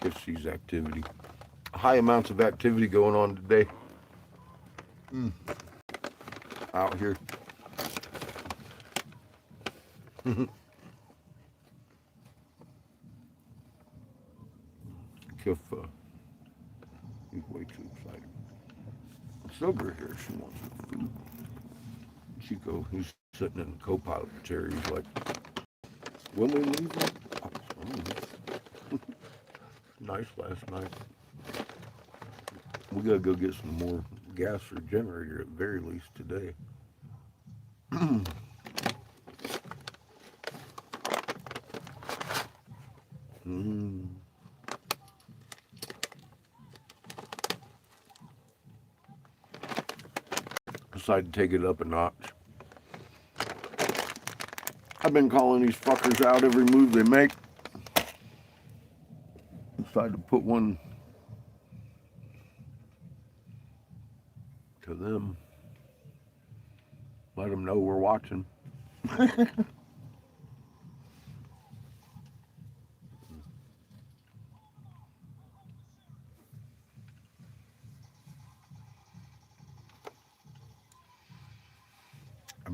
Catch these activity. High amounts of activity going on today. Out here. Kiff, he's way too excited. Silver here, she wants some food. Chico, he's sitting in the co-pilot chair. He's like, when we leave? Nice last night. We gotta go get some more gas for the generator at the very least today. mm. Decided to take it up a notch. I've been calling these fuckers out every move they make. Decided to put one to them. Let them know we're watching. I've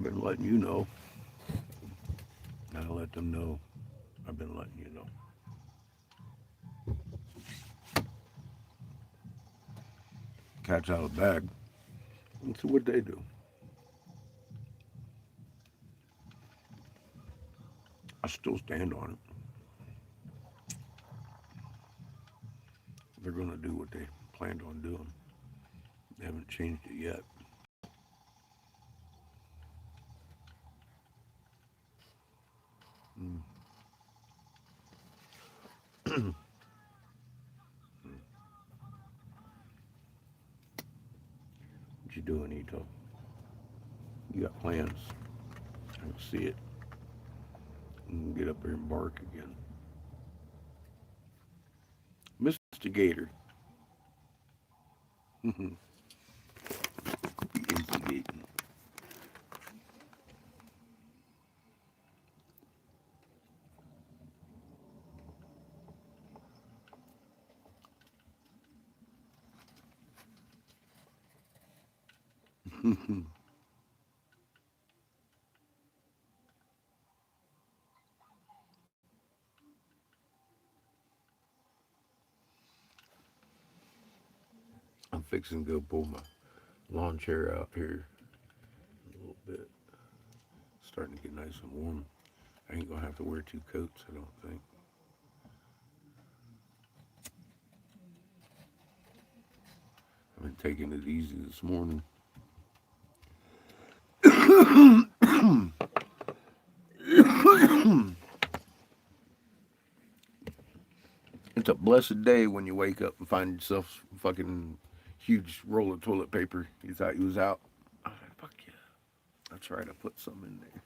been letting you know. Gotta let them know. I've been letting you know. Cat's out of the bag. Let's see what they do. I still stand on it. They're gonna do what they planned on doing. They haven't changed it yet. Mm. What you doing, Ito? You got plans. I don't see it. And get up there and bark again. Mr. Gator. Instigating. I'm fixing to go pull my lawn chair out here a little bit. Starting to get nice and warm. I ain't gonna have to wear two coats, I don't think. I've been taking it easy this morning. It's a blessed day when you wake up and find yourself fucking huge roll of toilet paper. You thought you was out. I was like, fuck yeah. That's right, I put some in there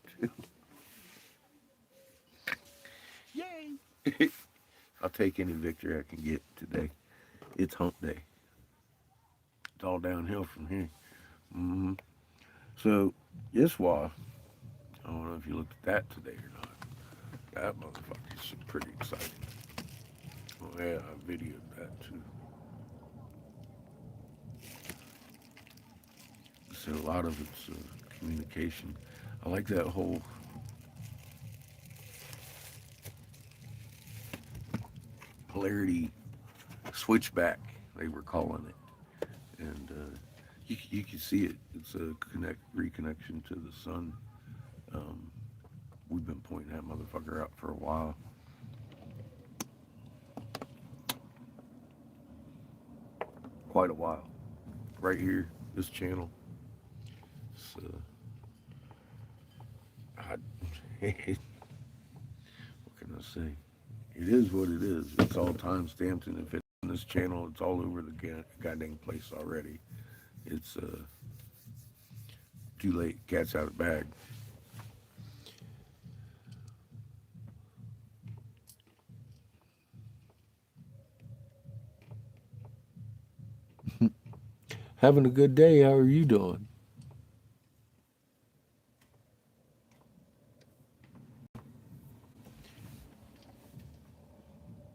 too. Yay! I'll take any victory I can get today. It's hump day. It's all downhill from here. Mm-hmm. So, this was, I don't know if you looked at that today or not. That motherfucker's pretty exciting. Oh yeah, I videoed that too. So a lot of it's communication. I like that whole polarity switchback they were calling it, and you can see it. It's a reconnection to the sun. Um, we've been pointing that motherfucker out for a while. Quite a while. Right here, this channel. So, I, what can I say? It is what it is. It's all time stamped, and if it's on this channel, it's all over the goddamn place already. It's too late. Cat's out of the bag. Having a good day. How are you doing?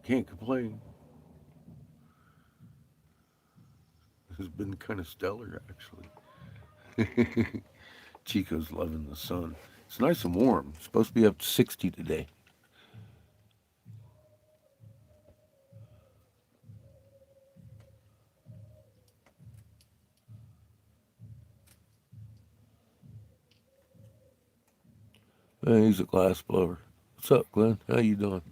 Can't complain. been kind of stellar, actually. Chico's loving the sun. It's nice and warm. It's supposed to be up to 60 today. He's a glass blower. What's up, Glenn? How you doing?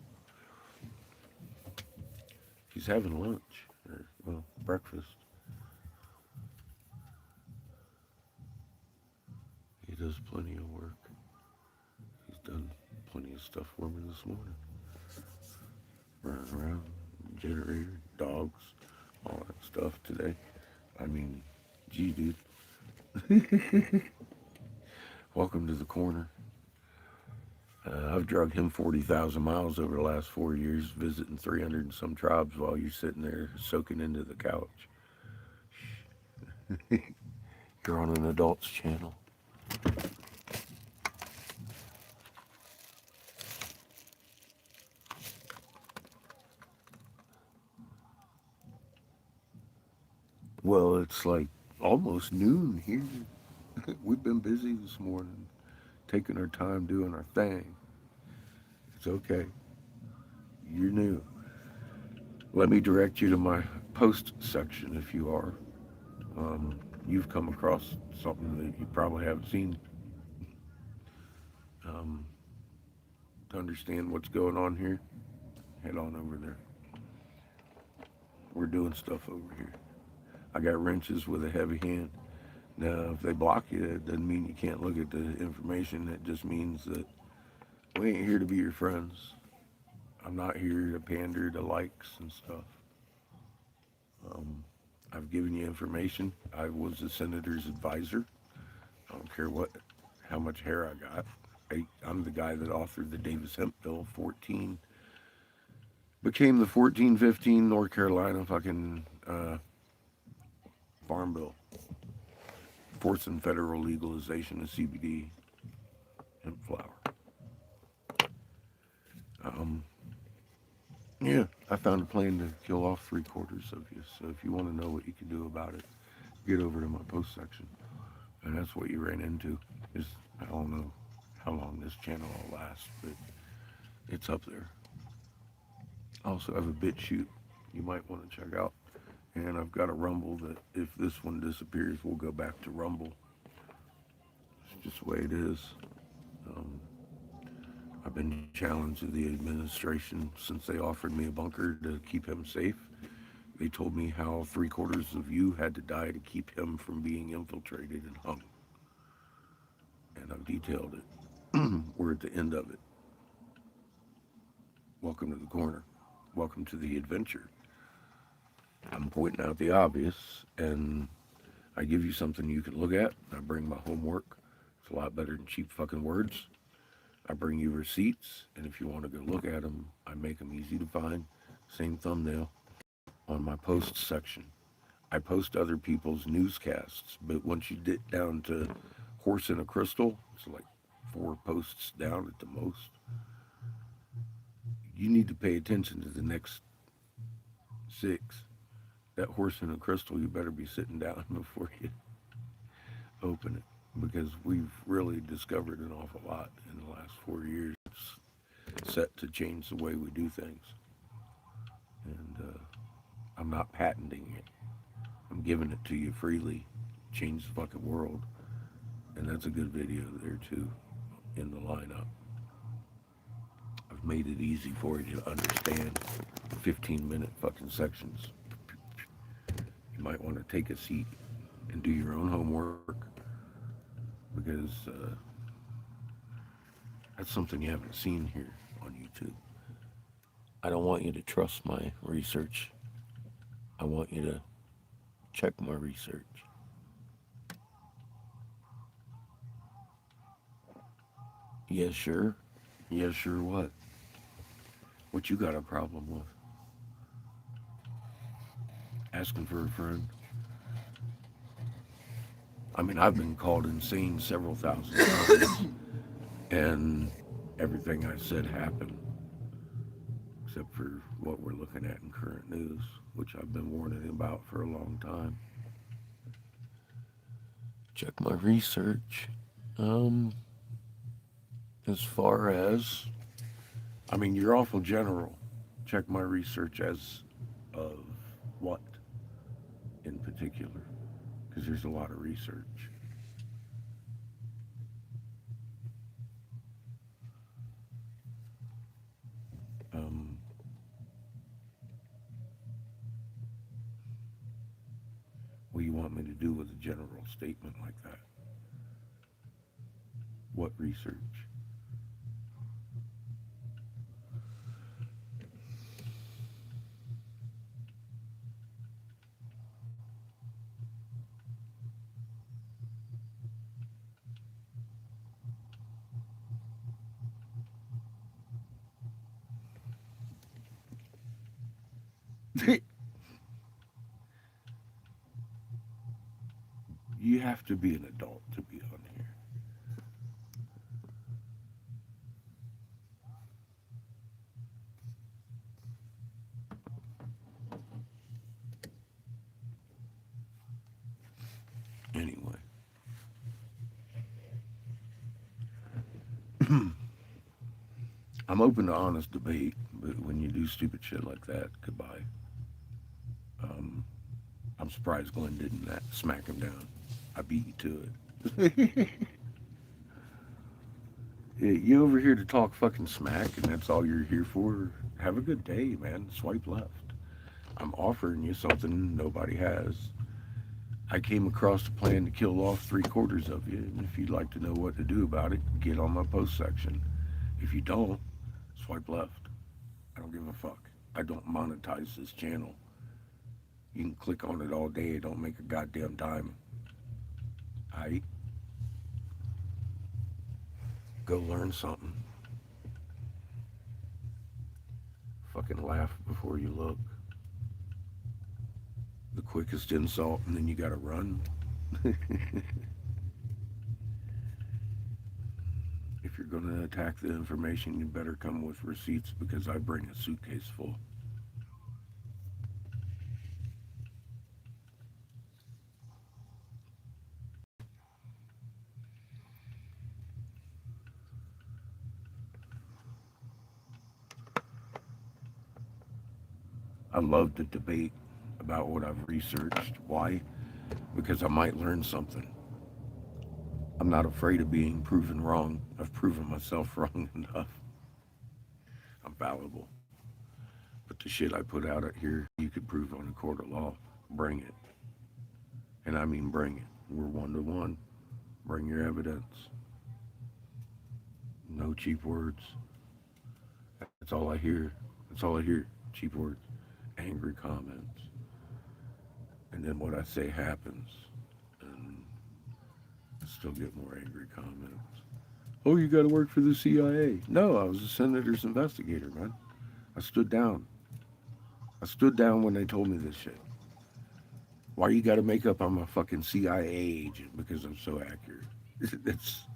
He's having lunch, or, well, breakfast. He does plenty of work. He's done plenty of stuff for me this morning. Running around, generator, dogs, all that stuff today. I mean, gee, dude. Welcome to the corner. I've drug him 40,000 miles over the last 4 years, visiting 300 and some tribes while you're sitting there soaking into the couch. You're on an adult's channel. Well, it's like almost noon here. We've been busy this morning, taking our time doing our thing. It's okay. You're new. Let me direct you to my post section if you are. You've come across something that you probably haven't seen um, to understand what's going on here. Head on over there. We're doing stuff over here. I got wrenches with a heavy hand. Now, if they block you, it doesn't mean you can't look at the information. It just means that we ain't here to be your friends. I'm not here to pander to likes and stuff. Um, I've given you information. I was the senator's advisor. I don't care how much hair I got. I'm the guy that authored the Davis Hemp Bill 14. Became the 1415 North Carolina fucking Farm Bill. Forcing federal legalization of CBD hemp flower. Um, yeah, I found a plan to kill off 3/4 of you. So if you want to know what you can do about it, get over to my post section. And that's what you ran into. Is I don't know how long this channel will last, but it's up there. I also have a bit shoot you might want to check out. And I've got a Rumble that if this one disappears, we'll go back to Rumble. It's just the way it is. Um, I've been challenged to the administration since they offered me a bunker to keep him safe. They told me how 3/4 of you had to die to keep him from being infiltrated and hung. And I've detailed it. We're at the end of it. Welcome to the corner. Welcome to the adventure. I'm pointing out the obvious, and I give you something you can look at. I bring my homework. It's a lot better than cheap fucking words. I bring you receipts, and if you want to go look at them, I make them easy to find. Same thumbnail on my posts section. I post other people's newscasts, but once you get down to Horse in a Crystal, it's like 4 posts down at the most. You need to pay attention to the next 6. That Horse in a Crystal, you better be sitting down before you open it, because we've really discovered an awful lot in the last 4 years. It's set to change the way we do things. And I'm not patenting it. I'm giving it to you freely. Change the fucking world. And that's a good video there too in the lineup. I've made it easy for you to understand 15-minute fucking sections. You might want to take a seat and do your own homework, because that's something you haven't seen here on YouTube. I don't want you to trust my research. I want you to check my research. Yes, sure. Yes, sure what? What you got a problem with? Asking for a friend? I mean, I've been called insane several thousand times, and everything I said happened, except for what we're looking at in current news, which I've been warning about for a long time. Check my research. Um, as far as, I mean, you're awful general. Check my research as of what in particular? Because there's a lot of research. Um, what do you want me to do with a general statement like that? What research? You have to be an adult to be on here. Anyway, I'm open to honest debate, but when you do stupid shit like that, goodbye. Um, I'm surprised Glenn didn't smack him down. I beat you to it. Yeah, you over here to talk fucking smack, and that's all you're here for? Have a good day, man. Swipe left. I'm offering you something nobody has. I came across a plan to kill off 3/4 of you, and if you'd like to know what to do about it, get on my post section. If you don't, swipe left. I don't give a fuck. I don't monetize this channel. You can click on it all day. It don't make a goddamn dime. I go learn something. Fucking laugh before you look. The quickest insult, and then you gotta run. If you're gonna attack the information, you better come with receipts because I bring a suitcase full. I love to debate about what I've researched. Why? Because I might learn something. I'm not afraid of being proven wrong. I've proven myself wrong enough. I'm fallible. But the shit I put out at here, you could prove on a court of law. Bring it. And I mean bring it. We're 1-to-1. Bring your evidence. No cheap words. That's all I hear. That's all I hear. Cheap words. Angry comments. And then what I say happens. And I still get more angry comments. Oh, you got to work for the CIA. No, I was a senator's investigator, man. I stood down. I stood down when they told me this shit. Why you got to make up I'm a fucking CIA agent because I'm so accurate? It's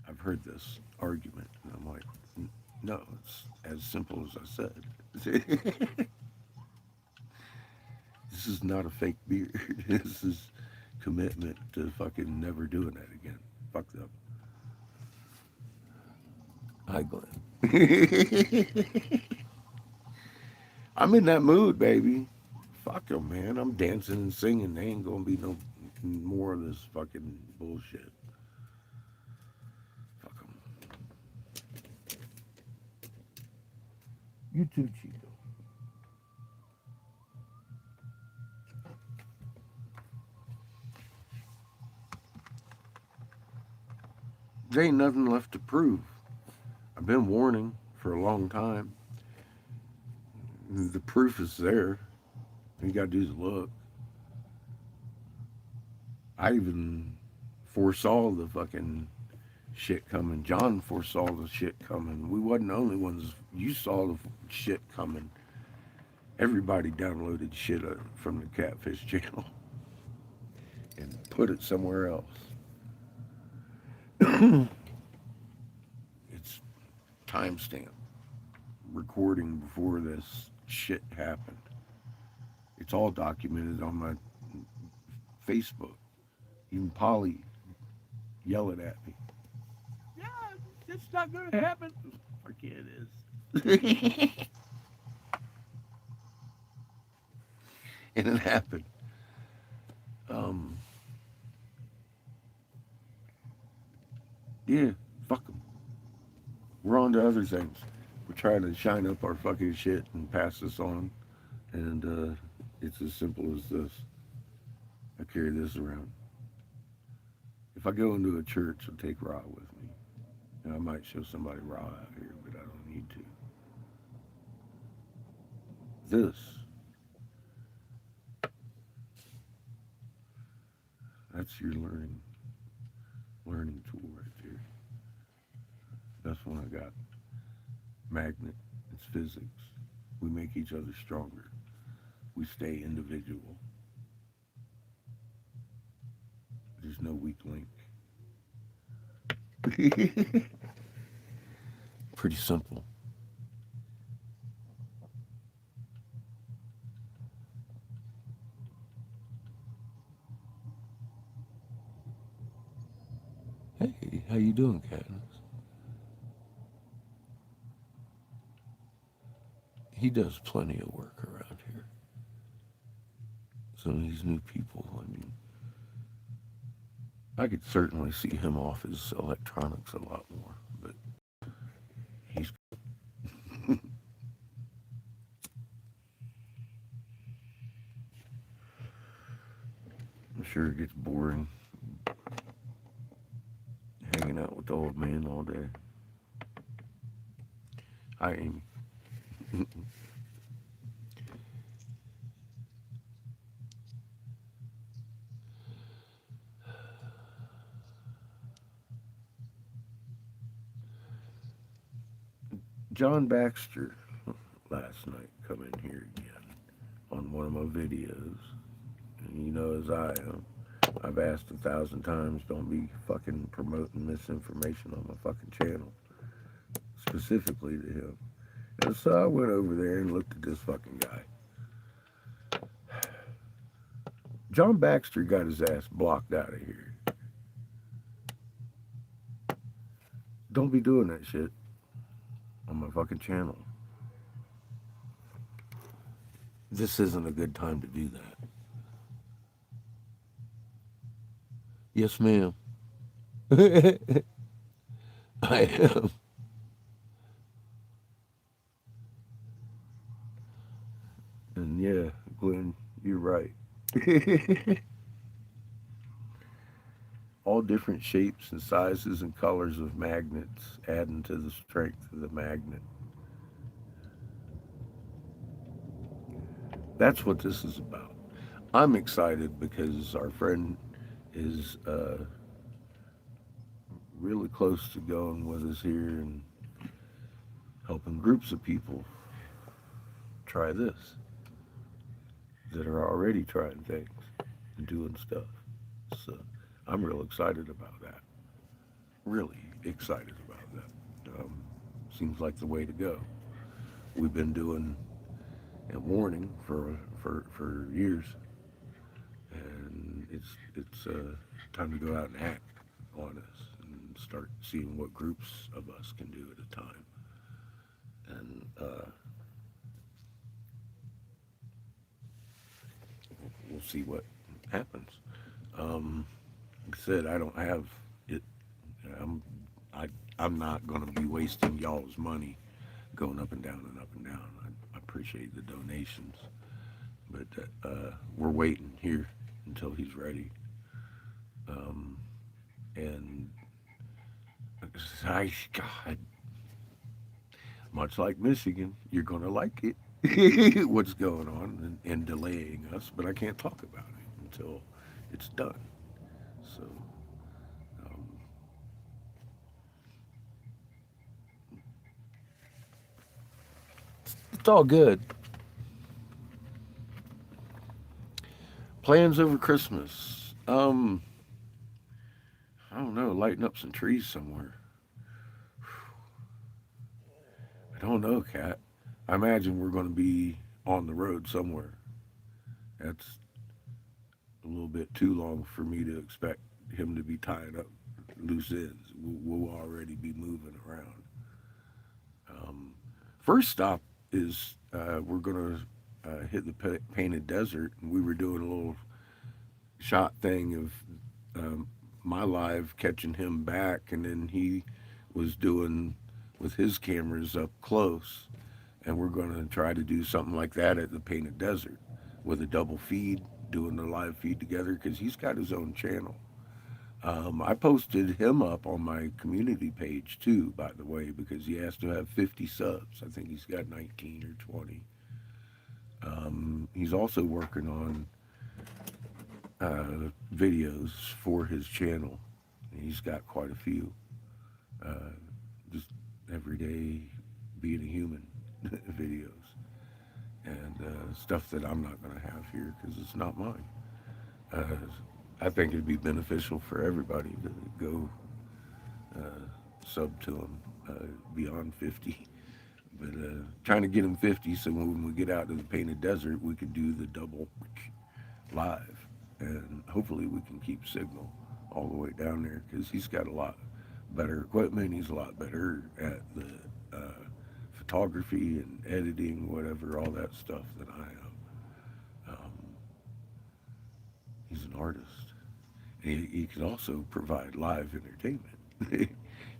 I've heard this argument, and I'm like, no, it's as simple as I said. This is not a fake beard. This is commitment to fucking never doing that again. Fuck them. Hi, Glenn. I'm in that mood, baby. Fuck them, man. I'm dancing and singing. They ain't gonna be no more of this fucking bullshit. Fuck them. You too, Chico. There ain't nothing left to prove. I've been warning for a long time. The proof is there. All you gotta do is look. I even foresaw the fucking shit coming. John foresaw the shit coming. We wasn't the only ones. You saw the shit coming. Everybody downloaded shit from the Catfish channel and put it somewhere else. It's timestamp recording before this shit happened. It's all documented on my Facebook. Even Polly yelling at me. Yeah, it's not going to happen. Okay, it is. And it happened. Um, yeah, fuck them. We're on to other things. We're trying to shine up our fucking shit and pass this on. And it's as simple as this. I carry this around. If I go into a church, I'll take Ra with me. And I might show somebody Ra out here, but I don't need to. This, that's your learning tool right there. That's one I got. Magnet. It's physics. We make each other stronger. We stay individual. There's no weak link. Pretty simple. Hey, how you doing, Katniss? He does plenty of work around here. Some of these new people, I mean, I could certainly see him off his electronics a lot more, but he's. I'm sure it gets boring hanging out with the old man all day. Hi, Amy. John Baxter last night come in here again on one of my videos. And you know, as I am, I've asked 1,000 times, don't be fucking promoting misinformation on my fucking channel, specifically to him. And so I went over there and looked at this fucking guy. John Baxter got his ass blocked out of here. Don't be doing that shit on my fucking channel. This isn't a good time to do that. Yes, ma'am. I am. And yeah, Glenn, you're right. All different shapes and sizes and colors of magnets adding to the strength of the magnet. That's what this is about. I'm excited because our friend is really close to going with us here and helping groups of people try this that are already trying things and doing stuff. So I'm real excited about that. Really excited about that. Seems like the way to go. We've been doing a warning for years, and it's time to go out and act on us and start seeing what groups of us can do at a time. And we'll see what happens. Like I said, I don't have it. I'm I I'm not going to be wasting y'all's money going up and down and up and down. I appreciate the donations, but we're waiting here until he's ready. Um, and I, God, much like Michigan, you're going to like it. What's going on and delaying us, but I can't talk about it until it's done. So um, it's all good. Plans over Christmas. I don't know. Lighting up some trees somewhere. I don't know, Kat. I imagine we're going to be on the road somewhere. That's little bit too long for me to expect him to be tying up loose ends. We'll already be moving around. Um, First stop is we're gonna hit the painted desert, and we were doing a little shot thing of um, my live catching him back, and then he was doing with his cameras up close, and we're going to try to do something like that at the painted desert with a double feed, doing the live feed together because he's got his own channel. I posted him up on my community page too, by the way, because he has to have 50 subs. I think he's got 19 or 20. He's also working on videos for his channel. He's got quite a few. Uh, just everyday being a human videos and stuff that I'm not going to have here because it's not mine. Uh, I think it'd be beneficial for everybody to go sub to him beyond 50. But trying to get him 50 so when we get out to the painted desert, we could do the double live. And hopefully we can keep signal all the way down there because he's got a lot better equipment. He's a lot better at the photography and editing, whatever, all that stuff than I am. He's an artist. He can also provide live entertainment.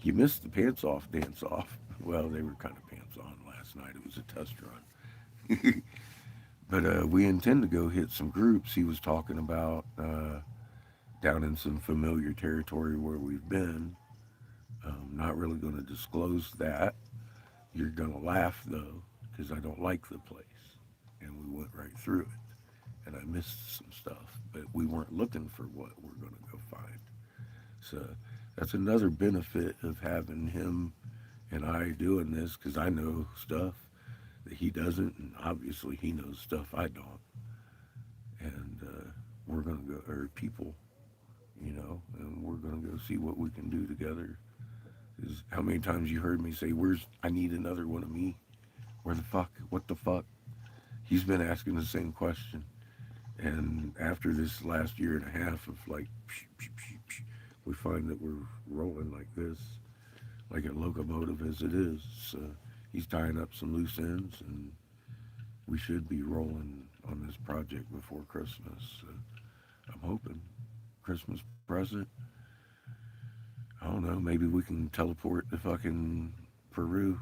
You missed the pants off dance off. Well, they were kind of pants on last night. It was a test run. But we intend to go hit some groups. He was talking about down in some familiar territory where we've been. Not really going to disclose that. You're going to laugh though, because I don't like the place. And we went right through it. And I missed some stuff, but we weren't looking for what we're going to go find. So that's another benefit of having him and I doing this, because I know stuff that he doesn't, and obviously he knows stuff I don't. And we're going to go, or people, and we're going to go see what we can do together. Is how many times you heard me say, "Where's I need another one of me? Where the fuck? What the fuck?" He's been asking the same question, and after this last year and a half of like, we find that we're rolling like this, like a locomotive as it is. So he's tying up some loose ends, and we should be rolling on this project before Christmas. So I'm hoping Christmas present. I don't know. Maybe we can teleport to fucking Peru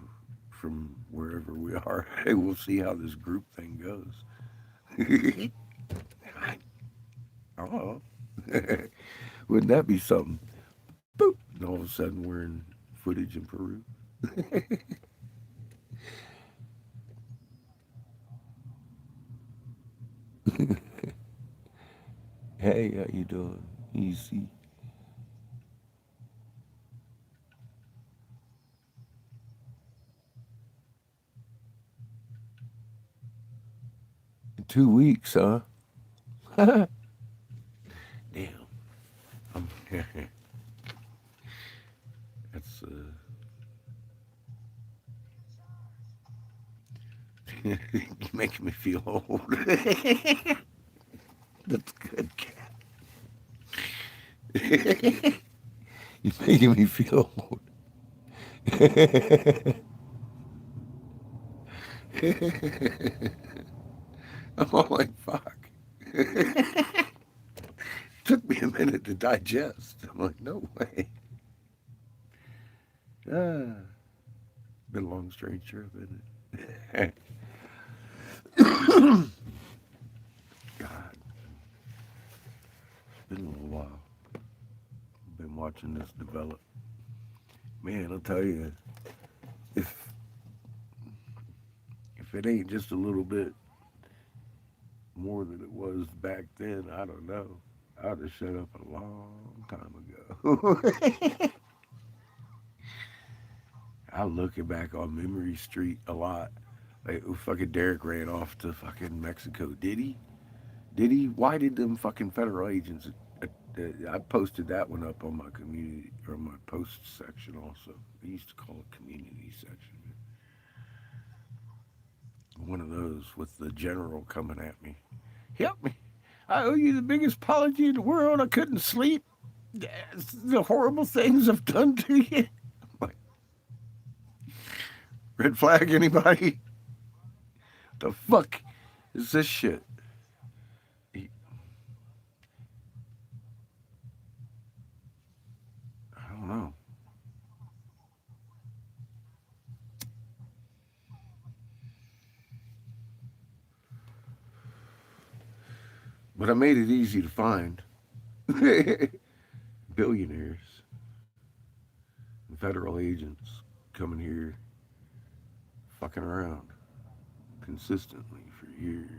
from wherever we are. Hey, we'll see how this group thing goes. Oh, wouldn't that be something? Boop, and all of a sudden we're in footage in Peru. Hey, how you doing? Easy. 2 weeks, huh? Damn. I'm, that's you're making me feel old. That's good, cat. You're making me feel old. I'm all like, fuck. Took me a minute to digest. I'm like, no way. Ah, been a long, strange trip, isn't it? God, it's been a little while. Been watching this develop. Man, I'll tell you, if if it ain't just a little bit more than it was back then, I don't know. I'd have shut up a long time ago. I'm looking back on Memory Street a lot. Like, fucking Derek ran off to fucking Mexico. Did he? Did he? Why did them fucking federal agents? I posted that one up on my community or my post section also. I used to call it community section. One of those with the general coming at me. Help me! I owe you the biggest apology in the world. I couldn't sleep. The horrible things I've done to you. Like, red flag, anybody? The fuck is this shit? I don't know. But I made it easy to find. Billionaires and federal agents coming here fucking around consistently for years.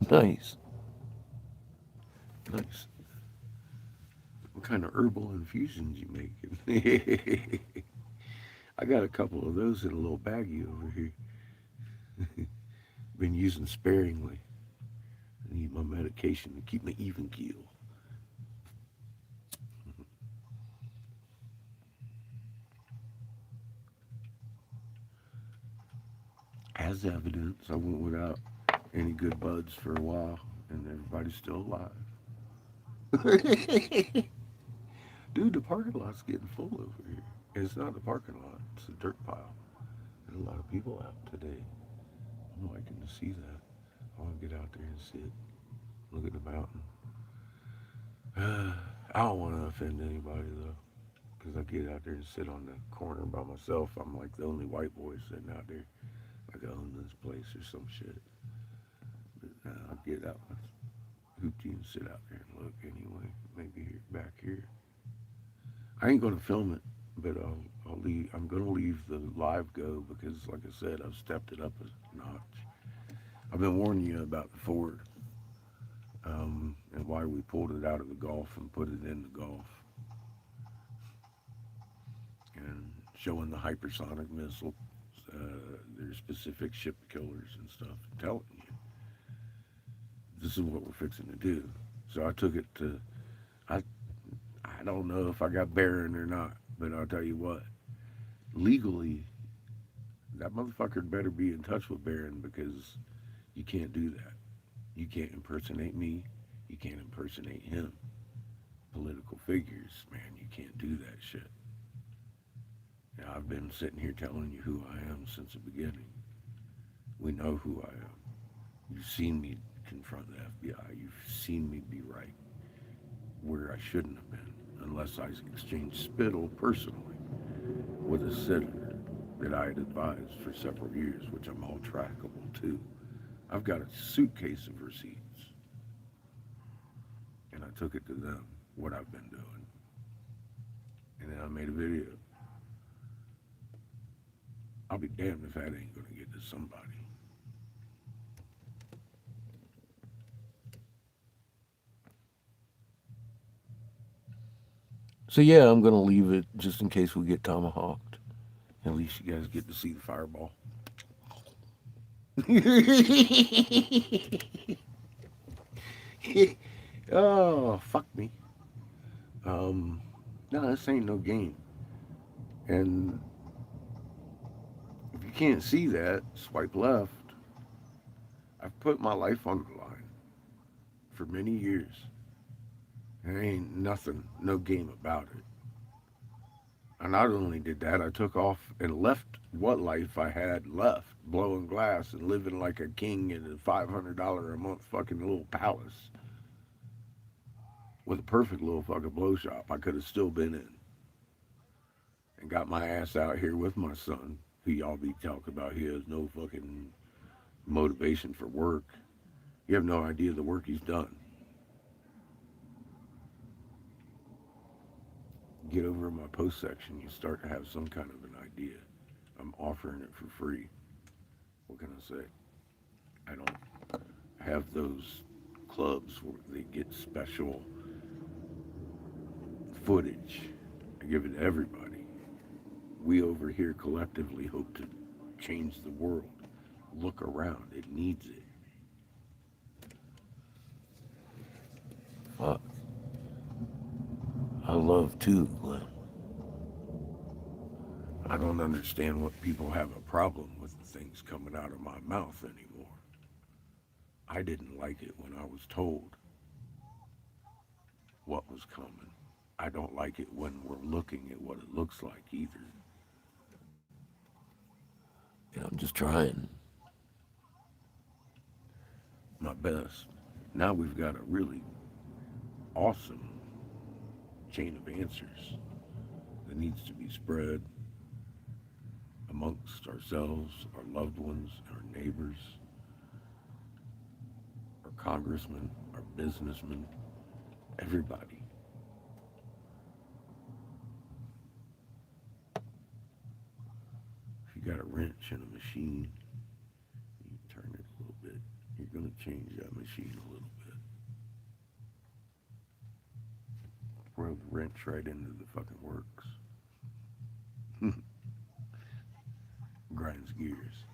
Nice. Nice. What kind of herbal infusions you making? I got a couple of those in a little baggie over here. Been using sparingly. I need my medication to keep me even keel. As evidence, I went without any good buds for a while, and everybody's still alive. Dude, the parking lot's getting full over here. And it's not the parking lot, it's a dirt pile. There's a lot of people out today. I'm liking to see that. I want to get out there and sit, look at the mountain. I don't want to offend anybody though, because I get out there and sit on the corner by myself. I'm like the only white boy sitting out there, like I own this place or some shit. But I'll get out my hoopty and sit out there and look anyway. Maybe here, back here. I ain't gonna film it, but I'll leave. I'm gonna leave the live go because, like I said, I've stepped it up a notch. I've been warning you about the Ford and why we pulled it out of the Gulf and put it in the Gulf, and showing the hypersonic missile, their specific ship killers and stuff. Telling you, this is what we're fixing to do. So I took it to. I I don't know if I got Barron or not, but I'll tell you what. Legally, that motherfucker better be in touch with Barron because you can't do that. You can't impersonate me. You can't impersonate him. Political figures, man, you can't do that shit. Now, I've been sitting here telling you who I am since the beginning. We know who I am. You've seen me confront the FBI. You've seen me be right where I shouldn't have been, unless I exchanged spittle personally with a senator that I had advised for several years, which I'm all trackable too. I've got a suitcase of receipts, and I took it to them, what I've been doing, and then I made a video. I'll be damned if that ain't gonna get to somebody. So yeah, I'm gonna leave it just in case we get tomahawked. At least you guys get to see the fireball. Oh, fuck me. Um, no, this ain't no game. And if you can't see that, swipe left. I've put my life on the line for many years. There ain't nothing, no game about it. I not only did that, I took off and left what life I had left, blowing glass and living like a king in a $500 a month fucking little palace with a perfect little fucking blow shop I could have still been in, and got my ass out here with my son, who y'all be talking about. He has no fucking motivation for work. You have no idea the work he's done. Get over in my post section, you start to have some kind of an idea. I'm offering it for free. What can I say? I don't have those clubs where they get special footage. I give it to everybody. We over here collectively hope to change the world. Look around, it needs it. Fuck. I love too, Glenn. I don't understand what people have a problem with the things coming out of my mouth anymore. I didn't like it when I was told what was coming. I don't like it when we're looking at what it looks like either. Yeah, I'm just trying. My best. Now we've got a really awesome chain of answers that needs to be spread amongst ourselves, our loved ones, our neighbors, our congressmen, our businessmen, everybody. If you got a wrench in a machine, you turn it a little bit. You're going to change that machine a little bit. Throw the wrench right into the fucking works. Grinds gears.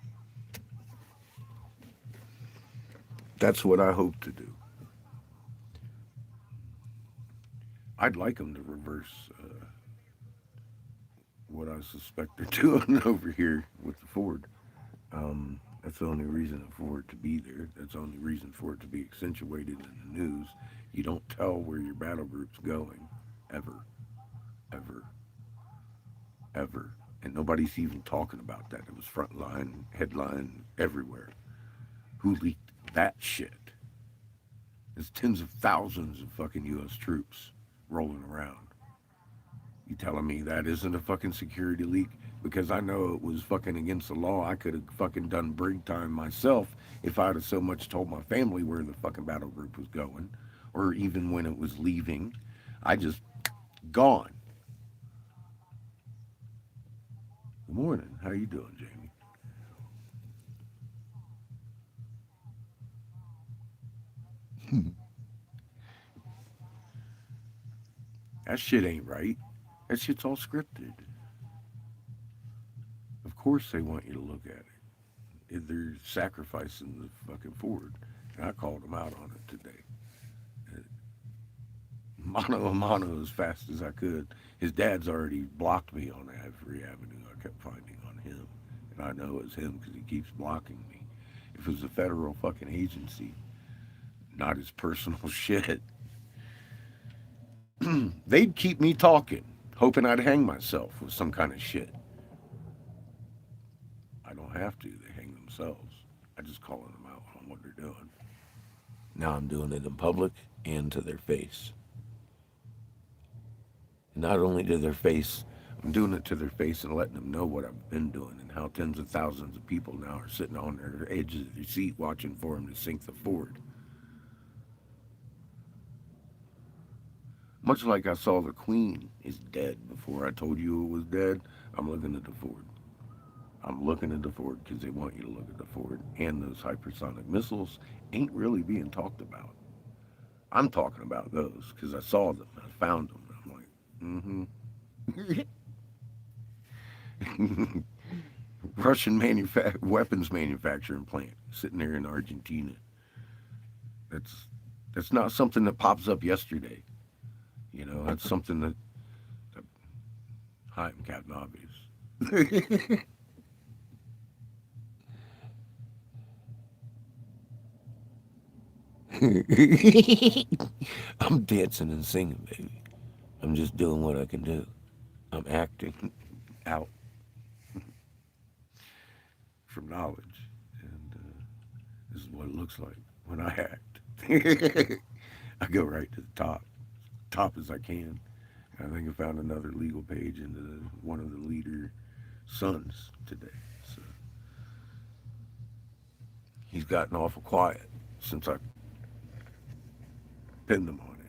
That's what I hope to do. I'd like them to reverse what I suspect they're doing over here with the Ford. That's the only reason for it to be there. That's the only reason for it to be accentuated in the news. You don't tell where your battle group's going, ever, ever, ever. And nobody's even talking about that. It was front line, headline, everywhere. Who leaked that shit? There's tens of thousands of fucking U.S. troops rolling around. You telling me that isn't a fucking security leak? Because I know it was fucking against the law. I could have fucking done brig time myself if I'd have so much told my family where the fucking battle group was going, or even when it was leaving. I just gone. Good morning. How you doing, Jamie? That shit ain't right. That shit's all scripted. Of course they want you to look at it. They're sacrificing the fucking Ford. And I called them out on it today. Mano a mano as fast as I could. His dad's already blocked me on every avenue I kept finding on him. And I know it's him because he keeps blocking me. If it was a federal fucking agency, not his personal shit, they'd keep me talking, hoping I'd hang myself with some kind of shit. I don't have to. They hang themselves. I just calling them out on what they're doing. Now I'm doing it in public and to their face. Not only to their face, I'm doing it to their face and letting them know what I've been doing and how tens of thousands of people now are sitting on their edges of their seat watching for him to sink the Ford. Much like I saw the Queen is dead before I told you it was dead, I'm looking at the Ford. I'm looking at the Ford because they want you to look at the Ford. And those hypersonic missiles ain't really being talked about. I'm talking about those because I saw them. I found them. I'm like, mm-hmm. Russian weapons manufacturing plant sitting there in Argentina. That's that's not something that pops up yesterday. You know, that's something that hi, I'm Captain Obvious. I'm dancing and singing, baby. I'm just doing what I can do. I'm acting. Out from knowledge, and this is what it looks like when I act. I go right to the top as I can. I think I found another legal page into one of the leader sons today. So he's gotten awful quiet since I pinned them on it.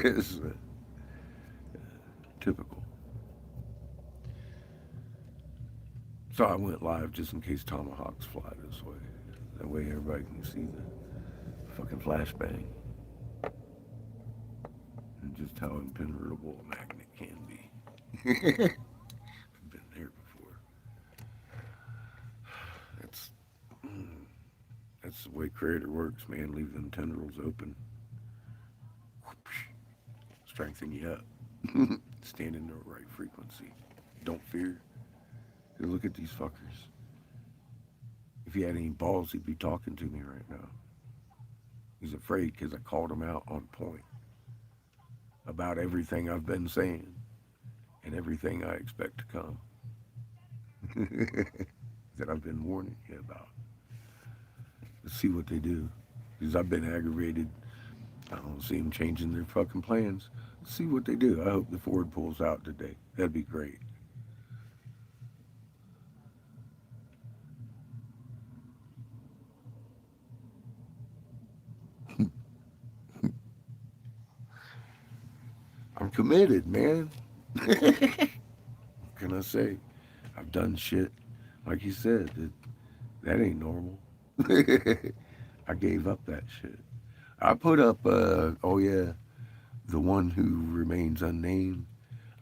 It's typical. So I went live just in case tomahawks fly this way. That way everybody can see the fucking flashbang and just how impenetrable a magnet can be. I've been there before. That's that's the way creator works, man. Leave them tendrils open, strengthen you up. Stand in the right frequency. Don't fear. Look at these fuckers. If he had any balls, he'd be talking to me right now. He's afraid because I called him out on point about everything I've been saying and everything I expect to come that I've been warning you about. Let's see what they do. Because I've been aggravated. I don't see them changing their fucking plans. Let's see what they do. I hope the Ford pulls out today. That'd be great. I'm committed, man. What can I say? I've done shit. Like you said, that ain't normal. I gave up that shit. I put up, oh yeah, the one who remains unnamed.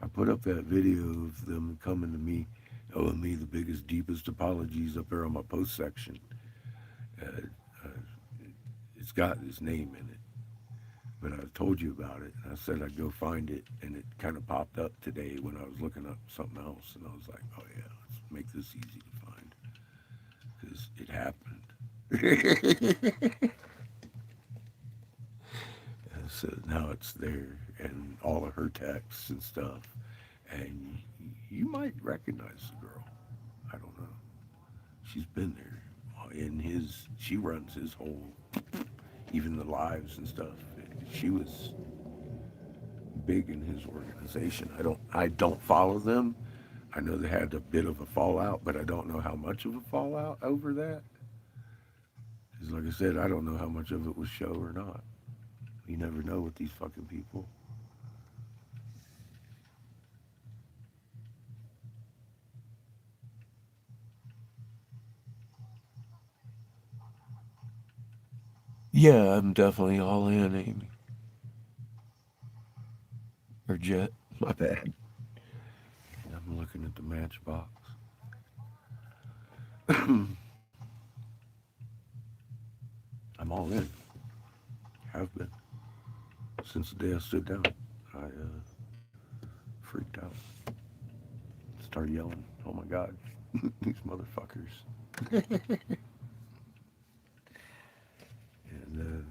I put up that video of them coming to me, owing me the biggest, deepest apologies up there on my post section. Uh, uh, it's got his name in it, but I told you about it. And I said I'd go find it, and it kind of popped up today when I was looking up something else, and I was like, oh yeah, let's make this easy to find because it happened. And so now it's there, and all of her texts and stuff, and you might recognize the girl. I don't know. She's been there in his. She runs his whole, even the lives and stuff. She was big in his organization. I don't follow them. I know they had a bit of a fallout, but I don't know how much of a fallout over that. Because, like I said, I don't know how much of it was show or not. You never know with these fucking people. Yeah, I'm definitely all in, Amy. Or Jet. My bad. I'm looking at the matchbox. I'm all in. Have been since the day I stood down. I freaked out. Started yelling, "Oh my God, these motherfuckers!" And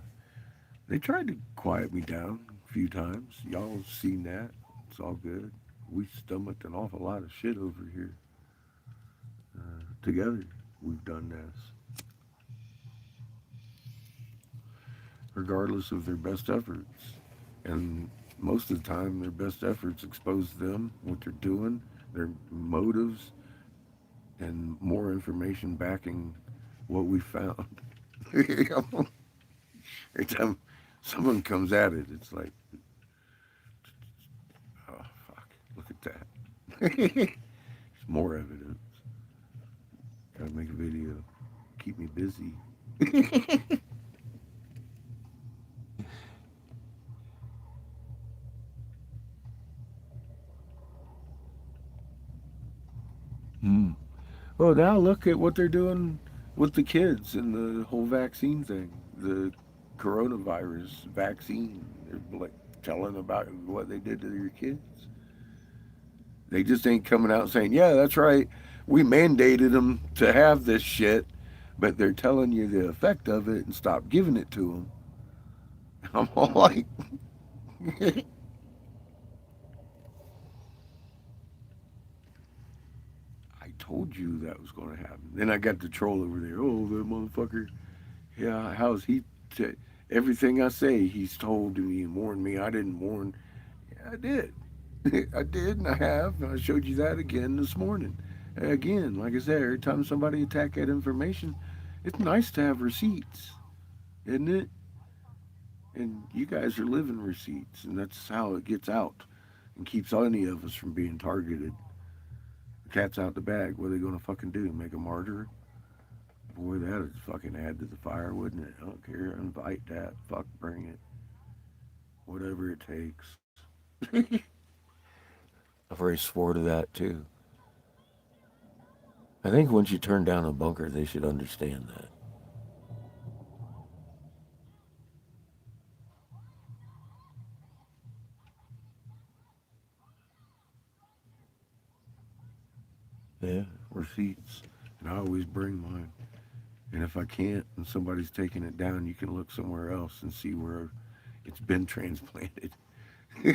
they tried to quiet me down a few times. Y'all seen that? It's all good. We stomached an awful lot of shit over here together. We've done this, regardless of their best efforts. And most of the time, their best efforts expose them, what they're doing, their motives, and more information backing what we found. Every time someone comes at it, it's like, oh, fuck, look at that. There's more evidence. Gotta make a video. Keep me busy. Hmm. Well, now look at what they're doing with the kids and the whole vaccine thing. The coronavirus vaccine. They're like telling about what they did to your kids. They just ain't coming out saying, yeah, that's right. We mandated them to have this shit, but they're telling you the effect of it and stop giving it to them. I'm all like, I told you that was going to happen. Then I got the troll over there. Oh, that motherfucker. Yeah, how's he? T- Everything I say, he's told me and warned me. I didn't warn. Yeah, I did. I did, and I have. And I showed you that again this morning. Again, like I said, every time somebody attack that information, it's nice to have receipts, isn't it? And you guys are living receipts, and that's how it gets out and keeps any of us from being targeted. The cat's out the bag. What are they going to fucking do? Make a martyr? Boy, that'd fucking add to the fire, wouldn't it? I don't care. Invite that. Fuck, bring it. Whatever it takes. I've already swore to that too. I think once you turn down a bunker, they should understand that. Yeah, receipts, and I always bring mine. And if I can't, and somebody's taking it down, you can look somewhere else and see where it's been transplanted. You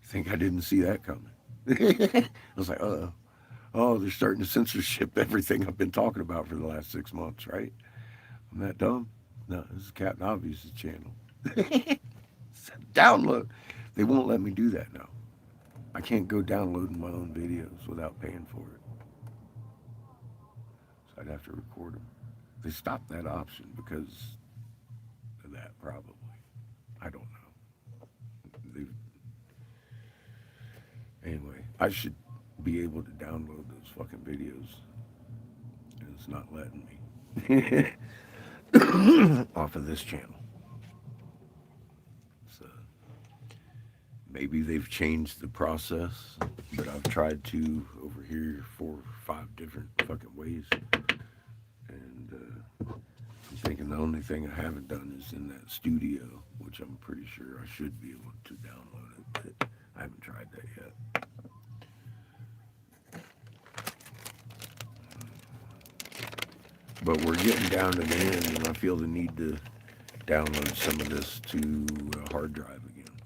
think I didn't see that coming? I was like, oh, they're starting to censorship everything I've been talking about for the last 6 months, right? I'm that dumb? No, this is Captain Obvious' channel. Download. They won't let me do that now. I can't go downloading my own videos without paying for it. So I'd have to record them. They stopped that option because of that, probably. I don't know. They, anyway, I should be able to download those fucking videos, and it's not letting me off of this channel. So maybe they've changed the process, but I've tried to over here 4 or 5 different fucking ways, and I'm thinking the only thing I haven't done is in that studio, which I'm pretty sure I should be able to download it, but I haven't tried that yet. But we're getting down to the end, and I feel the need to download some of this to a hard drive again,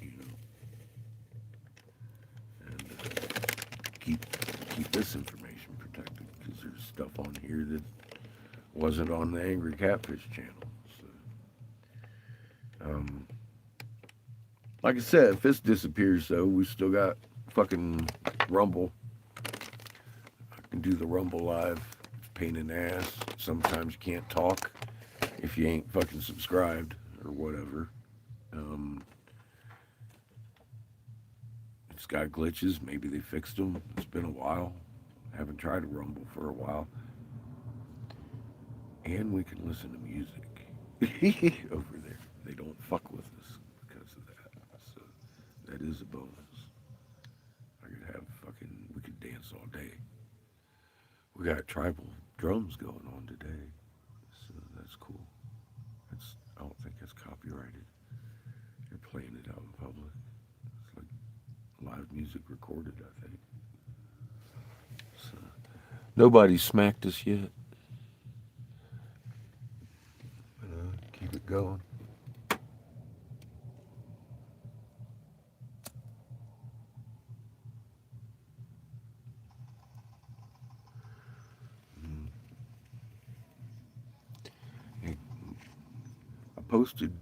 you know, and keep this information protected because there's stuff on here that wasn't on the Angry Catfish channel. So, like I said, if this disappears, though, we still got fucking Rumble. I can do the Rumble live. It's a pain in the ass. Sometimes you can't talk if you ain't fucking subscribed or whatever. It's got glitches. Maybe they fixed them. It's been a while. I haven't tried a Rumble for a while. And we can listen to music over there. They don't fuck with us because of that. So that is a bonus. I could have fucking, we could dance all day. We got tribal drums going on today. So that's cool. I don't think it's copyrighted. You're playing it out in public. It's like live music recorded, I think. So Nobody smacked us yet. keep it going. Hey, I posted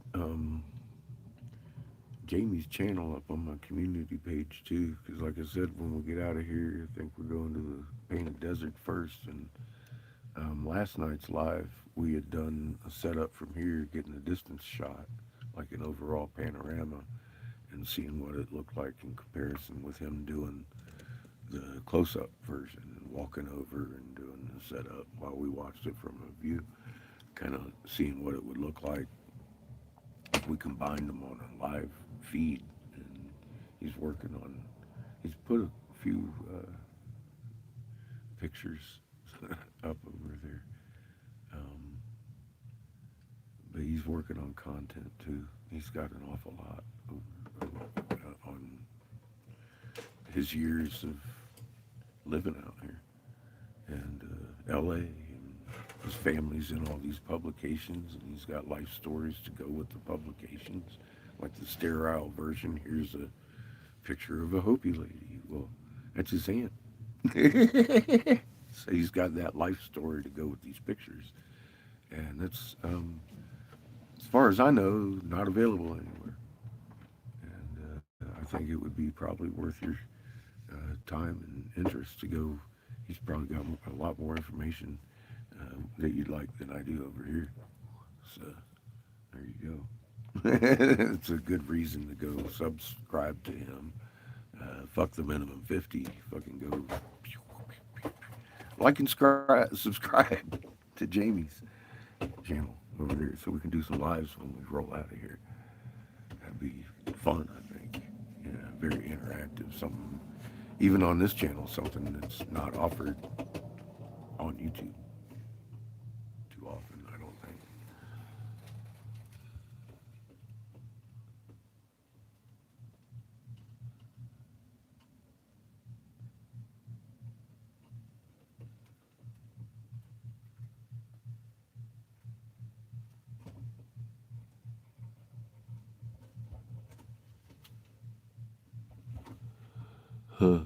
Jamie's channel up on my community page too, because like I said, when we get out of here, I think we're going to the Painted Desert first. And last night's live, we had done a setup from here, getting a distance shot, like an overall panorama, and seeing what it looked like in comparison with him doing the close-up version and walking over and doing the setup while we watched it from a view, kind of seeing what it would look like if we combined them on a live feed. And he's put a few pictures up over there, but he's working on content too. He's got an awful lot on his years of living out here and LA, and his family's in all these publications, and he's got life stories to go with the publications, like the sterile version. Here's a picture of a Hopi lady. Well, that's his aunt. So he's got that life story to go with these pictures, and that's as far as I know, not available anywhere. And I think it would be probably worth your time and interest to go. He's probably got a lot more information that you'd like than I do over here. So there you go. It's a good reason to go subscribe to him. Fuck the minimum 50. Fucking go like and subscribe to Jamie's channel over there so we can do some lives when we roll out of here. That'd be fun, I think. Yeah, very interactive. Something, even on this channel, something that's not offered on YouTube too often, I don't think. Huh.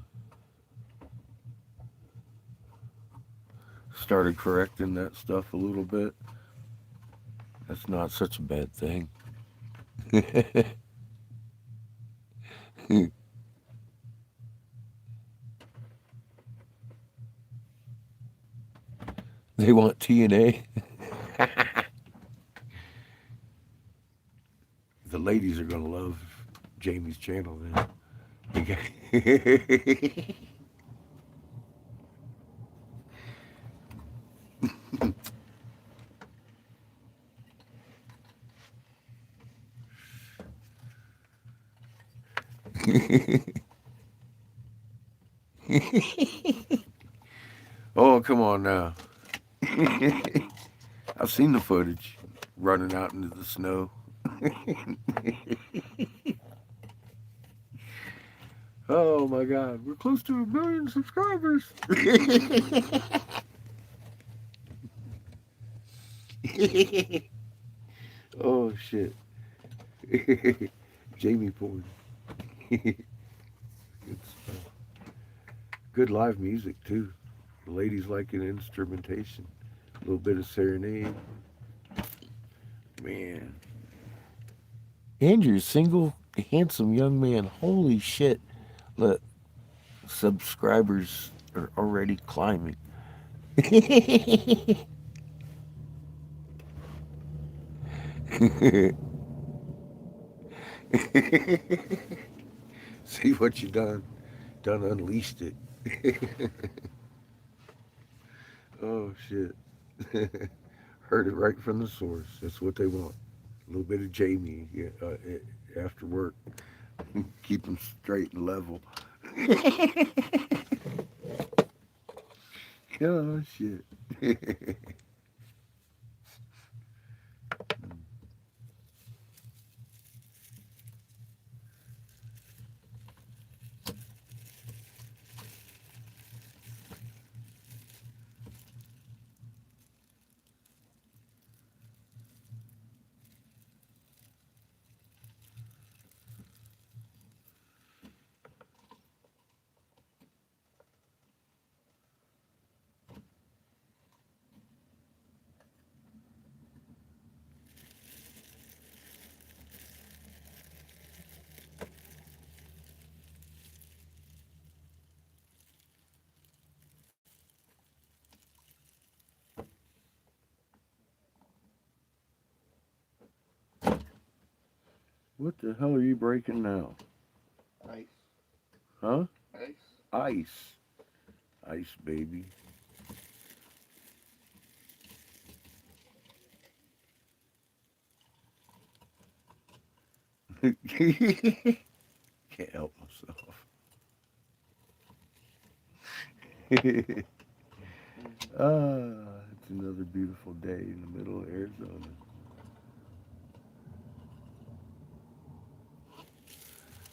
Started correcting that stuff a little bit. That's not such a bad thing. They want TNA. The ladies are gonna love Jamie's channel then. Oh, come on now. I've seen the footage running out into the snow. Oh my God, we're close to 1 million subscribers. Oh shit. Jamie porn. Good stuff. Good live music too. The ladies like an instrumentation. A little bit of serenade. Man. Andrew's single, handsome young man. Holy shit. Look, subscribers are already climbing. See what you done. Done unleashed it. Oh shit. Heard it right from the source. That's what they want. A little bit of Jamie, yeah, after work. Keep them straight and level. Oh shit. What the hell are you breaking now? Ice. Huh? Ice. Ice. Ice, baby. Can't help myself. It's another beautiful day in the middle of Arizona.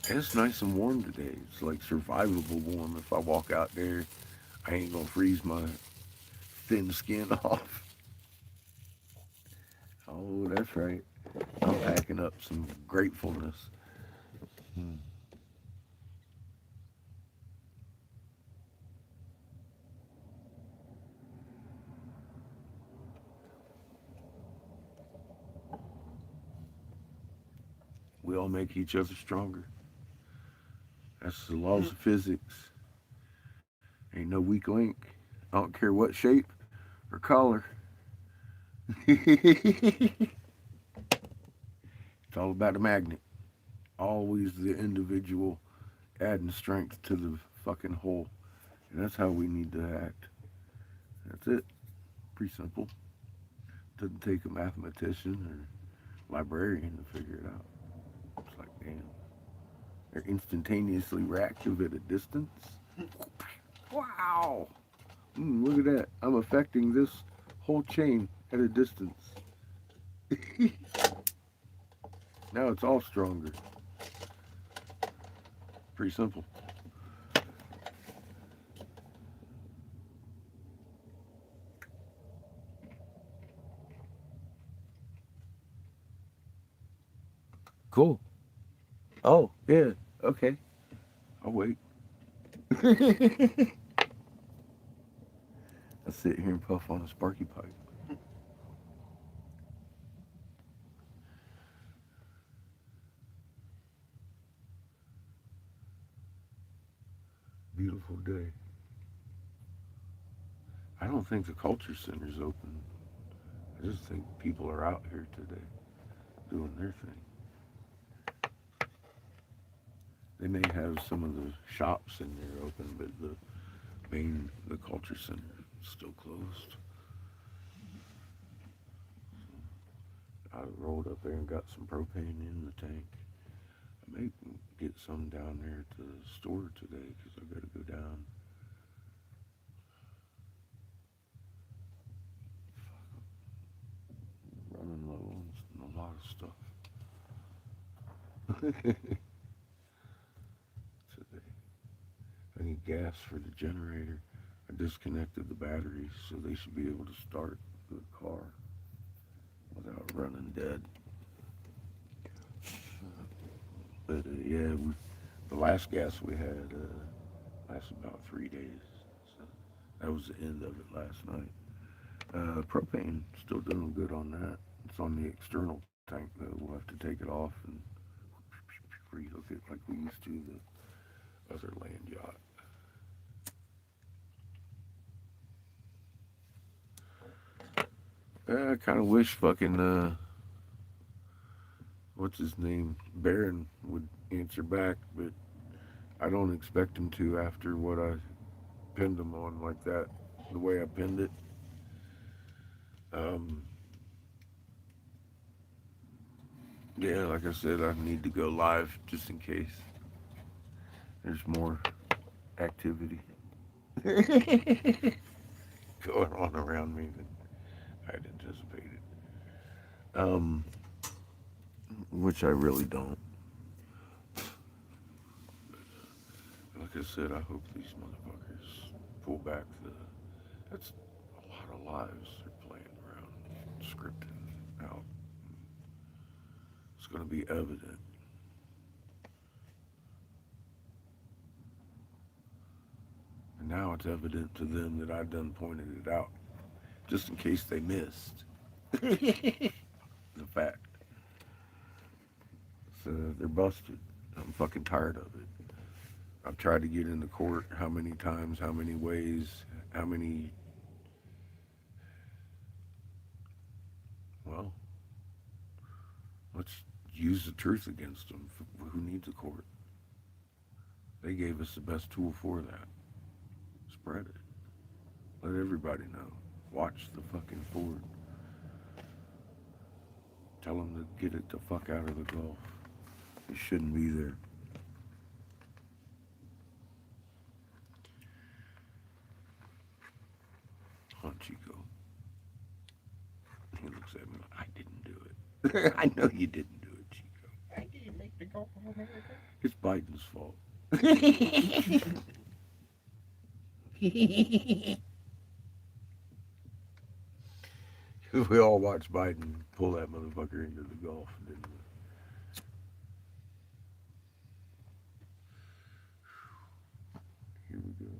And it's nice and warm today. It's like survivable warm. If I walk out there, I ain't gonna freeze my thin skin off. Oh, that's right. I'm packing up some gratefulness. Hmm. We all make each other stronger. That's the laws of physics. Ain't no weak link. I don't care what shape or color. It's all about the magnet. Always the individual adding strength to the fucking whole. And that's how we need to act. That's it. Pretty simple. Doesn't take a mathematician or librarian to figure it out. It's like, damn. They're instantaneously reactive at a distance. Wow. Look at that. I'm affecting this whole chain at a distance. Now it's all stronger. Pretty simple. Cool. Oh, yeah. Okay. I'll wait. I sit here and puff on a sparky pipe. Beautiful day. I don't think the culture center's open. I just think people are out here today doing their thing. They may have some of the shops in there open, but the culture center is still closed. I rolled up there and got some propane in the tank. I may get some down there at the store today because I got to go down. Running low on a lot of stuff today. I need gas for the generator. I disconnected the batteries so they should be able to start the car without running dead. But yeah, the last gas we had lasted about 3 days. So that was the end of it last night. Propane, still doing good on that. It's on the external tank though. We'll have to take it off and rehook it like we used to the other land yacht. I kind of wish fucking what's his name, Baron would answer back, but I don't expect him to after what I pinned him on like that, the way I pinned it. Um, yeah, like I said, I need to go live just in case there's more activity going on around me than I'd anticipated. Um, which I really don't. Like I said, I hope these motherfuckers pull back the. That's a lot of lives they're playing around, scripting out. It's going to be evident. And now it's evident to them that I done pointed it out, just in case they missed the fact. So they're busted. I'm fucking tired of it. I've tried to get into court how many times, how many ways, how many. Well, let's use the truth against them. Who needs a court? They gave us the best tool for that. Spread it. Let everybody know. Watch the fucking Ford. Tell them to get it the fuck out of the Gulf. It shouldn't be there. Huh, Chico? He looks at me like, I didn't do it. I know you didn't do it, Chico. I didn't make the Gulf of America. It's Biden's fault. We all watched Biden pull that motherfucker into the Gulf, didn't we? Here we go.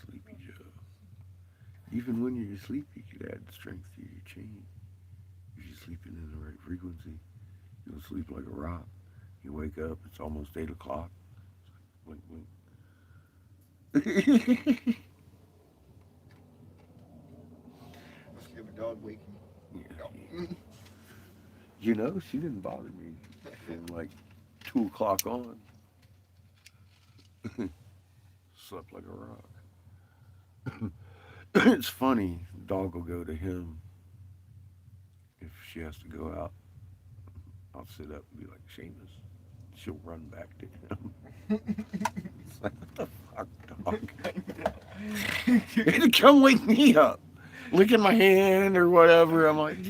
Sleepy Joe. Even when you're asleep, you could add strength to your chain. If you're sleeping in the right frequency, you'll sleep like a rock. You wake up, it's almost 8 o'clock. Wink, wink. Let's give a dog waking. Yeah. You know, she didn't bother me from like 2 o'clock on. Slept like a rock. It's funny, dog will go to him if she has to go out. I'll sit up and be like, Seamus. She'll run back to him. It's like, what the fuck, dog? Come wake me up. Licking my hand or whatever. I'm like,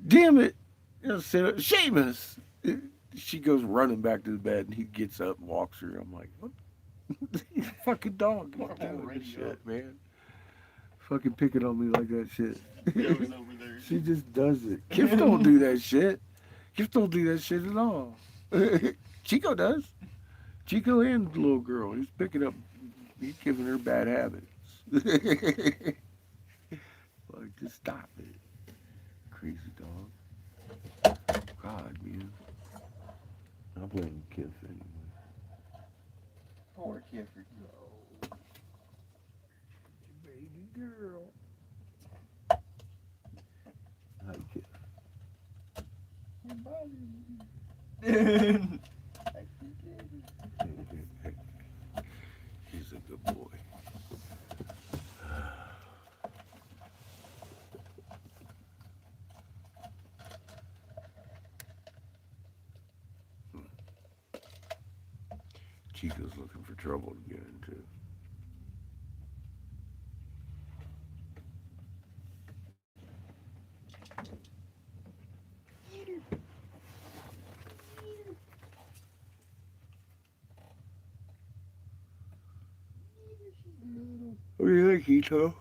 damn it. You know, sit up. Seamus. She goes running back to the bed and he gets up and walks her. I'm like, what? Fucking dog. Come on, He's doing radio. this shit, man. Fucking picking on me like that shit. Rio's over there. She just does it. Kif don't do that shit. Kif don't do that shit at all. Chico does. Chico and the little girl. He's picking up. He's giving her bad habits. Like, just stop it. Crazy dog. God, man. I'm blaming Kif anyway. Poor Clifford. Baby girl. Hi, Kif. He's a good boy. Chico's looking for trouble to get into. What do you think, Chico?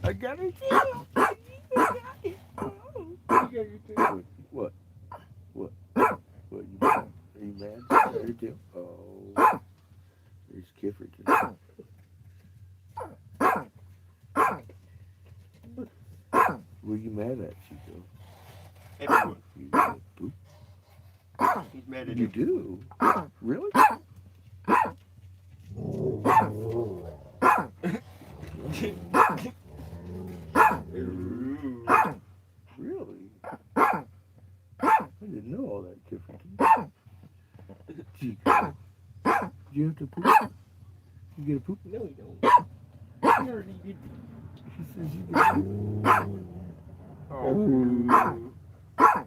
I got it. What? What? What? You mad? Are you mad? Are you too? Oh. There's Clifford. What are you mad at, Chico? Everyone. You got a poop? He's mad at You him. do? Really? Really? I didn't know all that, Clifford. Chico. Do you have to poop? You get a poop? No, he don't. He already did. She says you get a poop. Oh. Hi,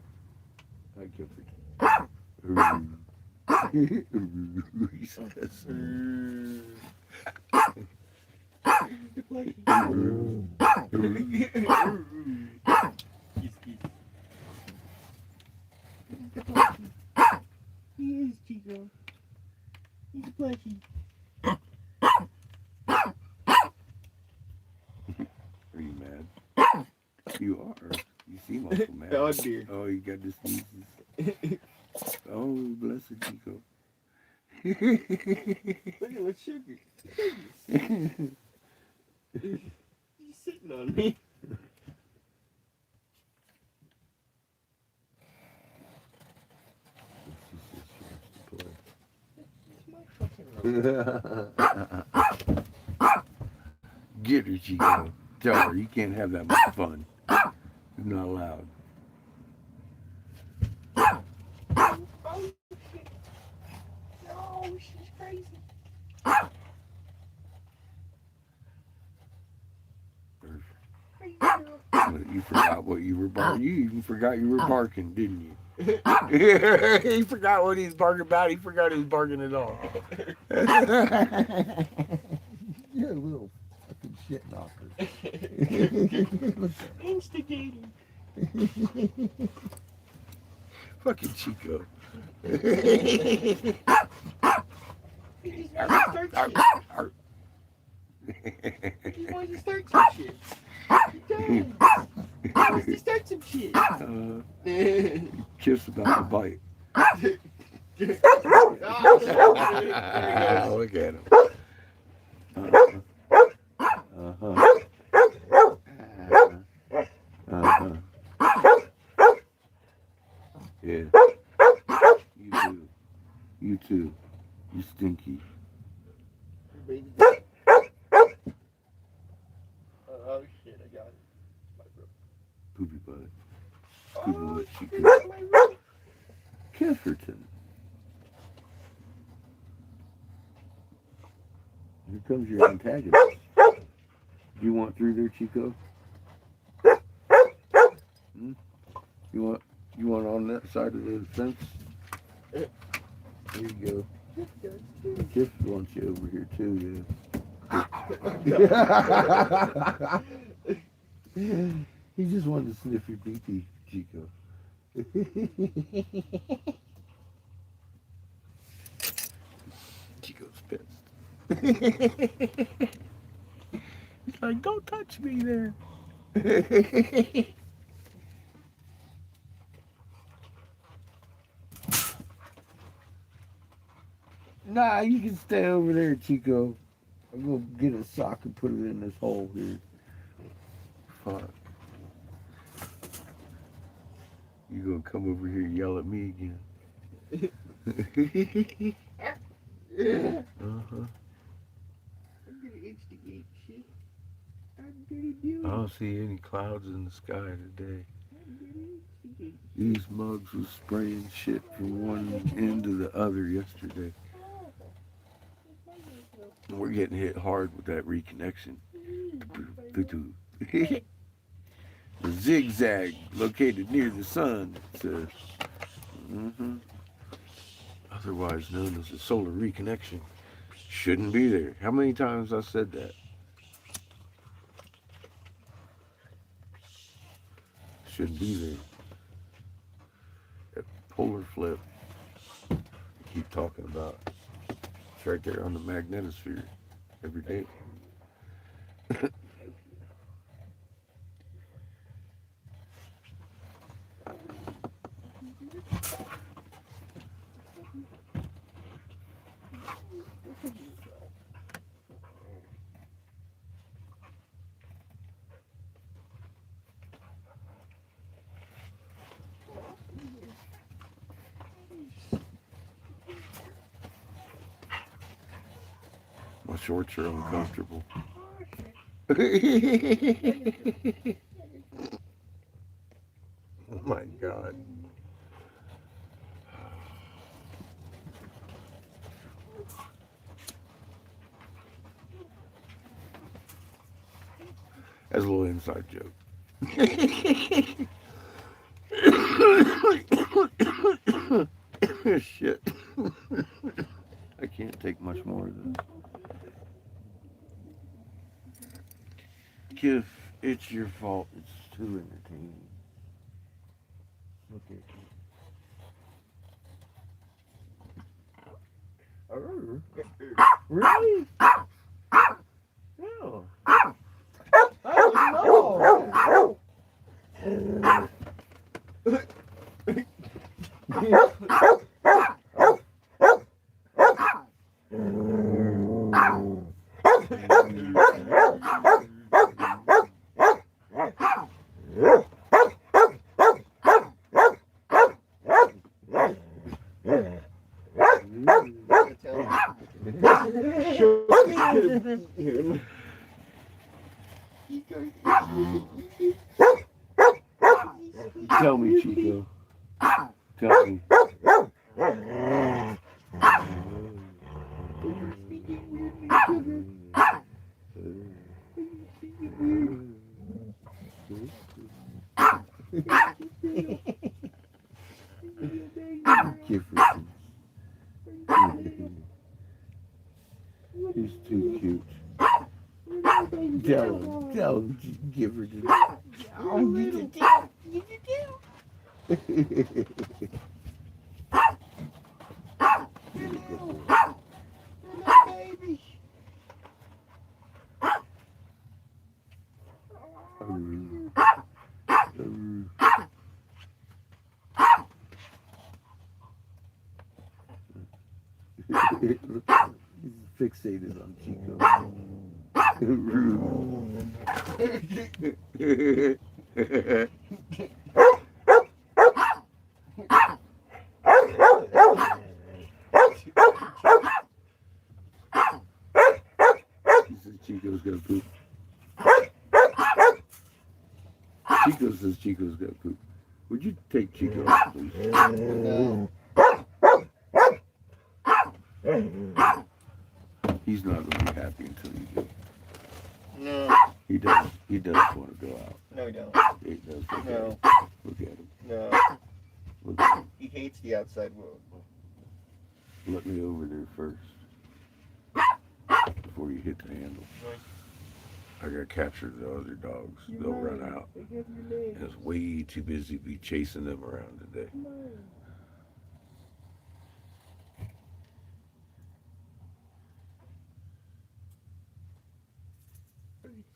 Clifford. He says. He's He is, Chico. He's a plushie. Are you mad? You are. You seem awful mad. Oh, dear. Oh, you got the sneezes. Oh, bless it, Chico. Look at what sugar. He's sitting on me. Get her, Chico. Tell her you can't have that much fun. It's not allowed. Oh, shit. No, she's crazy. Crazy girl. But you forgot what you were barking. You even forgot you were barking, didn't you? He forgot what he was barking about. He forgot he was barking at all. You're a little fucking shit knocker. Instigating. Fucking Chico. He just wants to start shit. He just wants to start some shit. He does. He wants to start some shit. Kiss about to bite. Look at him. Yeah. You too. You too. You stinky. Baby. Oh shit, I got it. My bro. Poopy butt. Oh, Poopy shit, butt. my bro. Kefferton. Here comes your antagonist. Do you want through there, Chico? Hmm? You You want on that side of the fence? There you go. Kiff wants you over here too, yeah. He just wanted to sniff your BT, Chico. Chico's pissed. He's like, don't touch me there. Nah, you can stay over there, Chico. I'm gonna get a sock and put it in this hole here. Fuck. You gonna come over here and yell at me again? Uh-huh. I'm gonna instigate shit. I'm gonna do it. I don't see any clouds in the sky today. I'm gonna instigate. These mugs was spraying shit from one end to the other yesterday. And we're getting hit hard with that reconnection. The zigzag located near the sun, it says. Otherwise known as the solar reconnection. Shouldn't be there. How many times I said that? Shouldn't be there. That polar flip I keep talking about. It's right there on the magnetosphere every day. My shorts are uncomfortable. Oh my God. That's a little inside joke. Shit. I can't take much more of this. Kiff, it's your fault. It's too entertaining. Look at you. Really? No. Tell me, Chico. Tell me. Gifferson. He's too cute. Tell him, Gifferson. Oh, you do. Baby. He's fixated on Chico. He says Chico's gonna poop. Chico says Chico's gonna poop. Would you take Chico out, please? He's not gonna be happy until you do. No. He doesn't. He does want to go out. No, he don't. He does. Look No. At him. Look at him. No. Look at him. He hates the outside world. Let me over there first. Before you hit the handle. I gotta capture the other dogs. They'll run out. And it's way too busy to be chasing them around today.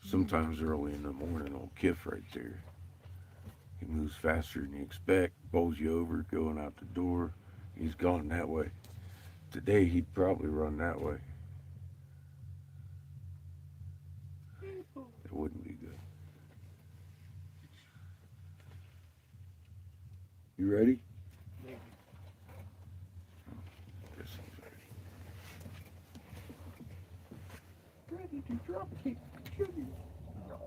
Sometimes early in the morning, old Kiff right there. He moves faster than you expect, bowls you over, going out the door. He's gone that way. Today, he'd probably run that way. It wouldn't be good. You ready? Maybe. Guess he's ready. Ready to drop kick. Sugar. No.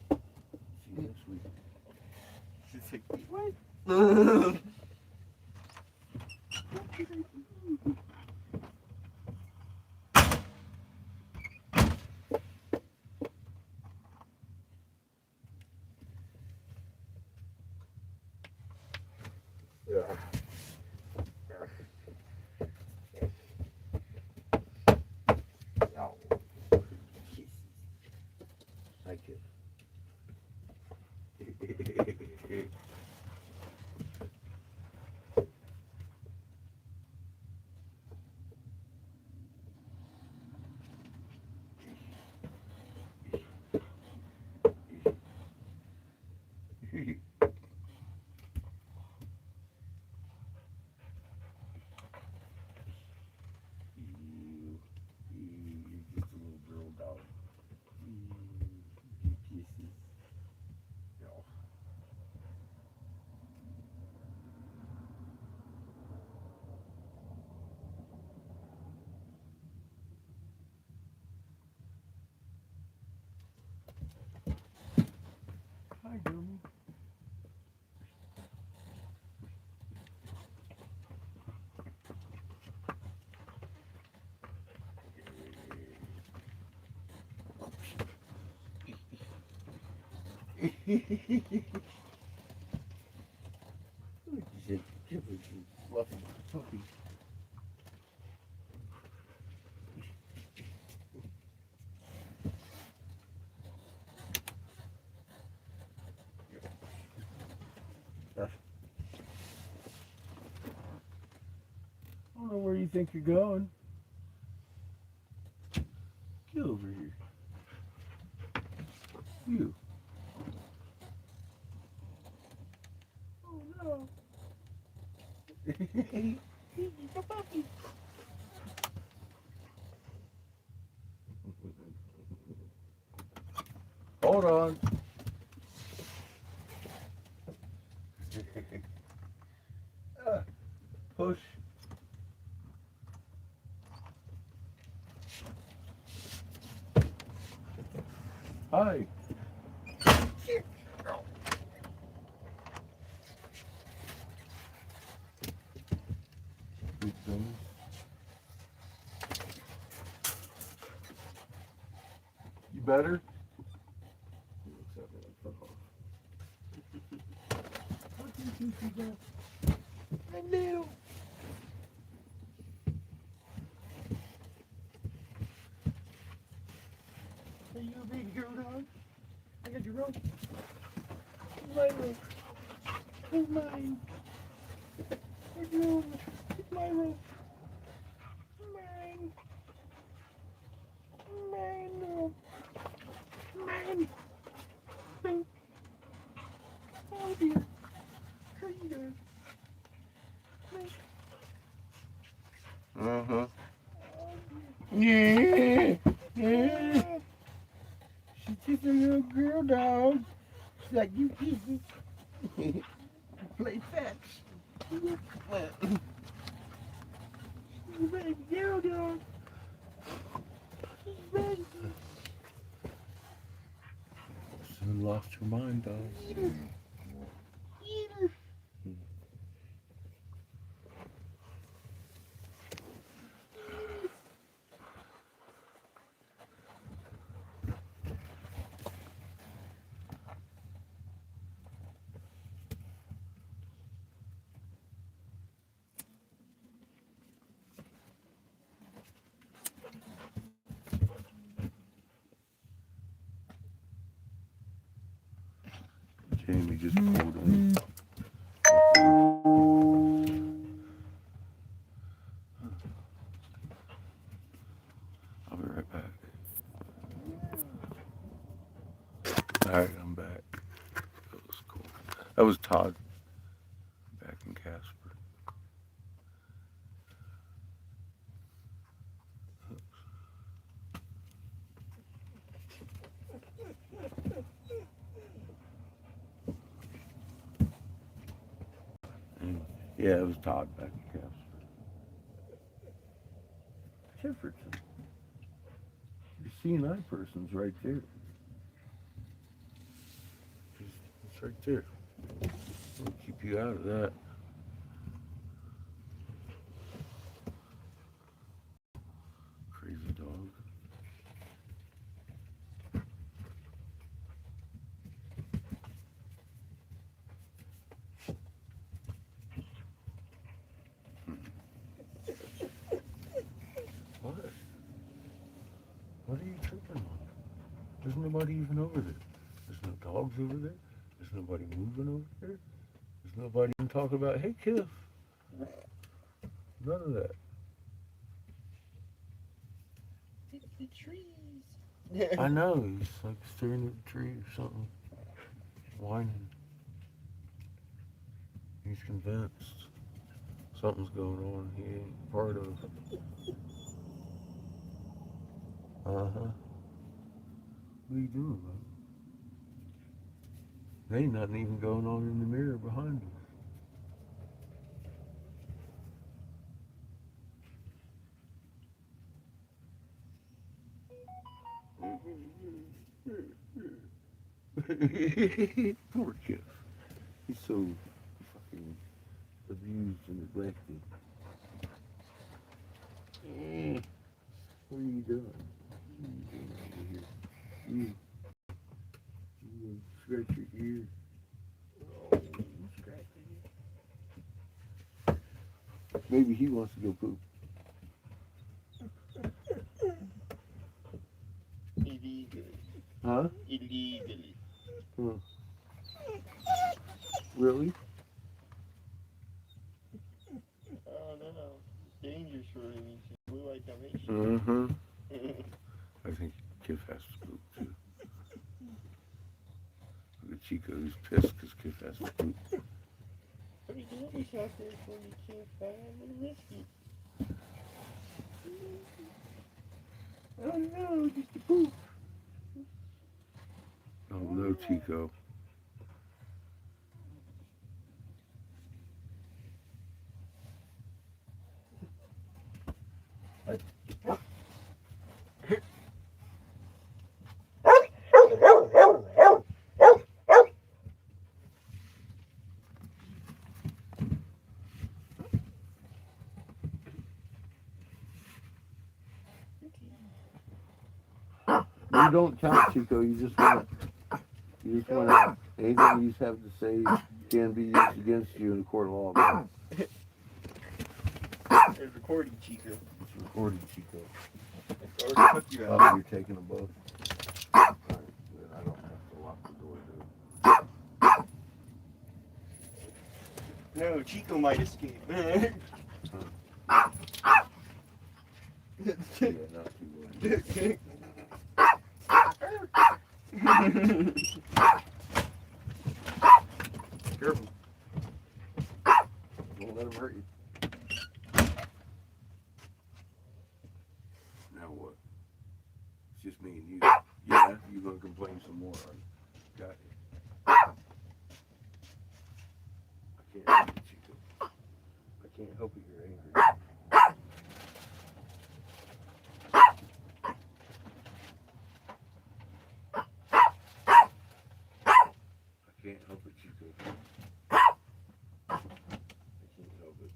See you next week. She's like, what? Thank you. Just a little girl dog. Kisses. Yeah. Hi, Gummy. Fluffy. Fluffy. I don't know where you think you're going. Get over here. You. Oh no. He's a puppy. Hold on. Push. Hi. Good thing. You better? He looks at me like, fuck off. What do you think you got? I knew. Are you a big girl dog? I got your rope. My rope. It's mine. It's yours. It's my rope. Mine. Mine rope. Mine. Mine. Oh dear. How you doing? Uh-huh. Yeah. Yeah. She's just a little girl dog. She's like, you kisses. Play fetch. She's a baby girl dog. She's ready. Soon lost her mind, dog. Eat her. Eat her. Tammy just pulled in. I'll be right back. Alright, I'm back. That was cool. That was Todd back in Casper. And yeah, it was Todd back in Casper. Jefferson. The CNI person's right there. It's right there. I'll keep you out of that. Crazy dog. What? What are you tripping on? There's nobody even over there. There's no dogs over there. There's nobody moving over there. There's nobody even talking about, hey, Kiff. None of that. It's the trees. I know. He's like staring at the tree or something. Whining. He's convinced something's going on he ain't part of. Uh-huh. What are you doing, man? There ain't nothing even going on in the mirror behind him. Poor kid. He's so fucking abused and neglected. What are you doing? What are you doing over here? You scratch your ear. Oh, you scratching it. Maybe he wants to go poop. Illegally. Huh? Illegally. Huh. Really? Oh no. Dangerous for him. He's blue like Dalmatian. Mm-hmm. I think Kiff has to poop too. Look at Chico, he's pissed because Kiff has to poop. What are you doing this out there for you, kid? I'm a little risky. Oh no, just a poop. Oh no, Chico. You don't count, Chico. You just want anything you have to say can be used against you in a court of law. Man. It's recording, Chico. It's recorded, Chico. It's already took you Oh, out. you're taking them both. All right, good. I don't have to lock the door, do No, Chico might escape. I? Yeah, not too much. Careful. Don't let him hurt you. Now what? It's just me and you. Yeah, you're gonna complain some more, are you? Got it. I can't help it, Chico. I can't help it, you're angry. I can't help it, Chico. I can't help it.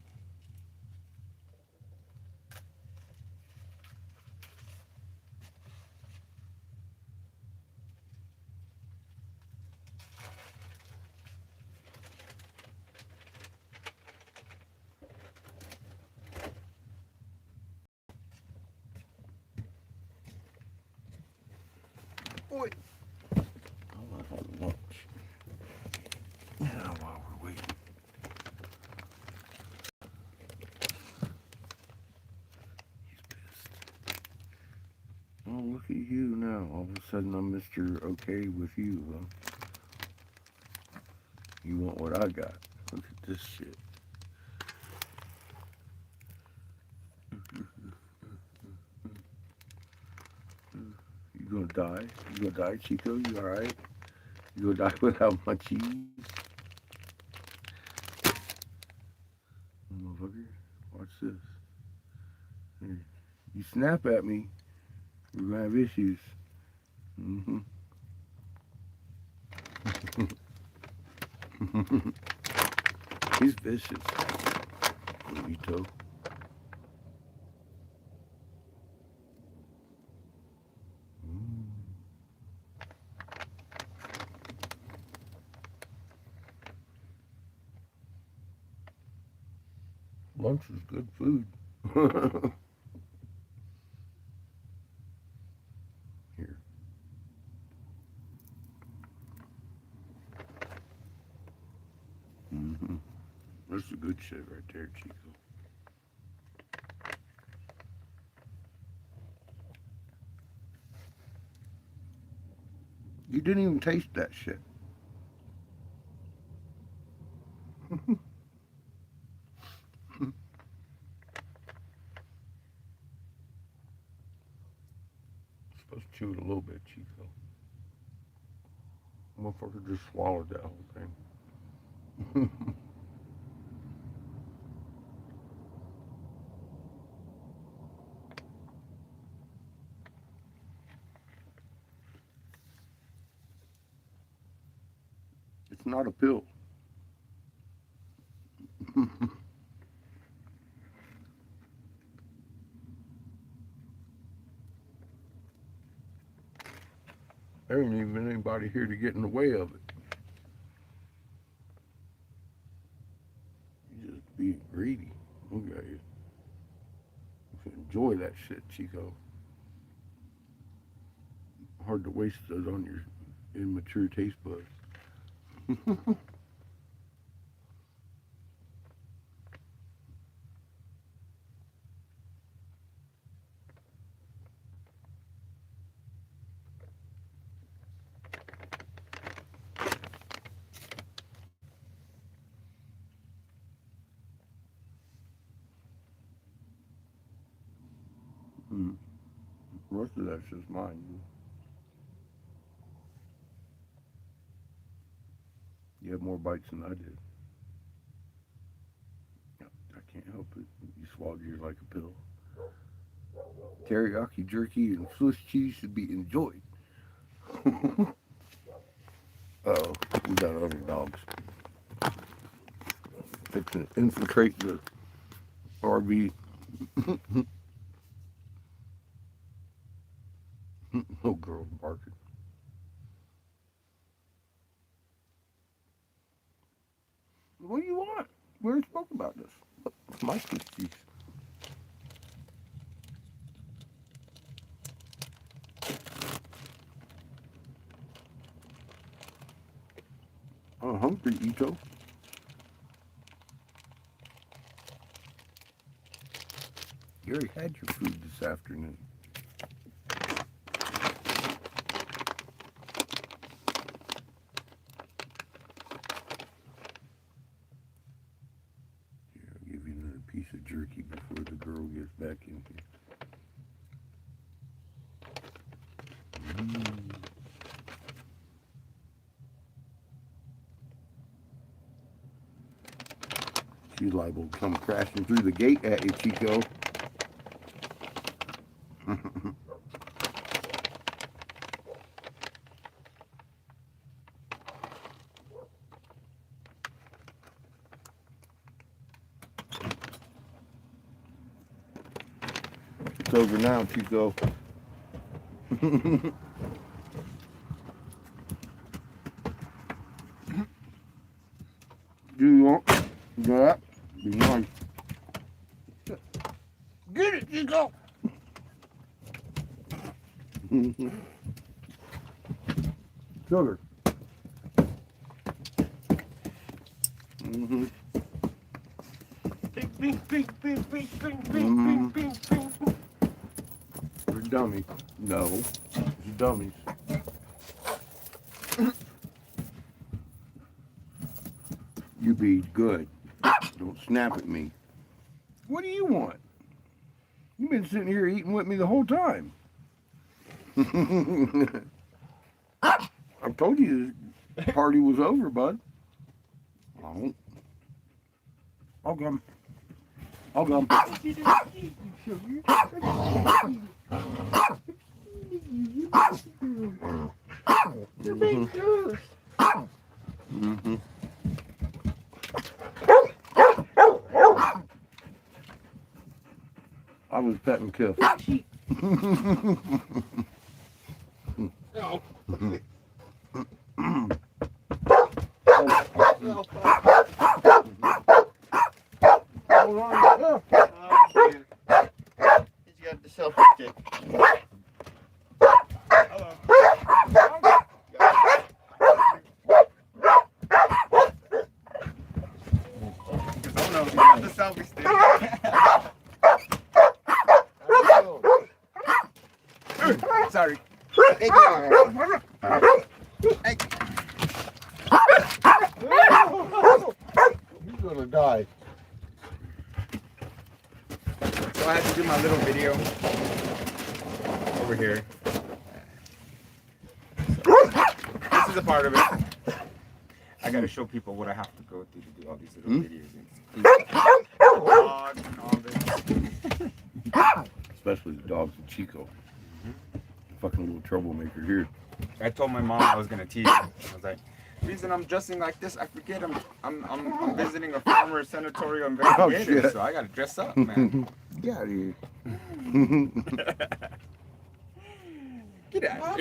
Boy. I'm not having lunch. Oh, look at you now. All of a sudden I'm Mr. Okay with you, huh? You want what I got. Look at this shit. You gonna die? You gonna die, Chico? You alright? You gonna die without my cheese? Motherfucker. Watch this. Here. You snap at me, we're gonna have issues. Mm-hmm. He's vicious. Burrito. Mm. Lunch is good food. Here. Mm-hmm. That's the good shit right there, Chico. You didn't even taste that shit. Supposed to chew it a little bit, Chico. Motherfucker just swallowed that whole thing. It's not a pill. There ain't even anybody here to get in the way of it. You just being greedy. Look at you. Enjoy that shit, Chico. Hard to waste those on your immature taste buds. Mm. The rest of that's just mine. You have more bites than I did. I can't help it. You swallowed yours like a pill. Teriyaki jerky and Swiss cheese should be enjoyed. Uh-oh, we got other dogs. Fixing to infiltrate the RV. No girl barking. What do you want? We already spoke about this. It's my Swiss cheese. I'm hungry, Ito. You already had your food this afternoon. Here, I'll give you another piece of jerky before the girl gets back in here. She's liable to come crashing through the gate at you, Chico. It's over now, Chico. Do you want that? Be nice. Get it, Chico! Sugar. Mm-hmm. Bing, bing, bing, bing, bing, bing, Mm. bing, bing, bing, bing. Where'd dummy. No, it's dummies. You be good. Don't snap at me. What do you want? You've been sitting here eating with me the whole time. I told you the party was over, bud. Oh. I'll come. I'll come. You're being good. Mm-hmm. I was petting Kiff. No. Hold on. He's got the selfie stick. Hello. Oh no, he's got the selfie stick. Sorry. Hey. He's gonna die. So I had to do my little video over here. So, this is a part of it. I gotta show people what I have to go through to do all these little videos and dogs and all this. Especially the dogs and Chico. Fucking little troublemaker here. I told my mom I was gonna teach her. I was like, the reason I'm dressing like this, I forget I'm visiting a former senatorial investigator, shit. so I gotta dress up, man. Get out of here. Get out.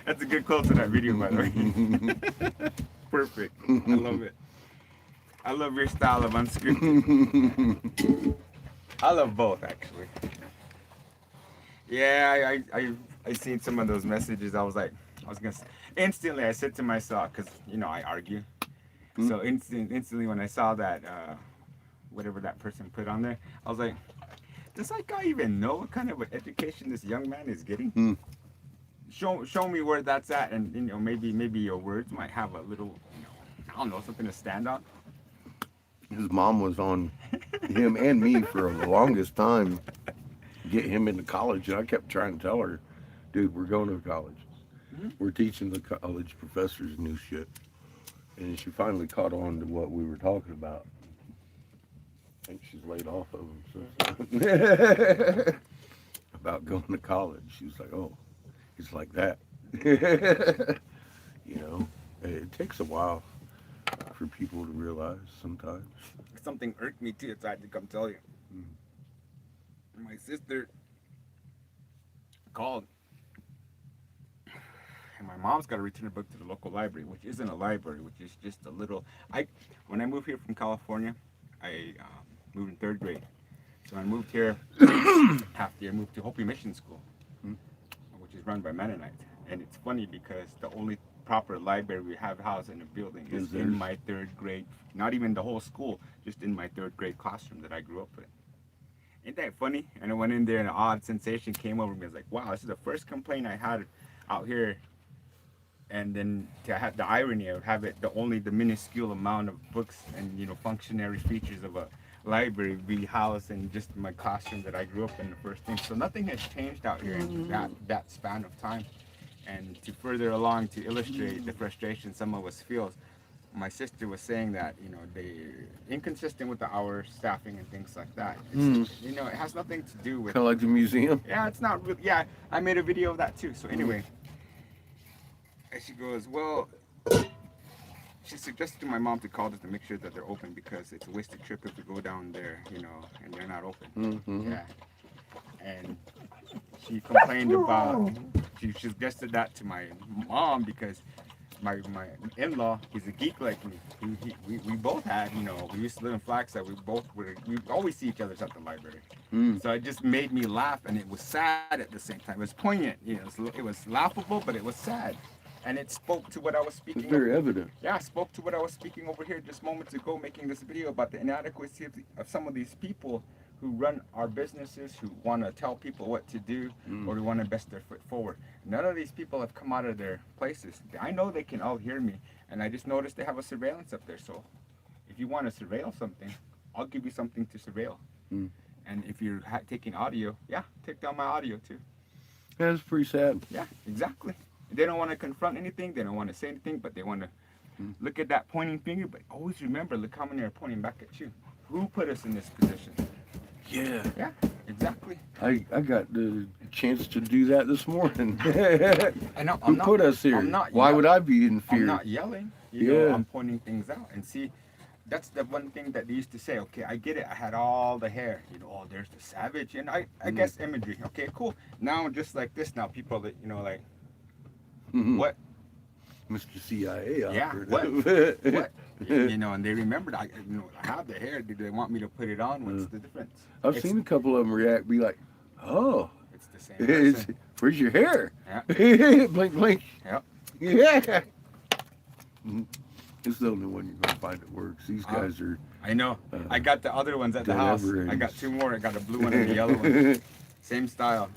That's a good quote to that video, by the way. Perfect. I love it. I love your style of unscripted. I love both, actually. Yeah, I seen some of those messages. I was gonna instantly. I said to myself, because I argue. So instantly when I saw that, whatever that person put on there, I was like, does that guy even know what kind of an education this young man is getting? Show me where that's at, and maybe your words might have a little, I don't know, something to stand on. His mom was on him and me for the longest time. Get him into college, and I kept trying to tell her, dude, we're going to college. We're teaching the college professors new shit. And she finally caught on to what we were talking about. I think she's laid off of him. So. About going to college. She was like, oh, it's like that. It takes a while for people to realize sometimes. Something irked me too, so I had to come tell you. My sister called, and my mom's got to return a book to the local library, which isn't a library, which is just a little. When I moved here from California, I moved in 3rd grade. So I moved here half the year. Moved to Hopi Mission School, which is run by Mennonites. And it's funny because the only proper library we have housed in a building is in my 3rd grade. Not even the whole school, just in my 3rd grade classroom that I grew up in. Ain't that funny? And I went in there and an odd sensation came over me. I was like, wow, this is the first complaint I had out here. And then to have the irony, I would have it the minuscule amount of books and functionary features of a library be housed in just my classroom that I grew up in the first thing. So nothing has changed out here in that span of time. And to further along to illustrate the frustration some of us feels, my sister was saying that they're inconsistent with the hours, staffing, and things like that. It's, it has nothing to do with Kind of like the museum. Yeah, it's not really. Yeah, I made a video of that too. So anyway, and she goes, well, she suggested to my mom to call just to make sure that they're open because it's a wasted trip if we go down there, and they're not open. Yeah, and she complained about. She suggested that to my mom because my in-law, he's a geek like me. We both had, we used to live in Flagstaff. We always see each other at the library. So it just made me laugh, and it was sad at the same time. It was poignant, it was laughable, but it was sad. And it spoke to what I was speaking. It's very evident. Yeah, it spoke to what I was speaking over here just moments ago, making this video about the inadequacy of some of these people who run our businesses, who want to tell people what to do, or who want to best their foot forward. None of these people have come out of their places. I know they can all hear me, and I just noticed they have a surveillance up there. So if you want to surveil something, I'll give you something to surveil. Mm. And if you're taking audio, yeah, take down my audio too. That's pretty sad. Yeah, exactly. They don't want to confront anything. They don't want to say anything, but they want to look at that pointing finger. But always remember, look how many are pointing back at you. Who put us in this position? Yeah. Yeah, exactly. I got the chance to do that this morning. And Who put us here? Why would I be in fear? I'm not yelling. You know, Yeah. I'm pointing things out. And see, that's the one thing that they used to say. Okay, I get it. I had all the hair. You know, oh, there's the savage. And I guess imagery. Okay, cool. Now, just like this, now people that, you know, like, what? Mr. CIA Yeah, operative. What? You know, and they remembered, I have the hair. Do they want me to put it on? What's the difference? I've seen a couple of them react, be like, oh, It's the same it's, person. where's your hair? Yeah. Blink, blink. Yep. Yeah. It's the only one you're going to find that works. These guys are... I know. I got the other ones at the that house. ever I got ends. 2 more. I got a blue one and a yellow one. Same style.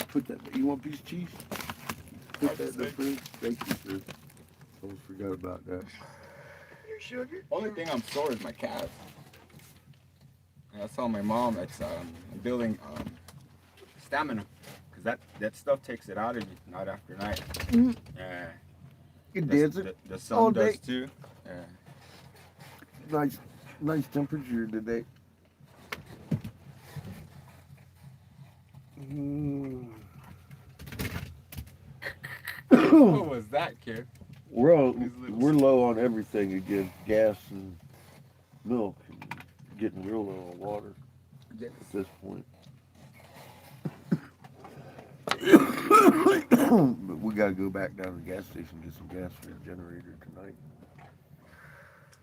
Put that... You want a piece of cheese? Put that in the fridge. Thank you, sir. Almost forgot about that. Your sugar? Only thing I'm sore is my calves. And I saw my mom. I'm building stamina, because that stuff takes it out of you night after night. Yeah. You dancing? The sun all does day. too. Yeah. Nice temperature today. What was that, kid? We're These little- we're low on everything again. Gas and milk. And getting real low on water at this point. But we gotta go back down to the gas station and get some gas for the generator tonight.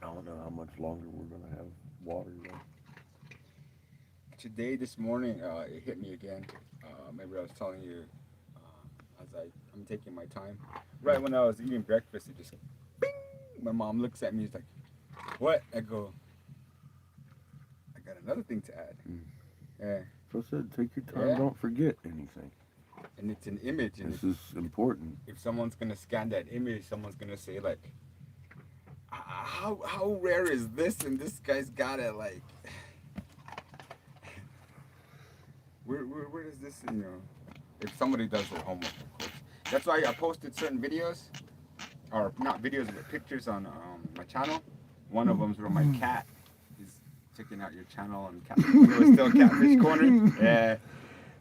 I don't know how much longer we're gonna have water though. Today, this morning, it hit me again. Maybe I was telling you, as I'm taking my time. Right when I was eating breakfast, it just, bing! My mom looks at me, she's like, what? I go, I got another thing to add. Yeah. So I said, take your time, Yeah. don't forget anything. And it's an image. And This is important. if someone's going to scan that image, someone's going to say, like, how rare is this? And this guy's got it, like, where does this, you know, if somebody does their homework, of course. That's why I posted certain videos, or not videos, but pictures on my channel. One of them's where my cat is checking out your channel, and it was still Catfish Corner. Yeah.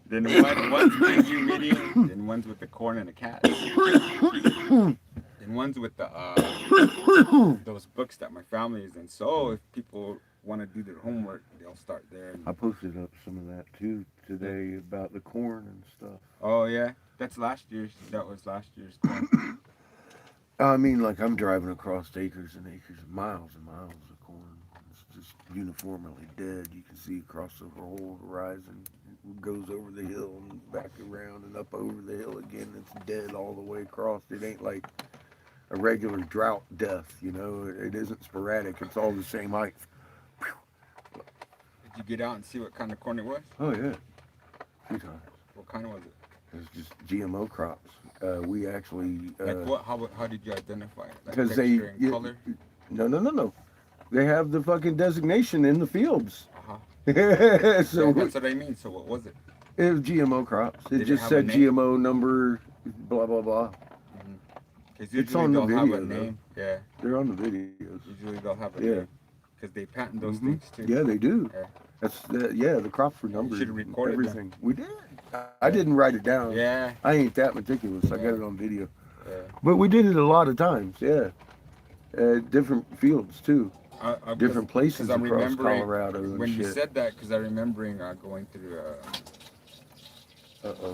Then one's with you meeting, then one's with the corn and the cat. Then one's with the those books that my family is in. So if people want to do their homework, they'll start there. I posted up some of that too today about the corn and stuff. Oh yeah, that's last year's. That was last year's corn. I mean, like I'm driving across acres and acres, miles and miles of corn. It's just uniformly dead. You can see across the whole horizon. It goes over the hill and back around and up over the hill again. It's dead all the way across. It ain't like a regular drought death, you know. It isn't sporadic. It's all the same height. Did you get out and see what kind of corn it was? Oh yeah, a few times. What kind was it? It's just GMO crops. We actually Like what? How did you identify it? Like 'cause texture they- and yeah, color? no. They have the fucking designation in the fields. Uh-huh. So Yeah, that's what I mean. So what was it? it was GMO crops. It Did it just have a said name? GMO number, blah blah blah. Because It's usually on the they'll have a video, though. name. Yeah. They're on the videos. Usually they'll have a Yeah. name. Because they patent those Mhm. things too. Yeah, they do. Yeah. That's the crops were numbered. should've and recorded them. everything. We did. I didn't write it down. Yeah. I ain't that meticulous. I got it on video. Yeah. But we did it a lot of times. Yeah. Different fields too. Different places 'cause I'm across remembering Colorado and when shit. you said that, because I'm remembering going through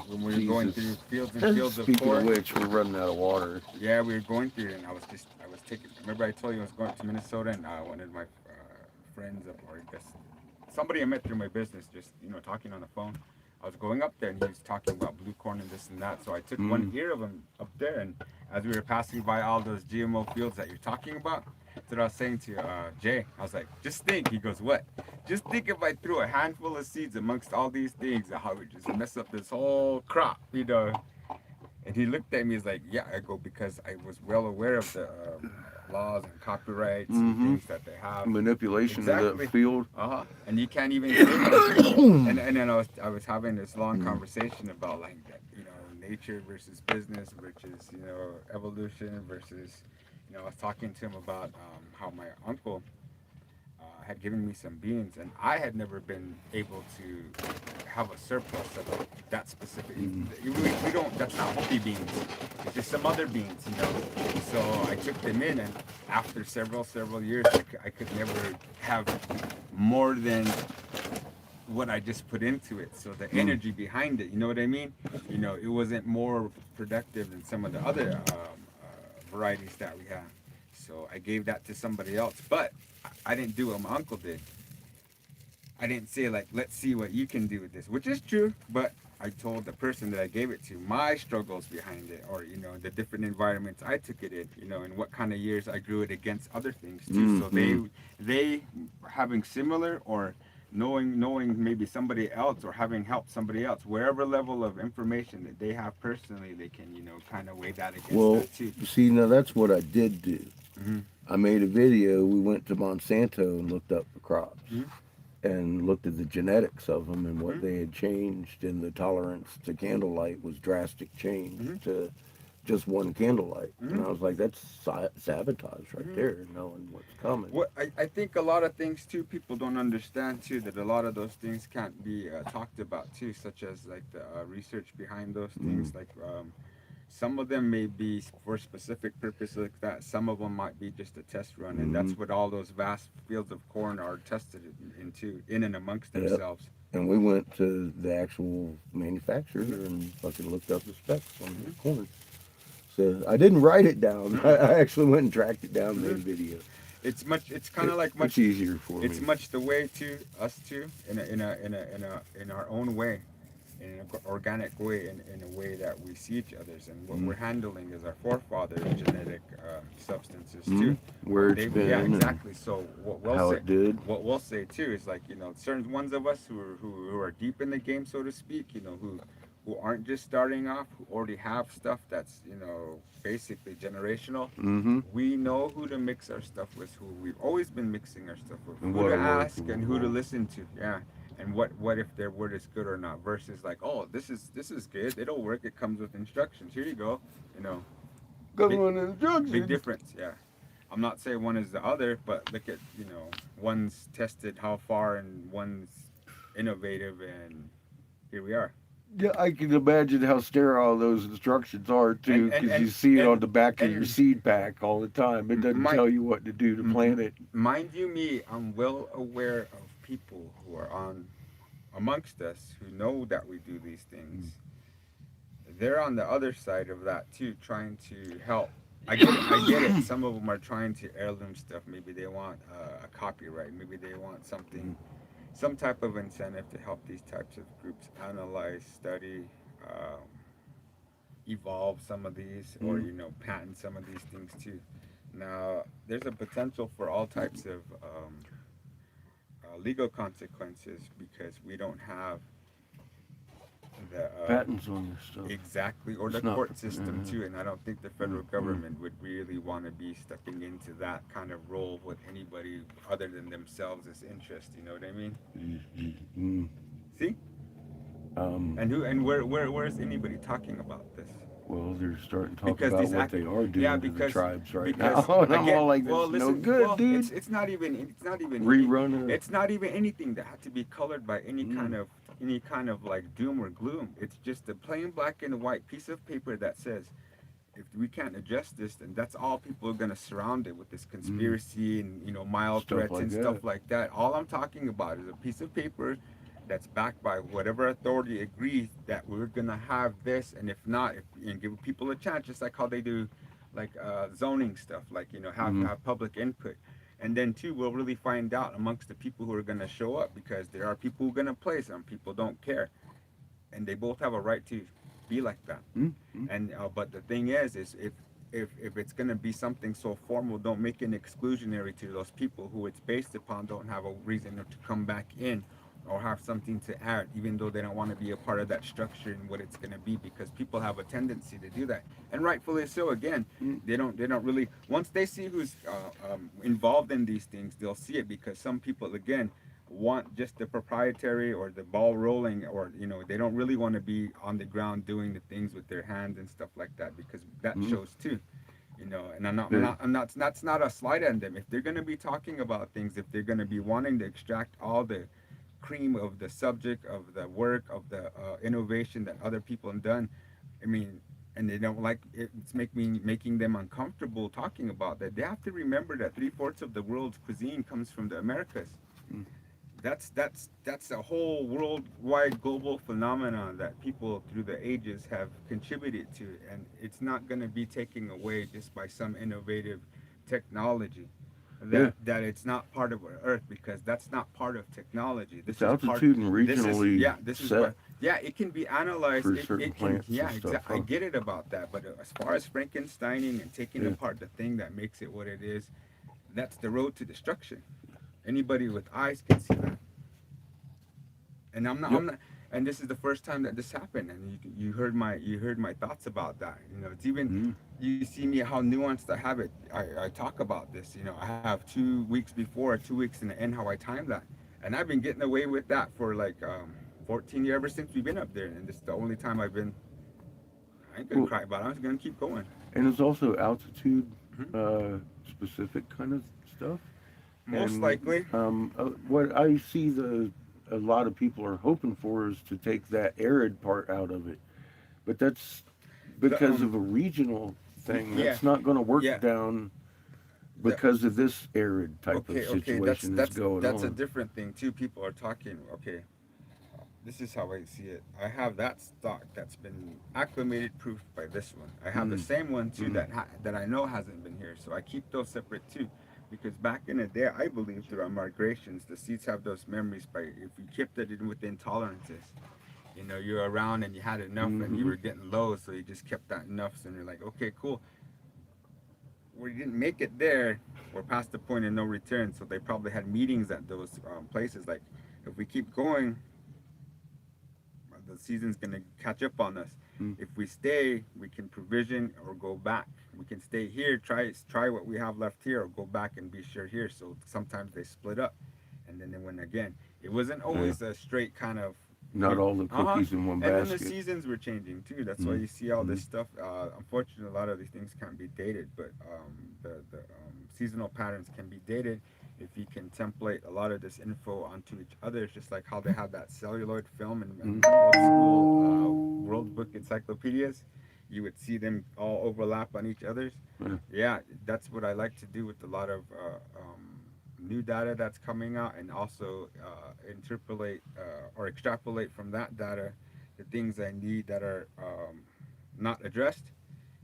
when we were going through fields and fields of Speaking of corn. which, we're running out of water. Yeah, we were going through it, and I was taking. Remember, I told you I was going to Minnesota, and one of my friends, or I guess somebody I met through my business, just talking on the phone. I was going up there, and he was talking about blue corn and this and that. So I took one ear of him up there, and as we were passing by all those GMO fields that you're talking about, that's what I was saying to Jay. I was like, just think. He goes, what? Just think if I threw a handful of seeds amongst all these things, how it would just mess up this whole crop, you know. And he looked at me, he's like, yeah. I go, because I was well aware of the laws and copyrights and things that they have. Manipulation of Exactly. the field. And you can't even say that. And then I was having this long conversation about like that, you know, nature versus business versus, you know, evolution versus, you know, I was talking to him about how my uncle had given me some beans, and I had never been able to have a surplus of that specific. We don't. That's not hopi beans. It's just some other beans, you know. So I took them in, and after several years, I could never have more than what I just put into it. So the energy behind it, you know what I mean? You know, it wasn't more productive than some of the other varieties that we have. So I gave that to somebody else, but I didn't do what my uncle did. I didn't say like, let's see what you can do with this, which is true, but I told the person that I gave it to my struggles behind it, or you know, the different environments I took it in, you know, and what kind of years I grew it against other things too. So they having similar or knowing maybe somebody else or having helped somebody else, wherever level of information that they have personally, they can, you know, kind of weigh that against Well, that too. see, now that's what I did do. Mm-hmm. I made a video. We went to Monsanto and looked up the crops Mhm. and looked at the genetics of them and what Mhm. they had changed, and the tolerance to candlelight was drastic change Mhm. to just one candlelight. And Mhm. I was like, that's sabotage right Mhm. there, knowing what's coming. What I think a lot of things too, people don't understand too, that a lot of those things can't be talked about too, such as like the research behind those things. Like some of them may be for specific purpose like that. Some of them might be just a test run, and that's what all those vast fields of corn are tested into, in and amongst Yep. themselves. And we went to the actual manufacturer and fucking looked up the specs on the corn. So I didn't write it down. I actually went and tracked it down, made a video. It's kind of like It's easier for it's me. much the way to us too, in our own way, in an organic way, in a way that we see each other's, and what we're handling is our forefathers' genetic substances too. Where it's been Yeah, and exactly. So how it did. what we'll say too is like, you know, certain ones of us who are deep in the game, so to speak, you know, who aren't just starting off, who already have stuff that's, you know, basically generational. We know who to mix our stuff with, who we've always been mixing our stuff with, And who what to to work ask with. and who to listen to. Yeah. And what if their word is good or not, versus like, oh, this is good, it'll work, it comes with instructions, here you go, you know. Government Big instructions. difference, yeah. I'm not saying one is the other, but look at, you know, one's tested how far and one's innovative, and here we are. Yeah, I can imagine how sterile those instructions are too, because you see it on the back of your and seed pack all the time. It doesn't my tell you what to do to plant it. mind you, me, I'm well aware of people who are on amongst us who know that we do these things. They're on the other side of that too, trying to help. I get it. I get it. Some of them are trying to heirloom stuff. Maybe they want a copyright. Maybe they want something, some type of incentive to help these types of groups analyze, study, evolve some of these, or you know, patent some of these things too. Now, there's a potential for all types of legal consequences because we don't have the Patents on this stuff. exactly, or the It's not- court system too. And I don't think the federal government would really want to be stepping into that kind of role with anybody other than themselves as interest. You know what I mean? Mm. See? And who and where is anybody talking about this? Well, they're starting to talk Because about these what they are doing yeah, to the because tribes right because now. And I'm again, all like, this well, is listen, no good, well, dude. it's not even Rerun it's not even anything that had to be colored by any kind of like doom or gloom. It's just a plain black and white piece of paper that says, if we can't adjust this, then that's all people are gonna surround it with, this conspiracy and, you know, mild Stuff threats like and that. stuff like that. All I'm talking about is a piece of paper that's backed by whatever authority agrees that we're gonna have this, and if not, and give people a chance, just like how they do, like zoning stuff, like, you know, have public input. And then too, we'll really find out amongst the people who are gonna show up, because there are people who are gonna play, some people don't care. and they both have a right to be like that. Mm-hmm. And but the thing is if it's going to be something so formal, don't make it exclusionary to those people who it's based upon, don't have a reason to come back in or have something to add, even though they don't want to be a part of that structure and what it's going to be, because people have a tendency to do that, and rightfully so. Again, they don't really, once they see who's involved in these things, they'll see it, because some people, again, want just the proprietary or the ball rolling, or they don't really want to be on the ground doing the things with their hands and stuff like that, because that shows too. And I'm not that's not a slight on them. If they're going to be talking about things, if they're going to be wanting to extract all the cream of the subject, of the work, of the innovation that other people have done, I mean, and they don't like it, it's making them uncomfortable talking about that, they have to remember that 3/4 of the world's cuisine comes from the Americas. That's a whole worldwide global phenomenon that people through the ages have contributed to, and it's not going to be taken away just by some innovative technology. Yeah. That it's not part of our Earth, because that's not part of technology. It's altitude and regionally this is set what, yeah, it can be analyzed. for certain It can, plants yeah, and stuff. I get it about that, but as far as Frankensteining and taking Yeah. apart the thing that makes it what it is, that's the road to destruction. Anybody with eyes can see that. And I'm not, and this is the first time that this happened, and you heard my thoughts about that. It's even, you see me how nuanced I have it. I talk about this. I have 2 weeks before, 2 weeks in the end, how I time that, and I've been getting away with that for like 14 years, ever since we've been up there, and this is the only time I've been. I ain't gonna cry about it. I'm just gonna keep going. And it's also altitude specific kind of stuff. Most And, likely. what I see a lot of people are hoping for is to take that arid part out of it, but that's because of a regional thing. Yeah. That's not going to work Yeah. down because of this arid type of situation that's going that's on. a different thing too. People are talking. Okay, this is how I see it. I have that stock that's been acclimated proofed by this one. I have the same one too that I know hasn't been here. So I keep those separate too, because back in the day, I believe through our migrations, the seeds have those memories. By if you kept it within tolerances, you're around and you had enough and you were getting low, so you just kept that enough. So you're like, okay, cool. We didn't make it there. We're past the point of no return. So they probably had meetings at those places. Like, if we keep going, the season's gonna catch up on us. If we stay, we can provision or go back. We can stay here, try what we have left here, or go back and be sure here. So sometimes they split up, and then they went again. It wasn't always a straight kind of. Not all the cookies in one basket. And then the seasons were changing too. That's why you see all this stuff. Unfortunately, a lot of these things can't be dated, but the seasonal patterns can be dated if you can template a lot of this info onto each other. It's just like how they have that celluloid film in old school World Book encyclopedias. You would see them all overlap on each other's. Yeah, that's what I like to do with a lot of new data that's coming out, and also interpolate or extrapolate from that data the things I need that are not addressed.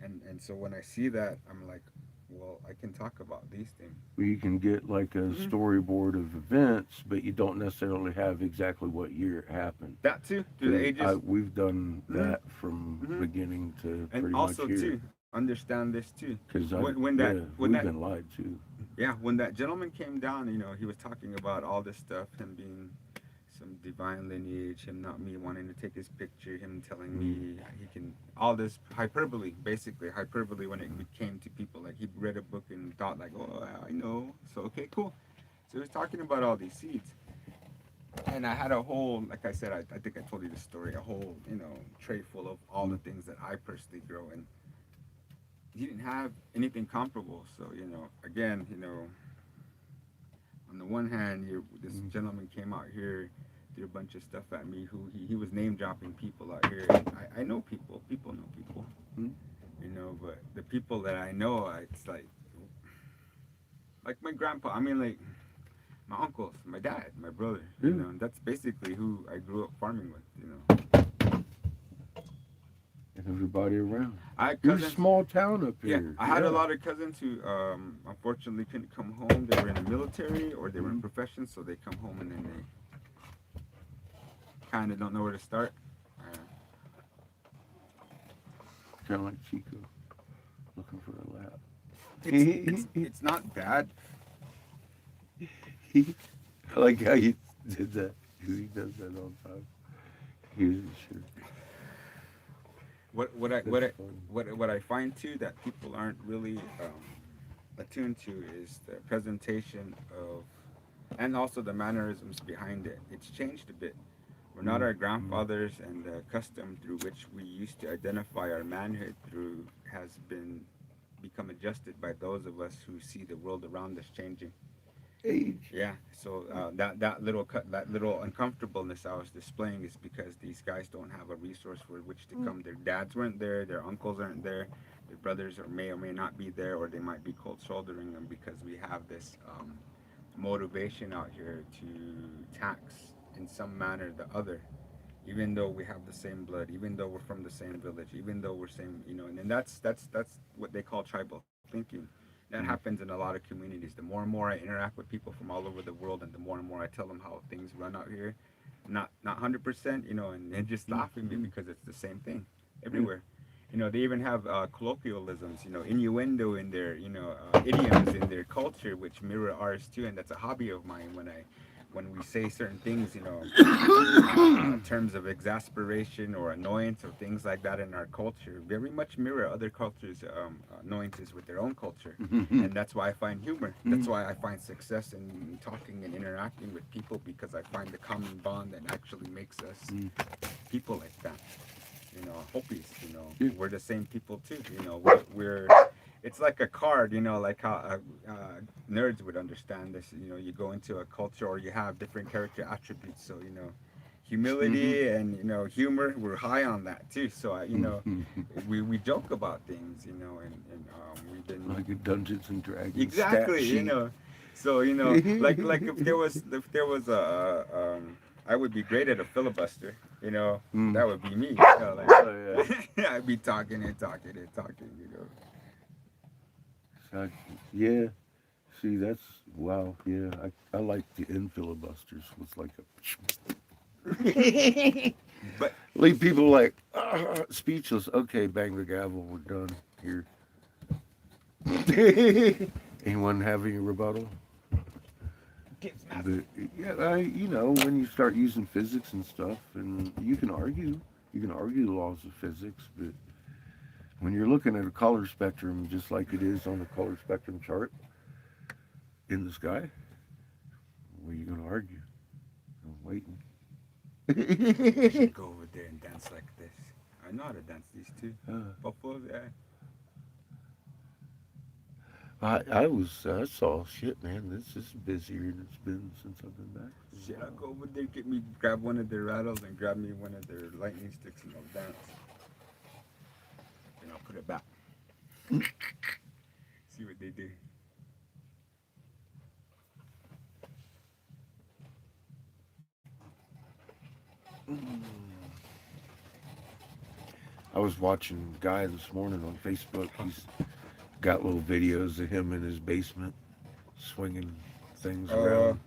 And so when I see that, I'm like, well, I can talk about these things. Where you can get like a storyboard of events, but you don't necessarily have exactly what year it happened. That too, through the ages. We've done that from beginning to And pretty also much here. too, understand this too. Because when we've that been lied to. Yeah, when that gentleman came down, he was talking about all this stuff, him being some divine lineage, him not me wanting to take his picture, him telling me he can, all this hyperbole, basically hyperbole when it came to people. Like, he read a book and thought like, oh, I know. So, okay, cool. So he was talking about all these seeds. And I had a whole, like I said, I think I told you the story, a whole, tray full of all the things that I personally grow. And he didn't have anything comparable. So, again, on the one hand, this gentleman came out here, did a bunch of stuff at me. Who he was name dropping people out here. I know people. People know people. But the people that I know, it's like my grandpa. I mean, like my uncles, my dad, my brother. That's basically who I grew up farming with. And everybody around. I had You're a cousins. small town up Yeah, here. I had a lot of cousins who unfortunately couldn't come home. They were in the military or they were in professions, so they come home and then they kind of don't know where to start. kind of like Chico looking for a lap. It's not bad. I like how you did that. 'Cause he does that all the time. Here's his shirt. What Funny. what I find too that people aren't really attuned to is the presentation of, and also the mannerisms behind it. It's changed a bit. We're not our grandfathers, and the custom through which we used to identify our manhood through has been become adjusted by those of us who see the world around us changing. Age. Yeah, so that little uncomfortableness I was displaying is because these guys don't have a resource for which to come. Their dads weren't there, their uncles aren't there, their brothers or may not be there, or they might be cold shouldering them because we have this motivation out here to tax in some manner or the other, even though we have the same blood, even though we're from the same village, even though we're same, and that's what they call tribal thinking. That happens in a lot of communities. The more and more I interact with people from all over the world, and the more I tell them how things run out here, not 100%, and they're just laughing at me because it's the same thing everywhere. They even have colloquialisms, innuendo in their, idioms in their culture, which mirror ours too, and that's a hobby of mine. When we say certain things, in terms of exasperation or annoyance or things like that in our culture, very much mirror other cultures' annoyances with their own culture, and that's why I find humor. That's why I find success in talking and interacting with people, because I find the common bond that actually makes us people like that. Hopis, we're the same people too. We're it's like a card, like how nerds would understand this. You go into a culture, or you have different character attributes. So, humility and, humor, we're high on that too. So, we joke about things, and we've been Like a Dungeons and Dragons exactly, stat sheet. So, like if there was I would be great at a filibuster. That would be me. Oh, I'd be talking and talking and talking. So yeah. See, that's wow. Yeah, I like the end filibusters. Was like a But leave people like speechless. Okay, bang the gavel. We're done here. Anyone having a rebuttal? kids not. But yeah, when you start using physics and stuff, and you can argue the laws of physics, but when you're looking at a color spectrum, just like it is on the color spectrum chart in the sky, what are you going to argue? I'm waiting. You should go over there and dance like this. I know how to dance these two. Buffaloes, yeah. I saw shit, man. This is busier than it's been since I've been back. Shit, I'll go over there, grab one of their rattles and grab me one of their lightning sticks, and I'll dance. And I'll put it back. See what they do. I was watching a guy this morning on Facebook. He's got little videos of him in his basement swinging things around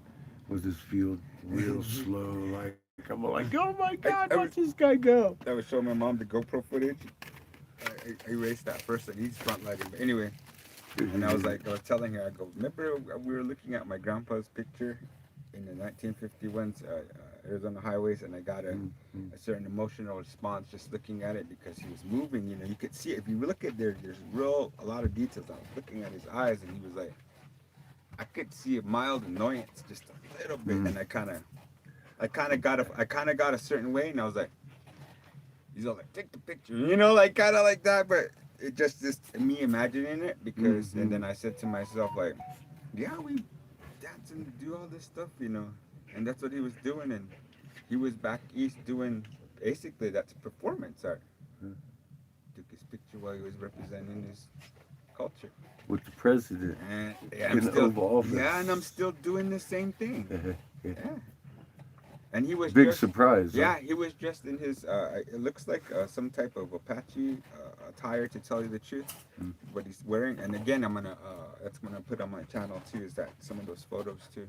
with his field real slow. Like I'm like, oh my God, watch this guy go. I was showing my mom the GoPro footage. I erased that first, and he's front lighting. But anyway, and I was telling her, I go, remember we were looking at my grandpa's picture in the 1951's Arizona highways, and I got a certain emotional response just looking at it because he was moving. You could see it. If you look at there's a lot of details. I was looking at his eyes, and he was like, I could see a mild annoyance, just a little bit, and I kind of got a certain way, and I was like, he's all like, take the picture, kind of like that, but it just me imagining it because, and then I said to myself, like, yeah, we dancing to do all this stuff, and that's what he was doing, and he was back east doing basically that's performance art. Took his picture while he was representing his culture. With the president And in the Oval Office. yeah, and I'm still doing the same thing. Yeah. And he was Big surprise. Yeah, he was dressed in his. It looks like some type of Apache attire, to tell you the truth. What he's wearing, and again, that's gonna put on my channel too. Is that some of those photos too?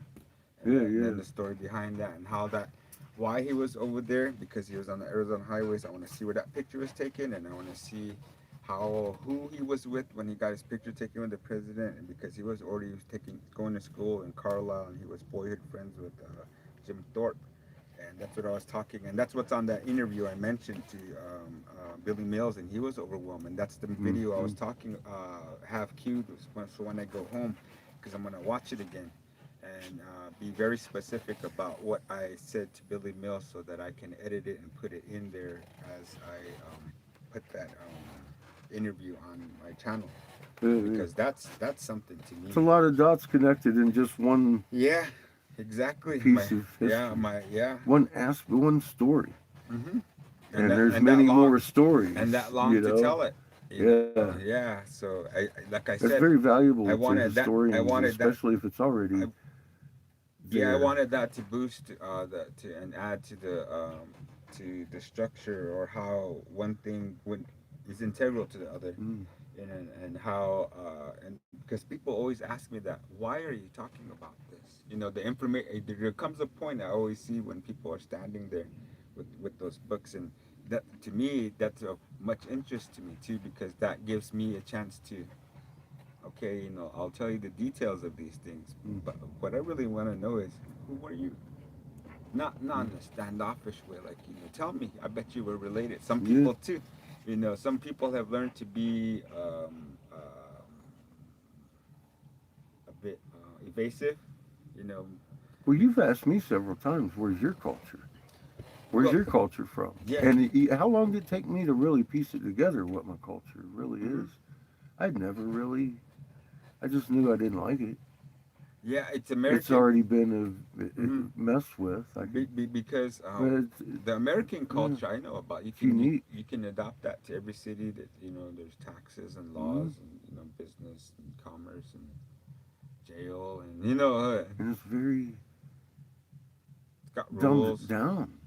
And then the story behind that and why he was over there, because he was on the Arizona highways. I want to see where that picture was taken, and I want to see how who he was with when he got his picture taken with the president, and because he was already taking going to school in Carlisle, and he was boyhood friends with Jim Thorpe, and that's what I was talking, and that's what's on that interview I mentioned to Billy Mills, and he was overwhelmed, and that's the video I was talking have queued so when I go home, because I'm gonna watch it again, and be very specific about what I said to Billy Mills so that I can edit it and put it in there as I put that interview on my channel, Yeah. because that's something to It's a me. lot of dots connected in just one Yeah, exactly. piece of history, Yeah. one story, hmm and there's many more stories. and that long You to know, tell it. yeah, Yeah. So like I that's said, very I valuable to wanted that. I historians, wanted that. especially if it's I, already yeah, I there. wanted that to boost the to and add to the structure, or how one thing would is integral to the other, Mm. and how and because people always ask me that, why are you talking about this? The information. There comes a point I always see when people are standing there with those books, and that to me that's of much interest to me too, because that gives me a chance to, okay, I'll tell you the details of these things, Mm. but what I really want to know is, who were you? Not in a standoffish way, like, tell me. I bet you were related. Some Yeah. people too. Some people have learned to be a bit evasive. You know, Well, you've asked me several times, "Where's your culture? Where's well, your culture from?" yeah, And how long did it take me to really piece it together? What my culture really hmm is? I'd never really. I just knew I didn't like it. yeah. It's It's American. already been hmm messed with. I could, because but the American yeah, culture I know about, it's unique. you can adopt that to every city. That there's taxes and Mm. laws, and business and commerce and jail, and And it's very it's got dumbed rules. down.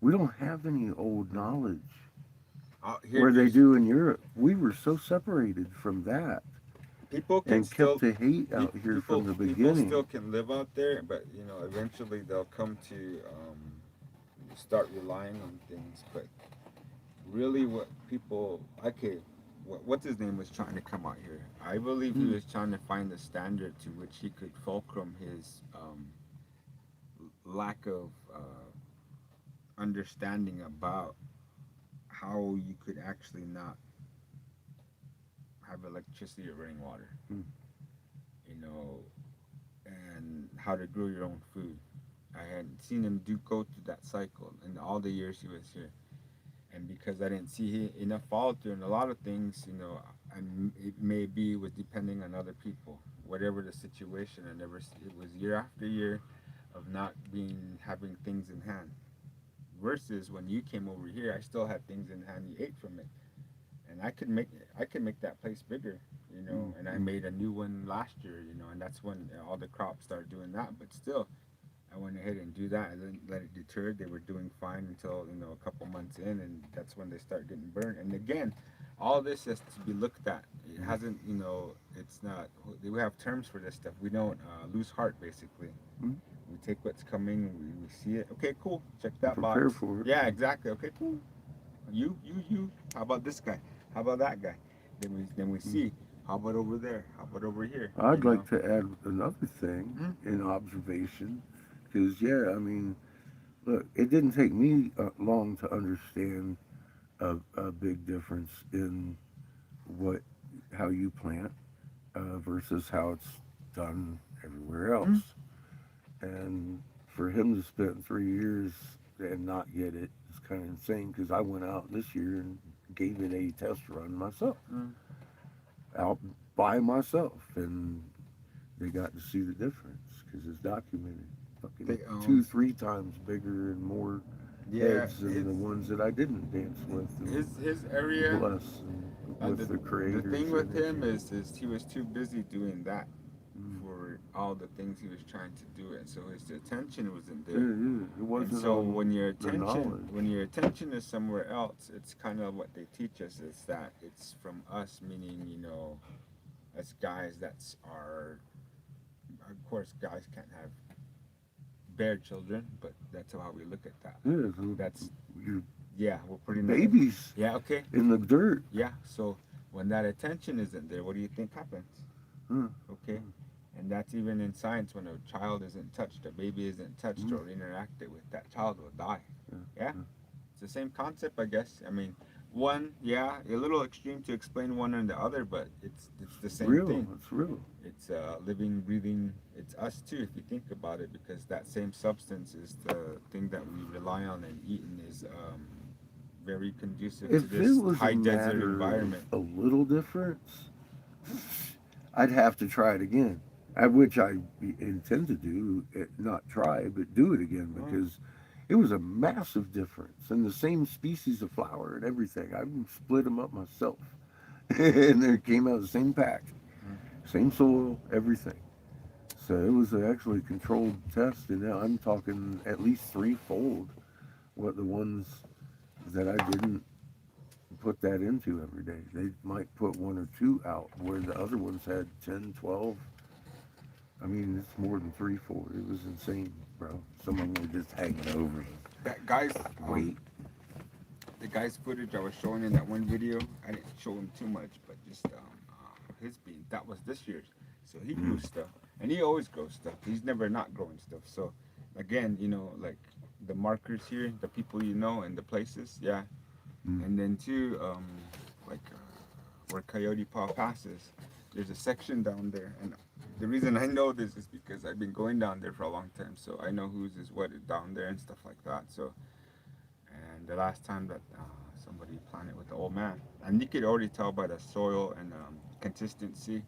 We don't have any old knowledge Out here where they there's do in Europe. We were so separated from that people can and kept still the hate out here from the people still beginning. can live out there, but eventually they'll come to start relying on things. But really, what people, okay, what's his name, was trying to come out here, I believe he Mm. was trying to find the standard to which he could fulcrum his lack of understanding about how you could actually not have electricity or running water, Mm. you know and how to grow your own food. I had seen him go through that cycle in all the years he was here, and because I didn't see enough follow through in a lot of things, it may be was depending on other people, whatever the situation. I never. It was year after year of not having things in hand. Versus when you came over here, I still had things in hand. You ate from it, and I could make that place bigger. Mm. And I Mm. made a new one last year. And that's when all the crops started doing that. But still, I went ahead and do that. I didn't let it deter. They were doing fine until a couple months in, and that's when they start getting burned. And again, all this has to be looked at. It hasn't, it's not. We have terms for this stuff. We don't lose heart. Basically, Mm. we take what's coming. We see it. Okay, cool. Check And that prepare box. for it. Yeah, exactly. Okay, cool. You. How about this guy? How about that guy? Then we Mm. see. How about over there? How about over here? I'd like to add another thing Mhm. in observation, because yeah, I mean, look, it didn't take me long to understand a big difference in what how you plant versus how it's done everywhere Mhm. else. And for him to spend 3 years and not get it is kind of insane. Because I went out this year and gave it a test run myself, Mhm. out by myself, and they got to see the difference because it's documented. Fucking They two, three times bigger and more Yeah, heads than the ones that I didn't dance with and his area. bless and with The the thing creator's with him energy. is he was too busy doing that Mm. for all the things he was trying to do, and so his attention wasn't Yeah, there. yeah, it And wasn't so on the knowledge. when your attention is somewhere else, it's kind of what they teach us is that it's from us, meaning as guys, that's our. Of course, guys can't have bear children, but that's how we look at that. Yeah, so That's you're Yeah, we're putting that. Babies Yeah, okay. in the dirt. Yeah, so when that attention isn't there, what do you think happens? Huh. Okay, and that's even in science. When a child isn't touched, a baby isn't touched Mm. or interacted with, that child will die. Yeah. Yeah, Yeah. it's the same concept, I guess. I mean, one, yeah, a little extreme to explain one and the other, but it's the same Real. thing. It's real. It's living, breathing. It's us too, if you think about it, because that same substance is the thing that we rely on and eat, and is very conducive to If it this was a high desert matter of environment. a little difference, I'd have to try it again. Which I intend to do, not try, but do it again Oh, because it was a massive difference in the same species of flower and everything. I split them up myself, and they came out the same patch, mm, same soil, everything. So it was actually a controlled test, and now I'm talking at least threefold what the ones that I didn't put that into every day. They might put one or two out where the other ones had 10, 12. I mean, it's more than three, four. It was insane, bro. Some of them were just hanging over. that guy's Wait. the guy's footage I was showing in that one video. I didn't show him too much, but just his bean. That was this year's, so he grew stuff, and he always grows stuff. He's never not growing stuff. So, again, like the markers here, the people you know, and the places, yeah. Mm. And then too, like where Coyote Paw passes, there's a section down there, and the reason I know this is because I've been going down there for a long time, so I know whose is what down there and stuff like that. So, and the last time that somebody planted with the old man, and you could already tell by the soil and consistency,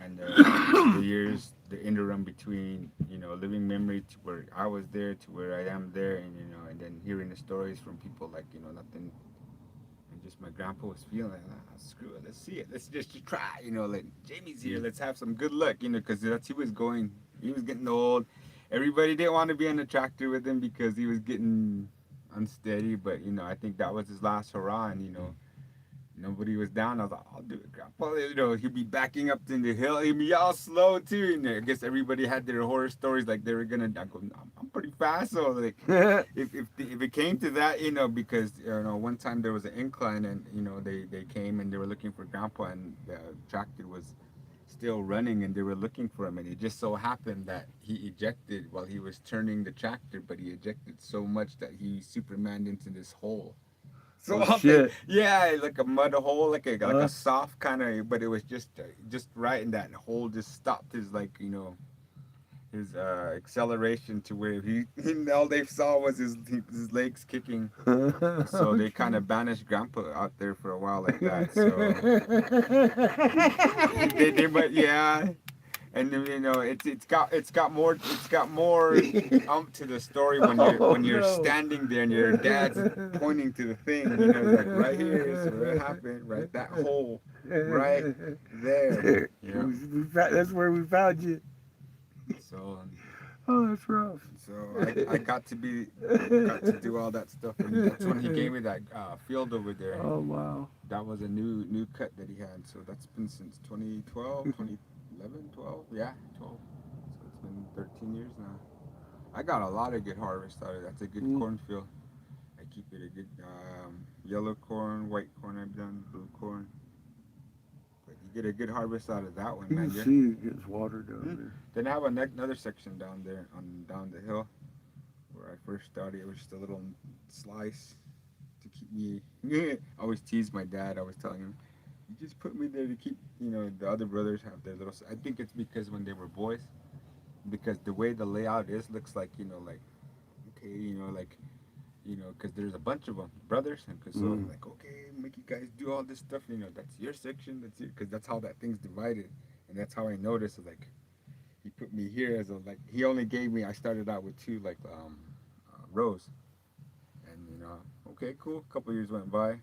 and the years, the interim between living memory to where I was there to where I am there, and and then hearing the stories from people like nothing. And just my grandpa was feeling like, screw it, let's see it, let's just try, like Jamie's here, let's have some good luck, because that's he was getting old. Everybody didn't want to be on the tractor with him because he was getting unsteady, but I think that was his last hurrah, and nobody was down. I was like, I'll do it, Grandpa. He'd be backing up in the hill. He'd be all slow too. And I guess everybody had their horror stories, like they were gonna. I go, I'm pretty fast, so like, if it came to that, because one time there was an incline, and they came and they were looking for Grandpa, and the tractor was still running, and they were looking for him, and it just so happened that he ejected while he was turning the tractor, but he ejected so much that he Supermaned into this hole. So Oh, I'm like, shit. yeah, like a mud hole, like a Uh, soft kind of, but it was just right, and that hole just stopped his his acceleration to where he all they saw was his legs kicking. So they kind of banished Grandpa out there for a while like that. So but yeah, and then, it's got more to the story when you're Oh, when you're no. standing there and your dad's pointing to the thing, like right here is where it happened, right, that hole right there, That's where we found you. so Oh, that's rough. so I got to do all that stuff, and that's when he gave me that field over there. Oh, wow. That was a new cut that he had, so that's been since 2012, 2011, 12, yeah, 12. So it's been 13 years now. I got a lot of good harvest out of it. That's a good Mm. cornfield. I keep it a good yellow corn, white corn I've done, blue corn. But you get a good harvest out of that one, You man. can Yeah. see it gets water down Hmm. there. Then I have another section down there down the hill where I first started. It was just a little slice to keep me. I always tease my dad. I was telling him, "You just put me there to keep, the other brothers have their little." I think it's because when they were boys, because the way the layout is looks like like okay, because there's a bunch of them brothers, and so I'm Mm. like, okay, make you guys do all this stuff. That's your section. That's it, because that's how that thing's divided, and that's how I noticed. Like he put me here as a he only gave me. I started out with two rows, and okay, cool. A couple years went by.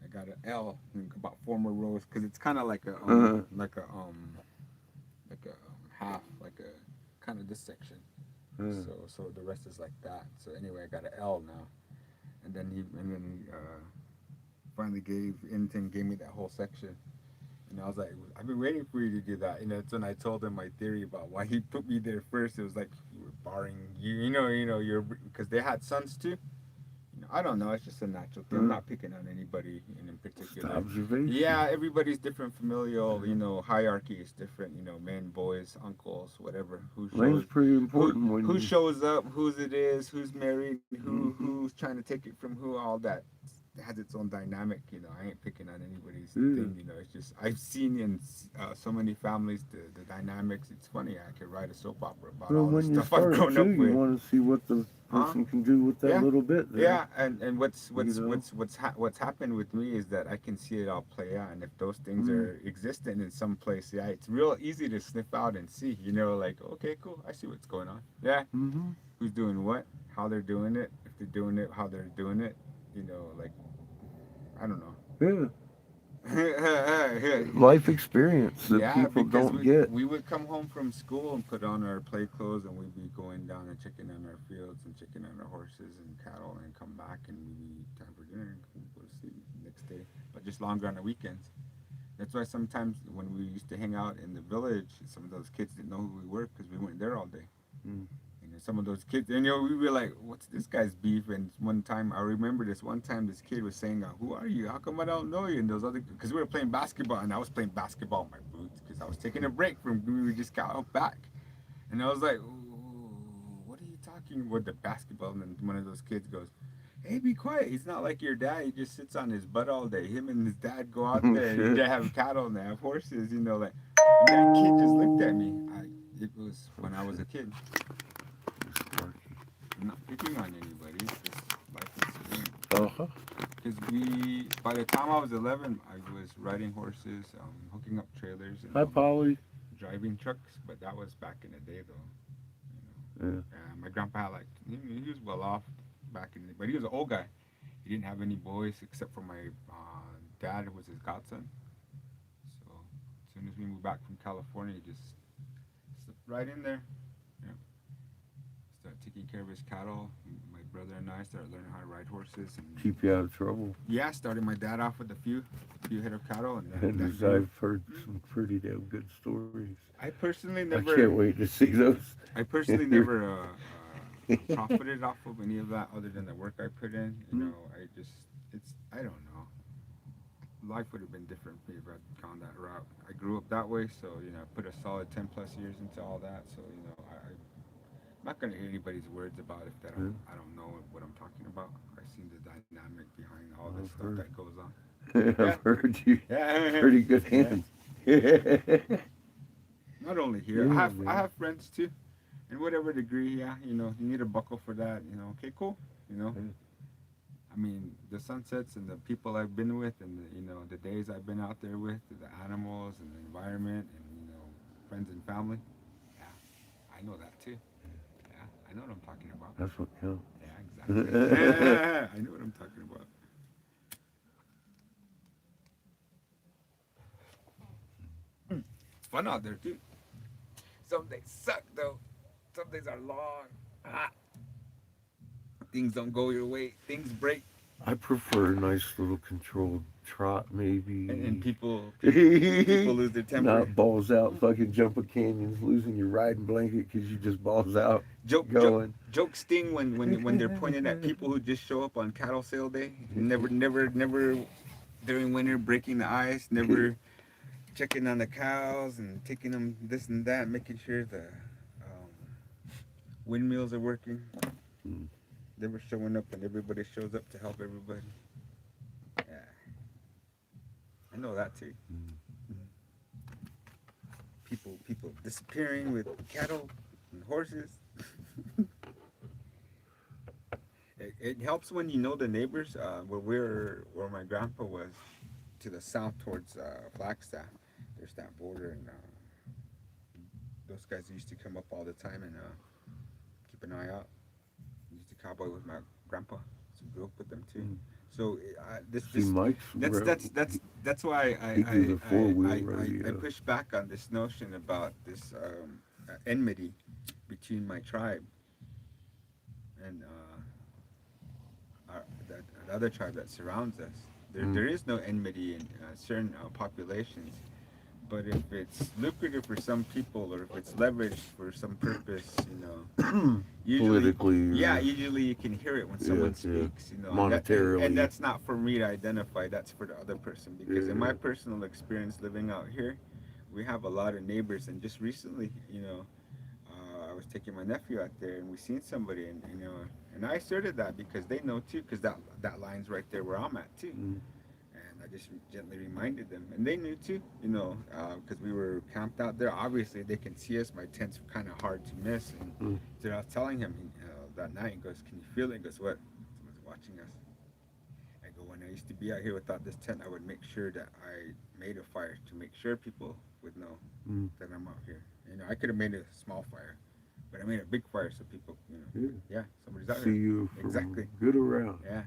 I got an L and about four more rows because it's kind of like a Uh-huh. half, like a kind of this section. So the rest is like that. So anyway, I got an L now, and then he finally gave me that whole section. And I was like, I've been waiting for you to do that. That's when I told him my theory about why he put me there first. It was like you were barring you're because they had sons too. I don't know. It's just a natural thing. I'm not picking on anybody in Just particular. observation. Yeah, everybody's different. Familial, hierarchy is different. Men, boys, uncles, whatever. Lane's pretty important when Who you. shows up, whose it is, who's married, Hmm. who's trying to take it from who. All that has its own dynamic. I ain't picking on anybody's Yeah. thing. It's just I've seen in so many families the dynamics. It's funny. I could write a soap opera about Well, all the when you stuff I've start grown too, up you with. want to see what the Huh? person can do with that Yeah. little bit there. Yeah, and You know? what's happened with me is that I can see it all play out, and if those things Mm. are existent in some place, yeah, it's real easy to sniff out and see. Like, okay, cool, I see what's going on. Yeah, Mm-hmm. who's doing what, how they're doing it, if they're doing it, how they're doing it. Like I don't know. Yeah. Life experience that Yeah, people because don't get. we would come home from school and put on our play clothes and we'd be going down and checking on our fields and checking on our horses and cattle and come back and we'd be time for dinner and go to sleep the next day. But just longer on the weekends. That's why sometimes when we used to hang out in the village, some of those kids didn't know who we were because we weren't there all day. Mm. Some of those kids, we were like, "What's this guy's beef?" And one time, I remember this one time, this kid was saying, "Who are you? How come I don't know you?" And those other, because we were playing basketball, and I was playing basketball in my boots because I was taking a break from we just got out back, and I was like, "What are you talking about the basketball?" And then one of those kids goes, "Hey, be quiet. He's not like your dad. He just sits on his butt all day. Him and his dad go out there and they have cattle and they have horses. Like." And that kid just looked at me. It was when I was a kid. I'm not picking on anybody. It's just life experience. Uh-huh. Because by the time I was 11, I was riding horses, hooking up trailers, and Hi, Polly. driving trucks. But that was back in the day, though. Yeah. My grandpa had he was well off back in the day, but he was an old guy. He didn't have any boys except for my dad, who was his godson. So as soon as we moved back from California, he just slipped right in there. Started taking care of his cattle. My brother and I started learning how to ride horses. And Keep you out of trouble. yeah, started my dad off with a few head of cattle, and And that as grew. I've heard some pretty damn good stories. I personally I never. can't wait to see those. I personally never profited off of any of that other than the work I put in. I don't know. Life would have been different for me if I'd gone that route. I grew up that way, so I put a solid 10+ years into all that. So I'm not gonna hear anybody's words about if that I don't know what I'm talking about. I've seen the dynamic behind all this I've stuff heard. that goes on. I've heard you. Yeah. Pretty good hands. Not only here, Yeah, I have friends too, in whatever degree. Yeah, you need a buckle for that. Okay, cool. I mean, the sunsets and the people I've been with, and the days I've been out there with, the animals and the environment, and friends and family. Yeah, I know that too. Yeah, I know what I'm talking about. That's what counts. Yeah, exactly. I know what I'm talking about. It's fun out there too. Some days suck though. Some days are long, hot. Things don't go your way. Things break, I prefer a nice little controlled trot, maybe. and people lose their temper. Not balls out, fucking jumping canyons, losing your riding blanket because you just balls out Joke going. jokes sting when they're pointing at people who just show up on cattle sale day. Never during winter breaking the ice. Never checking on the cows and taking them this and that, making sure the windmills are working. Mm. Never showing up and everybody shows up to help everybody. Yeah, I know that too. People disappearing with cattle and horses. It helps when you know the neighbors. Where my grandpa was, to the south towards Flagstaff. There's that border, and those guys used to come up all the time and keep an eye out. Used to cowboy with my grandpa, so grew up with them too. Mm. So See, Mike's that's why He do the four-wheel rodeo. I push back on this notion about this enmity between my tribe and that other tribe that surrounds us. There is no enmity in certain populations, but if it's lucrative for some people or if it's leveraged for some purpose, politically. Yeah, usually you can hear it when someone speaks, you know, Monetarily. and that's not for me to identify. That's for the other person because in my personal experience living out here, we have a lot of neighbors, and just recently, you know, I was taking my nephew out there, and we seen somebody, and you know, and I asserted that because they know too, because that line's right there where I'm at too. Mm. And I just gently reminded them, and they knew too, you know, because we were camped out there. Obviously, they can see us. My tent's kind of hard to miss, and Mm. so I was telling him that night. He goes, "Can you feel it?" He goes, "What?" Someone's watching us. I go, "When I used to be out here without this tent, I would make sure that I made a fire to make sure people would know Mm. that I'm out here. You know, I could have made a small fire, but I made a big fire so people, you know, yeah, somebody's out See here. you from Exactly. good around. Yeah,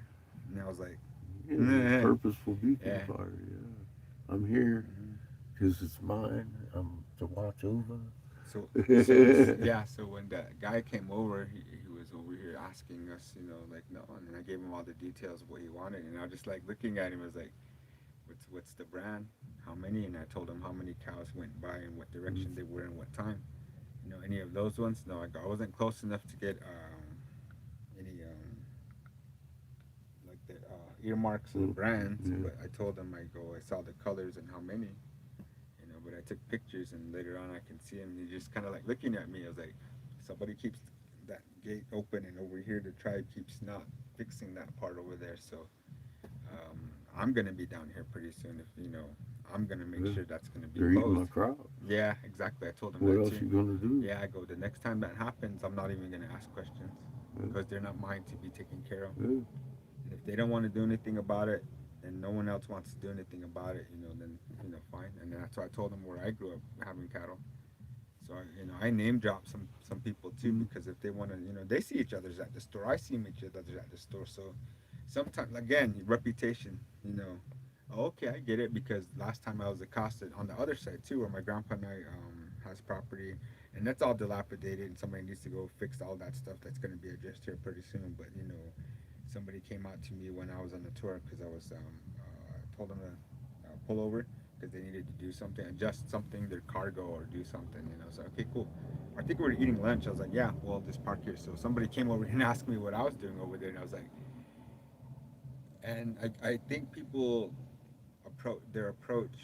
and I was like, Yeah, purposeful beacon yeah. fire. Yeah, I'm here because it's mine. I'm to watch over. So, yeah, so when that guy came over, he was over here asking us, you know, like no, and then I gave him all the details of what he wanted, and I was just like looking at him, I was like, what's the brand, how many, and I told him how many cows went by and what direction they were and what time, you know, any of those ones. No, I wasn't close enough to get any like the earmarks of the brands, but I told him I go, I saw the colors and how many. You know, but I took pictures, and later on I can see him. He just kind of like looking at me. I was like, somebody keeps that gate open, and over here the tribe keeps not fixing that part over there. So I'm gonna be down here pretty soon. If you know, I'm gonna make sure that's gonna be They're eating my closed. crop. Yeah, exactly. I told him What that else too. you gonna do? Yeah, I go. The next time that happens, I'm not even gonna ask questions because they're not mine to be taken care of. Yeah. And if they don't want to do anything about it, and no one else wants to do anything about it, you know, then you know, fine. And that's why I told them where I grew up having cattle. So you know, I name drop some people too because if they want to, you know, they see each other's at the store. I see each other's at the store. So sometimes again, reputation. You know, oh, okay, I get it because last time I was accosted on the other side too, where my grandpa and I has property, and that's all dilapidated, and somebody needs to go fix all that stuff. That's going to be addressed here pretty soon. But you know, somebody came out to me when I was on the tour because I was told them to pull over because they needed to do something, adjust something, their cargo or do something. And I was like, okay, cool. I think we were eating lunch. I was like, yeah, well, just park here. So somebody came over and asked me what I was doing over there, and I was like, and I think people their approach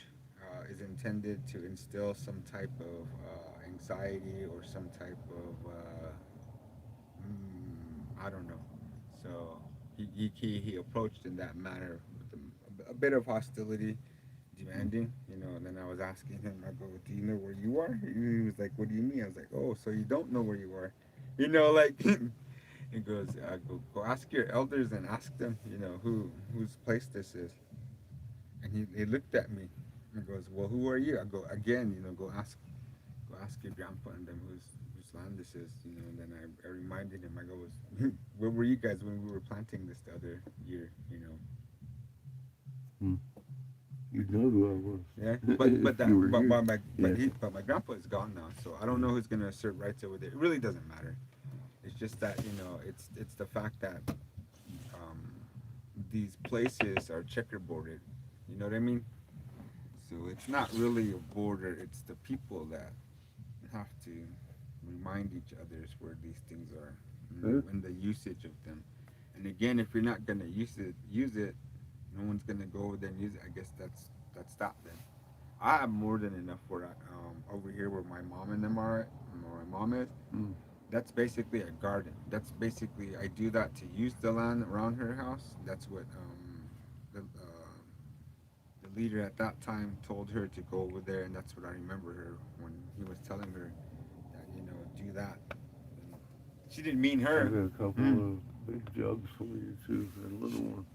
is intended to instill some type of anxiety or some type of I don't know. So he approached in that manner with a bit of hostility, demanding, you know. And then I was asking him, I go, "Do you know where you are?" He was like, "What do you mean?" I was like, "Oh, so you don't know where you are?" You know, like he goes, "Go ask your elders and ask them, you know, whose place this is." And he looked at me and goes, "Well, who are you?" I go, "Again, you know, go ask your grandpa and them whose land this is, you know." And then I reminded him, I go, "Where were you guys when we were planting this the other year, you know?" Mm. You know who I was. Yeah, If you were here. but my grandpa is gone now, so I don't know who's gonna assert rights over there. It really doesn't matter. It's just that, you know, it's the fact that um, these places are checkerboarded. You know what I mean? So it's not really a border. It's the people that have to remind each others where these things are, and the usage of them. And again, if you're not gonna use it, no one's gonna go over there and use it. I guess that's that then. I have more than enough for over here where my mom and them are at, where my mom is. Mm. That's basically a garden. That's basically I do that to use the land around her house. That's what the leader at that time told her to go over there, and that's what I remember her when he was telling her that, you know, do that. And she didn't mean I her. got a couple of big jugs for you too, and a little one.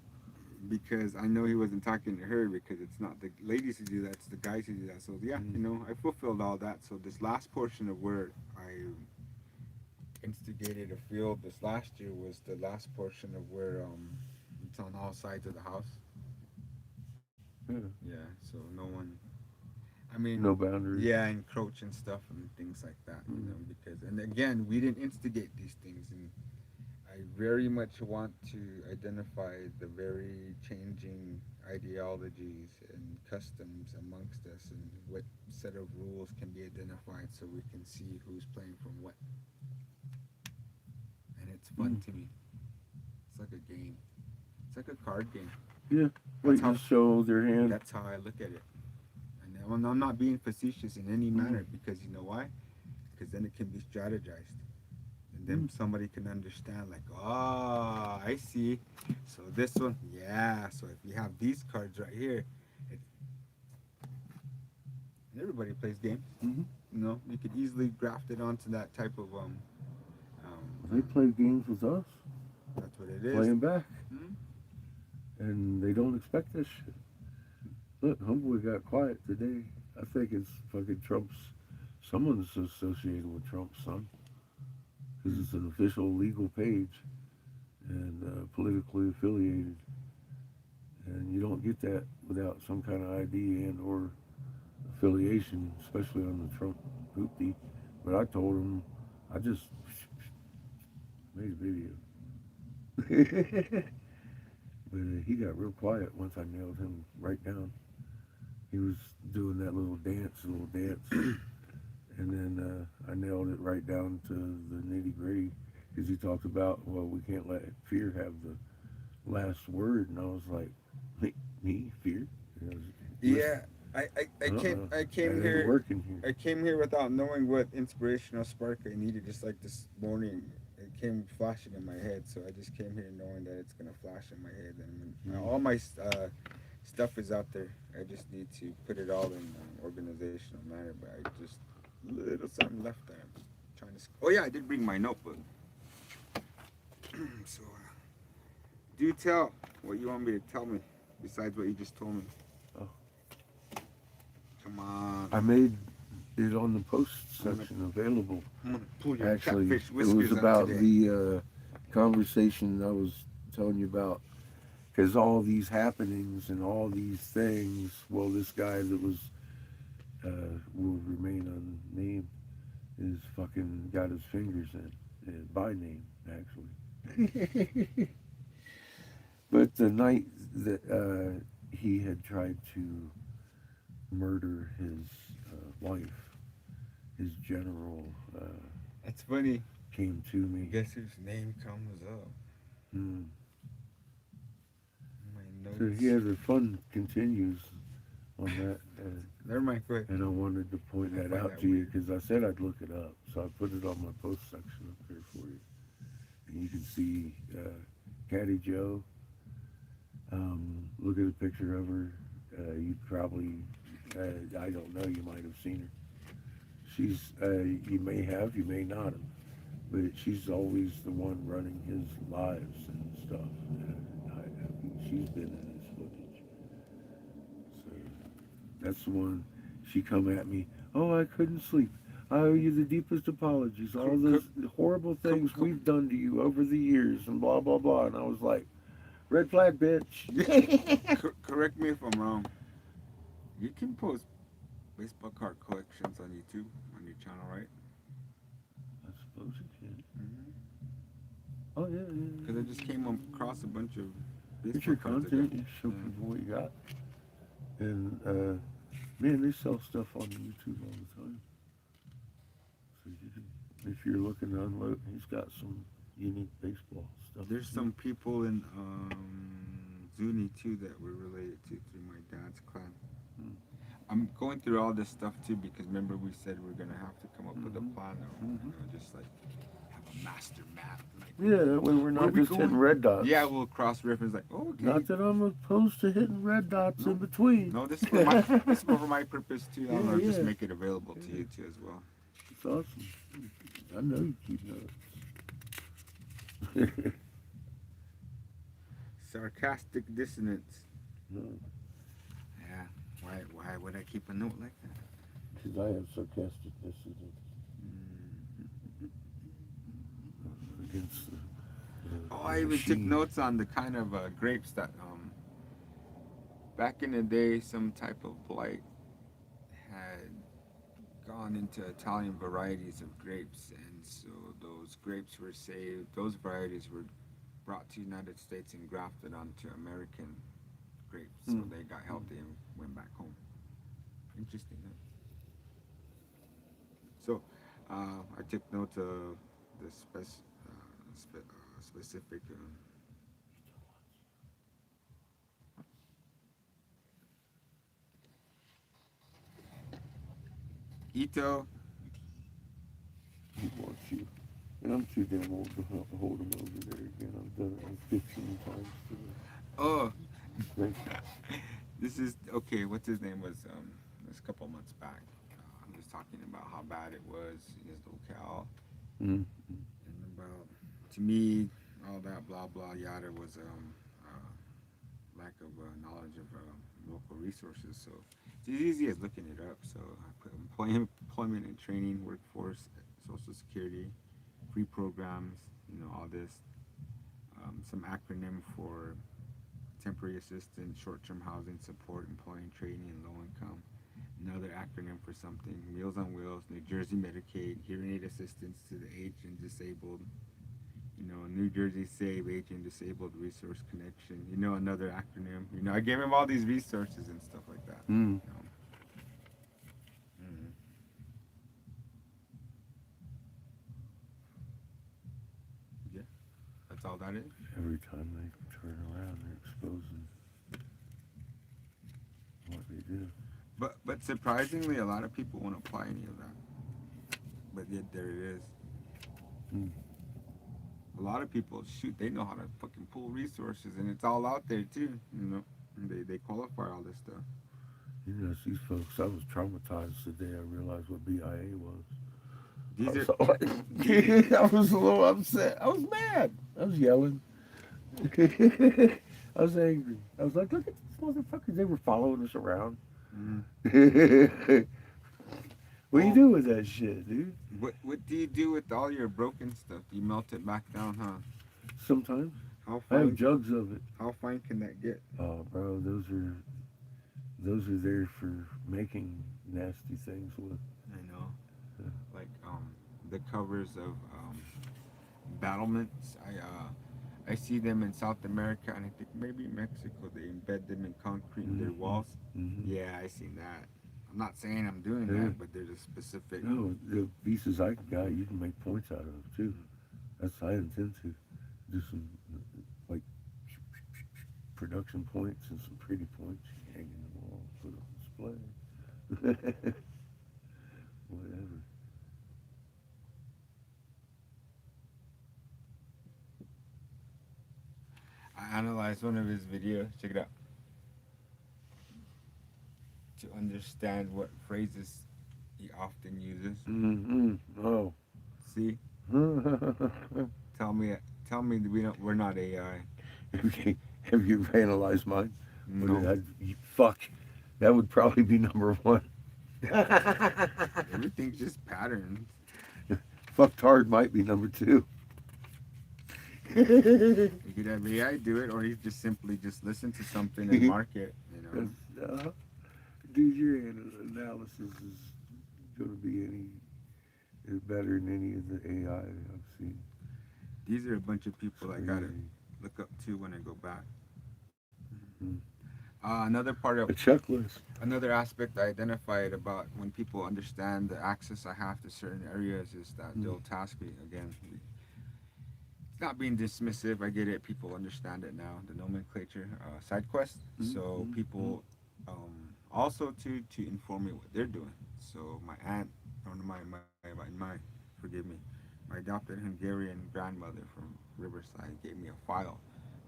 Because I know he wasn't talking to her because it's not the ladies who do that, it's the guys who do that. So yeah, you know, I fulfilled all that. So this last portion of where I instigated a field this last year was the last portion of where it's on all sides of the house. Yeah. Yeah, so no one. I mean, No boundaries. yeah, encroach and stuff and things like that. You know, because and again, we didn't instigate these things, and I very much want to identify the very changing ideologies and customs amongst us and what set of rules can be identified so we can see who's playing from what. It's fun Mm. to me. It's like a game. It's like a card game. Wait, how- just show their hand. That's how I look at it. And I'm not being facetious in any manner because you know why? Because then it can be strategized. And then somebody can understand, like, oh, I see. So this one, yeah. So if you have these cards right here, it, everybody plays games. Mhm. You know, you could easily graft it onto that type of They play games with us, that's what it is. playing back, Mhm. and they don't expect this shit. Look, Homeboy got quiet today. I think it's fucking Trump's. Someone's associated with Trump's son, because it's an official legal page and politically affiliated, and you don't get that without some kind of ID and or affiliation, especially on the Trump hoopty. But I told him, I just made a video. But he got real quiet once I nailed him right down. He was doing that little dance, and then I nailed it right down to the nitty gritty because he talked about, well, we can't let fear have the last word, and I was like, me, fear? And I was, Yeah, I came that ain't here. working here. I came here without knowing what inspirational spark I needed. Just like this morning, it came flashing in my head. So I just came here knowing that it's gonna flash in my head, and all my stuff is out there. I just need to put it all in an organizational manner. But I just little something left there. I'm trying to. Oh yeah, I did bring my notebook. So, do tell what you want me to tell me besides what you just told me. Oh. Come on. I made it on the post section available. I'm gonna pull your Actually, catfish it whiskers was out about today. the conversation I was telling you about. Because all these happenings and all these things, well, this guy that was will remain unnamed is fucking got his fingers in by name actually. But the night that he had tried to murder his wife, his general That's funny. came to me. Guess whose name comes up? Mm. My So notes. yeah, the fun continues on that. Never mind. Go ahead. And I wanted to point I that find out that to you weird. because I said I'd look it up. So I put it on my post section up there for you. And you can see Caddy Joe. Look at a picture of her. You'd probably, I don't know, you might have seen her. She's, you may have, you may not have. But she's always the one running his lives and stuff. She's been in his footage. So that's the one. She come at me. Oh, I couldn't sleep. I owe you the deepest apologies. All those horrible things we've done to you over the years, and blah blah blah. And I was like, red flag, bitch. Correct me if I'm wrong. You can post baseball card collections on YouTube on your channel, right? I suppose you can. Mm-hmm. Oh yeah, yeah. Because I just came across a bunch of It's baseball your cards. content. You show people what you got. And man, they sell stuff on YouTube all the time. So you can, if you're looking to unload, he's got some unique baseball stuff. There's some people in Zuni too that we're related to through my dad's clan. Hmm. I'm going through all this stuff too because remember we said we're gonna have to come up with a plan, or you know, just like have a master map. Like, Yeah, that way we're not we just going? hitting red dots. yeah, we'll cross reference like, oh, okay. Not that I'm opposed to hitting red dots in between. No, this is for my this is for my purpose too. Yeah, I'll just yeah. make it available to you too as well. It's awesome. I know you keep notes. Sarcastic dissonance. No, Yeah. Why would I keep a note like that? because I have sarcastic dissonance against the Oh, I even took machine. notes on the kind of grapes that back in the day some type of blight had gone into Italian varieties of grapes, and so those grapes were saved. Those varieties were brought to United States and grafted onto American grapes, so they got healthy and went back home. Interesting, huh? So I took note of the specific. Ito, He wants you. And I'm too damn old to hold him over there again. I've done it like 15 times today. oh, Thank this is okay. What's his name was this couple months back. I'm just talking about how bad it was in his locale, you. Mm. and about to me all that blah blah yada was lack of knowledge of local resources. So it's as easy as looking it up. So I put employment and training, workforce, social security, free programs, all this. Some acronym for temporary assistance, short-term housing support, employment training, and low income. Another acronym for something, Meals on Wheels, New Jersey Medicaid, hearing aid assistance to the aged and disabled, New Jersey Save, Aged and Disabled Resource Connection, another acronym. I gave him all these resources and stuff like that. Mm. Mm. Yeah, that's all that is. Every time they turn around, they're exposing what they do. But surprisingly, a lot of people won't apply any of that. But yet there it is. Mm. A lot of people shoot. They know how to fucking pull resources, and it's all out there too. And they qualify all this stuff. You know, these folks, I was traumatized the day I realized what BIA was. I These was, are I was a little upset. I was mad. I was yelling. I was angry. I was like, look at these motherfuckers. They were following us around. mm, What do you oh, do with that shit, dude? what do you do with all your broken stuff? Do you melt it back down, huh? Sometimes How I have fine? jugs of it. How fine can that get? Oh, bro, those are there for making nasty things with. I know, Yeah. like the covers of battlements. I see them in South America, and I think maybe Mexico. They embed them in concrete in their Mm-hmm. walls. Mm-hmm. Yeah, I seen that. I'm not saying I'm doing Yeah. that, but there's a specific. No, the pieces I got, you can make points out of too. That's I intend to do some like production points and some pretty points. Hang in the wall, put on display. Whatever. I analyzed one of his videos. Check it out. To understand what phrases he often uses. Mm-hmm. Oh. See, tell me, tell me we're not AI. Have you analyzed mine? What did No, fuck. That would probably be number one. everything's just patterns. Fucked hard might be number two. You could have AI do it, or he just simply just listen to something and mark it. uh, dude, your analysis is going to be is better than any of the AI I've seen. These are a bunch of people I gotta Crazy. look up to when I go back. Mm. Another part of A checklist. another aspect I identified about when people understand the access I have to certain areas is that Mm. they'll task me again. It's not being dismissive. I get it. People understand it now. The nomenclature, side quest. Mm. So Mm. people also to inform me what they're doing. So my aunt, or my forgive me, my adopted Hungarian grandmother from Riverside gave me a file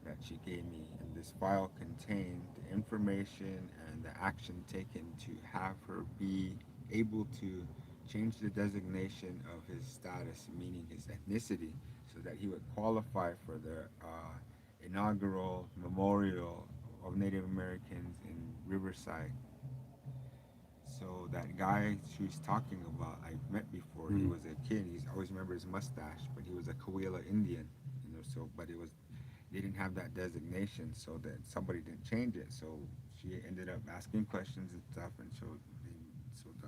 that she gave me, and this file contained the information and the action taken to have her be able to change the designation of his status, meaning his ethnicity, so that he would qualify for the inaugural memorial of Native Americans in Riverside. So that guy she's talking about, I've met before. He Mm. was a kid. He's I always remember his mustache, but he was a Coahuila Indian. So but it was they didn't have that designation, so that somebody didn't change it. So she ended up asking questions and stuff, and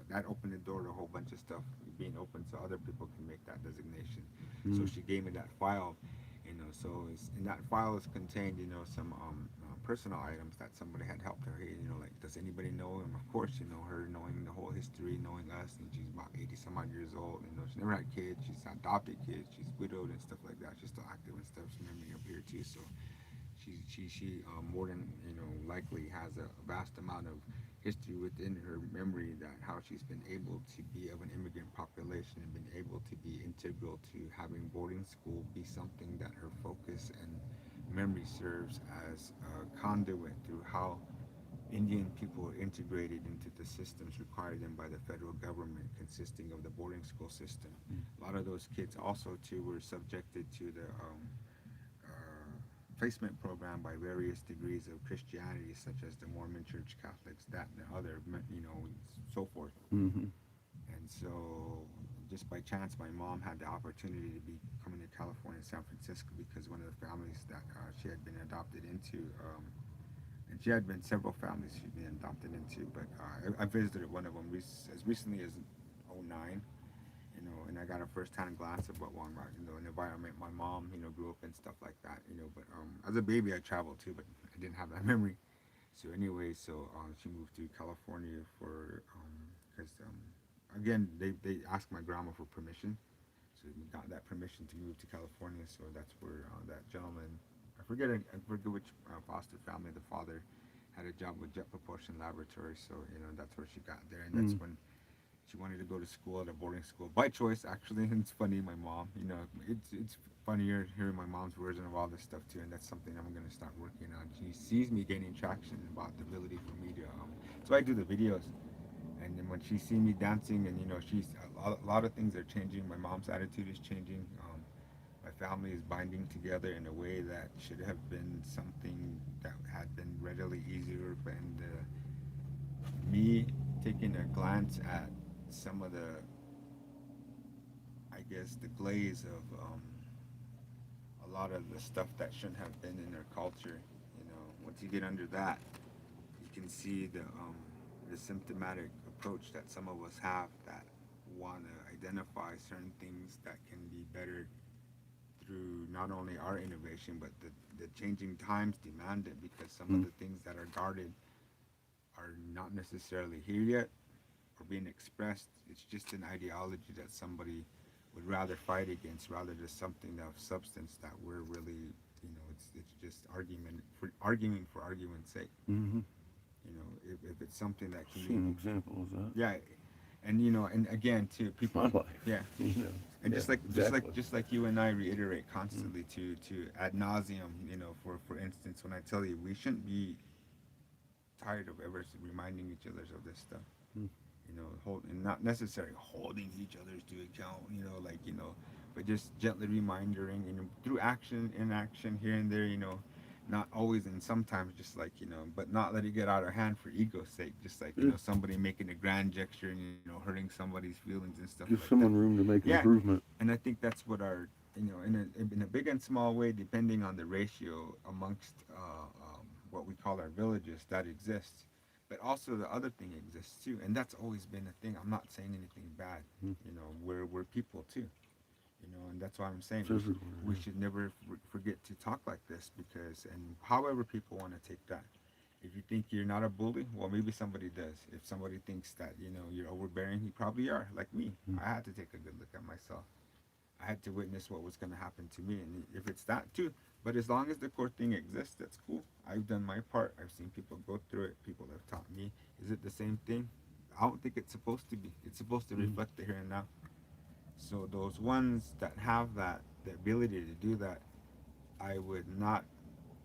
that opened the door to a whole bunch of stuff being open, so other people can make that designation. So Mm. she gave me that file, So in that file is contained, some personal items that somebody had helped her. Like does anybody know him? Of course, her knowing the whole history, knowing us, and she's about 80 some odd years old. She never had kids. She's adopted kids. She's widowed and stuff like that. She's still active and stuff. She never too. So she more than likely has a vast amount of history within her memory that how she's been able to be of an immigrant population and been able to be integral to having boarding school be something that her focus and memory serves as a conduit through how Indian people were integrated into the systems required them by the federal government, consisting of the boarding school system. A lot of those kids also too were subjected to the placement program by various degrees of Christianity, such as the Mormon Church, Catholics, that and the other, so forth. Mm-hmm. And so, just by chance, my mom had the opportunity to be coming to California, San Francisco, because one of the families that she had been adopted into, and she had been several families she'd been adopted into, but I visited one of them as recently as '09. And I got a first-hand glance of what one, an environment my mom, grew up in, stuff like that, But as a baby, I traveled too, but I didn't have that memory. So anyway, she moved to California because again, they asked my grandma for permission, so we got that permission to move to California. So that's where that gentleman, I forget which foster family, the father had a job with Jet Propulsion Laboratory, so that's where she got there, and that's when she wanted to go to school at a boarding school by choice, actually. And it's funny, my mom, it's funnier hearing my mom's version of all this stuff too, and that's something I'm gonna start working on. She sees me gaining traction about the ability for me to, so I do the videos, and then when she sees me dancing, and she's a lot of things are changing. My mom's attitude is changing. My family is binding together in a way that should have been something that had been readily easier, and me taking a glance at some of the, I guess, the glaze of a lot of the stuff that shouldn't have been in their culture. Once you get under that, you can see the symptomatic approach that some of us have that want to identify certain things that can be better through not only our innovation, but the changing times demand it, because some of the things that are guarded are not necessarily here yet or being expressed. It's just an ideology that somebody would rather fight against, rather than something of substance that we're really, it's just arguing for argument's sake. Mm-hmm. If it's something that can Seen be, examples of that. yeah, and and again too, people, My life. yeah, and Yeah, just like you and I reiterate constantly to ad nauseum, for instance, when I tell you we shouldn't be tired of ever reminding each other of this stuff. Mm. And not necessarily holding each other's to account, but just gently reminding, through action, inaction, here and there, not always, and sometimes just like, but not let it get out of hand for ego's sake, just like, somebody making a grand gesture and, hurting somebody's feelings and stuff Give like someone that. room to make Yeah, improvement. and I think that's what our, in a big and small way, depending on the ratio amongst what we call our villages that exists. But also the other thing exists too, and that's always been a thing. I'm not saying anything bad. Mm. We're people too. And that's why I'm saying It's everywhere. we should never forget to talk like this, because, and however people want to take that. If you think you're not a bully, well, maybe somebody does. If somebody thinks that you're overbearing, you probably are. Like me, I had to take a good look at myself. I had to witness what was going to happen to me, and if it's that too. But as long as the core thing exists, that's cool. I've done my part. I've seen people go through it. People have taught me. Is it the same thing? I don't think it's supposed to be. It's supposed to reflect the here and now. So those ones that have the ability to do that, I would not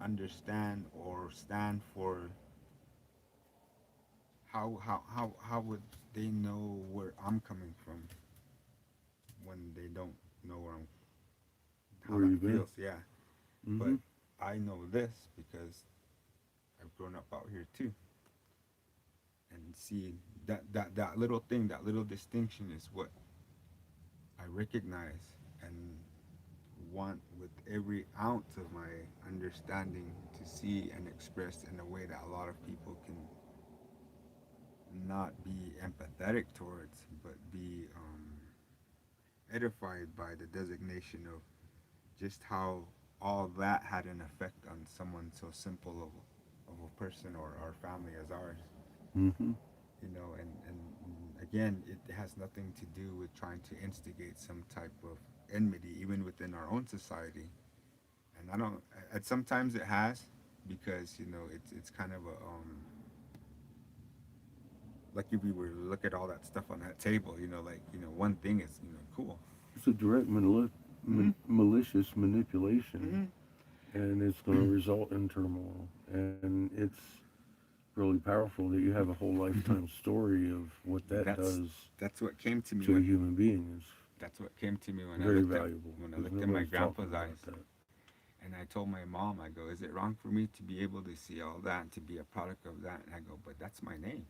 understand or stand for. How would they know where I'm coming from when they don't know how Where that you been? feels? Yeah. Mm-hmm. But I know this because I've grown up out here too, and see that little thing, that little distinction is what I recognize and want with every ounce of my understanding to see and express in a way that a lot of people can not be empathetic towards, but be edified by the designation of just how all that had an effect on someone so simple of a person or our family as ours. Mm-hmm. And again, it has nothing to do with trying to instigate some type of enmity, even within our own society. And I don't. At sometimes it has, because it's kind of a like if we were to look at all that stuff on that table, like one thing is cool. It's a direct Mm-hmm. malicious manipulation, Mm-hmm. and it's going to result in turmoil. And it's really powerful that you have a whole lifetime story of what that that's does that's what came to me to a when human being. Is that's what came to me when I very looked at valuable when I because looked in my nobody's talking grandpa's about eyes. that. And I told my mom, I go, is it wrong for me to be able to see all that and to be a product of that? And I go, but that's my name.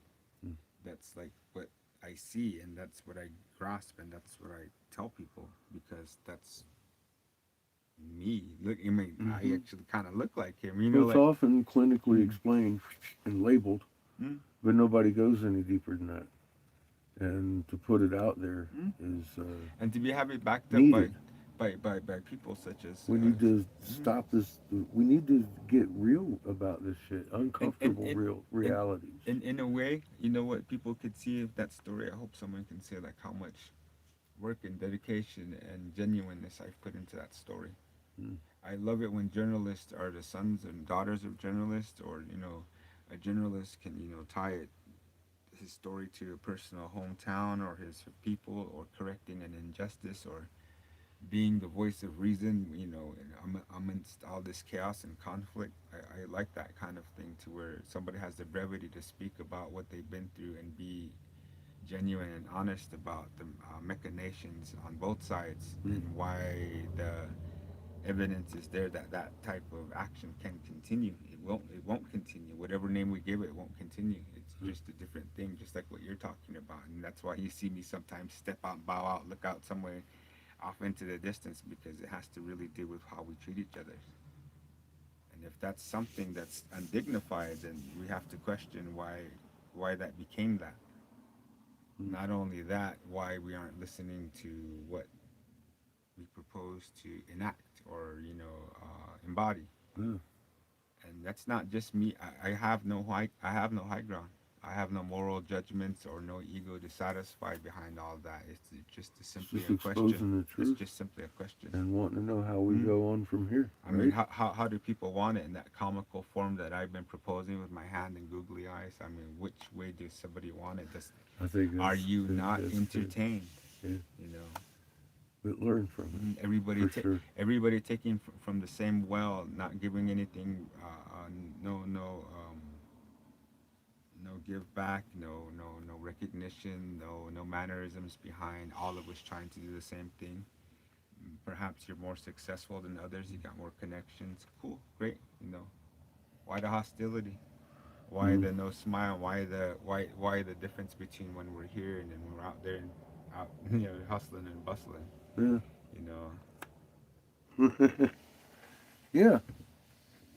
Mm. That's like what I see, and that's what I grasp, and that's what I tell people, because that's me. Look, I mean, I Mm-hmm. actually kind of look like him, Well, it's like. often clinically Mm, explained and labeled, mm, but nobody goes any deeper than that. And to put it out there mm. is And to be having backed up by needed. by people such as We need to mhm. stop this. We need to get real about this shit. and and Uncomfortable and real and realities. in a way, what people could see of that story. I hope someone can say like how much work and dedication and genuineness I've put into that story. Mm. I love it when journalists are the sons and daughters of journalists, or a journalist can tie his story to a personal hometown or his people, or correcting an injustice, or being the voice of reason, amidst all this chaos and conflict. I like that kind of thing, to where somebody has the brevity to speak about what they've been through and be genuine and honest about the machinations on both sides, Mm. and why the evidence is there that that type of action can continue. It won't continue. Whatever name we give it, it won't continue. It's Mm. just a different thing, just like what you're talking about. And that's why you see me sometimes step out, bow out, look out somewhere off into the distance, because it has to really do with how we treat each other. And if that's something that's undignified, then we have to question why that became that. Mm. Not only that, why we aren't listening to what we propose to enact, or embody. Yeah. And that's not just me. I have no high ground. I have no moral judgments or no ego to satisfy behind all that. It's just It's simply just a question. exposing the It's truth just simply a question. and wanting to know how we Mm. go on from here, I mean, right? how do people want it in that comical form that I've been proposing with my hand and googly eyes? I mean, which way does somebody want it? I think Are you not that's good. entertained? Yeah. You know, But learn from Mhm. it for sure. Everybody taking from the same well, not giving anything. No give back, no recognition, no mannerisms behind. All of us trying to do the same thing. Perhaps you're more successful than others. You got more connections. Cool, great. Why the hostility? Why Mm. the no smile? Why the difference between when we're here and then when we're out there and out hustling and bustling? Yeah. You know, Yeah.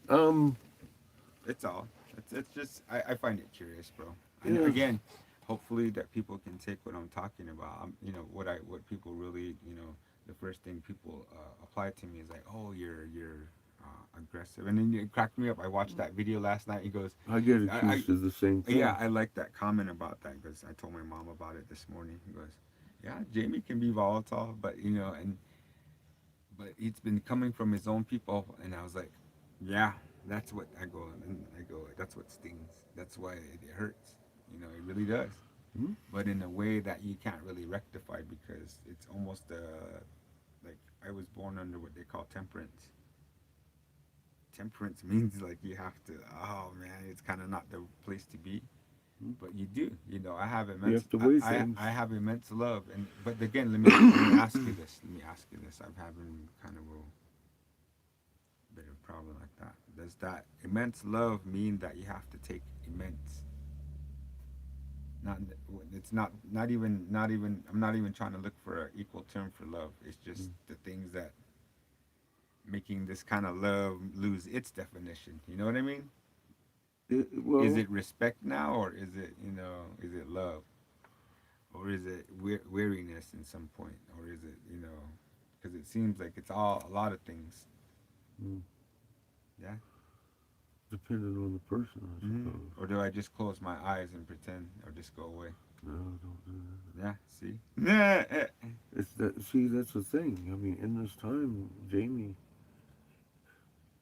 Um. it's all. It's just I find it curious, bro. And Yeah. again, hopefully that people can take what I'm talking about. What people really the first thing people apply to me is like, oh, you're aggressive, and then it cracked me up. I watched that video last night. He goes, I get I accused of the same yeah, thing. I like that comment about that, because I told my mom about it this morning. He goes, yeah, Jamie can be volatile, but it's been coming from his own people, and I was like, yeah, that's what I go, and I go, that's what stings. That's why it hurts. It really does. Mm. But in a way that you can't really rectify, because it's almost like I was born under what they call temperance. Temperance means like you have to. Oh man, it's kind of not the place to be, Mm. but you do. I have You immense. have to weigh I things. I have immense love, and but again, let me ask you this. Let me ask you this. I'm having kind of a bit of a problem like that. Does that immense love mean that you have to take immense? Not. It's not even. I'm not even trying to look for an equal term for love. It's just Mm. the things that making this kind of love lose its definition. You know what I mean? Is Well, it respect now, or is it love, or is it weariness in some point, or is it because it seems like it's all a lot of things. mm, Yeah. depending on the person, I suppose. Or do I just close my eyes and pretend, or just go away? No, don't do Yeah. See. Yeah. that. It's that. See, that's the thing. I mean, in this time, Jamie,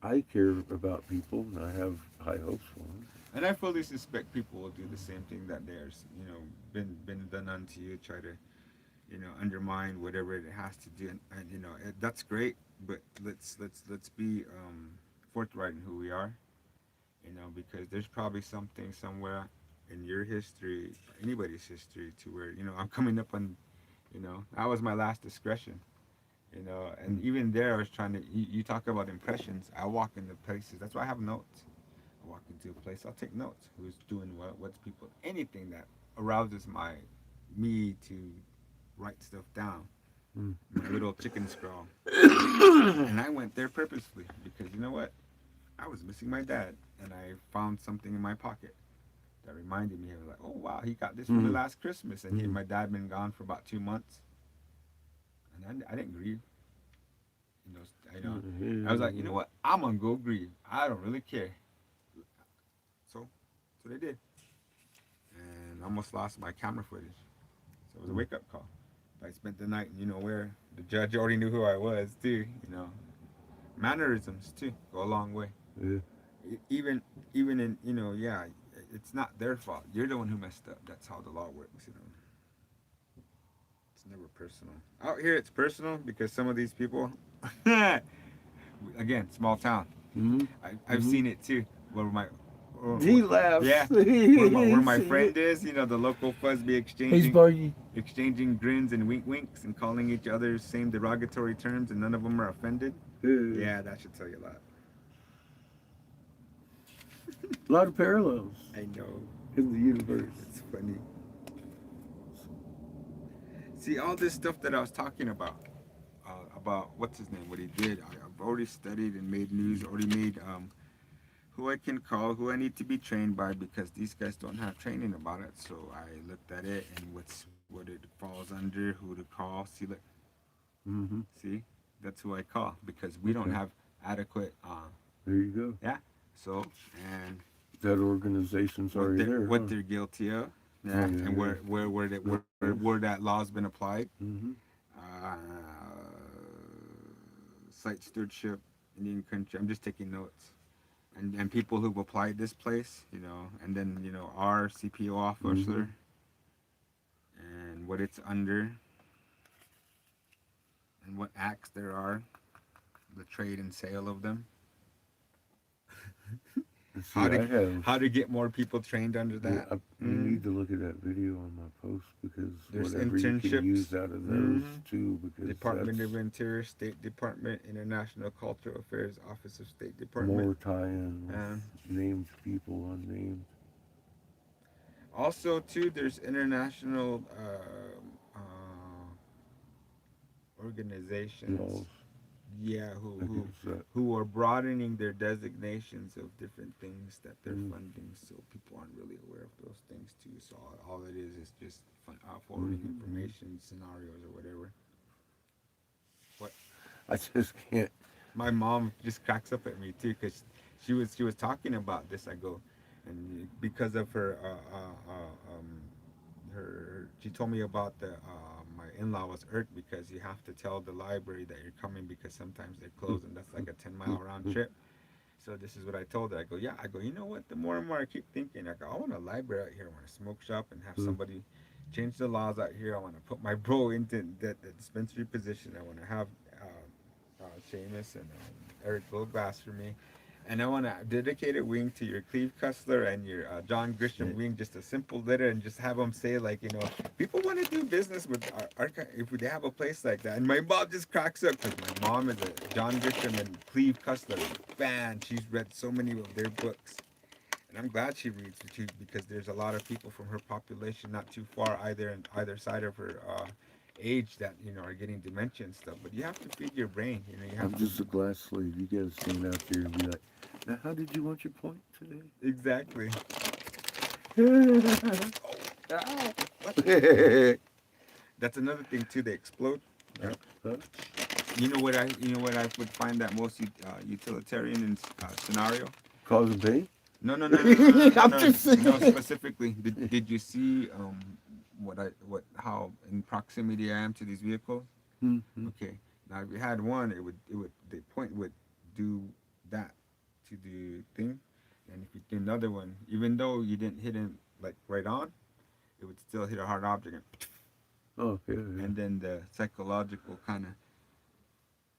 I care about people and I have high hopes for them. And I fully suspect people will do the same thing that there's, been done unto you. Try to, undermine whatever it has to do, and that's great. But let's be forthright in who we are, because there's probably something somewhere in your history, anybody's history, to where I'm coming up on, that was my last discretion. And even there, I was trying to. You talk about impressions. I walk into places. That's why I have notes. I walk into a place. I'll take notes. Who's doing what? What's people? Anything that arouses me to write stuff down. Mm. My little chicken scrawl. And I went there purposefully because you know what? I was missing my dad, and I found something in my pocket that reminded me of like, oh wow, he got this for me last Christmas, and my dad been gone for about 2 months, and I didn't grieve. I was like, you know what? I'm gonna go grieve. I don't really care. So they did, and I almost lost my camera footage. So it was a wake up call. I spent the night, where the judge already knew who I was too. Mannerisms too go a long way. Yeah. Even in yeah, it's not their fault. You're the one who messed up. That's how the law works. It's never personal. Out here, it's personal because some of these people, again, small town. Mm-hmm. I've seen it too. He laughs. Yeah, where my friend is, the local fuzz be He's buggy. exchanging grins and winks and calling each other same derogatory terms, and none of them are offended. Yeah, that should tell you a lot. A lot of parallels I know. in the universe. It's funny. See, all this stuff that I was talking about what's his name, what he did, I've already studied and made news, already made who I can call, who I need to be trained by, because these guys don't have training about it. So I looked at it and what it falls under, who to call. See, look, see, that's who I call because we don't have adequate. There you go. Yeah. So and That organization's already there. What they're guilty of. Yeah, and where that law's been applied. Mm-hmm. Site stewardship, Indian country. I'm just taking notes. And people who've applied this place, and then, our CPO officer and what it's under and what acts there are, the trade and sale of them. How to get more people trained under that. Yeah, you need to look at that video on my post because There's whatever you can internships. use out of those too. Because Department of Interior, State Department, International Cultural Affairs, Office of State Department. more tie-in with named people, unnamed. Also, too, there's international organizations. Laws. Yeah, against that. who are broadening their designations of different things that they're funding, so people aren't really aware of those things too. So all it is just forwarding information, scenarios, or whatever. What? I just can't. My mom just cracks up at me too, because she was talking about this. I go, and because of her she told me about my in-law was irked because you have to tell the library that you're coming because sometimes they're closed, and that's like a 10-mile round trip. So this is what I told her. I go, yeah. I go, you know what? The more and more I keep thinking, I go, I want a library out here. I want a smoke shop and have somebody change the laws out here. I want to put my bro into the dispensary position. I want to have Seamus and Eric Goldglass for me. And I want a dedicated wing to your Cleve Cussler and your John Grisham wing, just a simple letter, and just have them say, like, people want to do business with if they have a place like that. And my mom just cracks up because my mom is a John Grisham and Cleve Cussler fan. She's read so many of their books. And I'm glad she reads too, because there's a lot of people from her population not too far either side of her age that are getting dementia and stuff. But you have to feed your brain. You have I'm just a glass slave. You gotta stand out there and be like, now how did you want your point today? Exactly. That's another thing too. They explode. Huh? You know what I would find that most utilitarian in scenario. Causing pain? No. I'm No, just saying. no, specifically. Did you see how in proximity I am to these vehicles? Mm-hmm. Okay. Now if you had one, the point would do that another one. Even though you didn't hit him like right on, it would still hit a hard object. Oh, yeah. And then the psychological kind of,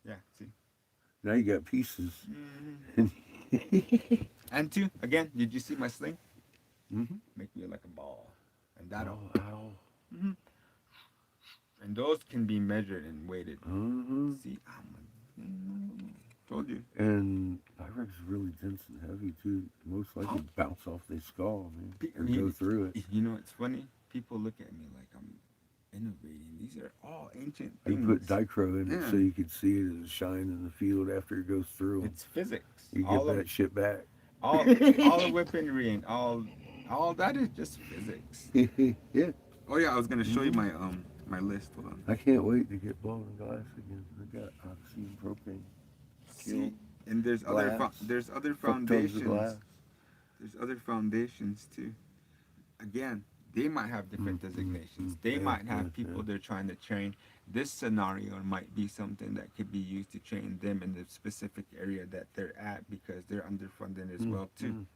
yeah, see. Now you got pieces. And two, again, did you see my sling? Mm-hmm. Make me like a ball. And that'll. Oh, ow. Mhm. And those can be measured and weighted. Uh-huh. See, told you. And Pyrex is really dense and heavy, too. Most likely bounce off their skull, man. Or go through it. You know, it's funny. People look at me like I'm innovating. These are all ancient They things. put dichro in it Yeah. so you could see it as shine in the field after it goes through. It's physics. You all get that shit back. all the weaponry and all that is just physics. Yeah. Oh yeah, I was gonna show you my my list. Hold on. I can't wait to get blown in glass again. I got oxy and propane. See, and there's Glass. there's other Fuck tons of foundations. glass. There's other foundations too. Again, they might have different designations. They might have people they're trying to train. This scenario might be something that could be used to train them in the specific area that they're at because they're underfunded as well too.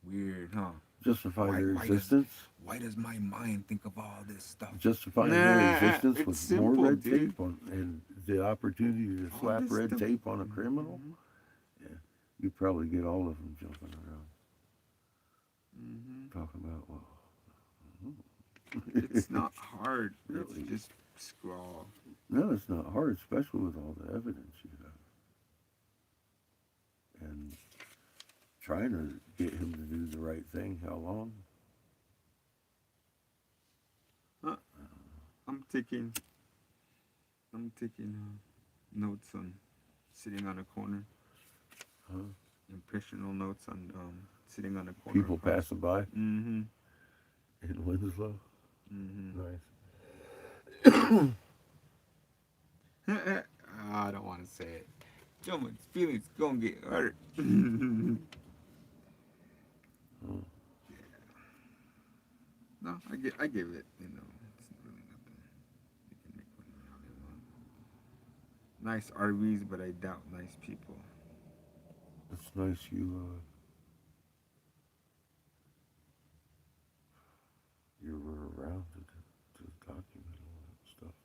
Weird, huh? Justify Why- their why does- existence. Why does my mind think of all this stuff? Justifying Nah, their existence it's with simple, more red dude. tape on and the opportunity to All slap this red stuff- tape on a criminal. Mhm. You probably get all of them jumping around Mhm. talking about It's not hard. Really? It's just scrawl. No, it's not hard, especially with all the evidence you have. And trying to get him to do the right thing. How long? I'm taking notes on sitting on a corner. Huh? Impressional notes on sitting on a corner. People passing by Mm-hmm. in Winslow. Mm-hmm. Nice. I don't want to say it. Someone's feelings gonna get hurt. Oh. No, I give it. You know, it's really nothing. You can make money all day long. Nice RVs, but I doubt nice people. It's nice you were around to document all that stuff.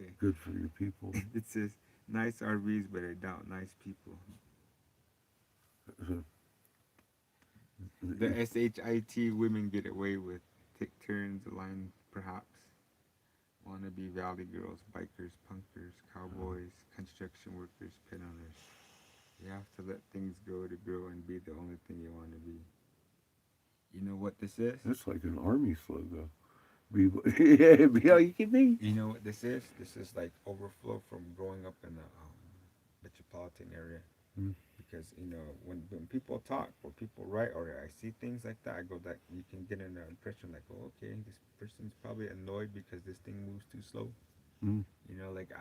Okay. Good for your people. It says nice RVs, but I doubt nice people. The SHIT women get away with take turns aligned, perhaps. Wannabe valley girls, bikers, punkers, cowboys, construction workers, pet owners. You have to let things go to grow and be the only thing you want to be. You know what this is? That's like an army slogan. Be all you can be. You know what this is? This is like overflow from growing up in the metropolitan area. Mm. Because you know when people talk or people write or I see things like that, I go that you can get an impression like, oh, okay, this person's probably annoyed because this thing moves too slow. Mm. You know, like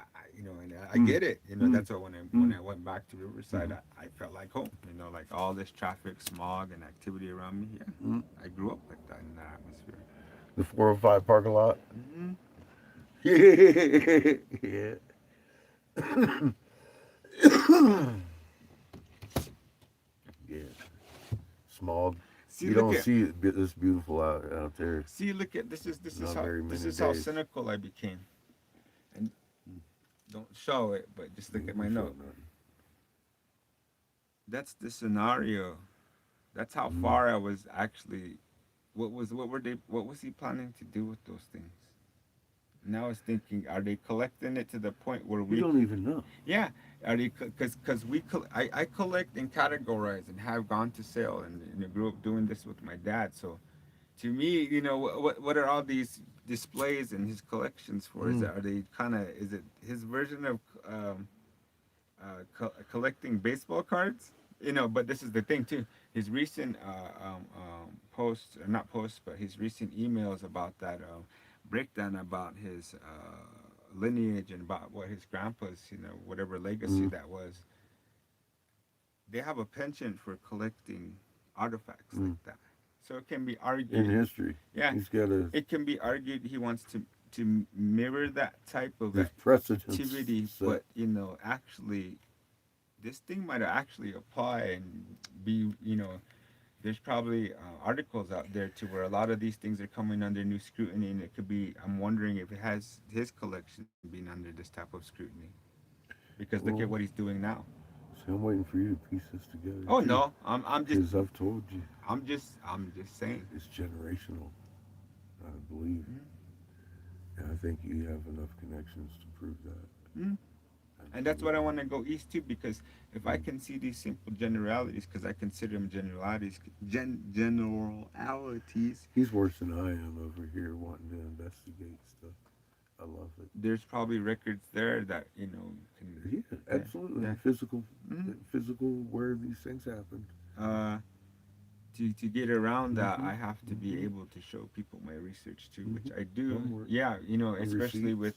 I get it. You know, that's why when I went back to Riverside, I felt like home. You know, like all this traffic, smog, and activity around me. Yeah, I grew up like that in that atmosphere. The 405 parking lot. Mm-hmm. Yeah. Yeah. Smog. See, You look don't at, see it this beautiful out there. see, look at this is Not how very this many is how days. cynical I became. And don't show it, but just look at my You note. show nothing. That's the scenario. That's how far I was actually. What was he planning to do with those things? Now I was thinking, are they collecting it to the point where We don't even know. Yeah, are they? Because I collect and categorize and have gone to sale and grew up doing this with my dad. So, to me, you know, what are all these displays and his collections for? Is are they is it his version of collecting baseball cards? You know, but this is the thing too. His recent posts, or not posts, but his recent emails about that breakdown about his lineage and about what his grandpa's, you know, whatever legacy that was. They have a penchant for collecting artifacts like that. So it can be argued. In history. Yeah. He's got a It can be argued he wants to mirror that type of there's precedence. activity, set. but you know, actually this thing might actually apply and be, there's probably articles out there to where a lot of these things are coming under new scrutiny, and it could be. I'm wondering if it has his collection being under this type of scrutiny, because look at Well, what he's doing now. see, I'm waiting for you to piece this together Oh too, no, I'm just, because I've told you I'm just saying. it's generational. I believe, and I think you have enough connections to prove that. Mm-hmm. And that's what I Absolutely. want to go east to, because if I can see these simple generalities, because I consider them generalities, generalities, He's worse than I am over here wanting to investigate stuff. I love it. there's probably records there that can, Yeah, yeah, absolutely. yeah. The physical where these things happened. Uh, to get around that, Mm-hmm. I have to be Mm-hmm. able to show people my research too, which I Mm-hmm. do. Homework, Yeah, especially receipts. with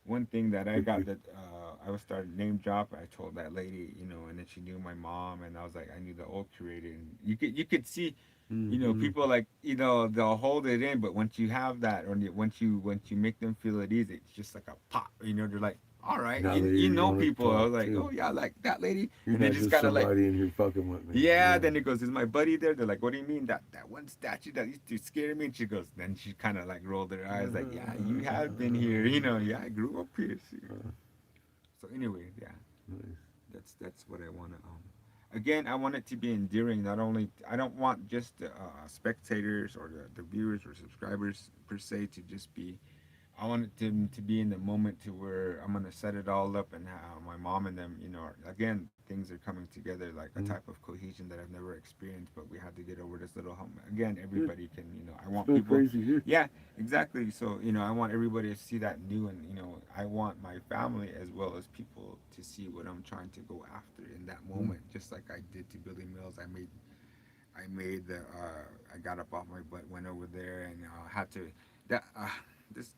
one thing that I got Picture. that I was started name drop. I told that lady, and then she knew my mom, and I was like, I knew the old curator, and you could see, Mm-hmm. people like they'll hold it in, but once you have that, or once you make them feel at ease, it's just like a pop. They're like, all right, Now you they know want to people. I talk was like, too. oh yeah, like that lady, You're and they not just just kind of like. somebody in here fucking with me. Yeah, Yeah. then it goes, is my buddy there? They're like, what do you mean that one statue that used to scare me? And she goes, then she kind of like rolled her eyes, like, yeah, you have been here, yeah, I grew up here. So anyway, yeah, Nice. that's what I want to. Again, I want it to be endearing. Not only I don't want just the spectators or the viewers or subscribers per se to just be. I want it to be in the moment to where I'm gonna set it all up, and how my mom and them, again, things are coming together like a Mm. type of cohesion that I've never experienced. But we had to get over this little hump. Again, Good. everybody can, I It's want been a people. crazy year. Yeah, exactly. So I want everybody to see that new, and I want my family as well as people to see what I'm trying to go after in that Mm. moment, just like I did to Billy Mills. I made the I got up off my butt, went over there, and had to that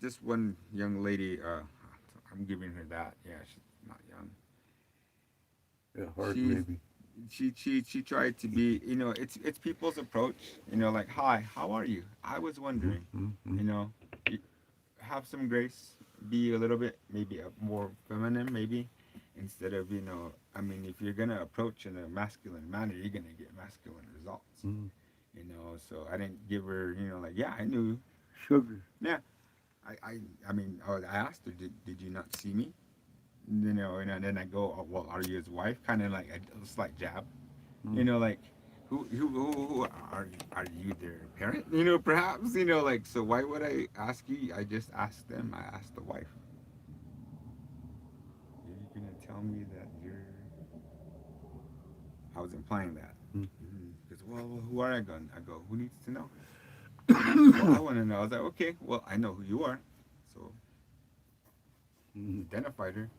this one young lady. I'm giving her that. Yeah, she's not young. Yeah, heart She's maybe. she tried to be. It's people's approach. Like, hi, how are you? I was wondering. Mm-hmm. You know, y- have some grace. Be a little bit maybe more feminine, maybe, instead of I mean, if you're gonna approach in a masculine manner, you're gonna get masculine results. Mm. So I didn't give her, like, yeah, I knew. Sugar. Yeah, I mean, I asked her, did you not see me? And then I go, oh, well, are you his wife? Kind of like a slight jab, Mm. like, who are you their parent? Perhaps, like, so why would I ask you? I just asked them. I asked the wife. You're gonna tell me that you're? I was implying that. Mm. Because, well, who are I going? I go, who needs to know? Well, I want to know. I was like, okay, well, I know who you are. So Mm. identified her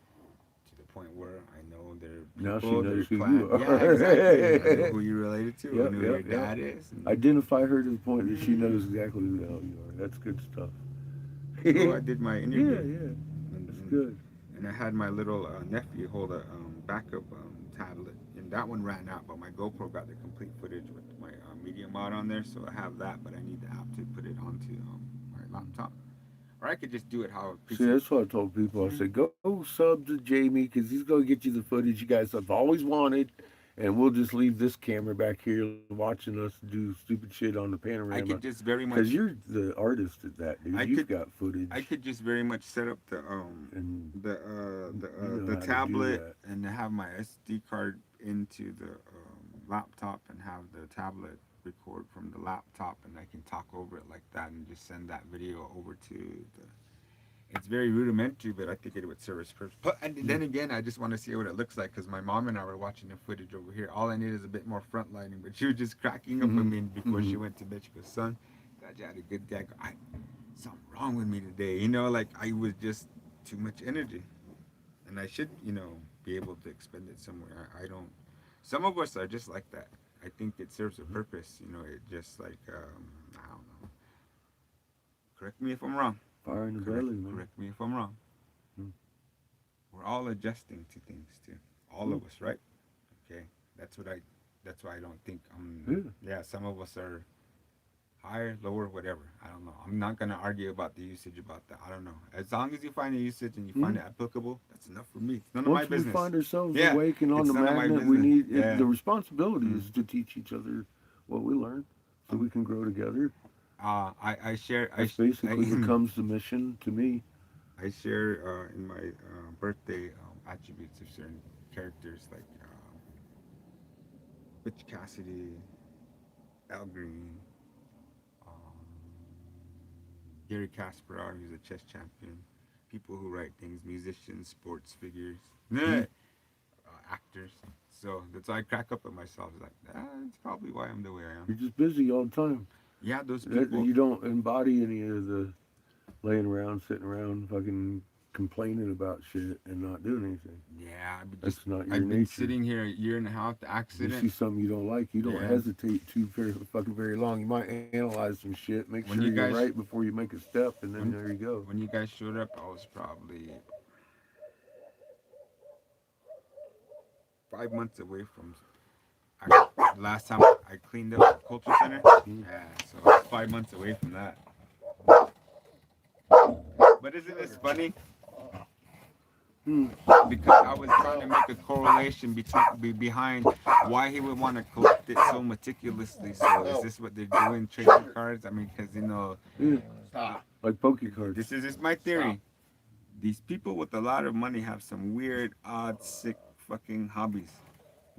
to the point where I know their Now she people, their knows who clan. you are. Yeah, exactly. I know who you're related to. I Yep, know who yep, your yep. dad is. And Identify her to the point that she knows exactly who the hell you are. That's good stuff. so I did my Yeah, interview. yeah. And, That's and, good. and I had my little nephew hold a backup tablet. And that one ran out, but my GoPro got the complete footage with my media mod on there. So I have that, but I need the app to put it onto my laptop. Or I could just do it how a See, PC. that's what I told people. I said, go sub to Jamie because he's going to get you the footage you guys have always wanted. And we'll just leave this camera back here watching us do stupid shit on the I panorama. could just very Because much. you're the artist at that, dude. I You've could got I footage could just very much set up and you know the how to do tablet that. and have my SD card into the laptop and have the tablet record from the laptop, and I can talk over it like that and just send that video over to the. It's very rudimentary, but I think it would serve its purpose. But and Mm. then again, I just want to see what it looks like because my mom and I were watching the footage over here. All I need is a bit more front lighting, but she was just cracking up. I Mhm. mean, before she Mhm. went to bed, she goes, "Son, God, you had a good day." Something wrong with me today. Like I was just too much energy, and I should, be able to expend it somewhere. I don't. Some of us are just like that. I think it serves a purpose. It just like I don't know. Correct me if I'm wrong. Fire in the Correct belly, man. correct me if I'm wrong. Mm. We're all adjusting to things too. All Mm. of us, right? Okay. That's what I. That's why I don't think Yeah. Yeah. Some of us are higher, lower, whatever. I don't know. I'm not gonna argue about the usage about that. I don't know. As long as you find a usage and you find Hmm? it applicable, that's enough for me. It's none of my Once we business. find ourselves Yeah, awake and on it's the none of my magnet, we business. need it, Yeah. the responsibility Mm. is to teach each other what we learn, so we can grow together. I share That's basically becomes the mission to me. I share in my birthday attributes of certain characters like Butch Cassidy, Al Green, um, Gary Kasparov, who's a chess champion, people who write things, musicians, sports figures, Hmm? actors. So that's why I crack up at myself. It's like, that's probably why I'm the way I am. You're just busy all the time. Yeah, those That, people. you don't embody any of the laying around, sitting around, fucking complaining about shit and not doing anything. Yeah, That's not your I've been nature. sitting here a year and a half. The If you see accident. something you don't like, you don't Yeah. hesitate too very long. You might analyze some shit, make sure When you're you right guys before you make a step, and then when there you go. when you guys showed up, I was probably 5 months away from. Last time I cleaned up the culture center. Mm. Yeah, so I was 5 months away from that. But isn't this funny? Hmm. Because I was trying to make a correlation behind why he would want to collect it so meticulously. So is this what they're doing, trading cards? I mean, because Yeah, Stop. like poke cards. this is my theory. These people with a lot of money have some weird, odd, sick, fucking hobbies,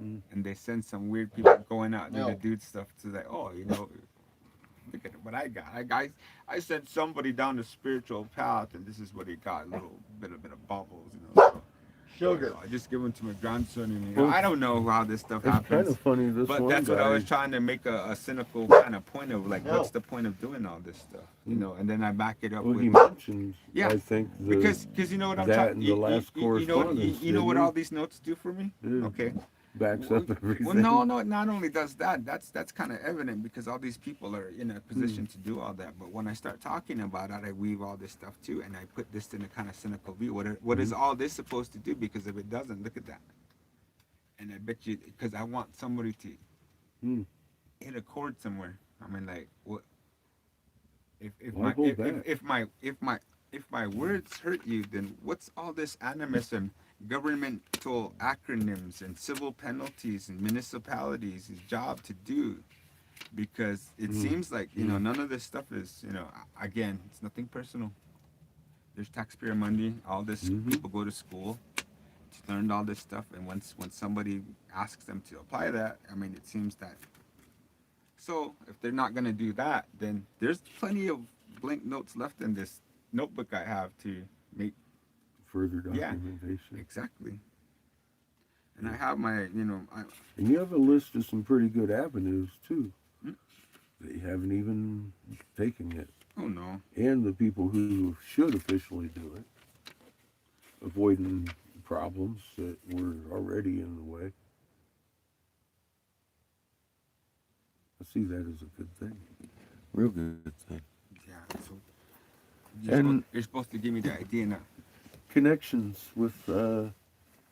Mm. and they send some weird people going out there to No. do stuff to like, oh, look at what I got. I sent somebody down the spiritual path, and this is what he got. A little bit of bubbles, So, Sugar. I just give them to my grandson, and Well, I don't know how this stuff It's kind happens. of funny. This But one that's what I guy. was trying to make a cynical kind of point of like, No. what's the point of doing all this stuff, And then I back it up Well, with he mentioned. Yeah, I think because you know what I'm that trying. and the last correspondence. You know what didn't all these notes do for me? he? Yeah. Okay. Backs up everything. Well, no. Not only does that, that's kind of evident because all these people are in a position Hmm. to do all that. But when I start talking about it, I weave all this stuff too, and I put this in a kind of cynical view. What is all this supposed to do? Because if it doesn't, look at that. And I bet you, because I want somebody to Hmm. hit a chord somewhere. I mean, like, what if Why my hold back? if my words hurt you, then what's all this animism, governmental acronyms, and civil penalties, and municipalities' job to do? Because it seems like none of this stuff is again, it's nothing personal. There's taxpayer money. All this Mhm. people go to school to learn all this stuff, and when somebody asks them to apply that, I mean, it seems that. So if they're not gonna do that, then there's plenty of blank notes left in this notebook I have to make. Further Yeah. documentation. Exactly. And I have my, And you have a list of some pretty good avenues too Hmm? that you haven't even taken yet, oh no, and the people who should officially do it, avoiding problems that were already in the way. I see that as a good thing. Real good thing. yeah. So And you're supposed to give me the idea now. connections with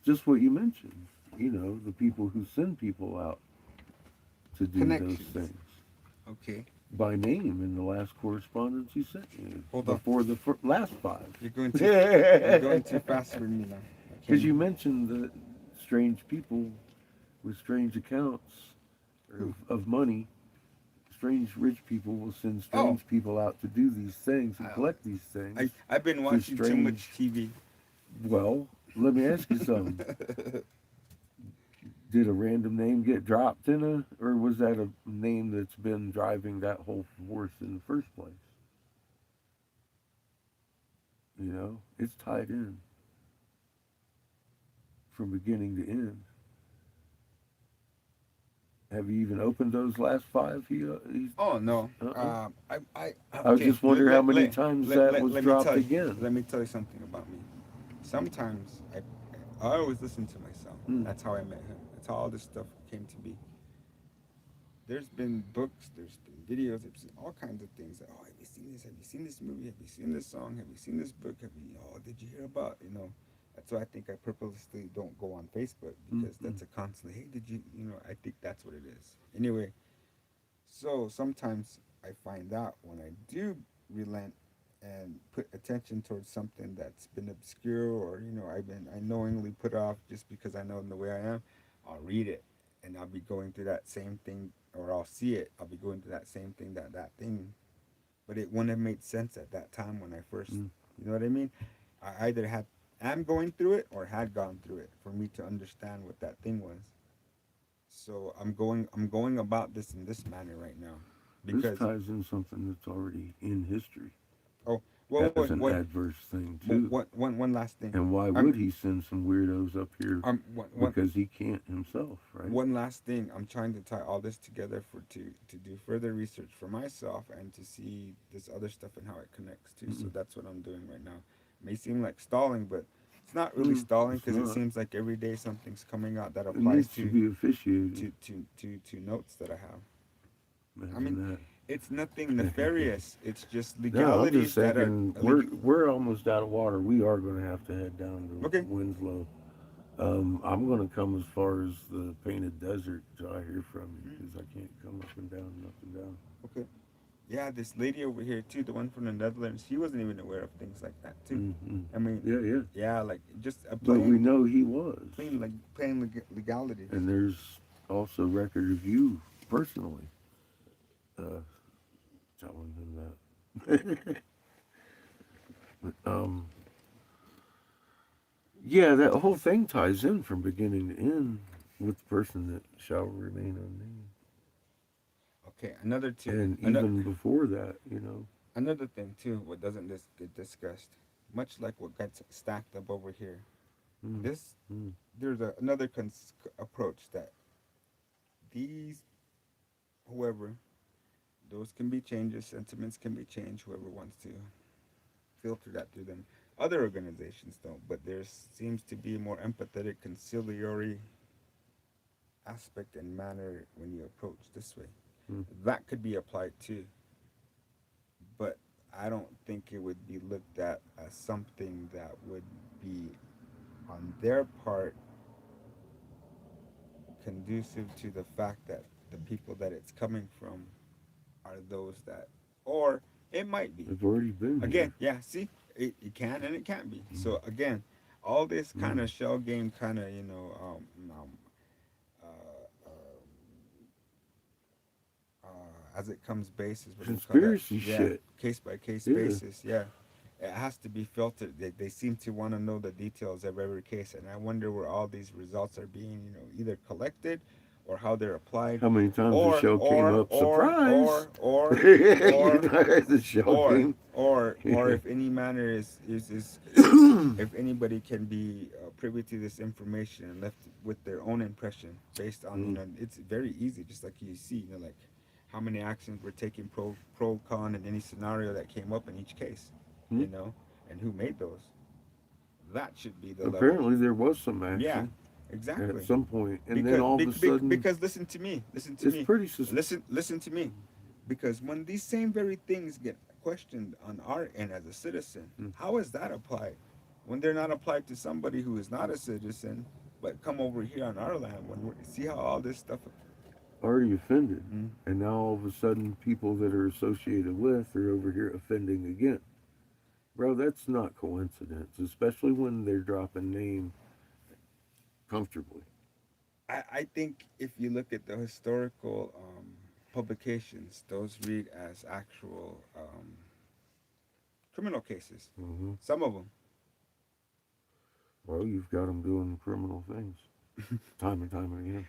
just what you mentioned. The people who send people out to do those Connections. things Okay. by name in the last correspondence you sent me. Hold on. Before the last 5. You're going too fast for me now. Because you mentioned the strange people with strange accounts of money. Strange rich people will send strange people out to do these things and collect these things. I've been watching too much TV. Well, let me ask you something. Did a random name get dropped or was that a name that's been driving that whole force in the first place? It's tied in from beginning to end. Have you even opened those last 5? Oh no. Uh-uh. I was just wondering how many times that was dropped again. Let me tell you something about me. Sometimes I always listen to myself. That's how I met him. That's how all this stuff came to be. There's been books, there's been videos, there's been all kinds of things. Like, oh, have you seen this? Have you seen this movie? Have you seen this song? Have you seen this book? Did you hear about, That's why I think I purposely don't go on Facebook because that's a constant, hey, did you, I think that's what it is. Anyway, so sometimes I find out when I do relent and put attention towards something that's been obscure, or I knowingly put off just because I know the way I am, I'll read it and I'll be going through that same thing, or I'll see it. I'll be going through that same thing, that thing, but it wouldn't have made sense at that time when I first. Mm. You know what I mean? I either am going through it or had gone through it for me to understand what that thing was. So I'm going about this in this manner right now, This because ties in something that's already in history oh well as an adverse thing too. one last thing. And why I'm would he send some weirdos up here? one Because he can't himself, right? one last thing. I'm trying to tie all this together to do further research for myself and to see this other stuff and how it connects too. So Mm-mm. that's what I'm doing right now. It may seem like stalling, but it's not really stalling, It's because it not. seems like every day something's coming out that It applies needs to be officiated. to notes that I have. I mean, Imagine it's nothing nefarious. It's just no, I'm just legalities that are thinking we're almost out of water. We are going to have to head down to okay. Winslow. I'm going to come as far as the Painted Desert till I hear from you because I can't come up and down and up and down. Okay. Yeah, this lady over here too, the one from the Netherlands, she wasn't even aware of things like that too. Mm-hmm. I mean, Yeah. yeah, like just a But we plain, know he was. plain legalities. And there's also record of you personally uh, telling him that. um, yeah, that whole thing ties in from beginning to end with the person that shall remain unnamed. Okay, another two, And another even before that, you know. another thing too, what doesn't get discussed, much like what gets stacked up over here. Mm, This mm. there's another approach that these whoever those can be changes, sentiments can be changed. Whoever wants to filter that through them. Other organizations don't, but there seems to be a more empathetic, conciliatory aspect and manner when you approach this way. Mm. That could be applied too, but I don't think it would be looked at as something that would be on their part conducive to the fact that the people that it's coming from are those that, or it might be. They've already been Again, here. yeah, see, it can and it can't be. Mm. So again, all this kind Mm. of shell game, kind of uh, uh, as it comes basis, what do you call that? Conspiracy Yeah, shit. case by case Yeah. basis. Yeah, it has to be filtered. They seem to want to know the details of every case, and I wonder where all these results are being, either collected or how they're applied, How many times the or show came or up? or Surprise! or or You or know, the show came. or if any manner is if anybody can be privy to this information and left with their own impression based on it's very easy, just like you see, like how many actions were taken, pro con in any scenario that came up in each case, Hmm? and who made those. That should be the level. Apparently, there was some Yeah, action exactly. at some point, and Because then all of a sudden, because listen to me, it's pretty listen to me, because when these same very things get questioned on our end as a citizen, how is that applied when they're not applied to somebody who is not a citizen but come over here on our land? When we see how all this stuff. already offended, Mm. and now all of a sudden, people that are associated with are over here offending again. Bro, that's not coincidence, especially when they're dropping name comfortably. I think if you look at the historical publications, those read as actual criminal cases. Hmm. Some of them. Well, you've got them doing criminal things time and time again.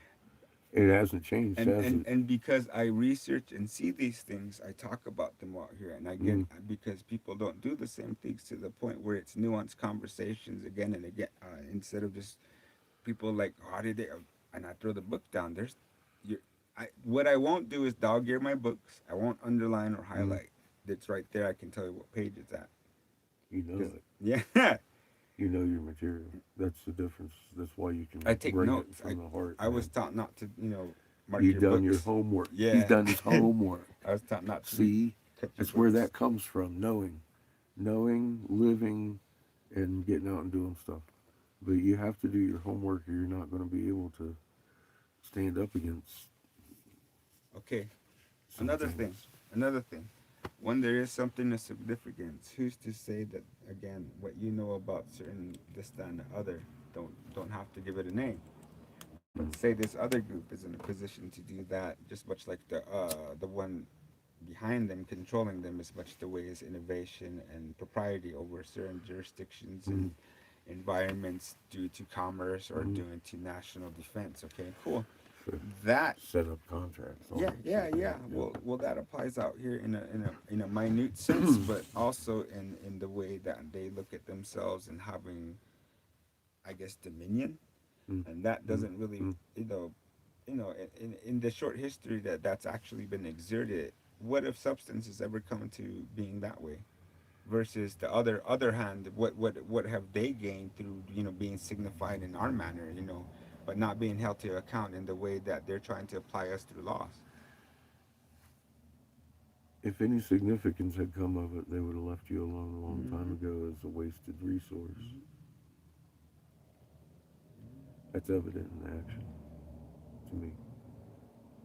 It hasn't changed, and has and it? and because I research and see these things, I talk about them out here, and again, because people don't do the same things to the point where it's nuanced conversations again and again, instead of just people like, how did they? And I throw the book down. What I won't do is dog ear my books. I won't underline or highlight. It's right there. I can tell you what page it's at. You know it. Yeah. You know your material. That's the difference. That's why you can I take bring notes. it from the heart. I was man. taught not to, mark You've your done books. your homework. Yeah. He's done his homework. I was taught not to. See, cut your that's where books. that comes from. Knowing, living, and getting out and doing stuff. But you have to do your homework, or you're not going to be able to stand up against. Okay. some Another things. thing. another thing. When there is something of significance, who's to say that again what you know about certain this, that, and the other don't have to give it a name? But say this other group is in a position to do that, just much like the one behind them controlling them is much the way as innovation and propriety over certain jurisdictions and environments due to commerce or due to national defense. Okay, cool. Sure. That Set up contracts. all yeah, that yeah, shit, yeah. Well, that applies out here in a minute sense, but also in the way that they look at themselves and having, I guess, dominion, Mm, and that mm, doesn't really, mm. in the short history that's actually been exerted. What if substance has ever come into being that way? Versus the other hand, what have they gained through being signified in our manner, but not being held to account in the way that they're trying to apply us through laws. If any significance had come of it, they would have left you alone a long time Mm-hmm. ago as a wasted resource. That's evident in action to me,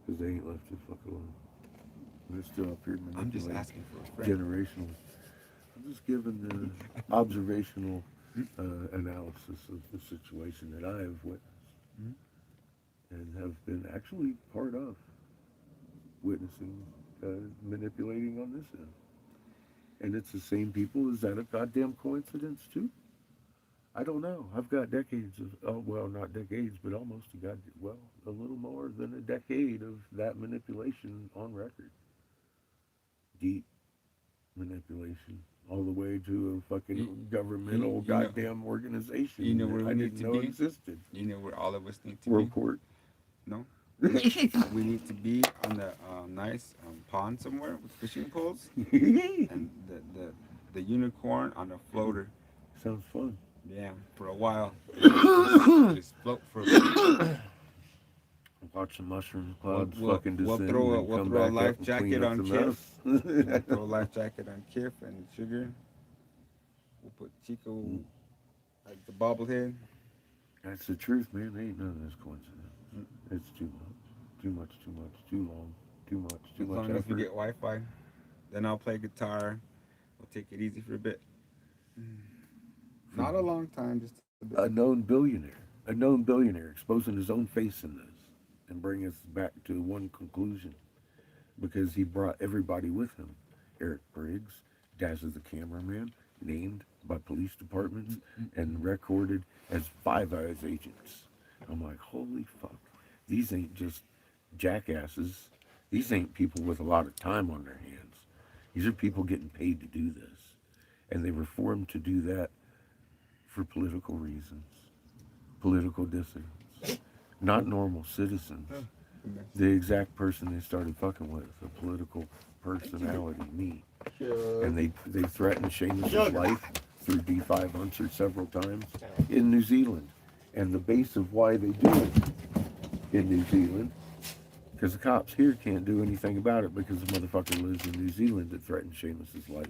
because they ain't left you the fuck alone. They're still up here I'm just manipulating asking for a friend. generational. I'm just giving the observational analysis of the situation that I have witnessed Mhm. and have been actually part of witnessing manipulating on this end. And it's the same people. Is that a goddamn coincidence too? I don't know. I've got decades of, oh, well, not decades, but almost a little more than a decade of that manipulation on record. Deep manipulation, all the way to a You, fucking governmental you know, goddamn you organization know that where I we need didn't to know be. existed. You know where all of us need to World be. Court. No, we need to be on the nice pond somewhere with fishing poles and the unicorn on a floater. Sounds fun. Yeah, for a while. Just float for a bit. Watch the mushroom We'll clouds we'll fucking we'll descend throw a and we'll come throw a back up life and clean jacket up on the Kif. We'll mess. throw a life jacket on Kif and Sugar. We'll put Chico as the bobblehead. That's the truth, man. Ain't none of this coincidence. Mm. It's too much. Too much, too much, too long, too much, too As much long as we effort. get Wi-Fi, then I'll play guitar. We'll take it easy for a bit. Mm. For Not a long time, just a bit. a known billionaire exposing his own face in this and bring us back to one conclusion because he brought everybody with him. Eric Briggs, Daz the cameraman, named by police departments and recorded as Five Eyes agents. I'm like, holy fuck. These ain't just jackasses. These ain't people with a lot of time on their hands. These are people getting paid to do this. And they were formed to do that for political reasons, political dissidents, not normal citizens. The exact person they started fucking with, a political personality, me. And they threatened Seamus's life through D5 answered several times in New Zealand. And the base of why they do it in New Zealand, because the cops here can't do anything about it because the motherfucker lives in New Zealand that threatened Seamus's life.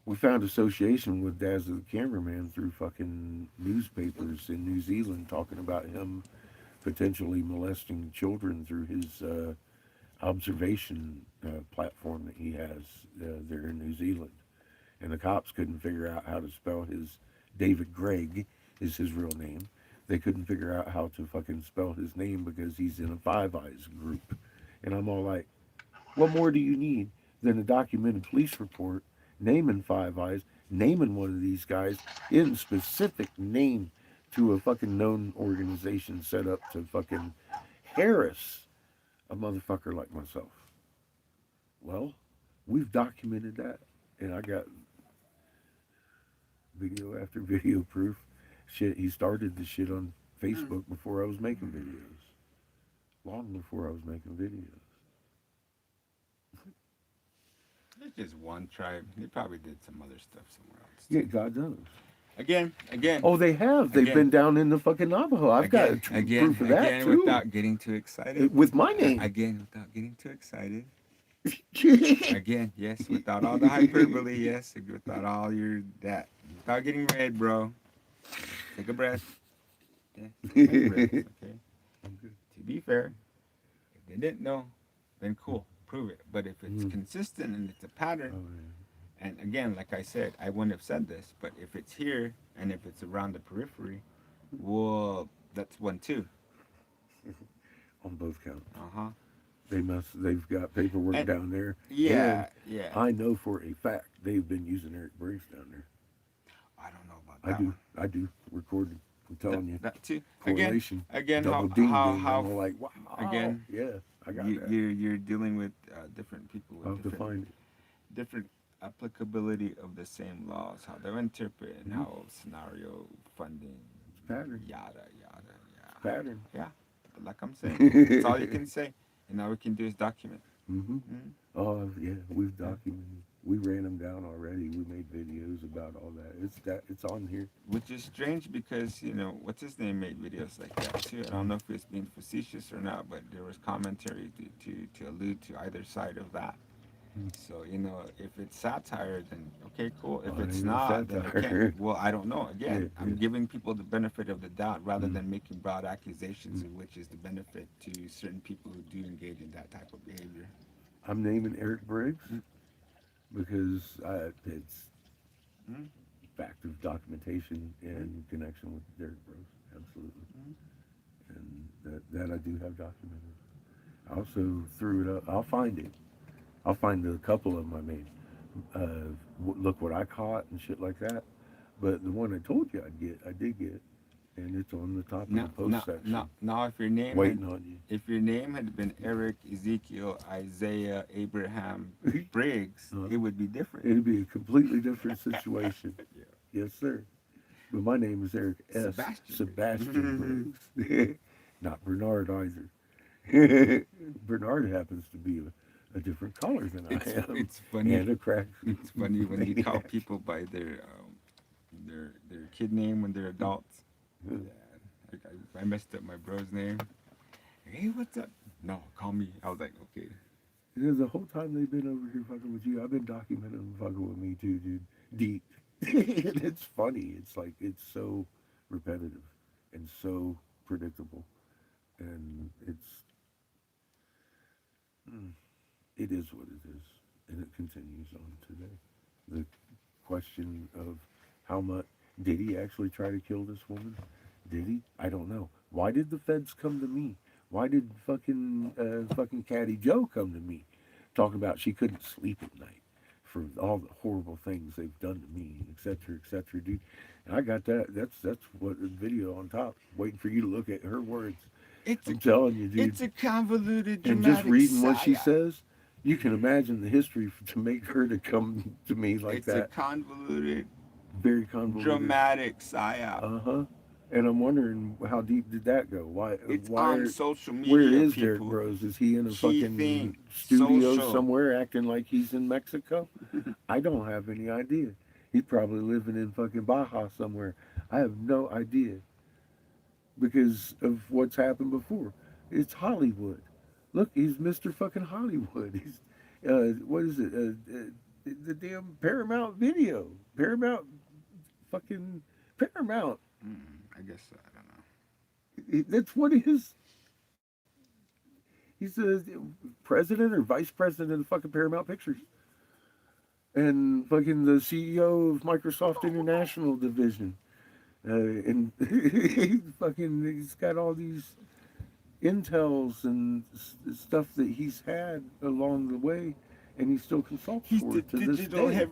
We found association with Daz the cameraman through fucking newspapers in New Zealand talking about him potentially molesting children through his observation platform that he has there in New Zealand. And the cops couldn't figure out how to spell his David Gregg is his real name. They couldn't figure out how to fucking spell his name because he's in a Five Eyes group. And I'm all like, what more do you need than a documented police report naming Five Eyes, naming one of these guys in specific name to a fucking known organization set up to fucking harass a motherfucker like myself? Well, we've documented that. And I got video after video proof. Shit, he started the shit on Facebook before I was making videos. Long before I was making videos. It's just one tribe. They probably did some other stuff somewhere else. Yeah, God knows. Again. Oh, they have. They've Again. been down in the fucking Navajo. I've got proof of that Again, too. without getting too excited. With my name. Again, without getting too excited. Again, yes, without all the hyperbole. Yes, without all your that. Without getting red, bro. Take a breath. Yeah, take a breath. Okay. I'm good. To be fair, if they didn't know, then cool. prove it. But if it's Mm. consistent and it's a pattern, Oh, yeah. and again, like I said, I wouldn't have said this, but if it's here and if it's around the periphery, well, that's one too. On both counts. Uh-huh. They've got paperwork And down there. yeah, And yeah. I know for a fact they've been using Eric Briggs down there. I don't know about I that do. one. I do. Recorded. I'm telling you. That too. Correlation. Again, Double how ding how ding. how I'm like, wow. again, Yeah, I got you that. you're dealing with different people I'll with have to find it. different applicability of the same laws, how they're interpreted, and Mhm. how scenario funding, It's pattern. yada yada, yeah, Pattern. yeah. But like I'm saying, that's all you can say, and all we can do is document. Mm-hmm. Mhm. Oh yeah, we've documented. We ran them down already. We made videos about all that. It's on here. Which is strange because what's his name made videos like that too. I don't know if it's being facetious or not, but there was commentary to allude to either side of that. Mm. So if it's satire, then okay, cool. If Well, it it's ain't not, then it satire. can't. Well, I don't know. Again, Yeah, I'm yeah. giving people the benefit of the doubt rather Mm. than making broad accusations, Mm. in which is the benefit to certain people who do engage in that type of behavior. I'm naming Eric Briggs Mm. because it's Mm. fact of documentation in connection with Derek Bros. Absolutely. Mm. And that I do have documented. I also threw it up. I'll find it. I'll find a couple of them I made. Look what I caught and shit like that. But the one I told you I did get, and it's on the top of the Now, post section, now, if your name waiting on you. if your name had been Eric, Ezekiel, Isaiah, Abraham, Briggs, Uh-huh. it would be different. It'd be a completely different situation. Yeah. Yes, sir. But my name is Eric S. Sebastian. Sebastian Briggs. Not Bernard either. Bernard happens to be a different color than I am. It's funny. And a crack. It's funny when you call people by their kid name when they're adults. Yeah, I messed up my bro's name. Hey, what's up? No, call me. I was like, okay. Because the whole time they've been over here fucking with you, I've been documenting them fucking with me too, dude. Deep. And it's funny. It's like, it's so repetitive and so predictable. And it is what it is. And it continues on today. The question of how much, did he actually try to kill this woman? Did he? I don't know. Why did the feds come to me? Why did fucking Caddy Joe come to me, talking about she couldn't sleep at night for all the horrible things they've done to me, etc., dude. And I got that. That's what the video on top, waiting for you to look at her words. I'm telling you, dude. It's a convoluted, And dramatic just reading what she saga. says, you can imagine the history to make her to come to me like It's that. a convoluted, Very convoluted. dramatic psyop. Uh-huh. And I'm wondering how deep did that go? It's why on social media. where is people. Derek Bros? Is he in a Key fucking thing, studio social. somewhere acting like he's in Mexico? I don't have any idea. He's probably living in fucking Baja somewhere. I have no idea because of what's happened before. It's Hollywood. Look, he's Mr. fucking Hollywood. He's what is it? The damn Paramount Video. Paramount. I guess so. I don't know. That's what he is. He's the president or vice president of fucking Paramount Pictures. And fucking the CEO of Microsoft International Division. And he's got all these intels and stuff that he's had along the way, and he still consults He's for the it to this digital day.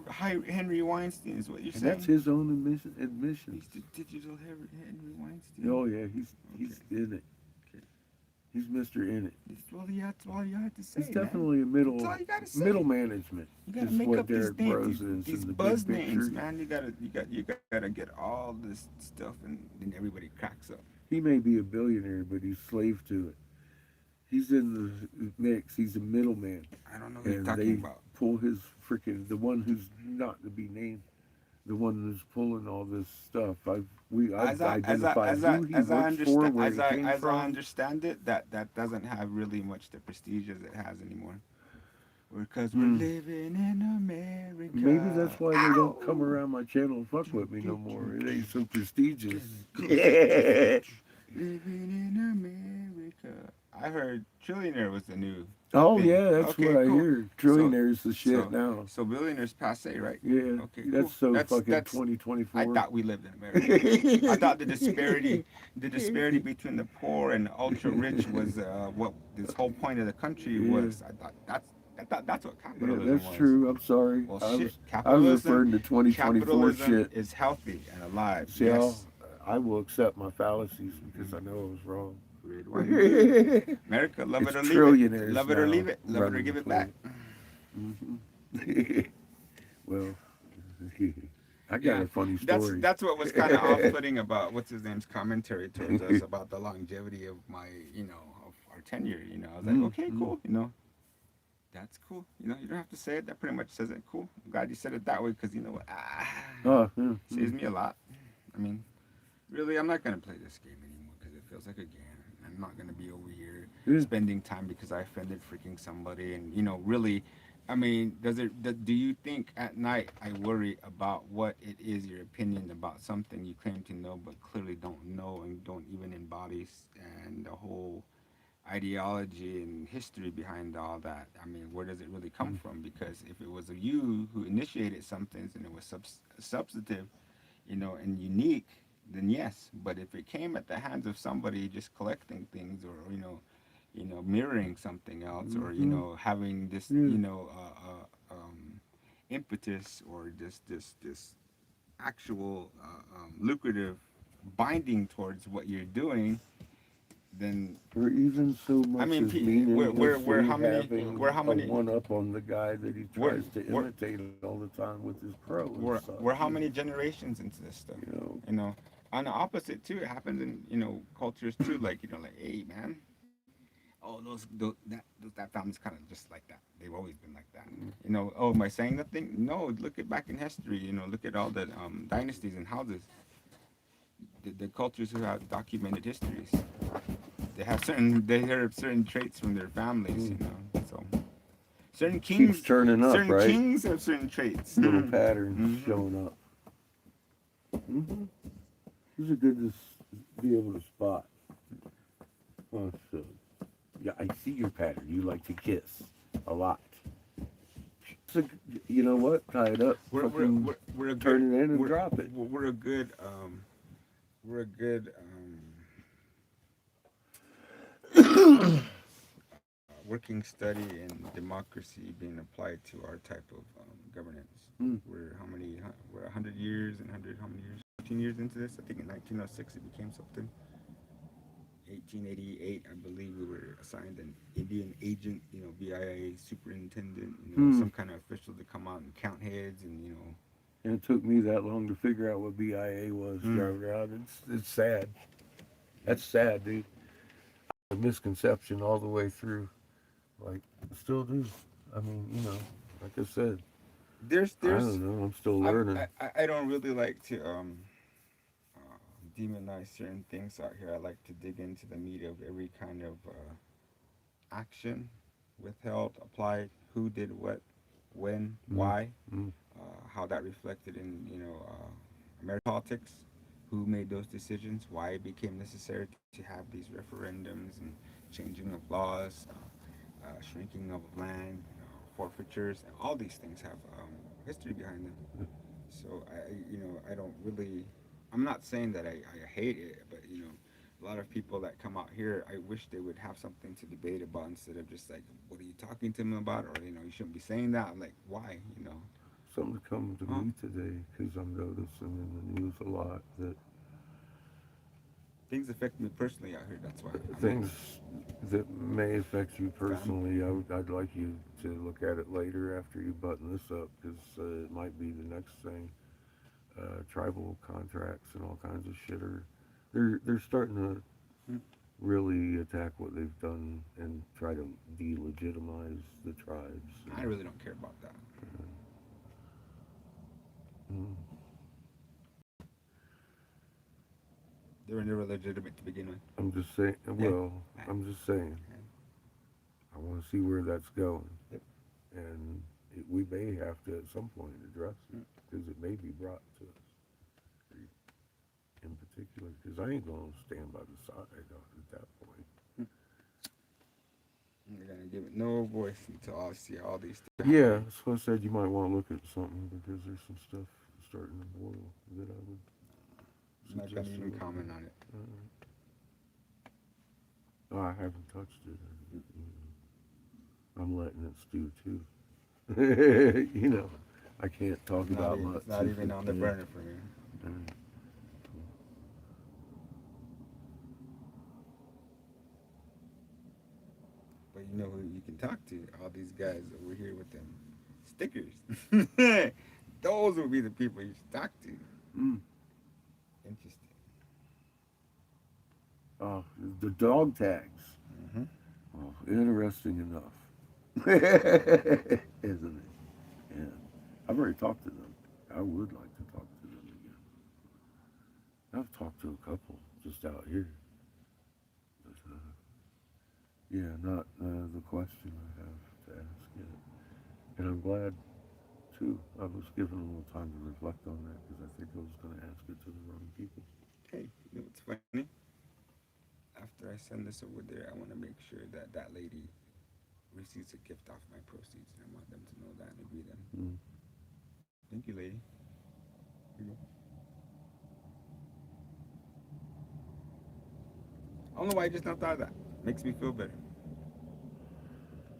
Henry Weinstein, is what you're And saying. that's his own admission. He's the digital Henry Weinstein. Oh yeah, he's in it. Okay. He's Mr. In it. That's all you have to say. He's man. definitely a That's all you gotta say. middle management. You gotta is make what up these Derek names, Bros these is in the buzz big names, picture. man. You gotta get all this stuff, and then everybody cracks up. He may be a billionaire, but he's slave to it. He's in the mix. He's a middleman, I don't know who you're and talking they about. pull his freaking the one who's not to be named, the one who's pulling all this stuff. I've identified who he works for, where he came as I from. understand it, that doesn't have really much the prestige as it has anymore. Because we're Hmm. living in America. Maybe that's why they don't come Ow! around my channel and fuck with me no more. It ain't so prestigious. Living in America. I heard Trillionaire was the new Oh thing. yeah, that's Okay, what I cool. hear. So, Trillionaires the shit now. so billionaires passe, right? Yeah, Okay, that's cool. so fucking That's. I 2024. thought we lived in America. I thought the disparity between the poor and the ultra rich was what this whole point of the country Yeah, was. I thought that's what yeah, capitalism that's was. true. I'm sorry. Well, I shit. was referring to 2024 Capitalism shit. is healthy and alive. See how Yes. I will accept my fallacies because I know I was wrong. Good one, good. It's America, love it or leave it. trillionaires Love it or now leave it. Love it or running the give it back. place. Well, I got Yeah, a funny story. that's what was kind of off-putting about what's his name's commentary towards us about the longevity of my, of our tenure. I was like, okay, cool. That's cool. You don't have to say it. That pretty much says it. Cool. I'm glad you said it that way because you know what? Oh, Saves me a lot. I mean, really, I'm not gonna play this game anymore because it feels like a game. I'm not gonna be over here yeah. spending time because I offended freaking somebody. And really, I mean, do you think at night I worry about what it is your opinion about something you claim to know but clearly don't know and don't even embody, and the whole ideology and history behind all that? I mean, where does it really come from? Because if it was you who initiated something and it was substantive, and unique, then yes. But if it came at the hands of somebody just collecting things, or mirroring something else, or having this Yeah. impetus, or this actual lucrative binding towards what you're doing, then Or even so I much mean, as meaninglessly how many having we're how a many one up on the guy that he we're, tries to we're, imitate all the time with his pro and we're, stuff. we're how many generations into this stuff? You know, You know, on the opposite too, it happens in cultures too. Like like, hey man, oh that family's kind of just like that. They've always been like that. Oh, am I saying nothing? No, look at back in history. Look at all the dynasties and houses. The cultures who have documented histories. They have certain traits from their families. So certain keeps kings, turning up, certain right? kings have certain traits. Little patterns Mhm. showing up. These are good to be able to spot. Oh, so, yeah, I see your pattern. You like to kiss a lot. So, you know what? Tie it up. We're a Turn good it in and drop it. we're a good working study in democracy being applied to our type of governance. Mm. We're 100 years and 100 how many years? 15 years into this. I think in 1906 it became something. 1888, I believe we were assigned an Indian agent, BIA superintendent, some kind of official to come out and count heads, and And it took me that long to figure out what BIA was. Driving around, it's sad. That's sad, dude. A misconception all the way through. Like, still do. I mean, like I said, I there's don't know. I'm still learning. I don't really like to demonize certain things out here. I like to dig into the meat of every kind of action, withheld, applied, who did what, when, why, how that reflected in American politics, who made those decisions, why it became necessary to have these referendums and changing of laws, shrinking of land, forfeitures, and all these things have history behind them. So I don't really. I'm not saying that I hate it, but a lot of people that come out here, I wish they would have something to debate about instead of just like, what are you talking to them about, or you shouldn't be saying that. I'm like, why? Something coming to me today because I'm noticing in the news a lot that Things affect me personally out here. That's why. things that may affect you personally. I'd like you to look at it later after you button this up because it might be the next thing. Tribal contracts and all kinds of shit are they're starting to really attack what they've done and try to delegitimize the tribes. I really don't care about that. Mm. They were never legitimate to begin with. I'm just saying. Well, I'm just saying. I want to see where that's going, and we may have to at some point address it because it may be brought to us in particular. Because I ain't gonna stand by the side at that point. They're gonna give it no voice until I see all these things Yeah, happening. so I said you might want to look at something because there's some stuff starting to boil that I would I'm not gonna suggest a even little comment bit. on it. Oh, I haven't touched it. I'm letting it stew too. You know, I can't talk about much. It's not even on the burner for me. Uh, But you know who you can talk to? All these guys over here with them stickers. Those would be the people you should talk to. mm. Interesting. Oh, the dog tags. Mm-hmm. Oh, interesting enough, isn't it? Yeah, I've already talked to them. I would like to talk to them again. I've talked to a couple just out here, but yeah, not the question I have to ask yet. And I'm glad too. I was given a little time to reflect on that because I think I was going to ask it to the wrong people. Hey, you know what's funny? After I send this over there, I want to make sure that that lady receives a gift off my proceeds, and I want them to know that and agree them. Mm. Thank you, lady. Here you go. I don't know why I just not thought of that. Makes me feel better.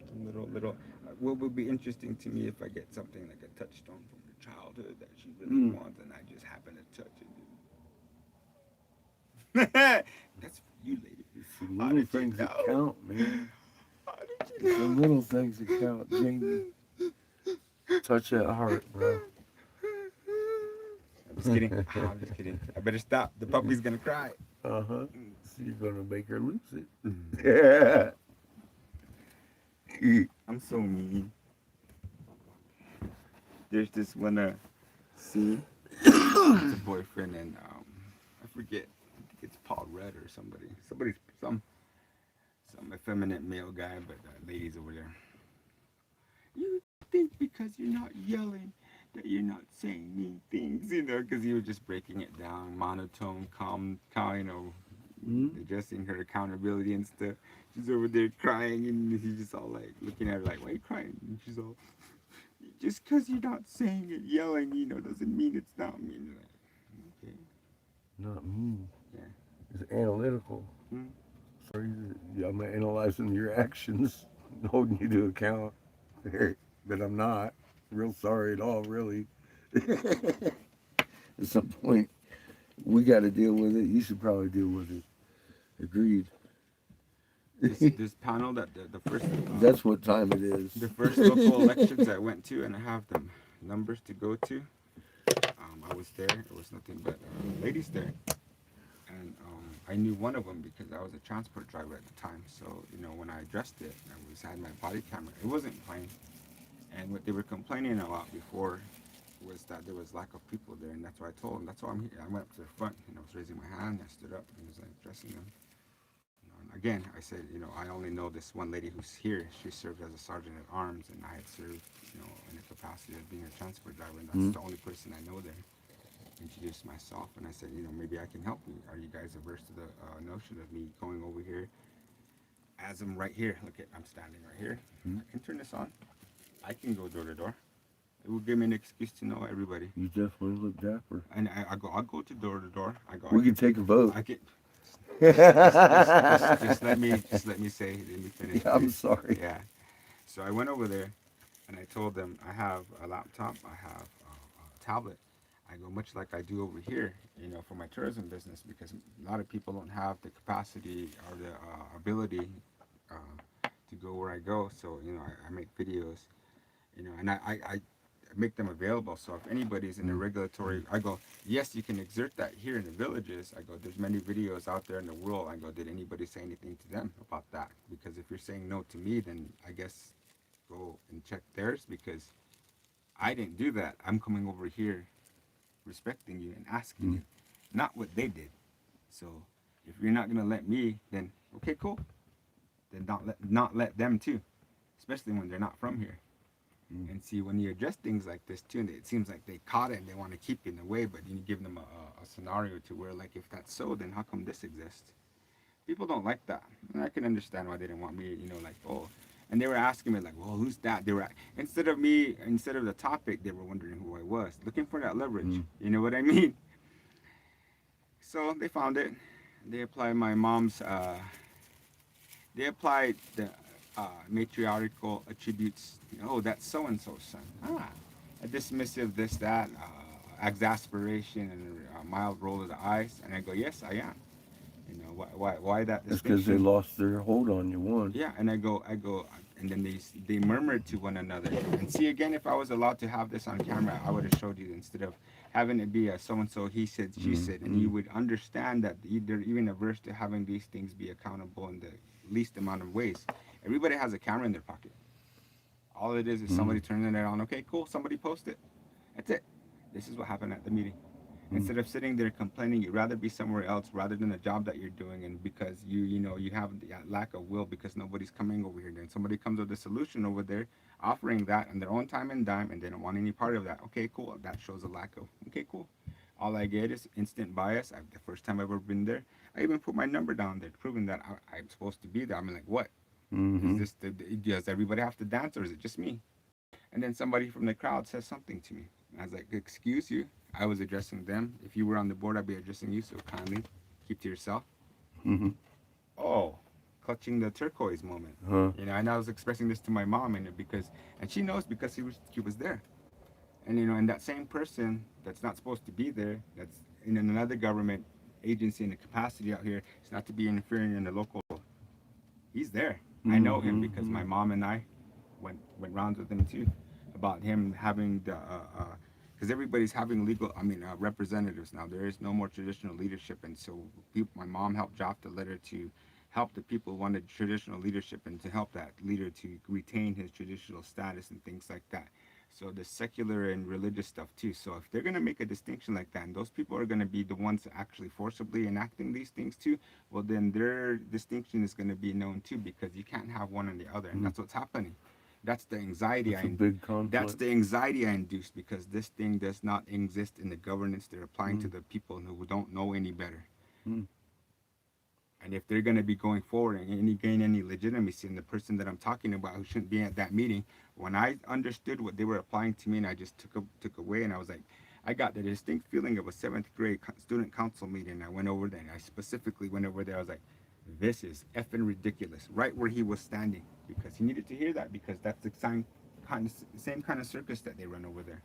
Some little. What would be interesting to me if I get something like a touchstone from her childhood that she really Mm. wants, and I just happen to touch it. That's for you, lady. It's the How little did you things that know? count, man. How did It's you the know? little things that count, Jamie. Touch that heart, bro. I'm just kidding. I'm just kidding. I better stop. The puppy's gonna cry. Uh huh. So you're gonna make her lose it. Yeah. I'm so mean. There's this one scene. It's a boyfriend and I forget. I think it's Paul Rudd or somebody. Some effeminate male guy, but ladies over there. You think because you're not yelling that you're not saying mean things, because he was just breaking it down, monotone, calm, Mm. addressing her accountability and stuff. She's over there crying, and he's just all like looking at her like, "Why are you crying?" And she's all, "Just because you're not saying it, yelling, doesn't mean it's not mean." Like, okay, Not mean. yeah. It's analytical. Hmm. Sorry, I'm analyzing your actions, holding you to account. But I'm not real sorry at all, really. At some point, we got to deal with it. You should probably deal with it. Agreed. This panel that the first That's what time it is. the first local elections I went to, and I have the numbers to go to. I was there. It was nothing but ladies there, and I knew one of them because I was a transport driver at the time. So when I addressed it, I had my body camera. It wasn't playing, and what they were complaining about before was that there was lack of people there, and that's why I told them. That's why I'm here. I went up to the front, and I was raising my hand. I stood up and was like addressing them. And again, I said, I only know this one lady who's here. She served as a sergeant at arms, and I had served, in the capacity of being a transport driver, and that's the only person I know there. Introduced myself, and I said, maybe I can help you. Are you guys averse to the notion of me going over here? As I'm right here, I'm standing right here. I can turn this on. I can go door to door. It will give me an excuse to know everybody. You definitely look dapper. And I'll go to door. We can take a vote. I get. Just let me let me finish. Yeah, I'm please. sorry. Yeah. So I went over there, and I told them I have a laptop, I have a tablet. I go much like I do over here, for my tourism business, because a lot of people don't have the capacity or the ability to go where I go. So I make videos, and I make them available. So if anybody's in the regulatory, I go, yes, you can exert that here in the villages. I go, there's many videos out there in the world. I go, did anybody say anything to them about that? Because if you're saying no to me, then I guess go and check theirs, because I didn't do that. I'm coming over here respecting you and asking you, not what they did. So if you're not gonna let me, then okay, cool. Then not let them too, especially when they're not from here. And see, when you address things like this too, and it seems like they caught it and they want to keep it in the way, but you give them a scenario to where, like, if that's so, then how come this exists? People don't like that. And I can understand why they didn't want me, like, oh. And they were asking me, like, well, who's that? They were, instead of the topic, they were wondering who I was, looking for that leverage. You know what I mean? So they found it. They applied my mom's, they applied the matriarchal attributes. Oh, that's so and so's son. A dismissive this, that, exasperation, and a mild roll of the eyes. And I go, yes, I am. Why that That's because they distinction? lost their hold on you. One. Yeah, and I go, and then they murmured to one another. And see, again, if I was allowed to have this on camera, I would have showed you instead of having it be a so and so, he said, she said, and you would understand that they're even averse to having these things be accountable in the least amount of ways. Everybody has a camera in their pocket. All it is somebody turning it on. Okay, cool. Somebody post it. That's it. This is what happened at the meeting. Instead of sitting there complaining, you'd rather be somewhere else rather than the job that you're doing, and because you have that lack of will because nobody's coming over here. Then somebody comes with a solution over there, offering that on their own time and dime, and they don't want any part of that. Okay, cool. That shows a lack of. Okay, cool. All I get is instant bias. The first time I've ever been there, I even put my number down there, proving that I'm supposed to be there. I'm like, what? Is this does everybody have to dance, or is it just me? And then somebody from the crowd says something to me. I was like, excuse you. I was addressing them. If you were on the board, I'd be addressing you, so kindly keep to yourself. Oh, clutching the turquoise moment. And I was expressing this to my mom, and she knows because she was there. And that same person that's not supposed to be there, that's in another government agency in a capacity out here, is not to be interfering in the local. He's there. I know him because my mom and I went rounds with him too, about him having the because everybody's having representatives now. There is no more traditional leadership, and so my mom helped draft a letter to help the people who wanted traditional leadership and to help that leader to retain his traditional status and things like that. So the secular and religious stuff too. So if they're going to make a distinction like that, and those people are going to be the ones actually forcibly enacting these things too, well, then their distinction is going to be known too, because you can't have one or the other, and that's what's happening. That's the anxiety that's the anxiety I induced, because this thing does not exist in the governance they're applying to the people who don't know any better. And if they're going to be going forward and gain any legitimacy, and the person that I'm talking about who shouldn't be at that meeting, when I understood what they were applying to me, and I just took away, and I was like, I got the distinct feeling of a 7th grade student council meeting. I went over there, and I specifically went over there. I was like, this is effing ridiculous, right where he was standing, because he needed to hear that, because that's the same kind of circus that they run over there.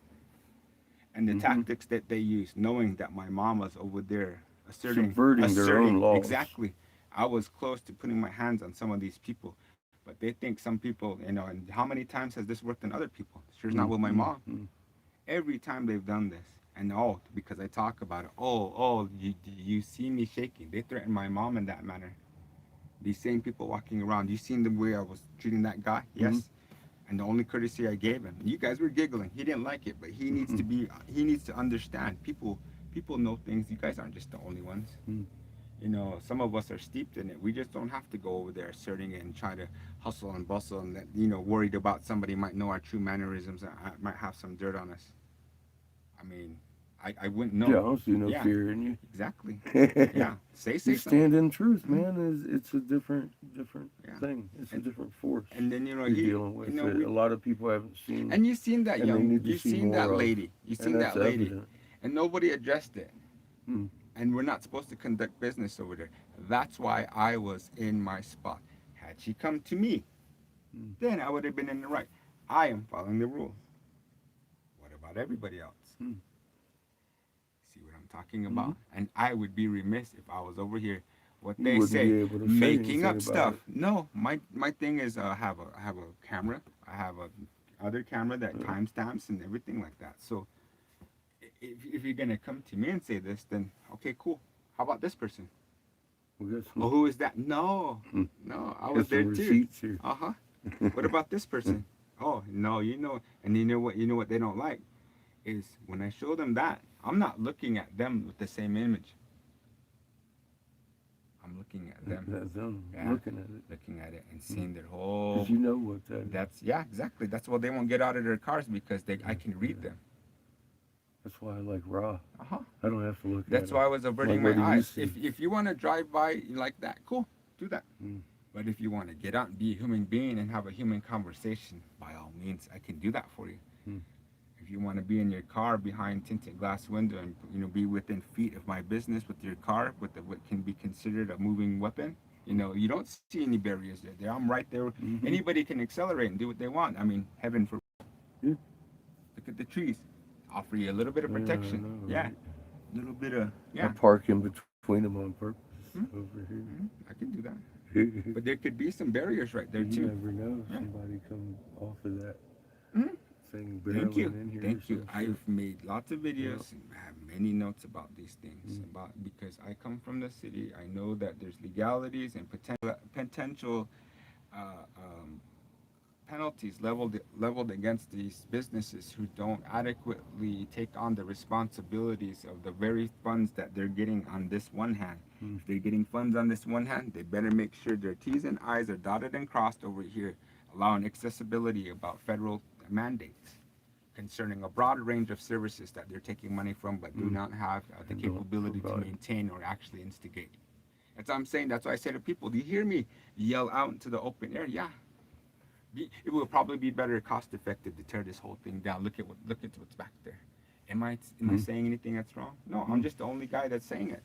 And the tactics that they use, knowing that my mom was over there subverting their own laws. Exactly. I was close to putting my hands on some of these people, but they think some people, and how many times has this worked in other people? Sure, not with my mom. Every time they've done this, and because I talk about it, you see me shaking. They threaten my mom in that manner. These same people walking around, you seen the way I was treating that guy? Yes. And the only courtesy I gave him, you guys were giggling. He didn't like it, but he needs to understand. People know things. You guys aren't just the only ones. Some of us are steeped in it. We just don't have to go over there asserting it and try to hustle and bustle and worried about somebody might know our true mannerisms and might have some dirt on us. I mean, I wouldn't know. Yeah, I don't see no fear in you. Exactly. Yeah. Say You something. stand in truth, man. It's a different thing. It's a different force. And then you're dealing with a lot of people haven't seen. And you seen that you seen that lady. You seen that lady. Evident. And nobody addressed it. And we're not supposed to conduct business over there. That's why I was in my spot. Had she come to me, then I would have been in the right. I am following the rules. What about everybody else? See what I'm talking about? And I would be remiss if I was over here, what they say, making up stuff. No, my thing is I have a camera. I have a other camera that timestamps and everything like that. So if you're gonna come to me and say this, then okay, cool. How about this person? Oh, who is that? No, I was there too. What about this person? Oh no, and you know what they don't like is when I show them that, I'm not looking at them with the same image. I'm looking at them. Looking at it and seeing their whole. Because you know what that. That's exactly. That's why they won't get out of their cars, because I can read them. That's why I like raw. I don't have to look at it. That's why I was averting my eyes. If you want to drive by like that, cool. do that. Mm. But if you want to get out and be a human being and have a human conversation, by all means, I can do that for you. Mm. If you want to be in your car behind tinted glass window and be within feet of my business with your car with what can be considered a moving weapon, you don't see any barriers there. I'm right there. Mm-hmm. Anybody can accelerate and do what they want. I mean, heaven for. Yeah. Look at the trees. Offer you a little bit of protection. I know, Yeah, right? a little bit of I park in between them on purpose Hmm? over I can do that. here. But there could be some barriers right there You too. never know. Yeah. Somebody come off of that Mhm. thing Thank barreling you. in here. Thank or you. some shit. I've made lots of videos and have many notes about these things. Mm. Because I come from the city, I know that there's legalities and potential uh, um, penalties leveled against these businesses who don't adequately take on the responsibilities of the very funds that they're getting on this one hand. Mm. If they're getting funds on this one hand, they better make sure their T's and I's are dotted and crossed over here, allowing accessibility about federal mandates concerning a broad range of services that they're taking money from but do not have the And don't capability to provide. maintain or actually instigate. That's what I'm saying. That's why I say to people, do you hear me yell out into the open air? Yeah. It will probably be better cost effective to tear this whole thing down. Look at what's back there. Am I saying anything that's wrong? No, I'm just the only guy that's saying it.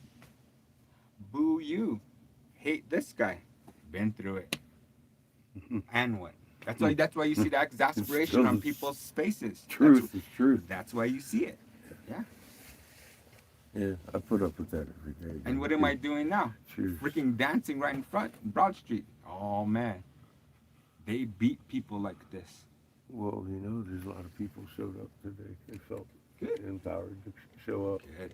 Boo you. Hate this guy. Been through it. And what? That's why you see that exasperation on people's faces. Truth is truth. That's why you see it. Yeah. Yeah, I put up with that every day. And what am I doing now? Cheers. Freaking dancing right in front, Broad Street. Oh man. They beat people like this. Well, there's a lot of people showed up today. They felt Good. empowered to show up. Good.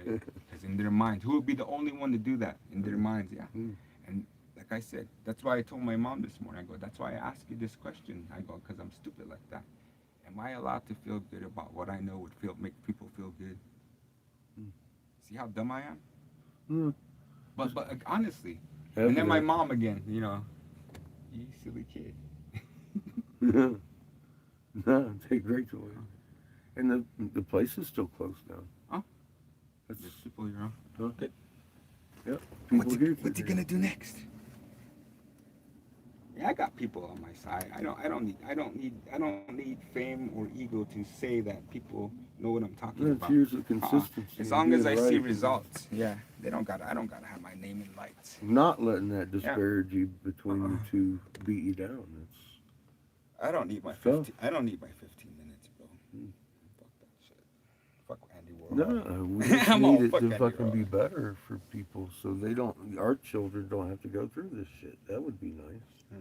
Good. Because in their minds, who would be the only one to do that? In their minds, yeah. Mm. And like I said, that's why I told my mom this morning, I go, that's why I ask you this question. I go, because I'm stupid like that. Am I allowed to feel good about what I know would make people feel good? Mm. See how dumb I am? Mm. But honestly, Have and then my that. mom again, you silly kid. No, take great joy. And the place is still closed down. Oh. That's, There's people here. huh? Good. Yep. People here What's he today. gonna do next? Yeah, I got people on my side. I don't need fame or ego to say that people know what I'm talking No, about. it's years of consistency. As and long as I being see right. results. Yeah. I don't gotta have my name in lights. Not letting that disparage you between the two beat you down. That's I don't need my Tough. 15 I don't need my 15 minutes, bro. Hmm. Fuck that shit. Fuck Andy Warhol. no. We just I'm all need it fuck to Andy fucking be Warhol. better for people, so our children don't have to go through this shit. That would be nice. Hmm.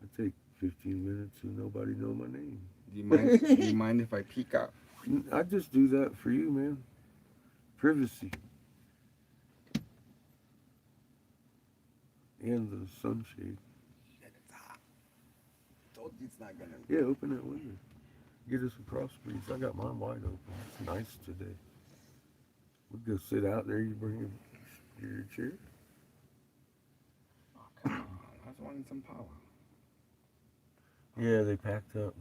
I take 15 minutes and nobody know my name. Do you mind if I peek out? I just do that for you, man. Privacy. And the sunshade. It's hot. Told you it's not gonna. Yeah, open that window. Get us a cross breeze. I got mine wide open. It's nice today. We go sit out there. You bring your chair. Oh, come on. I was wanting some power. Yeah, they packed up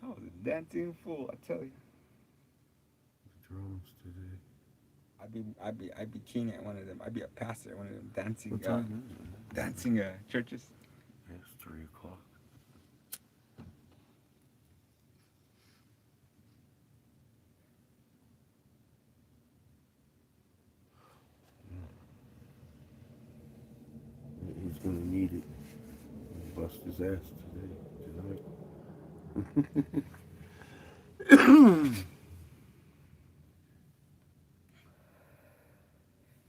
I was a dancing fool, I tell you. the drums today. I'd be king at one of them. I'd be a pastor at one of them dancing What time is it? dancing churches. Yeah, it's 3 o'clock. He's gonna need it. Bust his ass tonight.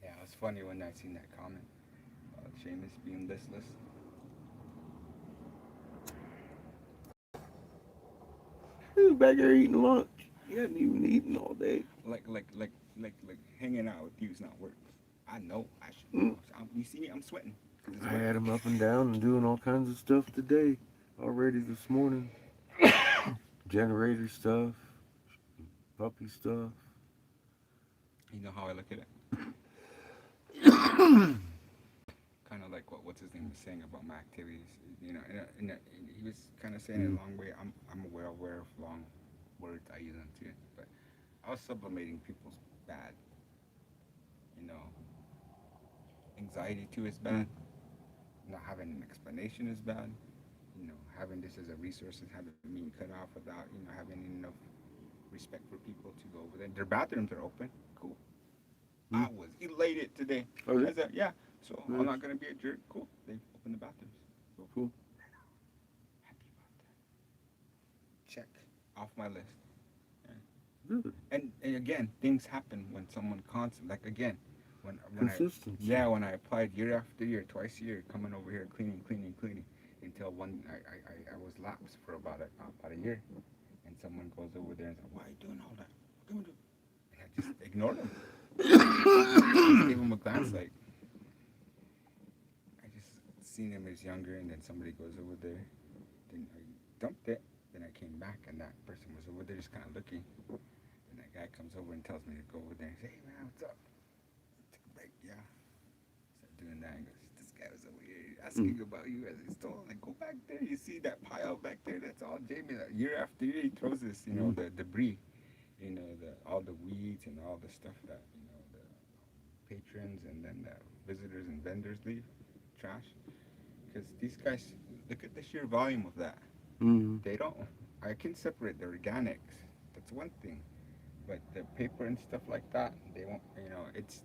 Yeah, it was funny when I seen that comment about Seamus being listless. He's back there eating lunch. He hadn't even eaten all day. Like hanging out with you is not work. I know. I should know. You see me? I'm sweating. 'Cause it's I work. had him up and down and doing all kinds of stuff today. Already this morning. Generator stuff. Puppy stuff. You know how I look at it? Kind of like what's his name was saying about my activities. And he was kind of saying it a long way. I'm aware of long words I use into it, but I was sublimating people's bad, anxiety too is bad. Not having an explanation is bad. Having this as a resource and having being cut off without, having enough respect for people to go over there. Their bathrooms are open. Cool. I was elated today. Oh, I said, yeah. So I'm Nice. not gonna be a jerk. Cool. They opened the bathrooms. Cool. Happy about that. Check off my list. Good. And again, things happen when someone constant. Like again, when Consistency. when I applied year after year, twice a year, coming over here cleaning, until one I was lapsed for about a year, and someone goes over there and says, "Why are you doing all that? What do?" And I just ignored him. Just gave him a glance like I just seen him as younger, and then somebody goes over there, then I dumped it. Then I came back, and that person was over there just kind of looking. And that guy comes over and tells me to go over there and say, "Hey man, what's up?" Take a break, yeah. Start doing that and goes, "This guy was over here asking about you as he's stolen. Like, go back there. You see that pile back there? That's all Jamie. Like, year after year, he throws this, the debris, all the weeds and all the stuff that the patrons and then the visitors and vendors leave, trash. Because these guys, look at the sheer volume of that. They don't. I can separate the organics. That's one thing. But the paper and stuff like that, they won't. It's.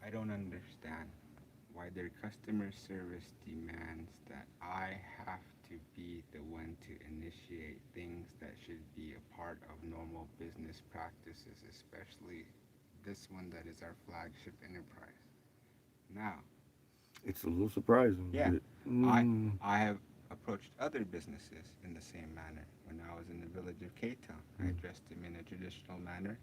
I don't understand why their customer service demands that I have to be the one to initiate things that should be a part of normal business practices, especially this one that is our flagship enterprise. Now, It's a little surprising. yeah, But, I have approached other businesses in the same manner. When I was in the village of K-Town, I addressed him in a traditional manner.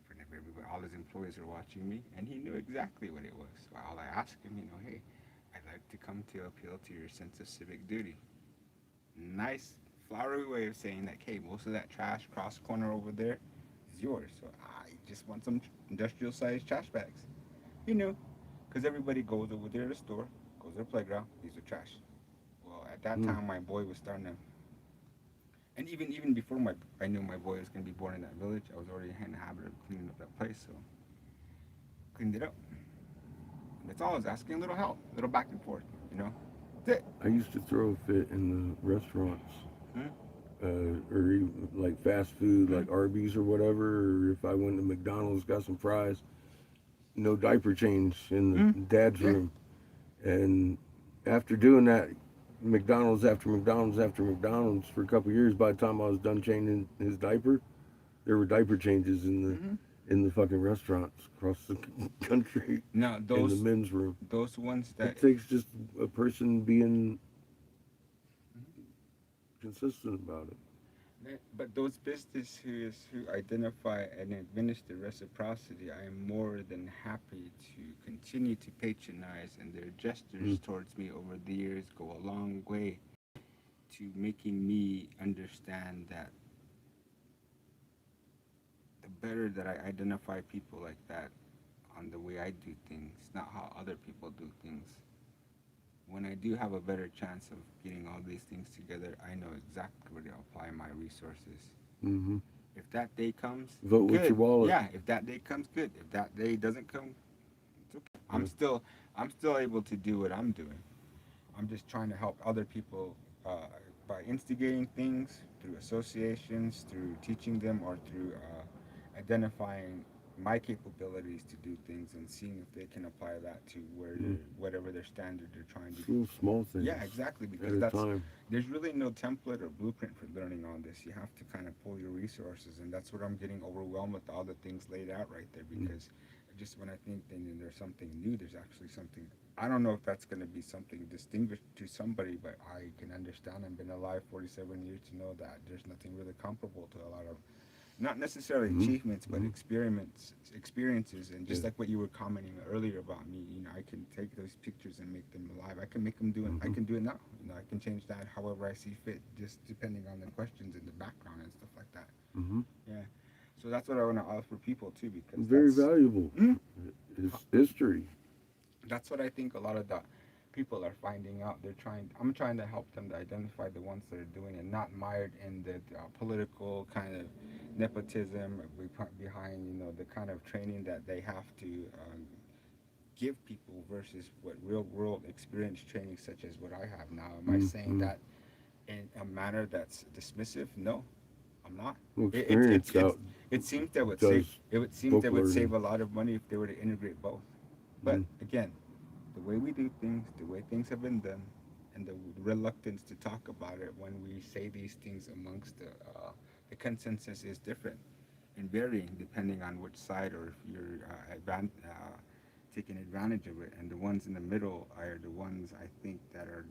For everybody, all his employees are watching me, and he knew exactly what it was. So all I asked him, hey, I'd like to come to appeal to your sense of civic duty. Nice, flowery way of saying that, hey, most of that trash cross corner over there is yours. So I just want some industrial-sized trash bags. He knew, because everybody goes over there to the store, goes to the playground, these are trash. Well, at that time, my boy was starting to, and even before I knew my boy was going to be born in that village, I was already in the habit of cleaning up that place, so cleaned it up. And that's all I was asking, a little help, a little back and forth, That's it. I used to throw a fit in the restaurants, or even like fast food, like Arby's or whatever. Or if I went to McDonald's, got some fries, no diaper change in the dad's room. And after doing that, McDonald's after McDonald's after McDonald's for a couple of years, by the time I was done changing his diaper, there were diaper changes in the fucking restaurants across the country Now in the those men's room. those ones that It takes just a person being consistent about it. But those businesses who identify and administer reciprocity, I am more than happy to continue to patronize, and their gestures towards me over the years go a long way to making me understand that the better that I identify people like that on the way I do things, not how other people do things. When I do have a better chance of getting all these things together, I know exactly where to apply my resources. Mm-hmm. If that day comes, Vote good. with your wallet. Yeah, if that day comes, good. If that day doesn't come, it's okay. I'm still able to do what I'm doing. I'm just trying to help other people by instigating things through associations, through teaching them, or through identifying my capabilities to do things and seeing if they can apply that to whatever their standard they're trying to do. Few small things. Yeah, exactly. At Because a time. there's really no template or blueprint for learning on this. You have to kind of pull your resources, and that's what I'm getting overwhelmed with all the things laid out right there. Because just when I think then there's something new, there's actually something. I don't know if that's going to be something distinguished to somebody, but I can understand. I've been alive 47 years to know that there's nothing really comparable to a lot of, not necessarily achievements, but experiences, and just like what you were commenting earlier about me, I can take those pictures and make them alive. I can make them do it. I can do it now. I can change that however I see fit, just depending on the questions in the background and stuff like that. Yeah. So that's what I want to offer people too, because Very valuable. It's history. that's what I think a lot of the people are finding out. I'm trying to help them to identify the ones that are doing it, not mired in the political kind of nepotism behind, the kind of training that they have to give people versus what real world experience training such as what I have now. Am I saying that in a manner that's dismissive? No, I'm not. Well, It it it, experience it, out it seems that would save does it would seem book that would save learning. a lot of money if they were to integrate both. But Mm. again, the way we do things, the way things have been done, and the reluctance to talk about it when we say these things amongst the consensus is different and varying depending on which side or if you're taking advantage of it. And the ones in the middle are the ones I think that are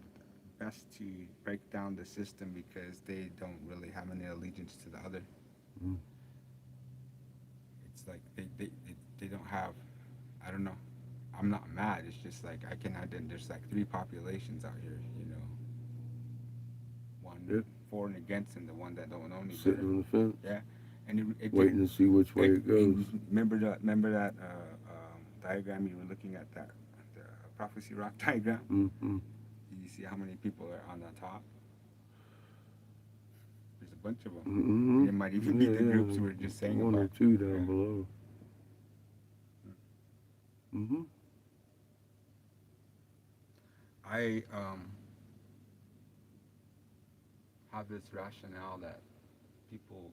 best to break down the system because they don't really have any allegiance to the other. Mm. It's like they don't have, I don't know. I'm not mad. It's just like I can identify. There's like three populations out here, you know. One Yeah. for and against, and the one that don't know any Sitting better. on the fence, Yeah, and waiting to see which way it goes. remember that diagram you were looking at, that the prophecy rock diagram. Mm-hmm. You see how many people are on the top? There's a bunch of them. Mm-hmm. It might even be the groups we were just saying one about. or two down Yeah. below. Mm-hmm. I have this rationale that people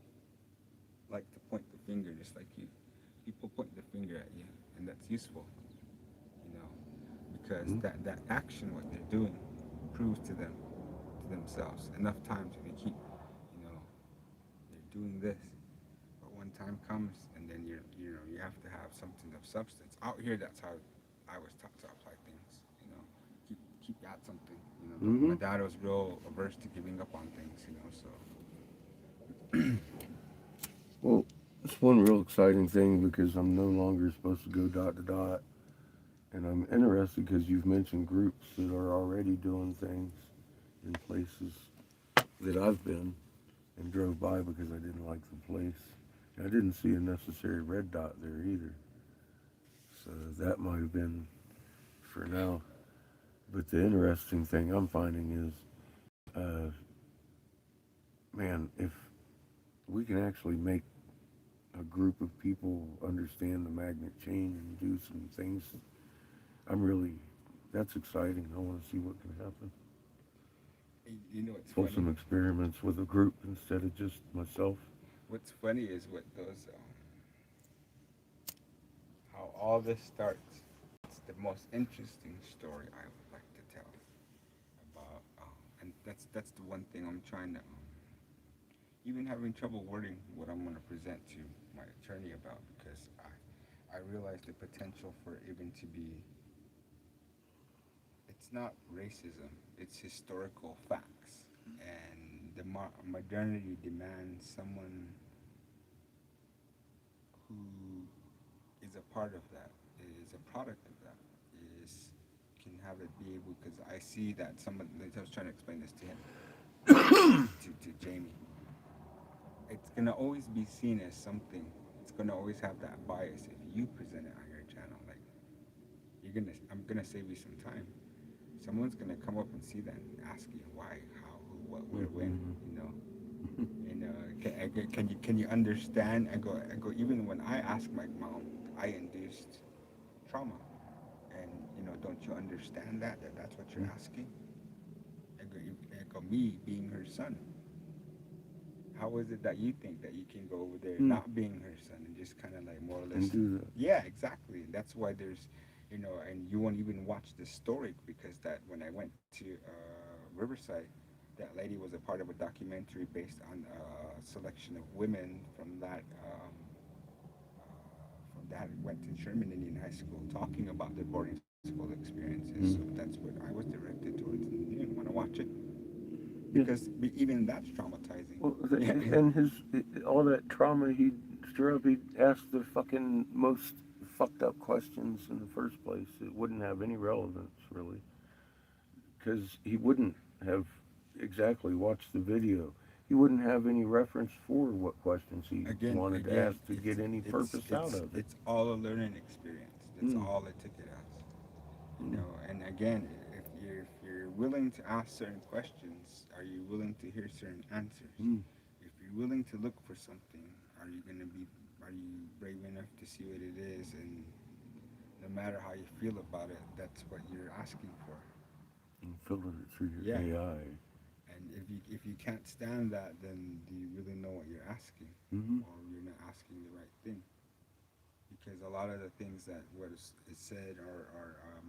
like to point the finger just like you. People point the finger at you, and that's useful, you know, because that action, what they're doing, proves to them, to themselves. Enough times if you keep, you know, they're doing this, but when time comes, and then you have to have something of substance. Out here, that's how I was taught to apply things, you know, keep at something, you know. My dad was real averse to giving up on things, you know, so. Well, it's one real exciting thing because I'm no longer supposed to go dot to dot. And I'm interested because you've mentioned groups that are already doing things in places that I've been and drove by because I didn't like the place. I didn't see a necessary red dot there either. So that might have been for now. But the interesting thing I'm finding is, man, if we can actually make a group of people understand the magnet chain and do some things, I'm really, that's exciting. I want to see what can happen. You know what's Pull funny? some experiments with a group instead of just myself. What's funny is what those how all this starts. It's the most interesting story I would like to tell about, and that's the one thing I'm trying to, even having trouble wording what I'm going to present to my attorney about because I realize the potential for it even to be. It's not racism. It's historical facts, and the modernity demands someone who is a part of that, is a product of that, is can have it be able, because I see that someone, I was trying to explain this to him, to Jamie. It's gonna always be seen as something. It's gonna always have that bias if you present it on your channel. Like I'm gonna save you some time. Someone's gonna come up and see that and ask you why, how, who, what, where, when. You know. And can you understand? I go. Even when I ask my mom, I induced trauma, and don't you understand that's what you're asking? I go, me being her son. How is it that you think that you can go over there not being her son and just kind of like more or less And do that. yeah, exactly. That's why there's and you won't even watch the story because that when I went to Riverside, that lady was a part of a documentary based on a selection of women from that went to Sherman Indian High School talking about their boarding school experiences. So that's what I was directed towards, and you didn't want to watch it because even that's traumatizing. Well, Yeah. and all that trauma he stirred up, he asked the fucking most fucked up questions in the first place. It wouldn't have any relevance, really. Because he wouldn't have exactly watched the video. He wouldn't have any reference for what questions he wanted to ask to get any purpose out of it. It's all a learning experience. That's all I took it as. And again, if you're willing to ask certain questions, are you willing to hear certain answers? If you're willing to look for something, are you brave enough to see what it is? And no matter how you feel about it, that's what you're asking for. And filter it through your Yeah. AI. And if you can't stand that, then do you really know what you're asking, Mm-hmm. or you're not asking the right thing? Because a lot of the things that what is said are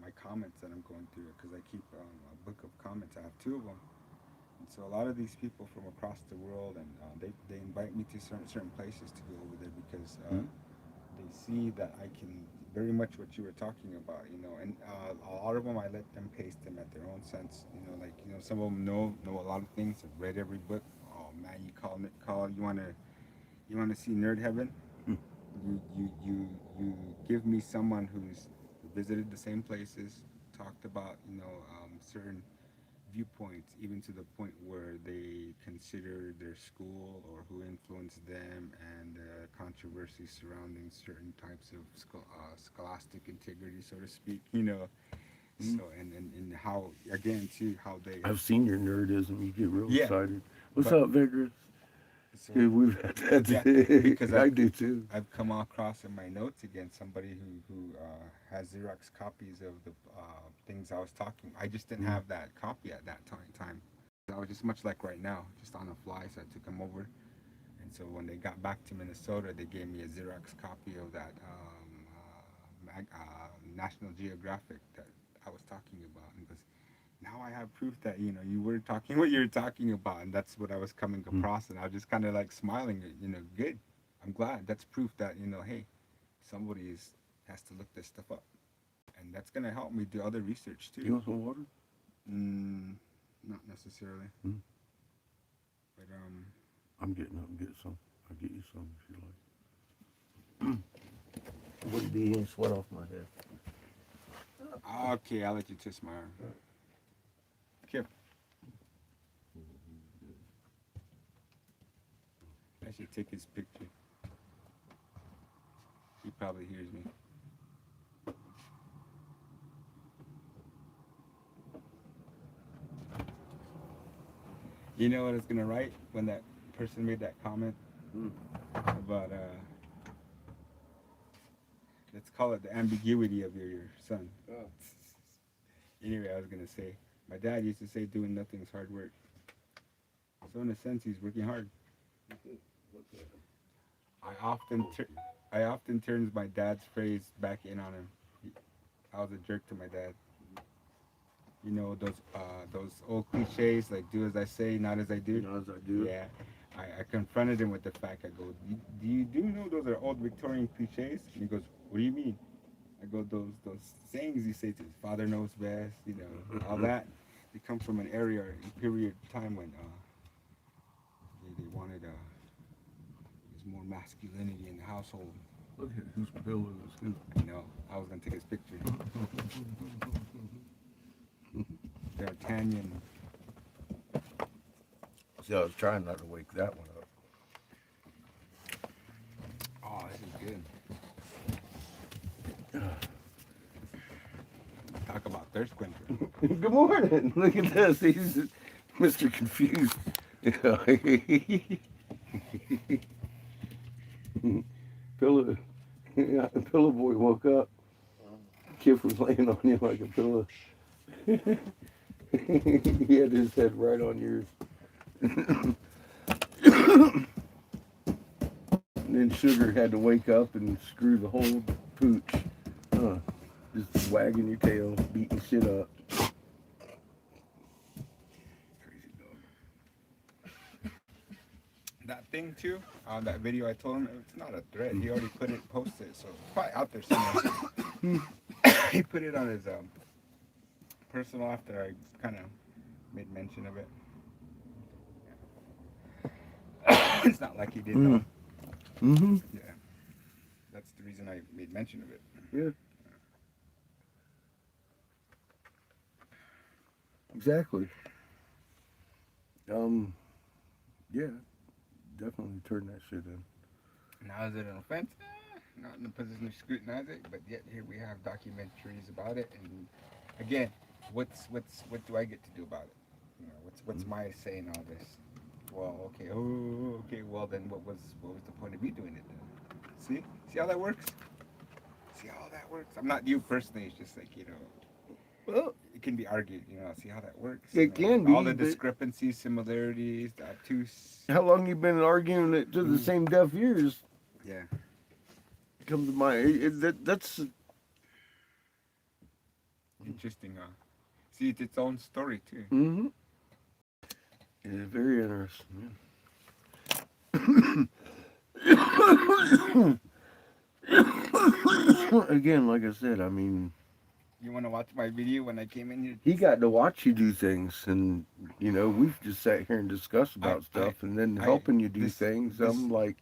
my comments that I'm going through. Because I keep a book of comments. I have two of them. And so a lot of these people from across the world, and they invite me to certain places to go over there because Mm-hmm. they see that I can very much what you were talking about, and a lot of them I let them paste them at their own sense, like some of them know a lot of things. I've read every book. Oh man, you want to see nerd heaven? You give me someone who's visited the same places, talked about certain viewpoints, even to the point where they consider their school or who influenced them, and controversy surrounding certain types of scholastic integrity, so to speak. Mm-hmm. So and how again too how they I've seen your nerdism. You get real yeah, excited. What's but up, Vigorous? so Yeah, we've had that. yeah, because I do too. I've come across in my notes again somebody who has Xerox copies of the things I was talking. I just didn't Mm-hmm. have that copy at that time. I was just much like right now, just on the fly. So I took them over, and so when they got back to Minnesota, they gave me a Xerox copy of that National Geographic that I was talking about, and goes, now I have proof that you were talking what you were talking about, and that's what I was coming across, and I was just kind of like smiling, good. I'm glad that's proof that hey, somebody has to look this stuff up, and that's gonna help me do other research You too. want some water? Mm, not necessarily, Mm. but I'm getting up and get some. I'll get you some if you like. Wouldn't be any sweat off my head. okay, I'll let you twist my arm. Kip, I should take his picture. He probably hears me. You know what I was gonna write when that person made that comment Mm. about let's call it the ambiguity of your son. Oh. Anyway, I was gonna say my dad used to say doing nothing is hard work. So in a sense, he's working hard. I often I often turns my dad's phrase back in on him. I was a jerk to my dad. Those old cliches like "do as I say, not as I do." You know, as I do. Yeah, I confronted him with the fact. I go, do you know those are old Victorian cliches? And he goes, what do you mean? I go, those sayings you say to his father knows best, all that. They come from an area and period of time when they wanted there's more masculinity in the household. Look at whose pillow is who. I was gonna take his picture. D'Artagnan. See, I was trying not to wake that one up. Oh, this is good. Talk about thirst quencher. Good morning. Look at this. He's Mr. Confused. Pillow, pillow boy woke up. Kid was laying on him like a pillow. He had his head right on yours. And then Sugar had to wake up and screw the whole pooch. Just wagging your tail, beating shit up. Crazy dog. That thing too, that video I told him, it's not a threat. He already posted it, so it's probably out there somewhere. He put it on his personal after I kind of made mention of it. It's not like he didn't know. Mm-hmm. Yeah, that's the reason I made mention of it. Yeah. Exactly. Yeah, definitely turn that shit in. Now is it an offense? Not in a position to scrutinize it, but yet here we have documentaries about it. And again, what do I get to do about it? What's my say in all this? Well, okay, okay. Well, then what was the point of you doing it then? See how that works? See how that that works. I'm not you personally. It's just like, Well, it can be argued. See how that works. it can be, all the but discrepancies, similarities, obtuse. how long you been arguing it to the same deaf ears? Yeah. Comes to mind. That's Interesting, huh? See, it's its own story too. mm-hmm. Yeah, very interesting. Again, like I said, I mean, You want to watch my video when I came in here? he got to watch you do things, and we've just sat here and discussed I- about stuff, and then I- helping you do this- things. this- I'm like,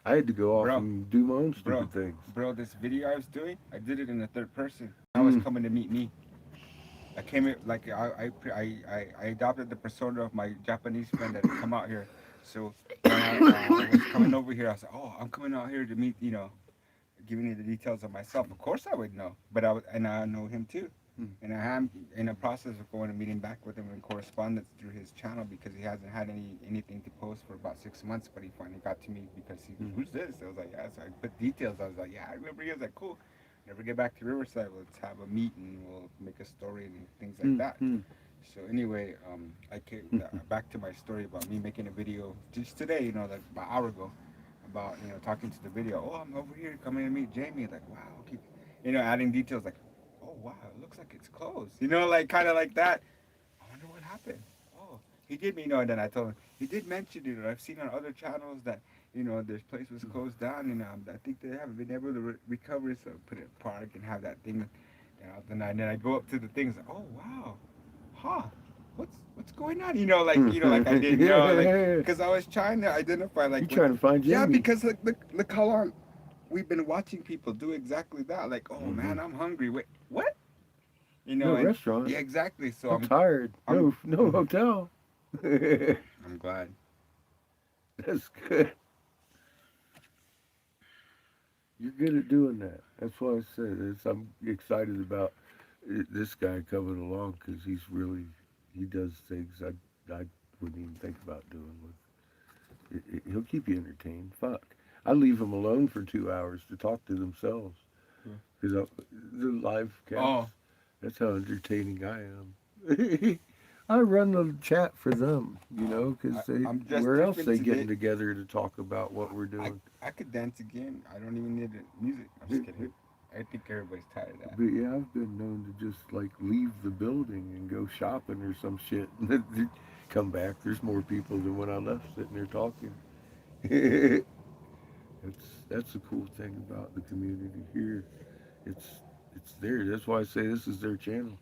I had to go off Bro, and do my own bro, stupid things. Bro, this video I was doing, I did it in the third person. I was coming to meet me. I came in like I adopted the persona of my Japanese friend that had come out here. So when I was coming over here, I was like, oh, I'm coming out here to meet, giving you the details of myself. Of course I would know, but I know him too. And I am in the process of going and meeting back with him in correspondence through his channel because he hasn't had anything to post for about 6 months. But he finally got to me because he was, who's this? I was like, yeah. So I put details. I was like, yeah, I remember. He was like, cool. Never get back to Riverside. Let's have a meet and we'll make a story and things like that. So anyway, I came back to my story about me making a video just today. Like about an hour ago, about talking to the video. Oh, I'm over here coming to meet Jamie. Like, wow, keep adding details like. Oh wow, it looks like it's closed. Like kind of like that. I wonder what happened. Oh, he did and then I told him he did mention it. I've seen on other channels that this place was closed down, and I think they haven't been able to recover. So put it in park and have that thing. Then I go up to the things. Like, oh wow, huh? What's going on? Like I didn't know, like because I was trying to identify like. You trying to find Jamie? Yeah, because look how long. We've been watching people do exactly that. Like, oh man, I'm hungry. Wait, what? No restaurant. Yeah, exactly. So I'm tired. No hotel. I'm glad. That's good. You're good at doing that. That's why I said I'm excited about this guy coming along because he does things I wouldn't even think about doing. He'll keep you entertained. Fuck. I leave them alone for 2 hours to talk to themselves. Because the live cast, that's how entertaining I am. I run the chat for them, because where else they getting together to talk about what we're doing. I could dance again. I don't even need the music. I'm just kidding. I think everybody's tired of that. But yeah, I've been known to just like leave the building and go shopping or some shit. And then come back, there's more people than when I left sitting there talking. That's the cool thing about the community here. It's there. That's why I say this is their channel.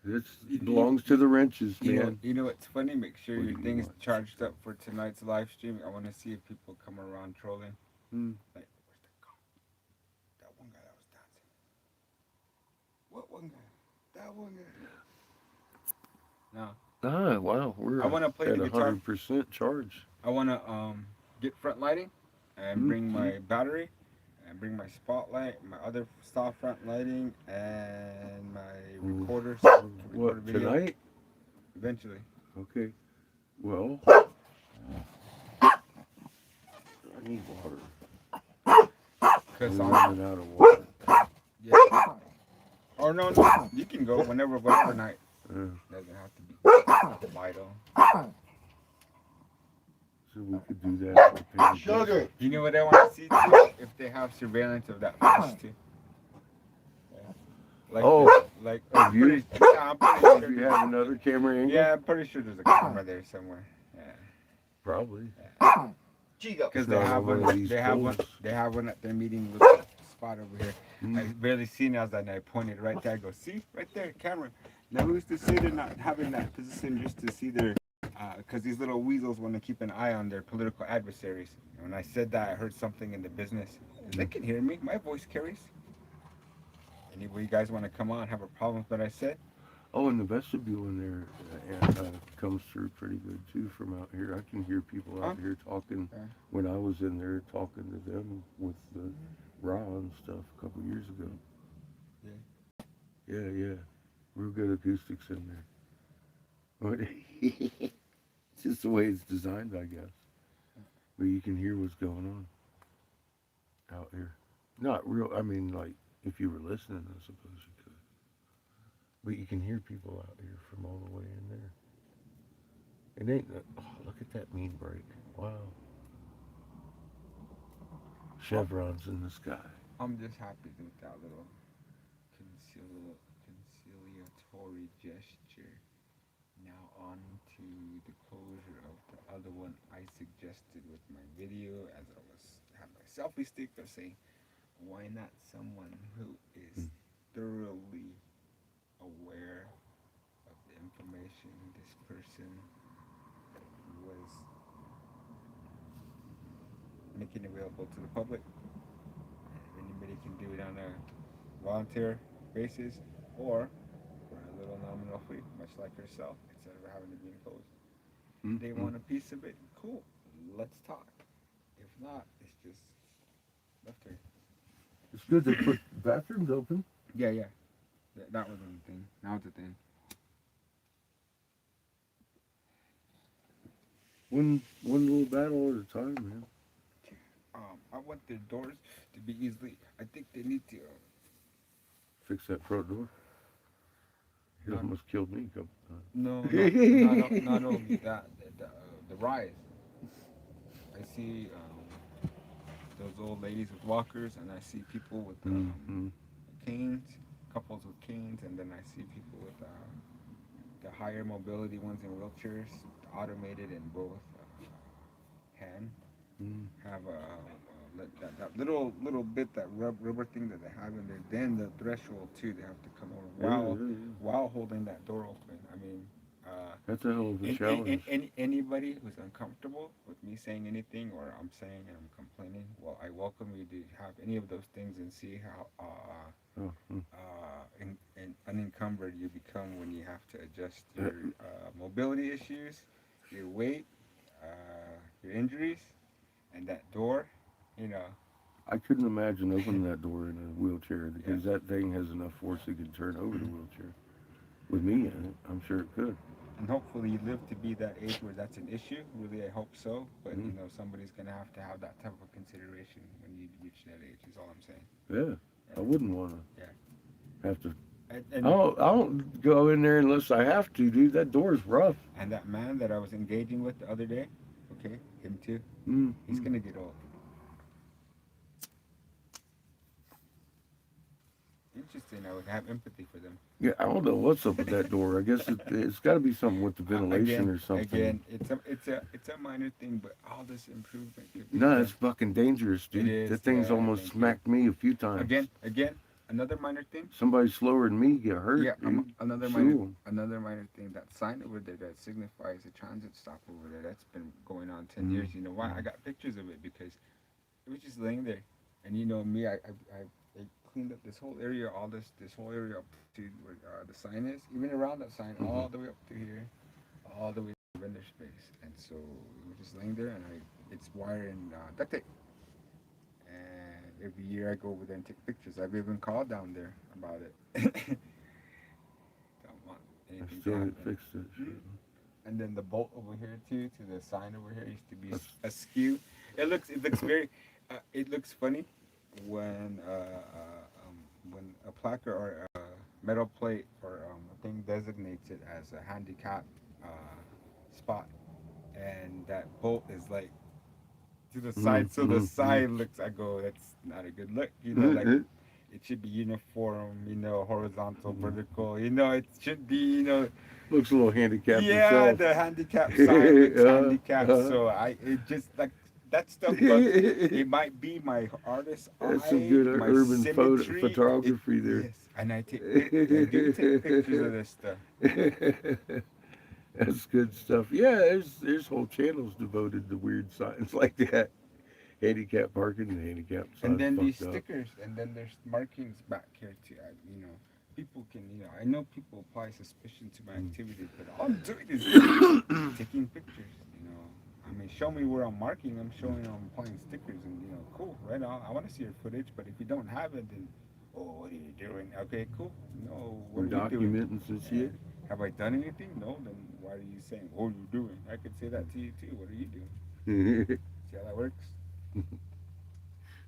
It belongs to the wrenches, man. You know what's funny? Make sure your thing is charged up for tonight's live stream. I want to see if people come around trolling. Like, where's the cop? That one guy that was dancing. What one guy? That one guy. No. Ah, wow. We're I want to play at the guitar. 100% charge. I want to get front lighting and bring my battery and bring my spotlight, my other style front lighting, and my recorders. What, tonight? Eventually. Okay. Well, I need water. Because I'm running out of water. Yeah. Or no, you can go whatever night. Doesn't have to be vital. So we could do that. Sugar. You know what I want to see too? If they have surveillance of that place too. Yeah. Like, like I'm pretty If sure you have another camera angle? Yeah, I'm pretty sure there's a camera there somewhere. Yeah. Probably. Because They have one at their meeting little spot over here. I barely seen it. I pointed right there. I go, see, right there, camera. Now who's to say they're not having that position just to see their, because these little weasels want to keep an eye on their political adversaries. And when I said that, I heard something in the business. They can hear me. My voice carries. Any of you guys want to come on, have a problem with what I said? Oh, and the vestibule in there comes through pretty good too from out here. I can hear people out here talking. When I was in there talking to them with the raw and stuff a couple years ago. Yeah. Real good acoustics in there. It's just the way it's designed, I guess. But you can hear what's going on out here. Not real. I mean, like If you were listening, I suppose you could. But you can hear people out here from all the way in there. It ain't. Oh, look at that mean break! Wow, Well, chevrons in the sky. I'm just happy with that little conciliatory gesture. Now on to the closure of the other one I suggested with my video, as I was had my selfie stick of saying, why not someone who is Mm. thoroughly aware of the information this person was making available to the public. And if anybody can do it on a volunteer basis or for a little nominal fee, much like herself, instead of having to be enclosed. They Mm-hmm. want a piece of it, cool. Let's talk. If not, it's just left her. It's good they put bathrooms open. Yeah, yeah. That was the thing. Now it's a thing. One little battle at a time, man. I want their doors to be easily. I think they need to. Fix that front door. It Not, almost killed me a couple no, not only that. The rise. I see those old ladies with walkers, and I see people with times. Mm-hmm. canes, couples with canes, and then I see people with the higher mobility ones in wheelchairs, automated and both hand. Mm-hmm. Have that little bit, that rubber thing that they have in there. Then the threshold too, they have to come over while holding that door open. I mean, That's a hell of a challenge. anybody who's uncomfortable with me saying anything or I'm saying and I'm complaining, well, I welcome you to have any of those things and see how Oh, mm. unencumbered you become when you have to adjust your mobility issues, your weight, your injuries, and that door. You know, I couldn't imagine opening that door in a wheelchair because that thing has enough force it can turn over the wheelchair. With me in it, I'm sure it could. and hopefully you live to be that age where that's an issue. Really, I hope so. But Mm. you know, somebody's gonna have to have that type of consideration when you reach that age. Is all I'm saying. Yeah, I wouldn't want to have to. And I don't go in there unless I have to, dude. That door's rough. and that man that I was engaging with the other day, okay, him too. Mm. He's gonna get old. Interesting. I would have empathy for them. Yeah, I don't know what's up with that door. I guess it's got to be something with the ventilation Again, or something. again, it's a minor thing, but all this improvement could be No, done. it's fucking dangerous, dude. It is, That thing's yeah, almost thank you. smacked me a few times. Again, another minor thing. Somebody slower than me get hurt. Yeah, dude. another Sue minor, 'em. another minor thing. That sign over there that signifies a transit stop over there. That's been going on 10 Mhm. years. You know why? I got pictures of it because it was just laying there, and you know me, I cleaned up this whole area, all this whole area up to where the sign is, even around that sign, all the way up to here, all the way to the vendor space, and so it was just laying there, and it's wired in duct tape. And every year I go over there and take pictures. I've even called down there about it. Don't want I anything to still happen. haven't fixed it. Shit. And then the bolt over here too, to the sign over here, used to be askew. It looks very, it looks funny when a placard or a metal plate or a thing designates it as a handicap spot, and that bolt is like to the side, so the side looks. I go, that's not a good look. You know, like it should be uniform. You know, horizontal, vertical. You know, it should be. You know, Looks a little handicapped yeah, himself. the handicap sign looks handicapped. uh-huh. So it just like that stuff. But it might be my artist That's eye, some good my urban symmetry. photography there. Yes, and I do take pictures of this stuff. That's good stuff. Yeah, there's whole channels devoted to weird signs like that. Handicap parking and handicap signs. And then these fucked up. stickers, and then there's markings back here too. You know, people can, you know, I know people apply suspicion to my activity, but all I'm doing is taking pictures. You know, I mean, show me where I'm marking. I'm showing I'm applying stickers, and you know, cool, right on. I want to see your footage, but if you don't have it, then oh, what are you doing? Okay, cool. No, what are you doing? Documenting some shit. Have I done anything? No. Then why are you saying, "Oh, you're doing"? I could say that to you too. What are you doing? See how that works?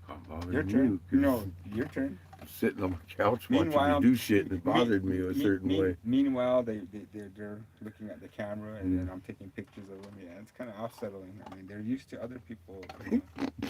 I'm bothering Your turn. you. 'Cause No, your turn. sitting on my couch watching Meanwhile, you do shit, and it bothered me a certain way. Meanwhile, they're looking at the camera, and then I'm taking pictures of them. Yeah, it's kind of unsettling. I mean, they're used to other people. You know.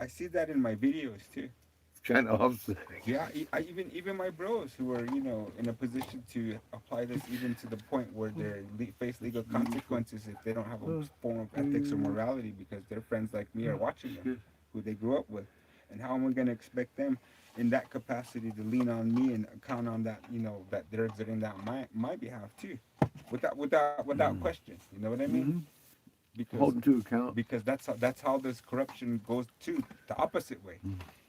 I see that in my videos too. It's kind of upsetting. Yeah, even my bros who are in a position to apply this even to the point where they face legal consequences if they don't have a form of ethics or morality because their friends like me are watching them, who they grew up with, and how am I going to expect them in that capacity to lean on me and count on that that they're exerting that on my behalf too, without question. You know what I mean? Mm-hmm. Because Holding to account. because that's how this corruption goes too, the opposite way.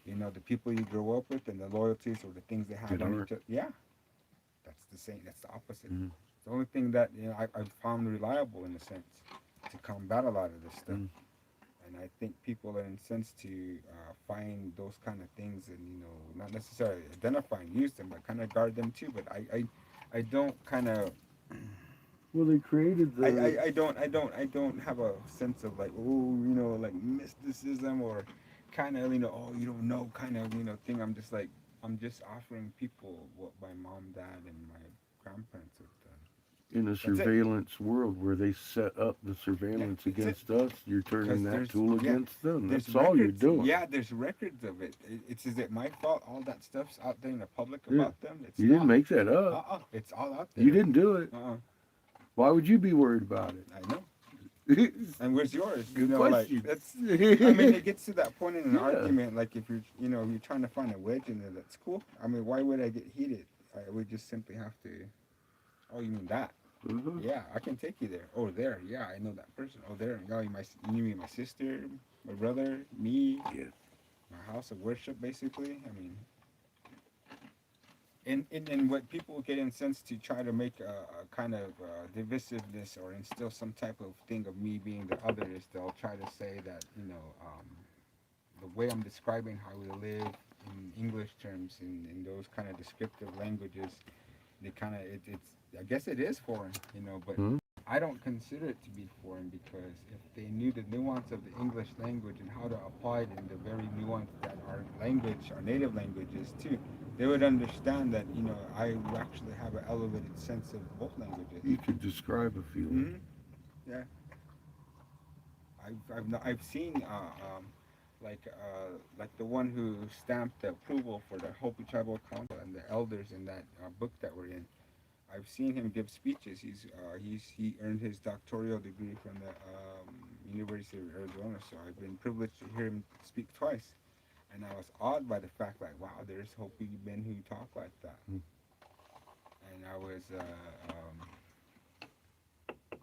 The people you grow up with and the loyalties or the things they have on each other. Yeah, that's the same. That's the opposite. Mm-hmm. The only thing that I've found reliable in a sense to combat a lot of this stuff. And I think people are incensed to find those kind of things and not necessarily identify and use them, but kind of guard them too. But I don't kind of. Well, they created the. I don't have a sense of like like mysticism or kind of oh you don't know kind of thing. I'm just offering people what my mom, dad, and my grandparents have done. In a surveillance world where they set up the surveillance against us, you're turning that tool against them. That's all you're doing. Yeah, there's records of it. Is it my fault? All that stuff's out there in the public about them. It's you didn't make that up. It's all out there. You didn't do it. Why would you be worried about it? I know. And where's yours? Good question. Like that's. I mean, it gets to that point in an argument. Like if you're, you're trying to find a wedge in there, that's cool. I mean, why would I get heated? I would just simply have to. Oh, you mean that? Yeah, I can take you there. Oh, there. Yeah, I know that person. Oh, there. Oh, you mean my sister, my brother, me. Yeah. My house of worship, basically. I mean. And what people get incensed to try to make a kind of divisiveness or instill some type of thing of me being the other is they'll try to say that the way I'm describing how we live in English terms in those kind of descriptive languages, they kind of it's I guess it is foreign, but I don't consider it to be foreign because if they knew the nuance of the English language and how to apply it in the very nuance that our language, our native language is too, they would understand that, I actually have an elevated sense of both languages. You could describe a feeling. Yeah. I've seen like the one who stamped the approval for the Hopi Tribal Council and the elders in that book that we're in. I've seen him give speeches. He earned his doctoral degree from the University of Arizona, so I've been privileged to hear him speak twice. And I was awed by the fact, like, wow, there's Hopi men who talk like that. And I was,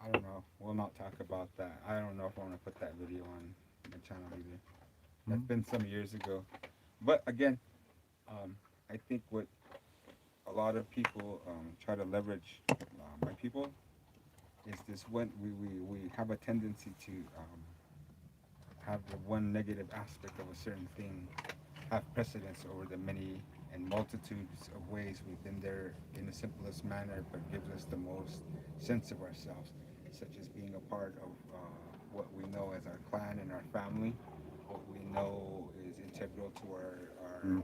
I don't know. We'll not talk about that. I don't know if I want to put that video on my channel either. That's been some years ago. But again, I think what a lot of people try to leverage my people is this when we have a tendency to have the one negative aspect of a certain thing have precedence over the many and multitudes of ways we've been there in the simplest manner but gives us the most sense of ourselves, such as being a part of what we know as our clan and our family, what we know is integral to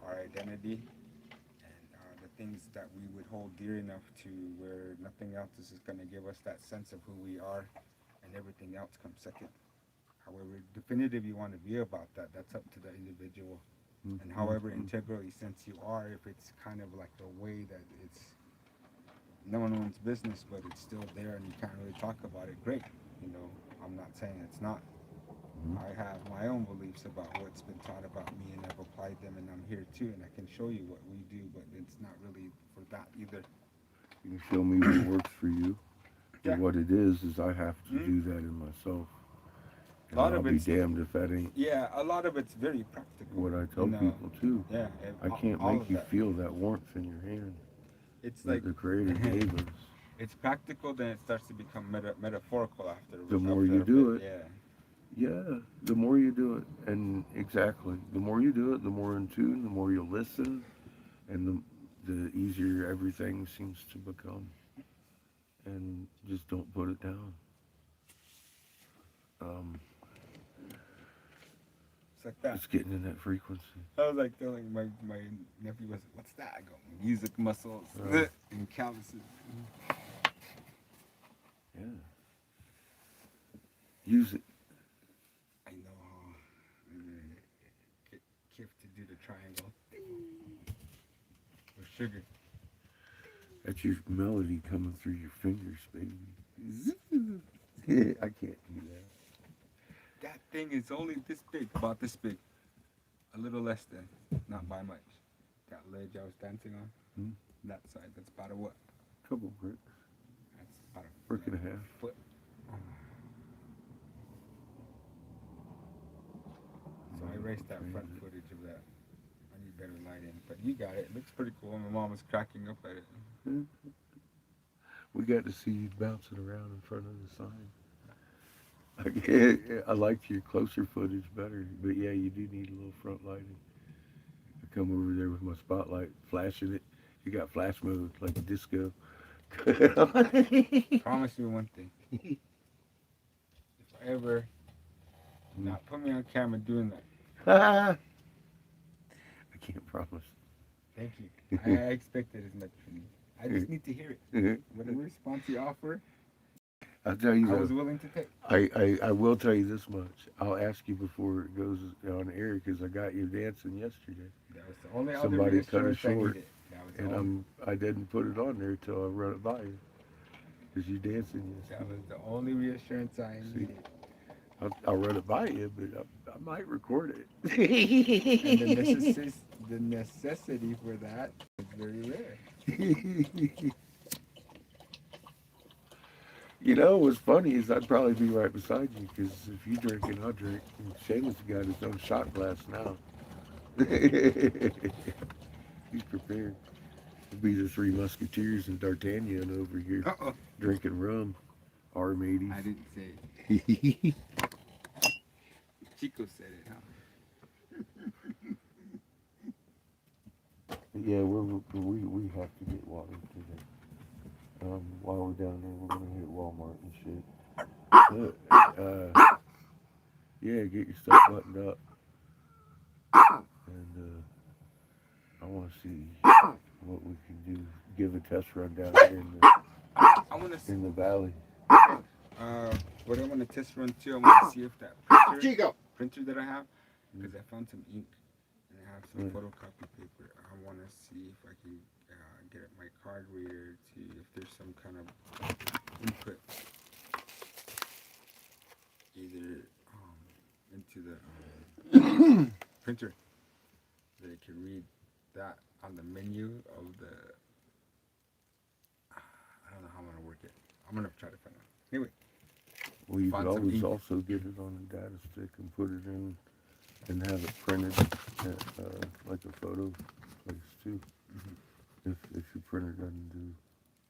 our identity, things that we would hold dear enough to where nothing else is going to give us that sense of who we are and everything else comes second. However definitive you want to be about that, that's up to the individual. And however integrally sense you are, if it's kind of like the way that it's no one's business but it's still there and you can't really talk about it, great. I'm not saying it's not. I have my own beliefs about what's been taught about me and I've applied them and I'm here too and I can show you what we do, but it's not really for that either. You can show me what works for you. Yeah. What it is I have to do that in myself. And A lot I'll of be it's damned if that ain't a lot it's very practical. what I tell people too. Yeah, I can't make you feel that warmth in your hand. It's like the Creator gave us. It's practical, then it starts to become metaphorical after. The more you do it. Yeah. Yeah, the more you do it, and exactly, the more you do it, the more in tune, the more you listen, and the easier everything seems to become. And just don't put it down. It's like that. It's getting in that frequency. I was like telling my nephew, was, what's that? I go, music muscles and calluses. Yeah. Use it. I know how get Kip to do the triangle with sugar. That's your melody coming through your fingers, baby. I can't do that. That thing is only this big, about this big. A little less than, not by much. That ledge I was dancing on, that side, that's about a what? Couple bricks. That's about a Brick and a half. foot. So I erased that front footage of that. I need better lighting, but you got it. It looks pretty cool. My mom was cracking up at it. We got to see you bouncing around in front of the sign. I liked your closer footage better, but yeah, you do need a little front lighting. I come over there with my spotlight, flashing it. You got flash mode like a disco. Promise you one thing. If I ever do not put me on camera doing that, I can't promise. thank you. I expected as much from you. I just need to hear it. Whatever response you offer, I'll tell you I was though, willing to take. I will tell you this much. I'll ask you before it goes on air because I got you dancing yesterday. That was the only Somebody other cut it reassurance I short, needed. That was the and only, I didn't put it on there till I run it by you because you dancing that yesterday. was the only reassurance I See? needed. I'll run it by you, but I might record it. And the necessity for that is very rare. You know, what's funny is I'd probably be right beside you because if you drink and I drink, and Seamus got his own shot glass now. He's prepared. We'll be the three musketeers and D'Artagnan over here Uh-oh. drinking rum. R-80s. I didn't say it. Chico said it, huh? Yeah, we have to get water today. While we're down there, we're gonna hit Walmart and shit. Yeah, get your stuff buttoned up, and I want to see what we can do. Give a test run down here I want to see. in the valley. What I want to test run too, I want to see if that printer that I have, because I found some ink and I have some photocopy paper. I want to see if I can get my card reader to if there's some kind of input either into the printer that it can read that on the menu of the. I don't know how I'm gonna work it. I'm gonna try to find out. Anyway. Well, you Find could some always ink. also get it on a data stick and put it in and have it printed at, like a photo place too. If your printer doesn't do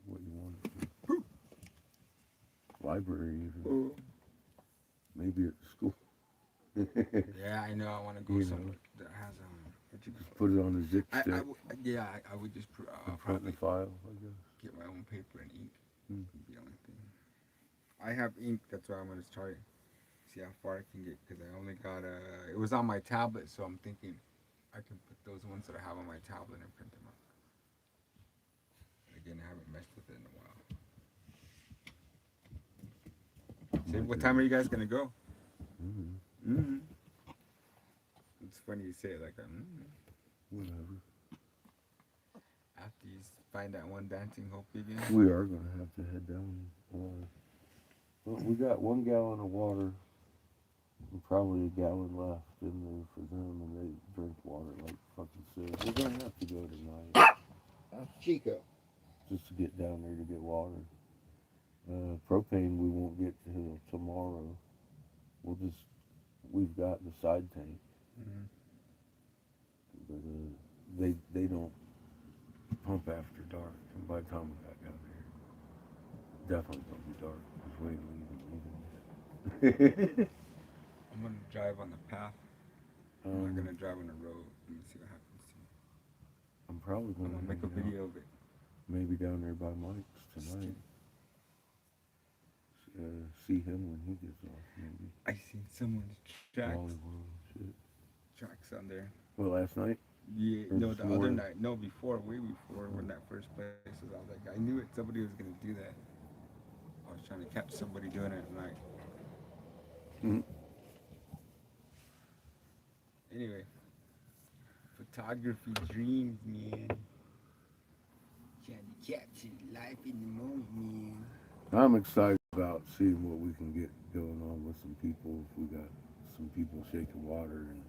what you want it to. Library even. Maybe at the school. Yeah, I know. I want to go You somewhere that has what you Just call put it on a zip it. stick I would just and print probably the file, I guess. get my own paper and ink. Hmm. The only thing. I have ink. That's why I'm gonna try. See how far I can get because I only got it was on my tablet, so I'm thinking I can put those ones that I have on my tablet and print them out. Again, I haven't messed with it in a while. So what time are you guys gonna go? It's funny you say it like that. Whatever. After you find that one dancing hope again. We are going to have to head down. Well, we got 1 gallon of water and probably a gallon left in there for them, and they drink water like fucking silly. We're going to have to go tonight That's Chico. just to get down there to get water. Propane we won't get till tomorrow. We've got the side tank, but they don't pump after dark. And by the time we got down there, definitely gonna be dark because we ain't leaving. I'm gonna drive on the path. I'm not gonna drive on the road. Let me see what happens. I'm probably I'm gonna gonna make a video of it. maybe down there by Mike's tonight. See him when he gets off, maybe. I seen someone's tracks. Hollywood and shit. tracks on there. Well, last night. Yeah, Or no, this the other morning? night, no, before, way before, when that first place was. I was like, I knew it. Somebody was gonna do that. I was trying to catch somebody doing it at night. Mhm. Anyway, photography dreams, man. Trying to capture life in the moment, man. I'm excited about seeing what we can get going on with some people. If we got some people shaking water and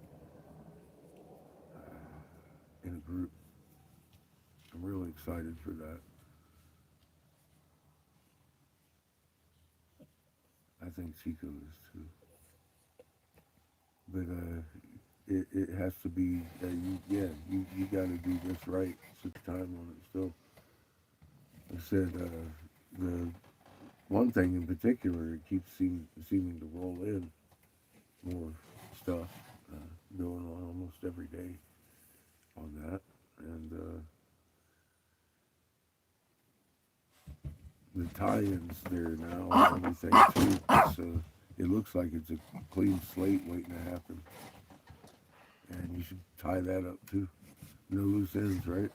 in a group, I'm really excited for that. I think Chico is too. But it has to be. You got to do this right. Put time on it. So I said the one thing in particular, it keeps seeming to roll in more stuff going on almost every day on that, and the tie-ins there now and everything too. So it looks like it's a clean slate waiting to happen, and you should tie that up too. No loose ends, right?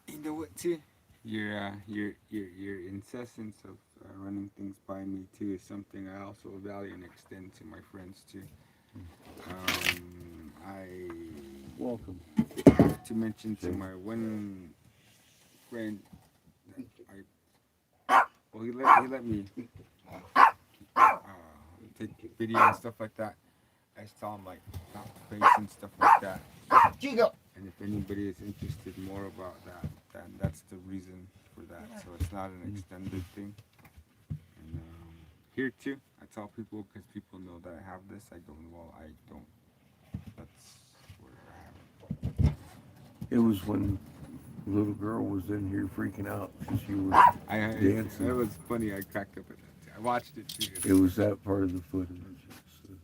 You know what, too? Your incessance of running things by me too is something I also value and extend to my friends too. I Welcome. have to mention to my one friend that he let me uh, take video and stuff like that. I just tell him like not face and stuff like that. Chico. And if anybody is interested more about that, then that's the reason for that. So it's not an extended thing. And here too, I tell people because people know that I have this. I go, well, I don't. That's where I have it. It was when the little girl was in here freaking out because you were dancing. That was funny. I cracked up at that. I watched it too. It was that part of the footage. So,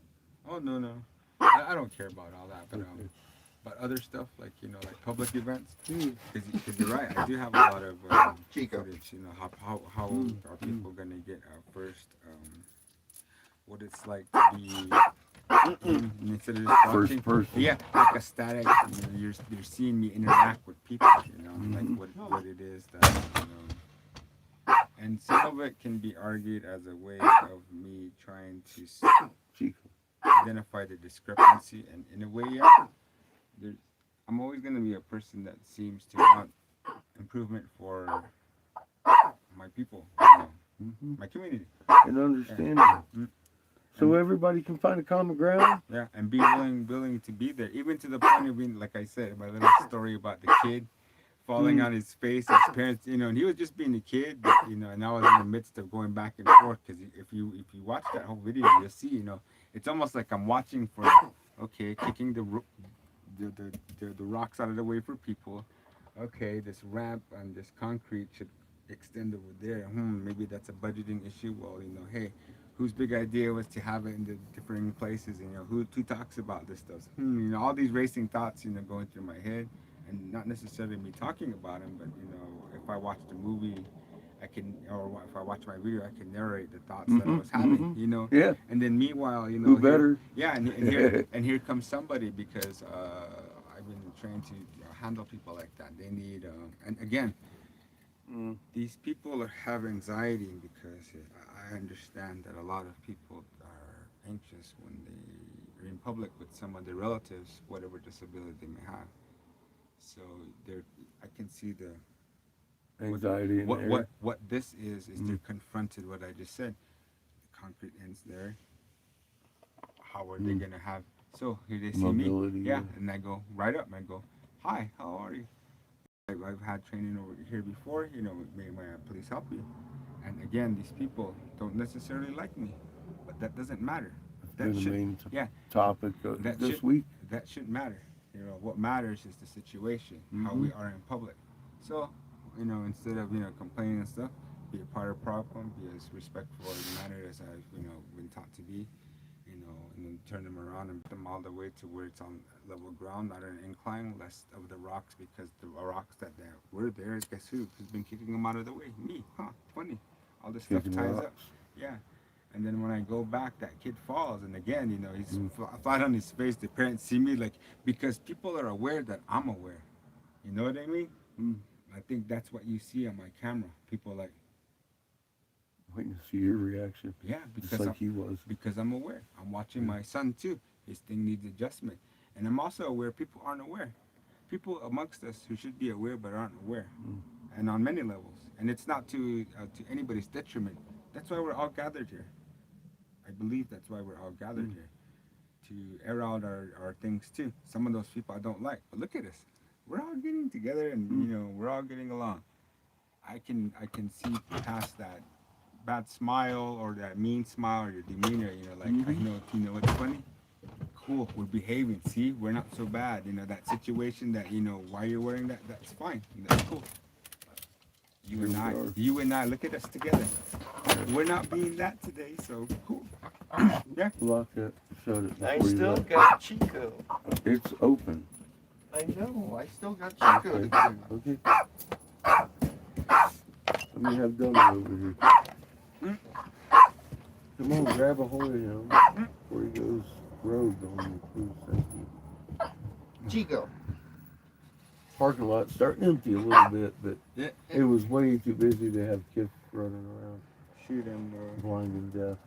Oh no. I don't care about all that, okay. but other stuff like like public events. Mm. Because you're right. I do have a lot of Chico. footage. How are people gonna get first? What it's like to be instead of just First watching. person. Yeah, like a static. You're seeing me interact with people. Like what it is that. And some of it can be argued as a way of me trying to Chico. identify the discrepancy, and in a way, yeah, there's, I'm always going to be a person that seems to want improvement for my people, my community. And understanding. Mm. So And- everybody can find a common ground. Yeah, and be willing to be there, even to the point of being, like I said, my little story about the kid falling on his face, his parents, and he was just being a kid, but, and I was in the midst of going back and forth, because if you watch that whole video, you'll see, it's almost like I'm watching for, okay, kicking the rocks out of the way for people. Okay, this ramp and this concrete should extend over there. Maybe that's a budgeting issue. Well, hey, whose big idea was to have it in the differing places? Who talks about this stuff? All these racing thoughts, going through my head, and not necessarily me talking about them, but if I watched a movie, I can, or if I watch my video, I can narrate the thoughts that I was having. Yeah. And then meanwhile, Who better? yeah, and here comes somebody, because I've been trained to handle people like that. They need, and again, these people have anxiety, because I understand that a lot of people are anxious when they are in public with some of their relatives, whatever disability they may have. So I can see the Anxiety in there. what this is they're confronted what I just said. The concrete ends there. How are they gonna have? So here they see Mobility, me, yeah, yeah. and I go right up and I go, hi, how are you? I've had training over here before. May my police help you? And again, these people don't necessarily like me, but that doesn't matter. Been the should, main yeah, topic this week. that shouldn't matter. What matters is the situation, how we are in public. So, instead of complaining and stuff, be a part of the problem, be as respectful and mannered as I've been taught to be. And then turn them around and put them all the way to where it's on level ground, not an incline, less of the rocks, because the rocks that were there, guess who's been kicking them out of the way? Me, huh? Funny. All this stuff Kicking ties rocks. up. Yeah. And then when I go back, that kid falls, and again, you know, he's flat on his face. The parents see me like, because people are aware that I'm aware. You know what I mean? Mm. I think that's what you see on my camera. People like, Waiting to see your reaction. yeah, Just because like he was. I'm aware. I'm watching my son too. His thing needs adjustment, and I'm also aware people aren't aware. People amongst us who should be aware but aren't aware, Mm. and on many levels. And it's not to anybody's detriment. That's why we're all gathered here. I believe that's why we're all gathered here, to air out our things too. Some of those people I don't like, but look at us. We're all getting together, and you know, we're all getting along. I can see past that bad smile or that mean smile or your demeanor. You know, like I know, you know what's funny? Cool, we're behaving. See, we're not so bad. You know, that situation that, you know, why you're wearing that, that's fine. That's cool. You and I, look at us together. We're not being that today, so cool. Yeah. Lock it. Shut it. I before you still left. got Chico. It's open. I know. I still got Chico to Okay. do. Okay. Let me have Donald over here. Come on, grab a hold of him before he goes rogue on you, please. Thank you. Chico. Parking lot starting empty a little bit, but Yeah. it was way too busy to have kids running around, Shoot, and blind and deaf.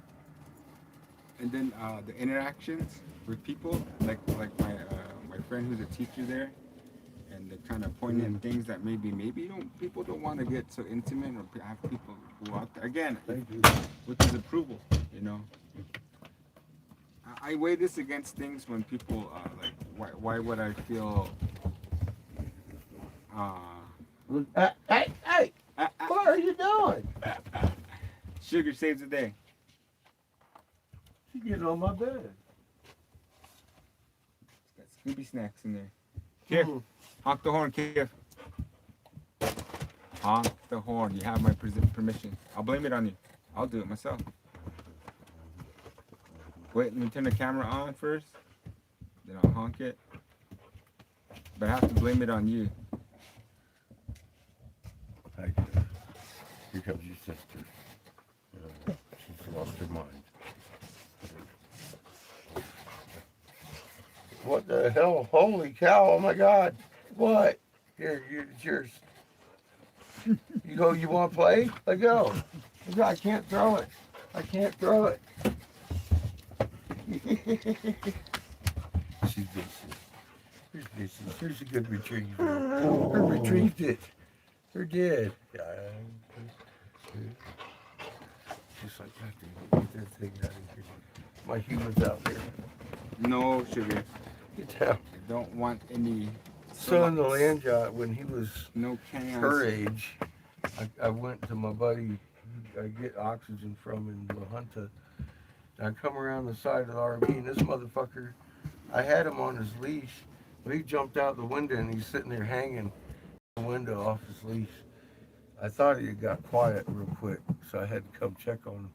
and then the interactions with people, like my friend who's a teacher there, and the kind of poignant things that maybe people don't want to get so intimate or have people go out there again. Thank you. With his approval, you know. I weigh this against things when people like, why would I feel? Look, hey! What are you doing? Sugar saves the day. She getting on my bed. It's got Scooby snacks in there. Here, honk the horn, Kev. Honk the horn. You have my permission. I'll blame it on you. I'll do it myself. Wait, let me turn the camera on first. Then I'll honk it. But I have to blame it on you. Thank you. Here comes your sister. She's lost her mind. What the hell? Holy cow! Oh my God! What? Here, it's yours. You want to play? Let go. I can't throw it. I can't throw it. She's vicious. Here's a good retriever. Her retrieved it. Her did. Just like that thing. Get that thing out of here. My human's out there. No, Sugar. Get down. I don't want any. Son, the land yacht, when he was No chaos. her age, I went to my buddy I get oxygen from in La Junta. And I come around the side of the RV, and this motherfucker, I had him on his leash, but he jumped out the window and he's sitting there hanging the window off his leash. I thought he had got quiet real quick, so I had to come check on him.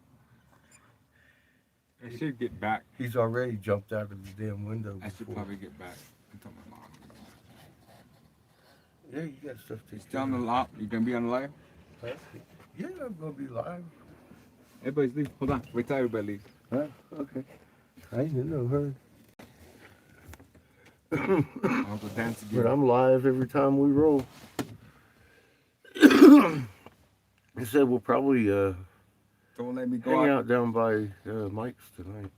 I should get back. He's already jumped out of the damn window I should before. probably get back and tell my mom. Yeah, you got stuff to Still on the lot. You gonna be on the live? Huh? Yeah, I'm gonna be live. Everybody's leave. Hold on. Wait till everybody leaves. Huh? Okay. I didn't know her. I'll go dance again. But I'm live every time we roll. He said we'll probably Don't let me go hang out. out down by Mike's tonight.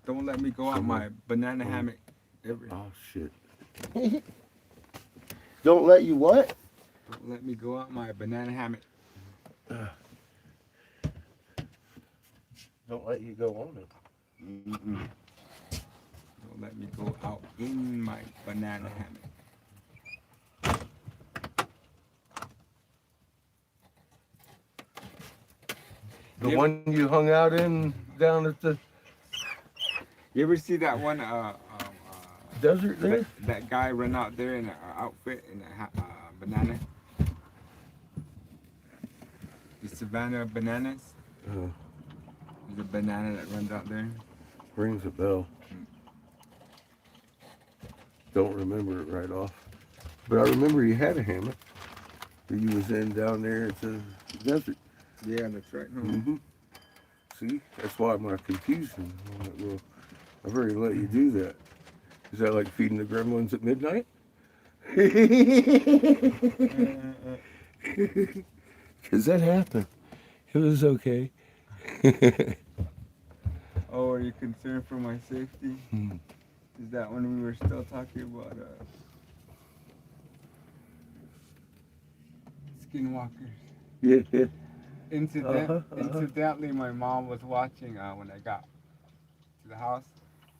Don't let me go out my banana hammock. Ever. Oh shit! Don't let you what? Don't let me go out my banana hammock. Don't let you go on it. Mm-mm. Don't let me go out in my banana hammock. The Yeah. one you hung out in down at the You ever see that one? desert there? That guy run out there in an outfit in a banana. The Savannah bananas. There's a banana that runs out there. Rings a bell. Don't remember it right off. But I remember you had a hammock that you was in down there at the desert. Yeah, that's right. Mm-hmm. See, that's why my confusion. I'm like, well, I've already let you do that. Is that like feeding the gremlins at midnight? Because that happened. It was okay. Oh, are you concerned for my safety? Hmm. Is that when we were still talking about skinwalkers? Yeah, yeah. Incidentally, my mom was watching when I got to the house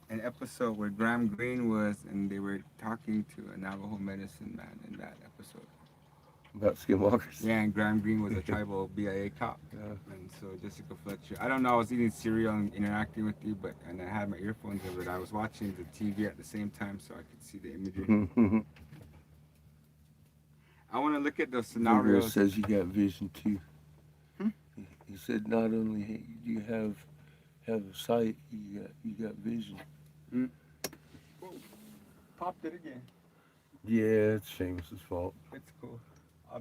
an episode where Graham Greene was, and they were talking to a Navajo medicine man in that episode. About skinwalkers. Yeah, and Graham Greene was a tribal BIA cop. Yeah. And so Jessica Fletcher, I don't know, I was eating cereal and interacting with you, and I had my earphones in, but I was watching the TV at the same time so I could see the imagery. I want to look at those Vigor scenarios. says you got vision too. Hmm? He said not only do you have sight, you got vision. Oh, popped it again. Yeah, it's Seamus's fault. It's cool. I'll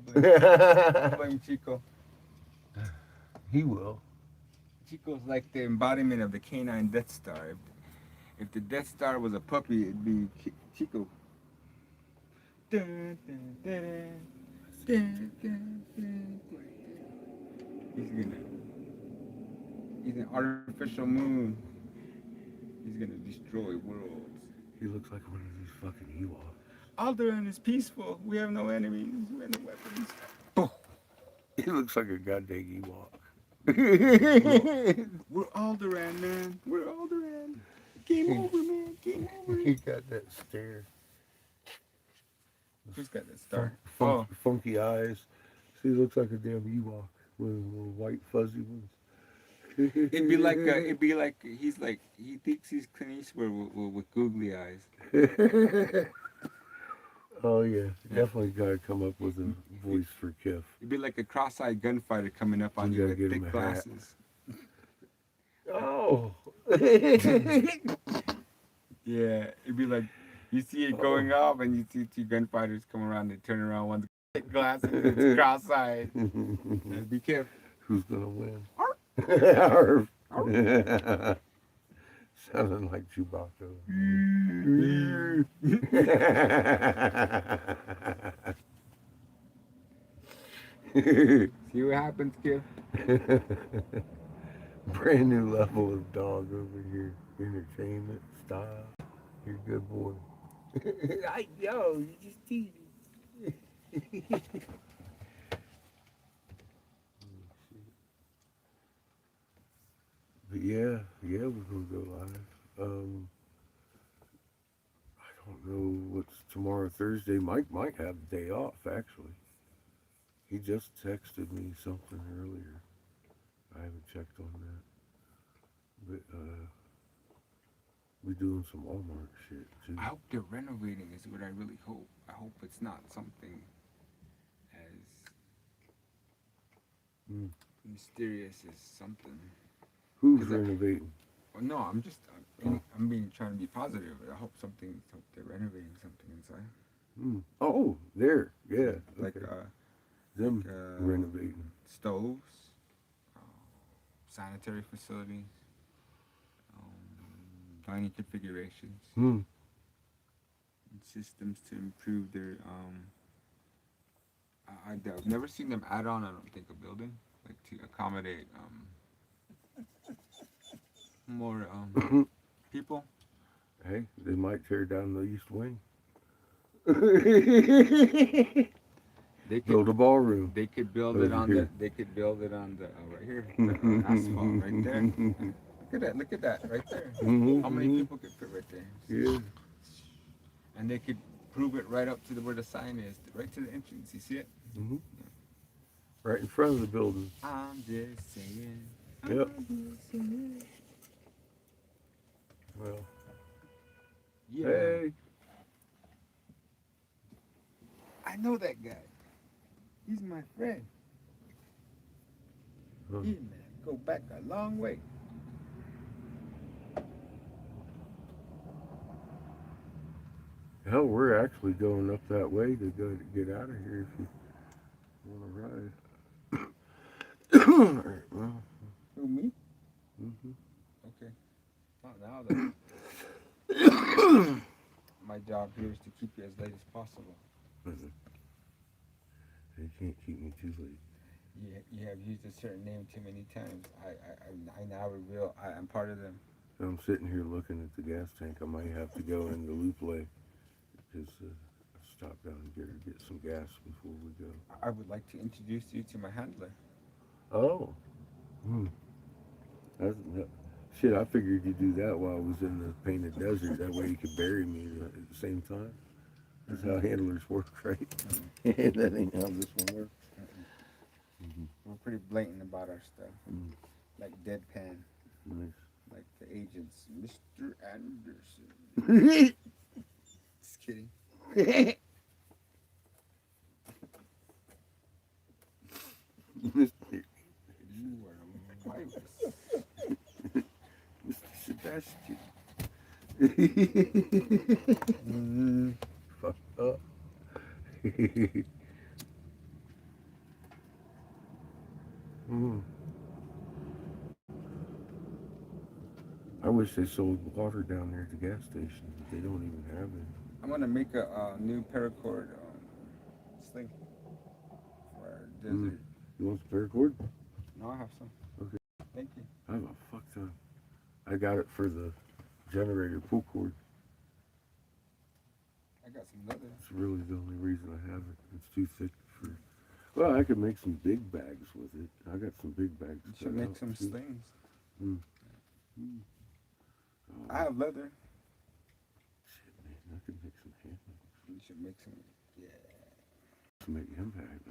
blame Chico. He will. Chico's like the embodiment of the canine Death Star. If the Death Star was a puppy, it'd be Chico. Dun, dun, dun, dun, dun, dun, dun. He's an artificial moon. He's gonna destroy worlds. He looks like one of these fucking Ewoks. Alderaan is peaceful. We have no enemies. We have no weapons. Boom. He looks like a goddamn Ewok. We're Alderaan, man. We're Alderaan. Game over, man. Game over. He got that stare. Who's got that star? Funky eyes. See, he looks like a damn Ewok with little white fuzzy ones. It'd be like he thinks he's Clint Eastwood with googly eyes. Oh yeah, definitely gotta come up with a voice for Kif. It'd be like a cross-eyed gunfighter coming up on You you gotta with get him thick a hat. glasses. Oh. Yeah, it'd be like you see it going off, and you see two gunfighters come around. They turn around, one's got thick glasses, it's cross-eyed. Be careful. Who's gonna win? Arf. Arf. Sounding like Chewbacca. See what happens, kid? Brand new level of dog over here. Entertainment style. You're a good boy. Yo, you just teased me. But yeah, we're gonna go live. I don't know what's tomorrow, Thursday. Mike might have the day off, actually. He just texted me something earlier. I haven't checked on that. But we're doing some Walmart shit too. I hope they're renovating is what I really hope. I hope it's not something as mysterious as something. Who's renovating? Well, no, I'm being trying to be positive. I hope they're renovating something inside. Oh, there, yeah. Like okay. Them renovating. Stoves, sanitary facilities, dining configurations, and systems to improve their. I've never seen them add on. I don't think a building like to accommodate more people. Hey, they might tear down the east wing. They could Build a ballroom. They could build it on here. the. They could build it on the right here, the asphalt right there. Look at that! Look at that right there. How many people could fit right there? Yeah. And they could prove it right up to where the sign is, right to the entrance. You see it? Mm-hmm. Right in front of the building. I'm just saying. Yep. I'm just saying. Well. Yeah. Hey. I know that guy. He's my friend. Huh. He and I go back a long way. Hell, we're actually going up that way to go to get out of here if you want to ride. All right, well, Who, me? Mm-hmm. Okay. Not now then. My job here is to keep you as late as possible. They can't keep me too late. You have used a certain name too many times. I now reveal I'm part of them. I'm sitting here looking at the gas tank. I might have to go into Loop because stop down here to get some gas before we go. I would like to introduce you to my handler. Oh. Hmm. That, shit, I figured you'd do that while I was in the painted desert. That way you could bury me at the same time. That's how handlers work, right? That ain't how this one works. We're pretty blatant about our stuff. Mm. Like deadpan. Nice. Like the agents. Mr. Anderson. Just kidding. Mr. You are a virus. Sebastian. Mm. Fuck up. Mm. I wish they sold water down there at the gas station, but they don't even have it. I'm gonna make a new paracord sling for our desert. You want some paracord? No, I have some. Okay. Thank you. I have a fuck ton. I got it for the generator pull cord. I got some leather. It's really the only reason I have it. It's too thick for. Well, I could make some big bags with it. I got some big bags. You should make some slings. Mm. I have leather. Shit, man, I could make some handbags. You should make some. Yeah. To make handbags.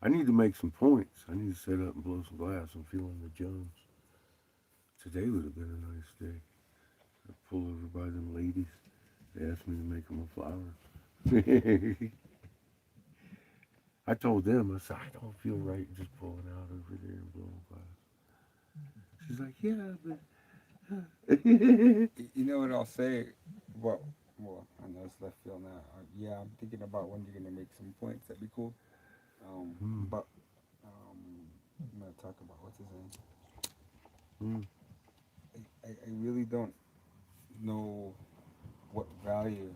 I need to make some points. I need to set up and blow some glass. I'm feeling the Jones. Today would have been a nice day. I pull over by them ladies. They asked me to make them a flower. I told them, I said, I don't feel right just pulling out over there and blowing glass. She's like, yeah, but. You know what I'll say? Well, I know it's left field now. Yeah, I'm thinking about when you're gonna make some points. That'd be cool. But I'm gonna talk about what's his name. I really don't know what value.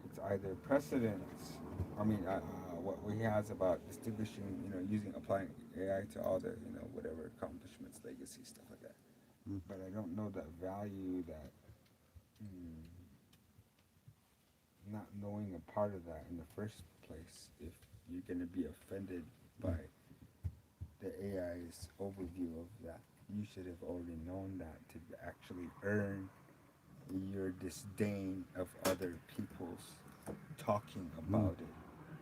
It's either precedence. I mean, what he has about distinguishing, applying AI to all the, whatever accomplishments, legacy, stuff like that. But I don't know that value that not knowing a part of that in the first place. If you're going to be offended by the AI's overview of that, you should have already known that to actually earn your disdain of other people's talking about it.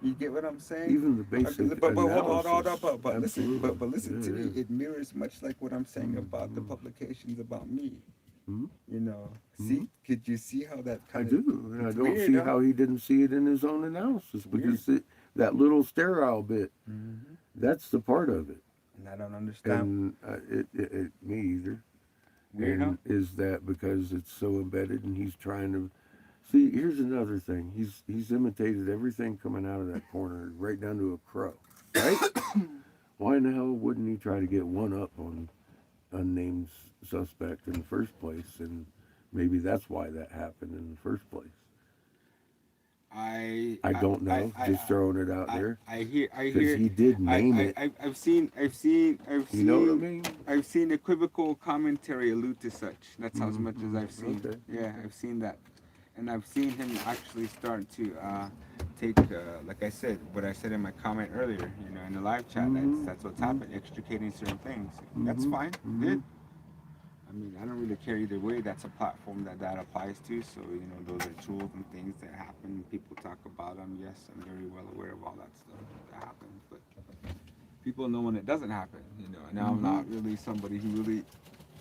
You get what I'm saying? Even the basic but hold analysis. on, but listen, Yeah, to me. yeah. It mirrors much like what I'm saying about the publications about me. Mhm. See, could you see how that I kind do, of? and I It's don't weird, see huh? how he didn't see it in his own analysis because that little sterile bit, that's the part of it. And I don't understand. And me either. Weird, And is that because it's so embedded and he's trying to see? Here's another thing. He's imitated everything coming out of that corner, right down to a crow. Right? Why in the hell wouldn't he try to get one up on unnamed suspect in the first place? And maybe that's why that happened in the first place. I don't know. Just throwing it out there. I hear. Because he did name it. I've seen. You know what I mean? I've seen equivocal commentary allude to such. That's as much as I've seen. Okay. Yeah, I've seen that, and I've seen him actually start to take, like I said, what I said in my comment earlier. In the live chat. That's what's happened. Extricating certain things. That's fine. Good. I mean, I don't really care either way. That's a platform that applies to. So, those are tools and things that happen. People talk about them. Yes, I'm very well aware of all that stuff that happens. But people know when it doesn't happen, And I'm not really somebody who really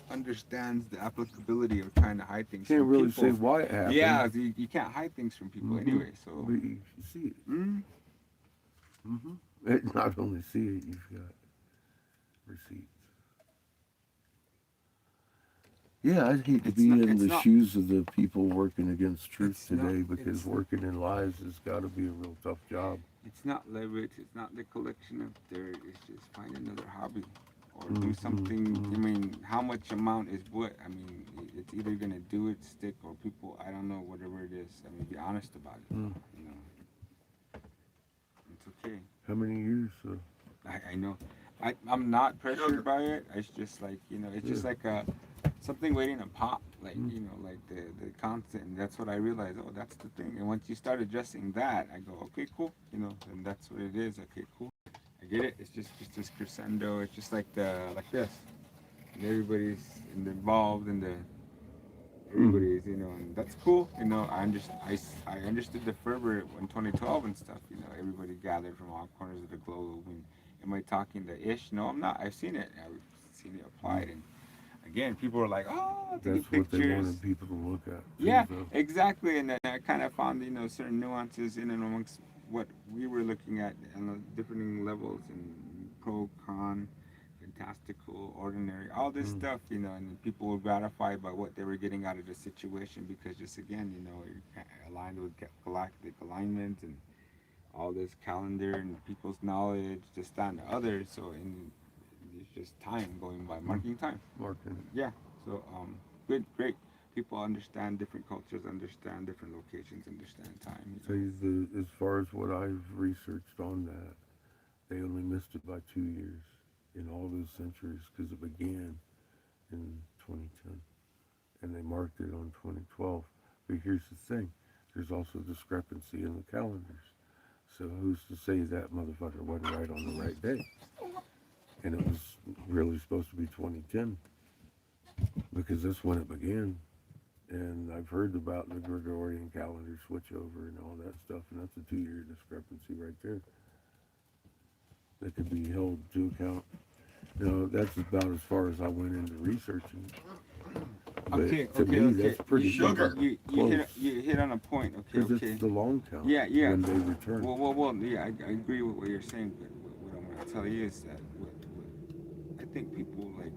understands the applicability of trying to hide things Can't from really people. say why it happened. Yeah, you can't hide things from people anyway. So, But you see it. Not only see it, you've got receipts. Yeah, I'd hate to It's be not. in It's the not. shoes of the people working against truth It's not. today, because It's working in lies has got to be a real tough job. it's not leverage. It's not the collection of dirt. It's just find another hobby or do something. I Mm-hmm. mean, how much amount is what? I mean, it's either gonna do it, stick, or people. I don't know. Whatever it is. I mean, be honest about it. Mm. You know, it's okay. How many years? I know. I'm not pressured by it. It's just like it's just Yeah. like something waiting to pop. Like Mm. like the constant. And that's what I realized. Oh, that's the thing. And once you start addressing that, I go, okay, cool. And that's what it is. Okay, cool. I get it. It's just this crescendo. It's just like like this. And everybody's involved in the Mm. everybody's and that's cool. I understood the fervor in 2012 and stuff. Everybody gathered from all corners of the globe. And am I talking to ish? No, I'm not. I've seen it. I've seen it applied. And again, people are like, oh, taking That's what they pictures. wanted people to look at too, Yeah, though. exactly. And then I kind of found certain nuances in and amongst what we were looking at on the different levels and pro con, fantastical, ordinary, all this Mm. stuff. And people were gratified by what they were getting out of the situation because just again, it aligned with galactic alignment and all this calendar and people's knowledge just on to others. So it's just time going by, Mm. marking time. Martin. Yeah. So good, great. People understand different cultures, understand different locations, understand time. Tell you as far as what I've researched on that, they only missed it by 2 years in all those centuries, because it began in 2010 and they marked it on 2012. But here's the thing: there's also discrepancy in the calendars. So who's to say that motherfucker wasn't right on the right day? And it was really supposed to be 2010, because that's when it began. And I've heard about the Gregorian calendar switchover and all that stuff, and that's a 2 year discrepancy right there that could be held to account. That's about as far as I went into researching. But Okay, to okay, me, okay. that's pretty Sugar. You close, you hit on a point. Okay, because okay. it's the long count Yeah, yeah. when they return. Well. Yeah, I agree with what you're saying, but what I'm gonna tell you is that what I think people like,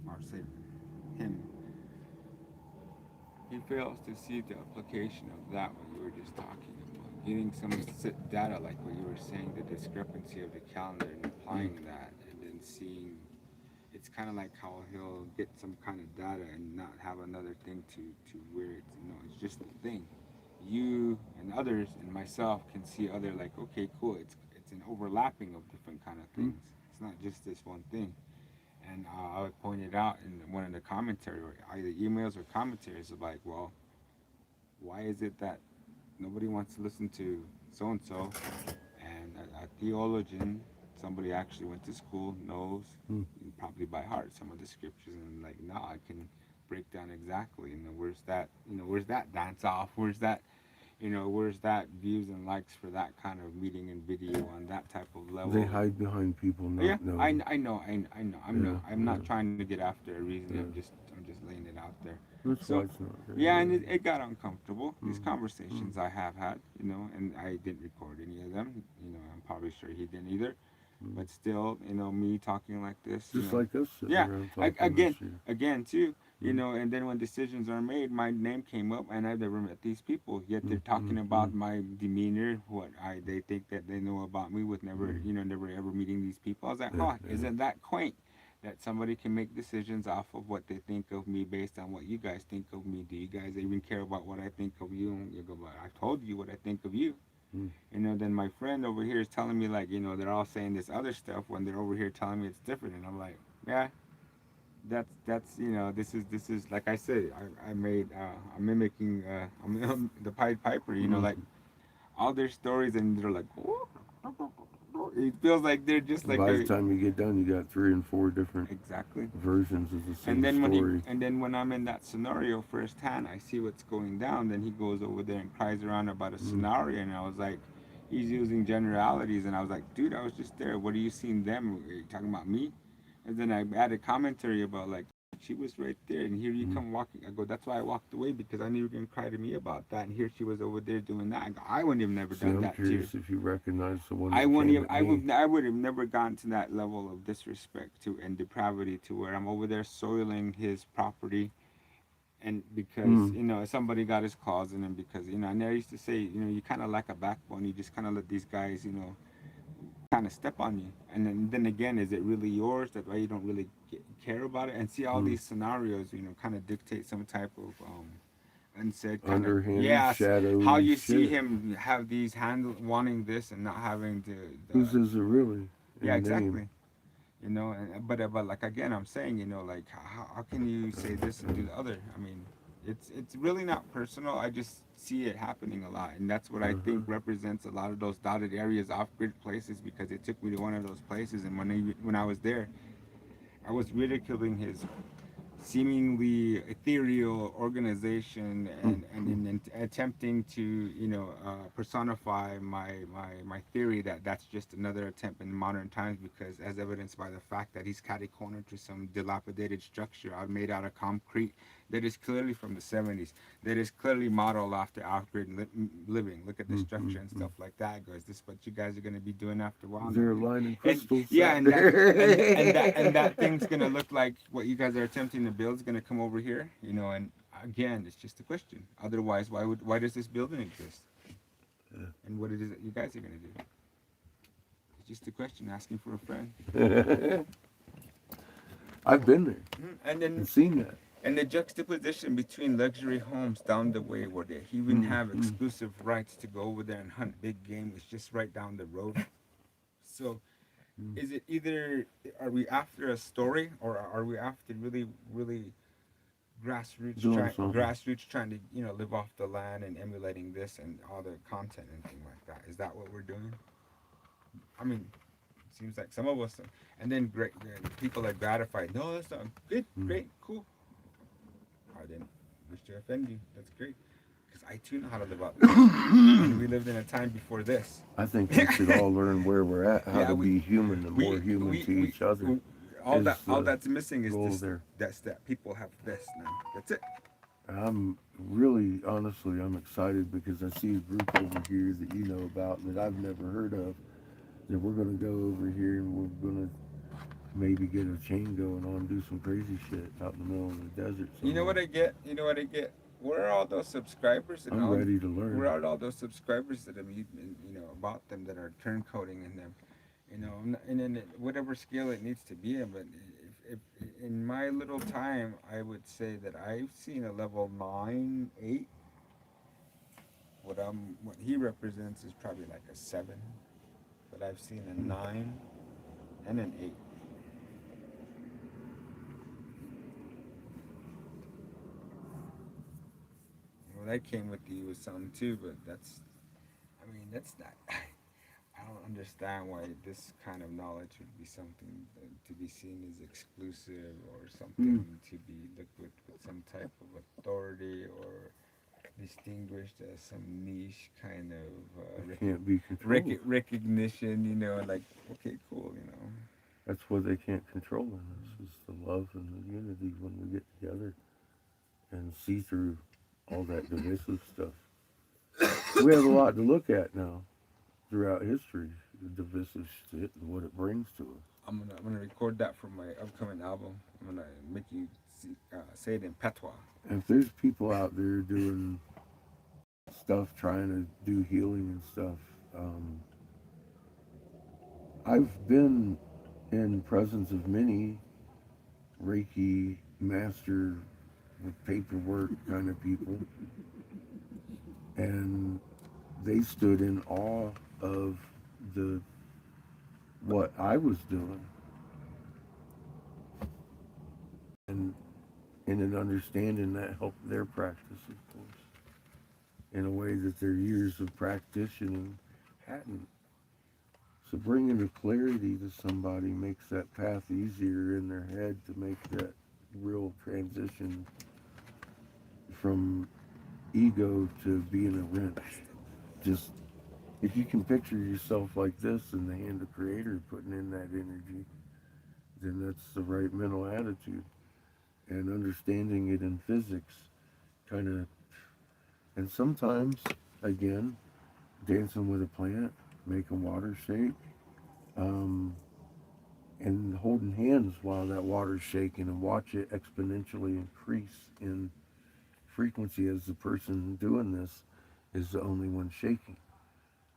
or say him, he fails to see the application of that what you were just talking about. Getting some data like what you were saying, the discrepancy of the calendar and applying that, and then seeing. It's kind of like how he'll get some kind of data and not have another thing to where it's just a thing. You and others and myself can see other like, okay, cool. It's an overlapping of different kind of things. It's not just this one thing. And I would point it out in one of the commentary, or either emails or commentaries of like, well, why is it that nobody wants to listen to so and so, and a theologian, somebody actually went to school, knows Mm. probably by heart some of the scriptures, and like, no, I can break down exactly. Where's that dance off? Where's that views and likes for that kind of meeting and video on that type of level? They hide behind people Yeah, not knowing. I know. I'm not trying to get after a reason. Yeah. I'm just laying it out there. That's So why it's not very yeah, and good. it got uncomfortable. These Mm. conversations I have had, and I didn't record any of them. I'm probably sure he didn't either. Mm. But still, me talking like this. Just like us sitting Yeah, around talking this year. again too. Mm. And then when decisions are made, my name came up, and I've never met these people. Yet they're Mm, talking mm, about mm. my demeanor, they think that they know about me with never, never ever meeting these people. I was like, Yeah, yeah. isn't that quaint? That somebody can make decisions off of what they think of me based on what you guys think of me. Do you guys even care about what I think of you? And you go, but I told you what I think of you. Mm. Then my friend over here is telling me like, they're all saying this other stuff when they're over here telling me it's different. And I'm like, yeah, that's this is like I said, I made I'm mimicking I'm the Pied Piper. Like all their stories, and they're like, "Whoa." It feels like they're just like By the time you get done, you got 3 and 4 different exactly. versions of the same And then story. when I'm in that scenario firsthand, I see what's going down. Then he goes over there and cries around about a scenario, and I was like, he's using generalities, and I was like, dude, I was just there. What are you seeing them? Are you talking about me? And then I added commentary about like, she was right there, and here you come walking. I go, that's why I walked away, because I knew you were gonna cry to me about that. And here she was over there doing that. I go, I wouldn't have never See, done I'm that curious too. if you recognize the one I that wouldn't. came at me. I would have never gotten to that level of disrespect and depravity to where I'm over there soiling his property and because Mm. somebody got his claws in him, because and I used to say, you kind of lack a backbone. You just kind of let these guys kind of step on you, and then again, is it really yours? That why you don't really care about it, and see all Mm. these scenarios kind of dictate some type of unsaid kind of, Underhanded, yes, how shadowy you see shit. him have these handle wanting this and not having the Whose is it really? yeah, In name. exactly. But like again, I'm saying, like how can you say this and do the other? I mean, it's really not personal. I just see it happening a lot, and that's what I Uh-huh. think represents a lot of those dotted areas, off grid places, because it took me to one of those places, and when I was there, I was ridiculing his seemingly ethereal organization, Mm. and attempting to personify my theory that that's just another attempt in modern times, because as evidenced by the fact that he's catty cornered to some dilapidated structure made out of concrete that is clearly from the 70s, that is clearly modeled after off-grid living. Look at the Mm. structure Mm. and Mm. stuff like that. Goes, this what you guys are going to be doing after a while now? They're lining And crystals yeah, out and that and there. that thing's gonna look like what you guys are attempting to build is gonna come over here, and again, it's just a question. Otherwise, why does this building exist? And what it is that you guys are gonna do? It's just a question, asking for a friend. I've been there And and then seen that. and the juxtaposition between luxury homes down the way, where they even Mm. have Mm. exclusive rights to go over there and hunt big game, is just right down the road. So Mm. is it either, are we after a story, or are we after really, really Doing something. grassroots trying to live off the land and emulating this and all the content and thing like that? Is that what we're doing? I mean, it seems like some of us, and then great people are gratified. No, that's not good. Mm. Great, cool. I didn't wish to offend you. That's great, because I too know how to live out the land, and we lived in a time before this. I think we should all learn where we're at, how Yeah, to be human and more human to we each other all is that all the that's missing is goal this. there. That's that people have this now. That's it. I'm really, honestly, I'm excited because I see a group over here that you know about that I've never heard of. That we're going to go over here and we're going to maybe get a chain going on, do some crazy shit out in the middle of the desert You know somewhere. what I get? You know what I get? Where are all those subscribers and I'm all? ready to Where learn. are all those subscribers that have about them, that are turncoating in them? And then whatever scale it needs to be in. But if in my little time, I would say that I've seen a level 9, 8. What he represents is probably like a 7, but I've seen a 9 and an 8. Well, that came with you with some too, but I mean, that's not. I don't understand why this kind of knowledge would be something to be seen as exclusive, or Hmm. something to be looked with some type of authority, or distinguished as some niche kind of It can't be controlled. recognition. Like, okay, cool. That's what they can't control in us is the love and the unity when we get together and see through all that divisive stuff. We have a lot to look at now throughout history, the divisive shit and what it brings to us. I'm gonna record that for my upcoming album. I'm gonna make you say it in patois. If there's people out there doing stuff, trying to do healing and stuff, um, I've been in presence of many Reiki master with paperwork kind of people, and they stood in awe of the what I was doing, and in an understanding that helped their practice, of course, in a way that their years of practicing hadn't. So bringing the clarity to somebody makes that path easier in their head to make that real transition from ego to being a wrench. Just if you can picture yourself like this in the hand of creator putting in that energy, then that's the right mental attitude. And understanding it in physics kind of, and sometimes, again, dancing with a plant, making water shake, um, and holding hands while that water's shaking and watch it exponentially increase in frequency as the person doing this is the only one shaking.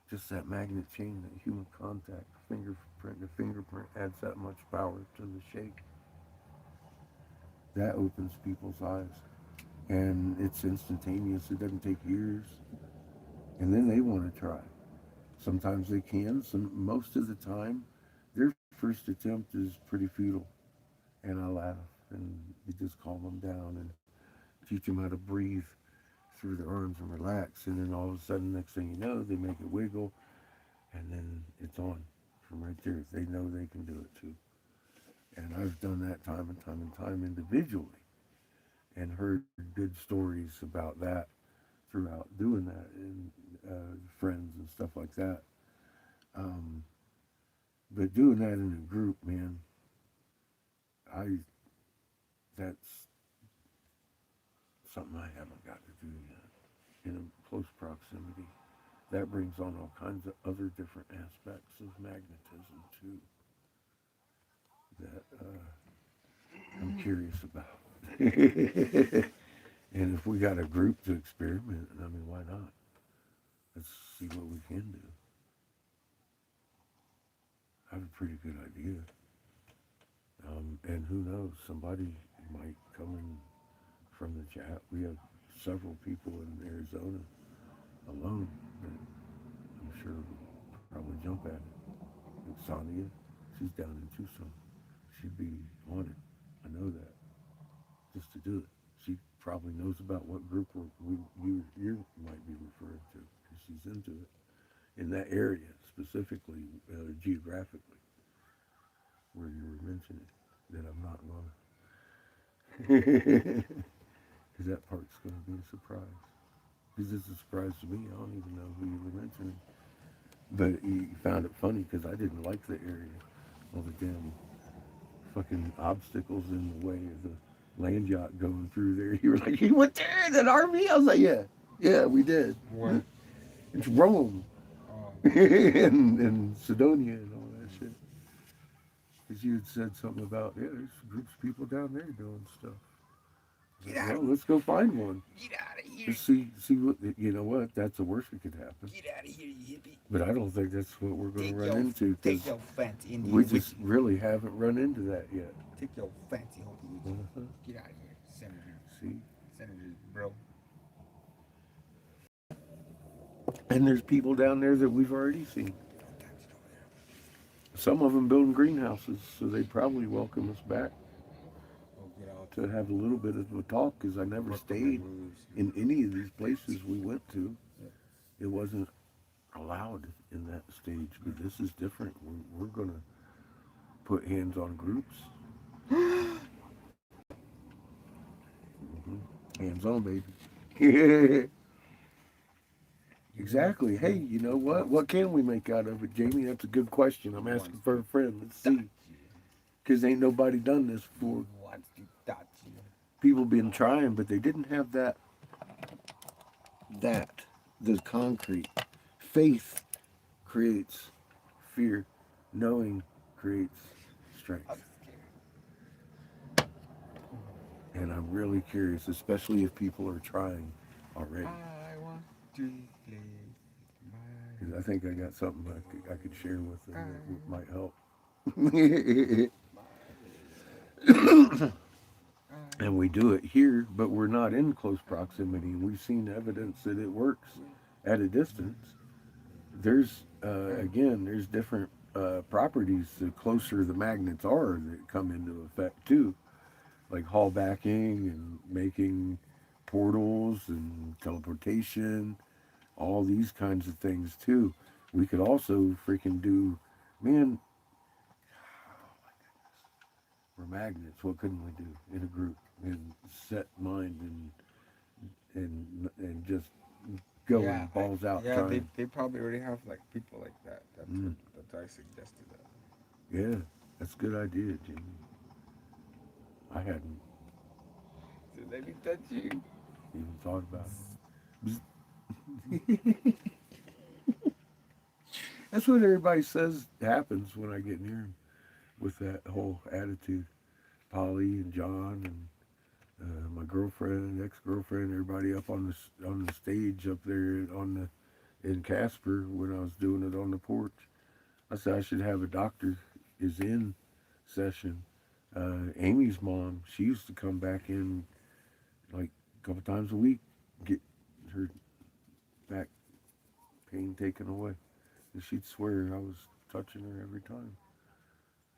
Just that magnet chain, that human contact, fingerprint, the fingerprint adds that much power to the shake. That opens people's eyes. And it's instantaneous. It doesn't take years. And then they want to try. Sometimes they can. Most of the time, their first attempt is pretty futile. And I laugh. And you just calm them down and teach them how to breathe through their arms and relax. And then all of a sudden, next thing you know, they make it wiggle. And then it's on from right there. They know they can do it too. And I've done that time and time and time individually and heard good stories about that throughout doing that and friends and stuff like that. Um, but doing that in a group, man, that's something I haven't got to do yet in a close proximity. That brings on all kinds of other different aspects of magnetism too that I'm curious about. And if we got a group to experiment, I mean, why not? Let's see what we can do. I have a pretty good idea. And who knows, somebody might come in from the chat. We have several people in Arizona alone that I'm sure will probably jump at it. And Sonia, she's down in Tucson. She'd be on it. I know that. Just to do it. She probably knows about what group you might be referring to because she's into it in that area specifically, geographically, where you were mentioning that I'm not going to. Because that part's going to be a surprise. Because it's a surprise to me. I don't even know who you were mentioning. But you found it funny because I didn't like the area. All the damn fucking obstacles in the way of the land yacht going through there. You were like, you went there in an RV? I was like, yeah, we did. What? It's Rome Oh, and Sidonia and all that shit. Because you had said something about, yeah, there's groups of people down there doing stuff. get out! Well, let's go find one. Get out of here! Let's see what, you know what, that's the worst that could happen. Get out of here, you hippie! But I don't think that's what we're going Take to run your- into Take because your fancy Indian we with just you. really haven't run into that yet. Take your fancy Hopi with you. Uh-huh. Get out of here, Senator. See? Senator, bro. And there's people down there that we've already seen. Some of them building greenhouses, so they'd probably welcome us back Oh, get out. to have a little bit of a talk because I never Work on my stayed moves. in any of these places we went to. It wasn't allowed in that stage, but this is different. We're going to put hands on groups. Hands on, baby. Exactly. Hey, you know what? What can we make out of it, Jamie? That's a good question. I'm asking for a friend. Let's see. Because ain't nobody done this before. Wants to touch you. People been trying, but they didn't have the concrete. Faith creates fear. Knowing creates strength. And I'm really curious, especially if people are trying already. I want to play my... 'Cause I think I got something I could share with them that might help. And we do it here, but we're not in close proximity. We've seen evidence that it works at a distance. There's, again, there's different properties the closer the magnets are that come into effect too. Like hall backing and making portals and teleportation, all these kinds of things too. We could also freaking do, man, we're magnets. What couldn't we do in a group and set mind and just go and balls out Yeah, trying? they probably already have like people like that. That's why I suggested that. Yeah, that's a good idea, Jimmy. I hadn't So let me touch you. even thought about it. That's what everybody says happens when I get near him with that whole attitude. Polly and John and My girlfriend, ex-girlfriend, everybody up on the stage up there in Casper when I was doing it on the porch. I said I should have a doctor is in session. Amy's mom, she used to come back in like a couple times a week, get her back pain taken away, and she'd swear I was touching her every time.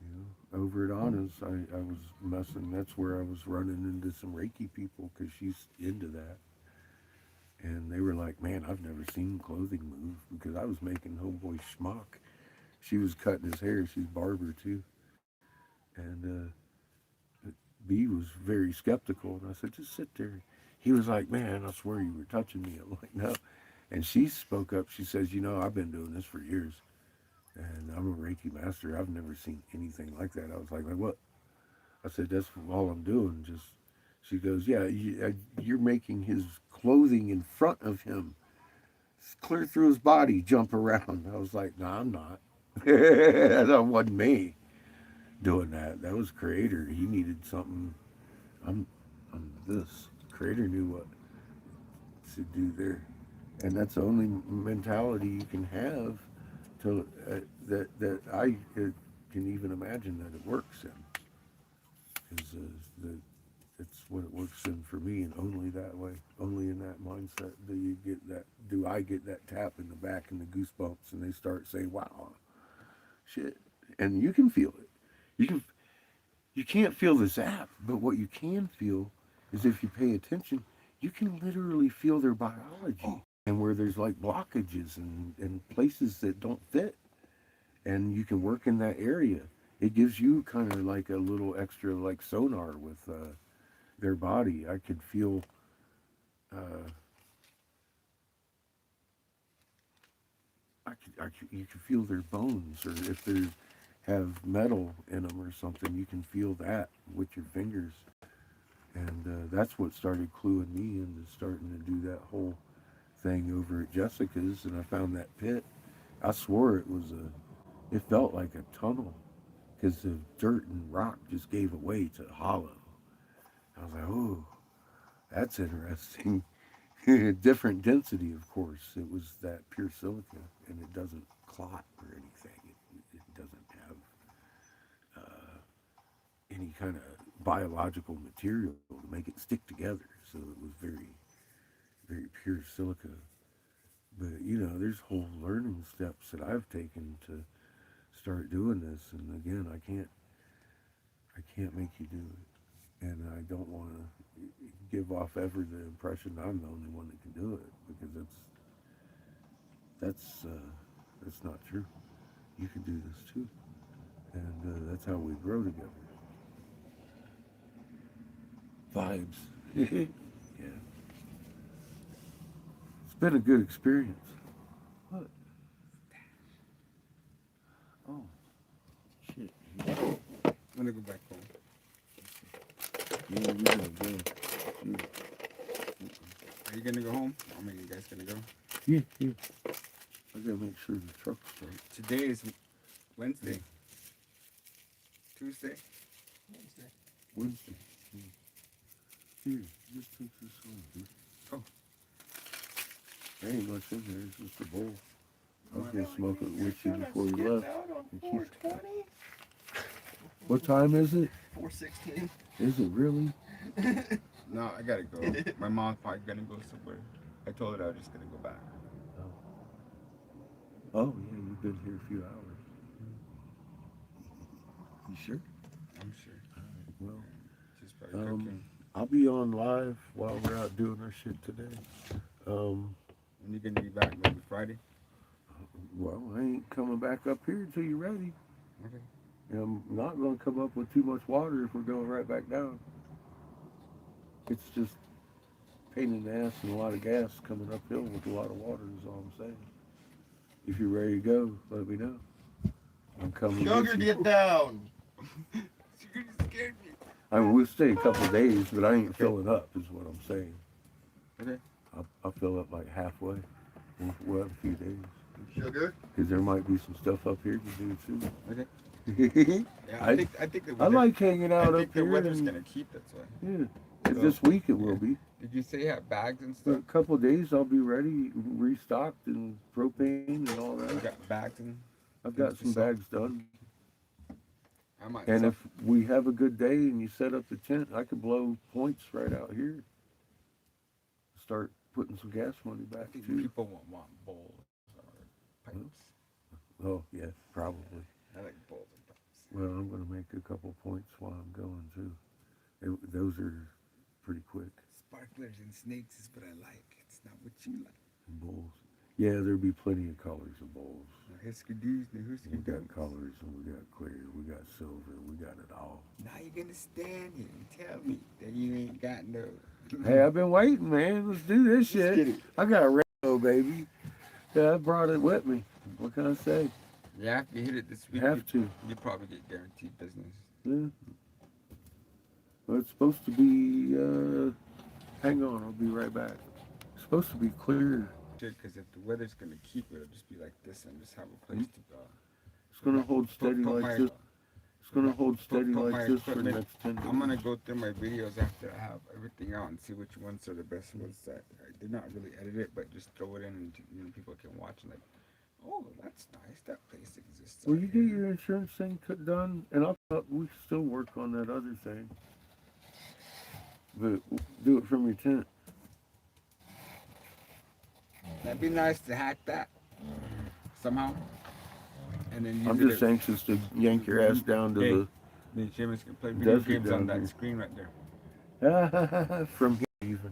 You know, over at Anna's, I was messing. That's where I was running into some Reiki people because she's into that. And they were like, man, I've never seen clothing move because I was making homeboy schmuck. She was cutting his hair. She's barber too. And B was very skeptical. And I said, just sit there. He was like, man, I swear you were touching me. I'm like, no. And she spoke up. She says, you know, I've been doing this for years. And I'm a Reiki master. I've never seen anything like that. I was like what? I said, that's all I'm doing. Just, she goes, yeah, you're making his clothing in front of him clear through his body, jump around. I was like, no, I'm not. That wasn't me doing that. That was Creator. He needed something. I'm, I'm this. Creator knew what to do there. And that's the only mentality you can have to that I can even imagine that it works in. Is the it's what it works in for me, and only that way, only in that mindset do you get that. Do I get that tap in the back and the goosebumps, and they start saying, "Wow, shit," and you can feel it. You can you can't feel the zap, but what you can feel is if you pay attention, you can literally feel their biology and where there's like blockages and places that don't fit, and you can work in that area. It gives you kind of like a little extra like sonar with their body. I could feel uh, you can feel their bones, or if they have metal in them or something, you can feel that with your fingers. And that's what started cluing me into starting to do that whole thing over at Jessica's. And I found that pit. I swore it felt like a tunnel because the dirt and rock just gave away to hollow. I was like, oh, that's interesting. Different density, of course. It was that pure silica, and it doesn't clot or anything. It doesn't have any kind of biological material to make it stick together. So it was very, very pure silica. But you know, there's whole learning steps that I've taken to start doing this, and again, I can't make you do it, and I don't want to give off ever the impression I'm the only one that can do it because that's not true. You can do this too, and that's how we grow together. Vibes. Yeah, it's been a good experience. What? Oh, shit. I'm gonna go back home. Yeah, you're gonna go. Shoot. Are you gonna go home? I mean, you guys gonna go? Yeah, yeah. I gotta make sure the truck's right. Today is Wednesday. Tuesday. Wednesday. Yeah. Here, just take this home, dude. Oh. There ain't much in there, it's just a bowl. I was gonna smoke it with you before you left. And keep- What time is it? 4:16. Is it really? No, I gotta go. My mom's probably gonna go somewhere. I told her I was just gonna go back. Oh, yeah, you've been here a few hours. You sure? I'm sure. Well, She's probably cooking. I'll be on live while we're out doing our shit today. And you're gonna be back maybe Friday? Well, I ain't coming back up here until you're ready. Okay. And I'm not going to come up with too much water if we're going right back down. It's just pain in the ass and a lot of gas coming uphill with a lot of water is all I'm saying. If you're ready to go, let me know. I'm coming. Sugar, get down. Sugar scared me. I mean, we'll stay a couple of days, but I ain't filling up is what I'm saying. Okay. I'll fill up like halfway. We'll have a few days. Sugar. Because there might be some stuff up here to do too. Okay. Yeah, I think the I weather, like hanging out I think up the here. weather's and- gonna keep. That's why. Yeah, This week it will be. Did you say you have bags and For stuff? a couple of days, I'll be ready, restocked, and propane and all You that. got bags and I've got some so- bags done. I might. And sell- if we have a good day and you set up the tent, I could blow points right out here. Start putting some gas money I back think too. people won't want bowls or pipes. Oh yeah, probably. I like bowls and pipes. Well, I'm gonna make a couple points while I'm going too. Those are pretty quick. Sparklers and snakes is what I like. It's not what you like. And bowls. Yeah, there'll be plenty of colors of bowls. The Husker Doos, the Husker We got Doos. colors and we got clear, we got silver, we got it all. Now you're gonna stand here and tell me that you ain't got no. Hey, I've been waiting, man. Let's do this Let's get shit. it. I got a radio, baby. Yeah, I brought it with me. What can I say? Yeah, if you hit it this week, Have to. you probably get guaranteed business. Yeah. Well, it's supposed to be, hang on, I'll be right back. It's supposed to be clear. Because if the weather's gonna keep it, it'll just be like this and just have a place to go. It's gonna hold steady Put like my- this. It's gonna hold steady put my like this for the equipment- next 10 days. I'm gonna go through my videos after I have everything out and see which ones are the best ones that I did not really edit it, but just throw it in and people can watch and like, oh, that's nice. That place exists. Will out you get here." your insurance thing done? And we can still work on that other thing. But do it from your tent. That'd be nice to hack that somehow. And then use I'm it just anxious to yank your ass down to Hey. Then Seamus can play video Desert games on down that here. screen right there. the from here even.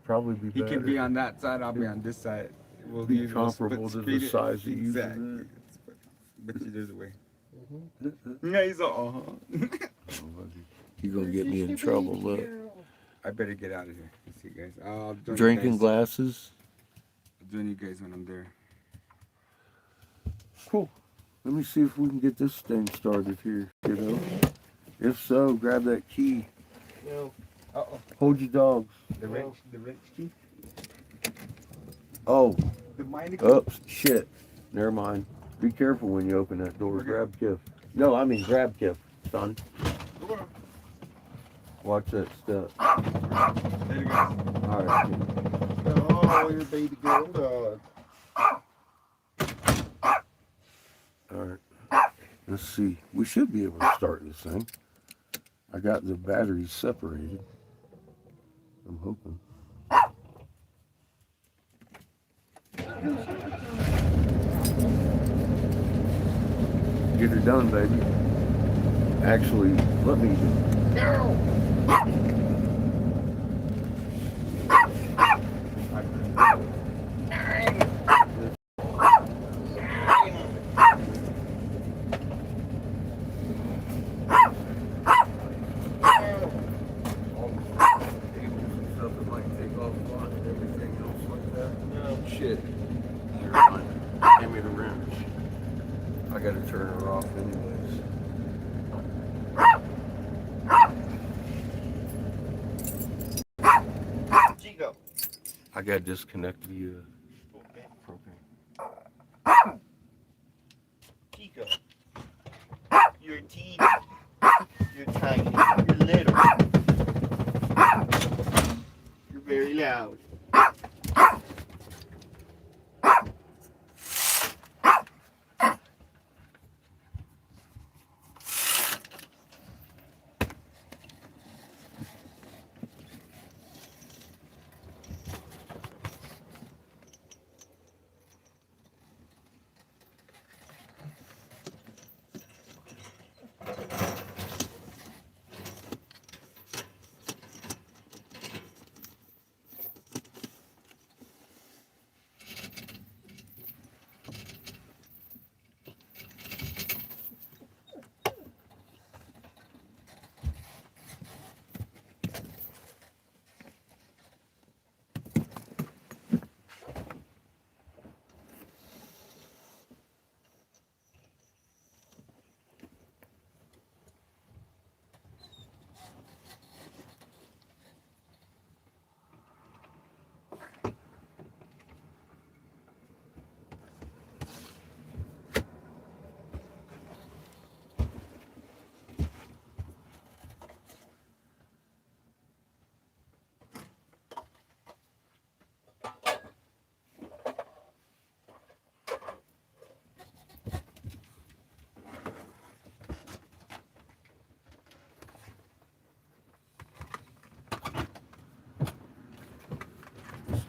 Probably be He better. can be on that side. I'll be on this side. We'll Be use we'll comparable split to the screen it. size he uses Exactly. it. Bet you there's a way. Mm-hmm. Yeah, he's all. You're gonna get me in trouble. Look, I better get out of here. See you guys. I'll join drinking you guys. glasses. I'll join you guys when I'm there. Cool. Let me see if we can get this thing started here, you know. If so, grab that key. No. Uh-oh. Hold your dogs. The wrench key. Oh, The mining. oops, shit. Never mind. Be careful when you open that door. Okay. Grab Kiff. No, I mean grab Kiff, son. Watch that step. There you go. All right. Oh, your baby girl dog. All right. Let's see. We should be able to start this thing. I got the batteries separated. I'm hoping. Get her done, baby. Actually, let me stuff that might take off and everything else like that. No. Shit. Never mind. Give me the wrench. I gotta turn her off anyways. Chico. I gotta disconnect the propane. Chico. You're teeny. You're tiny. You're little. You're very loud.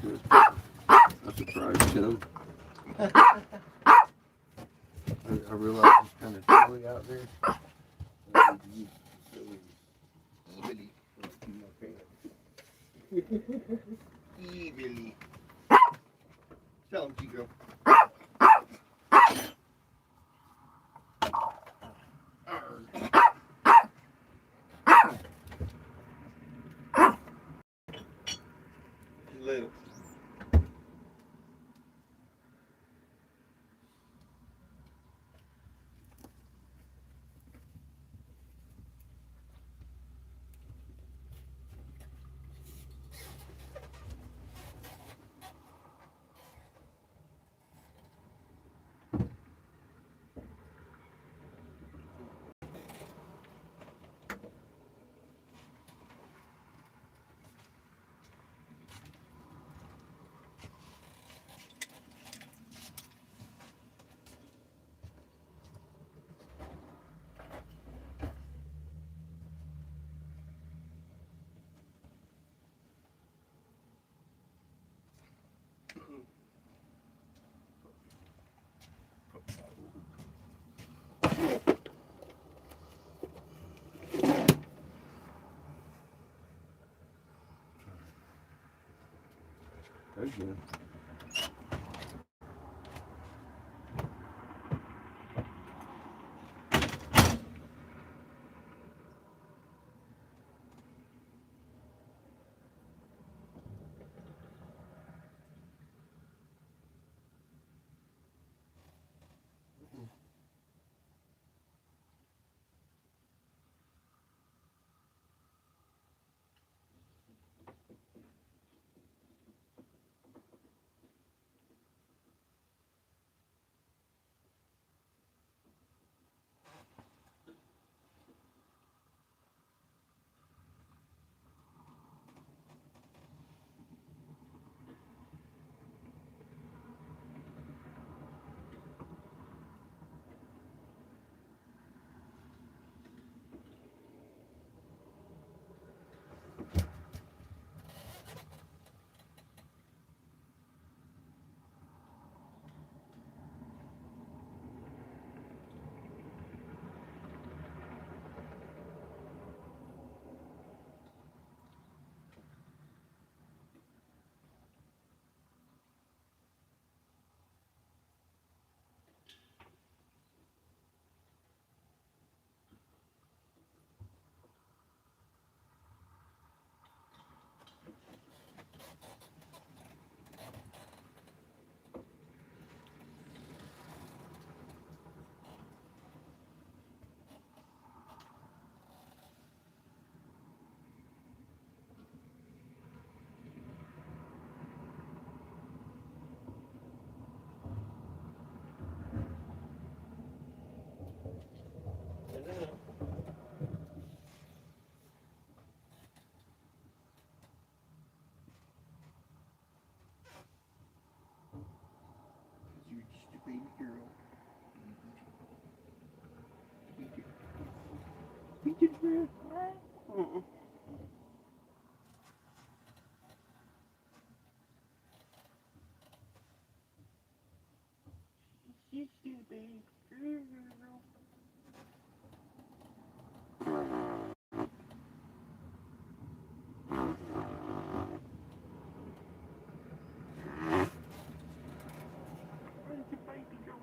this. I surprised him. I realize it's kind of chilly out there. I need to use the facility evilly for my pants. Evilly. Tell him, Chico. Little. Again. You're just a baby girl. Beat it, man. Just a baby girl. Where's the baby girl?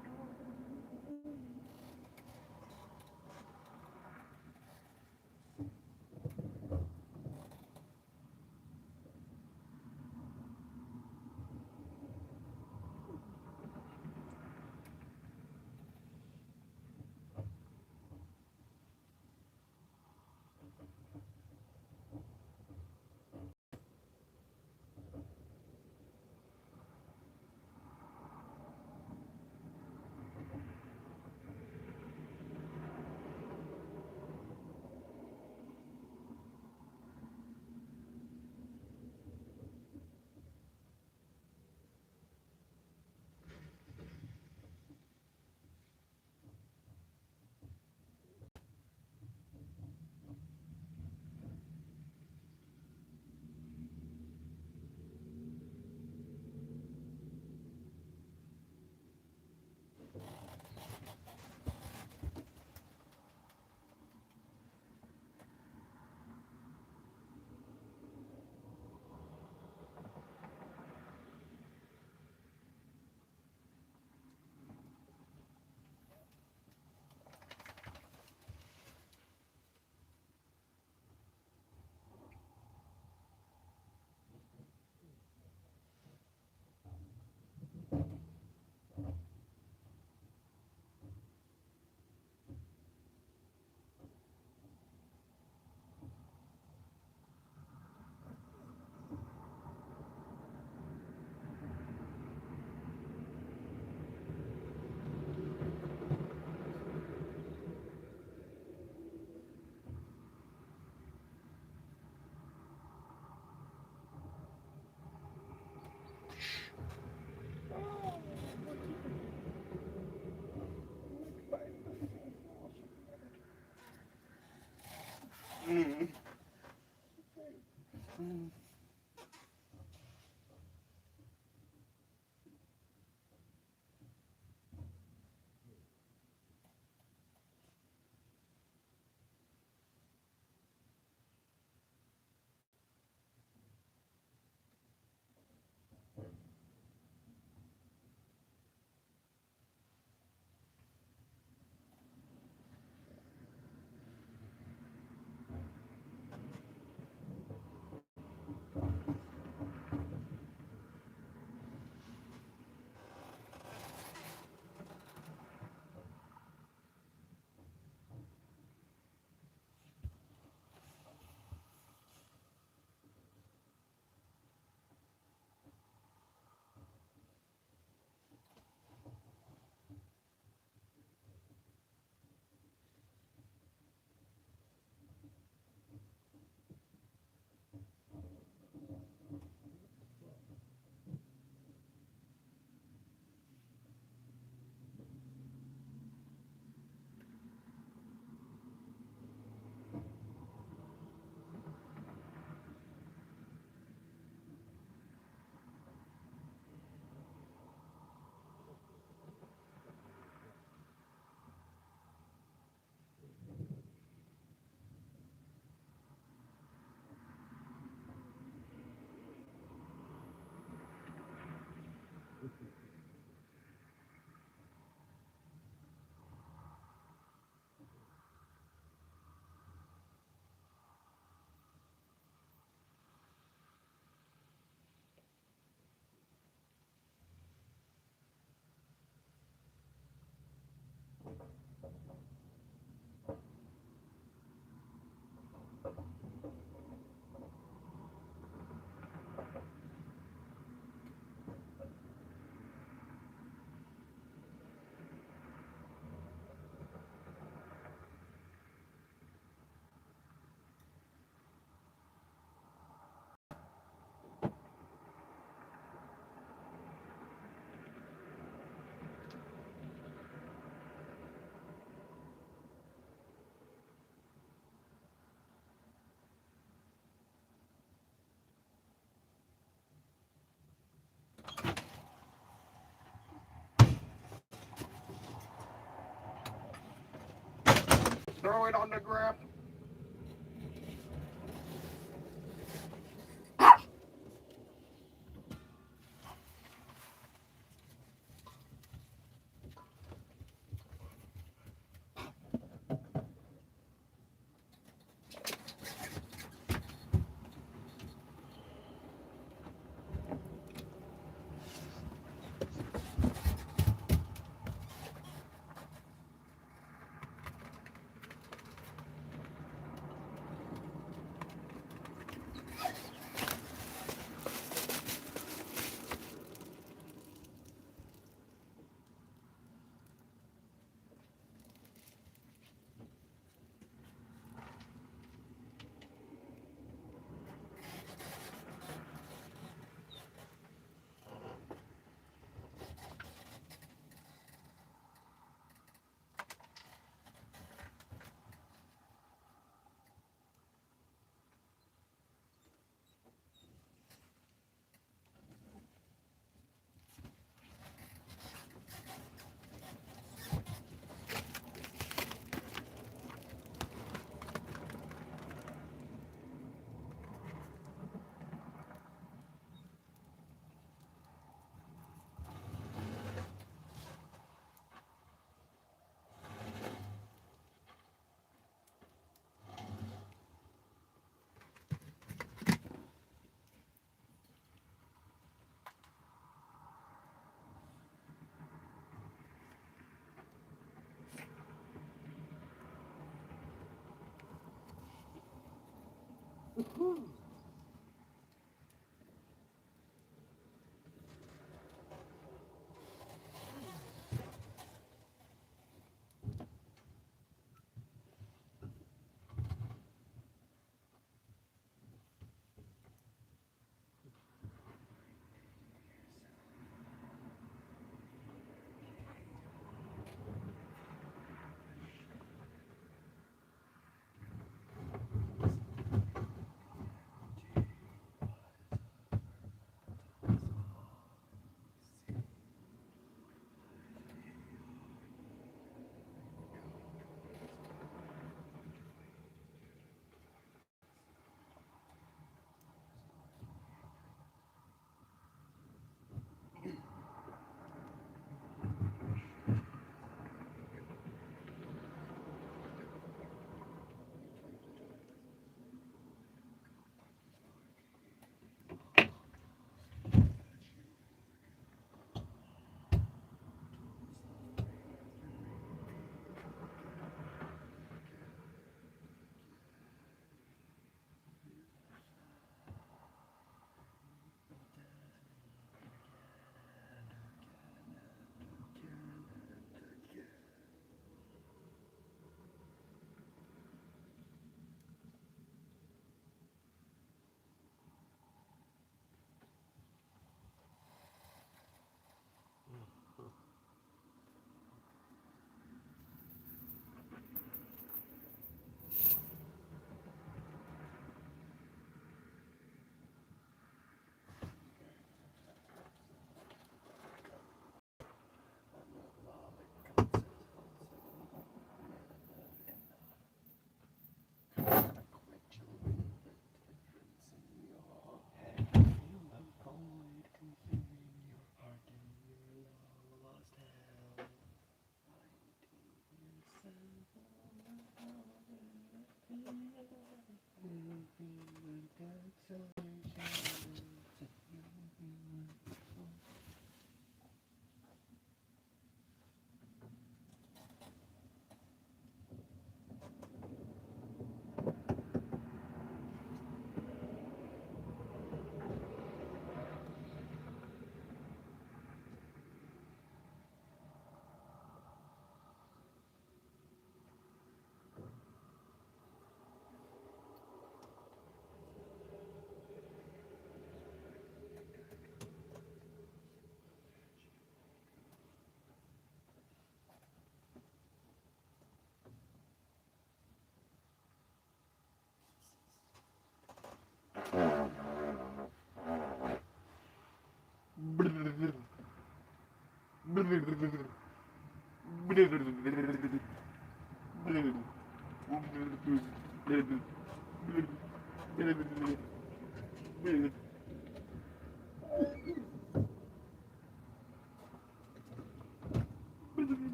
throw it on the ground.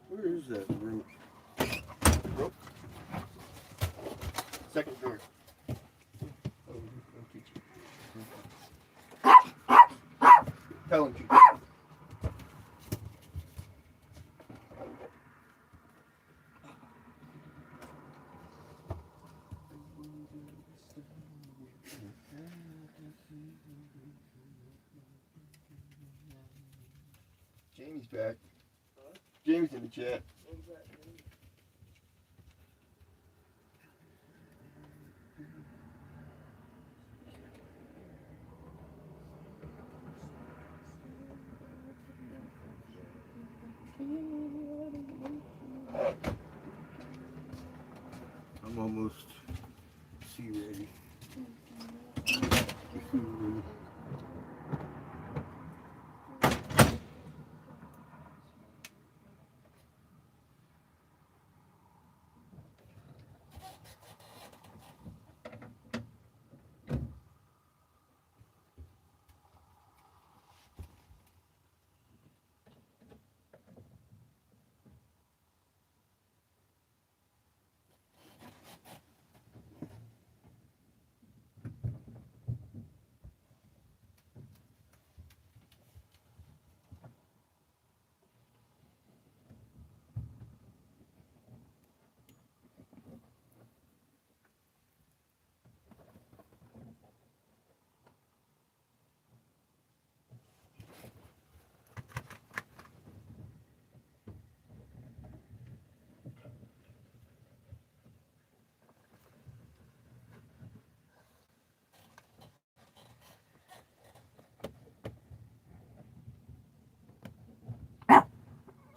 Where is that rope? Rope? Second drawer. Oh, I'll teach you. Tell him to. Jamie's back. Jamie's in the chat. I'm almost sea ready.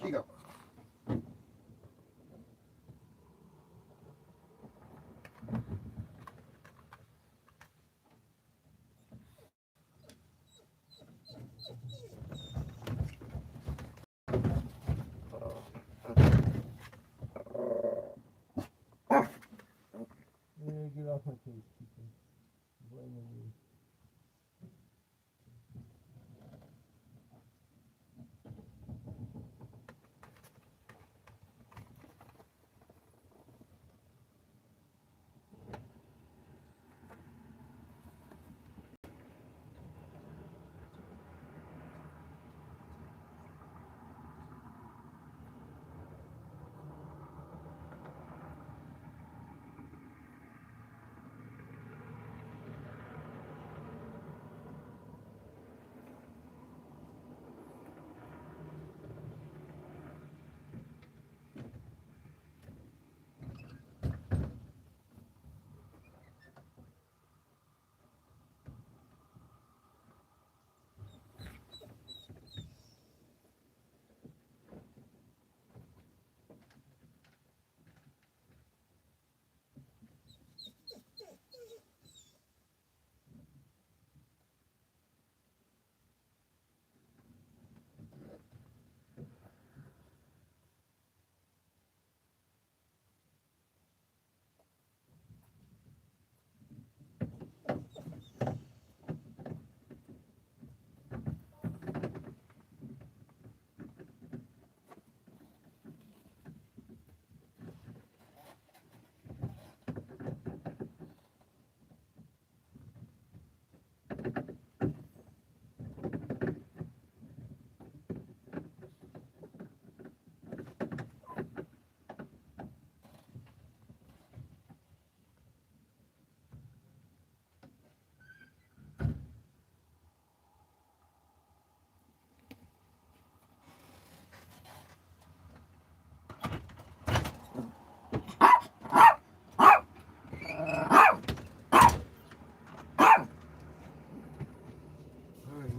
Chico. Get off my case, Chico. Blaming you.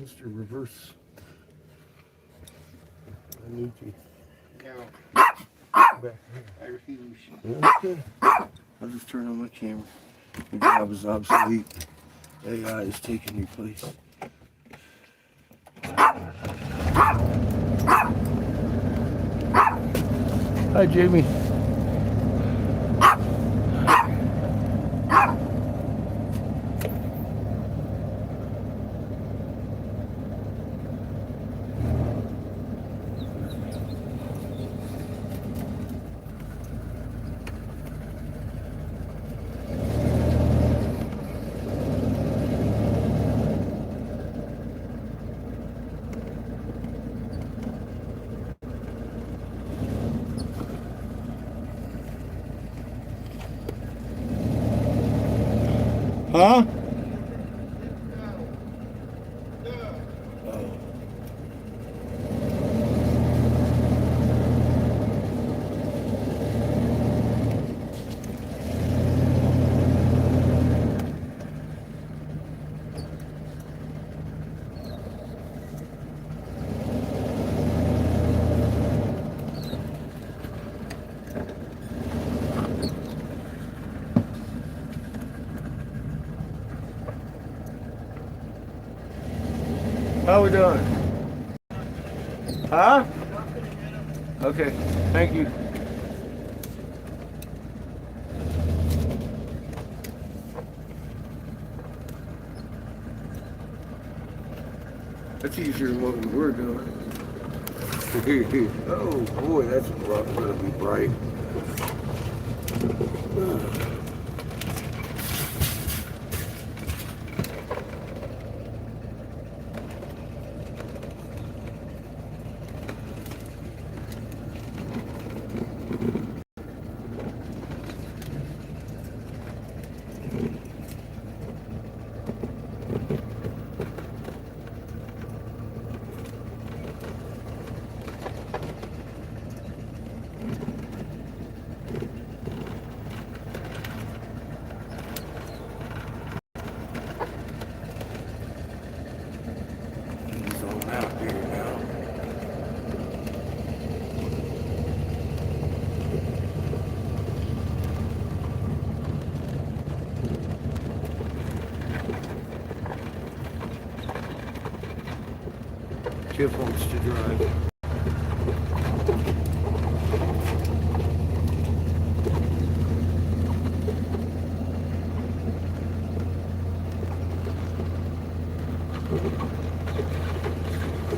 Mr. Reverse. I need you No, back I refuse. here. Okay. I'll just turn on my camera. Your job is obsolete. AI is taking your place. Hi, Jamie. Huh? How we doing? Huh? Okay, thank you. That's easier than what we were doing. Oh boy, that's gonna be bright. He's on out here now. Jeff wants to drive.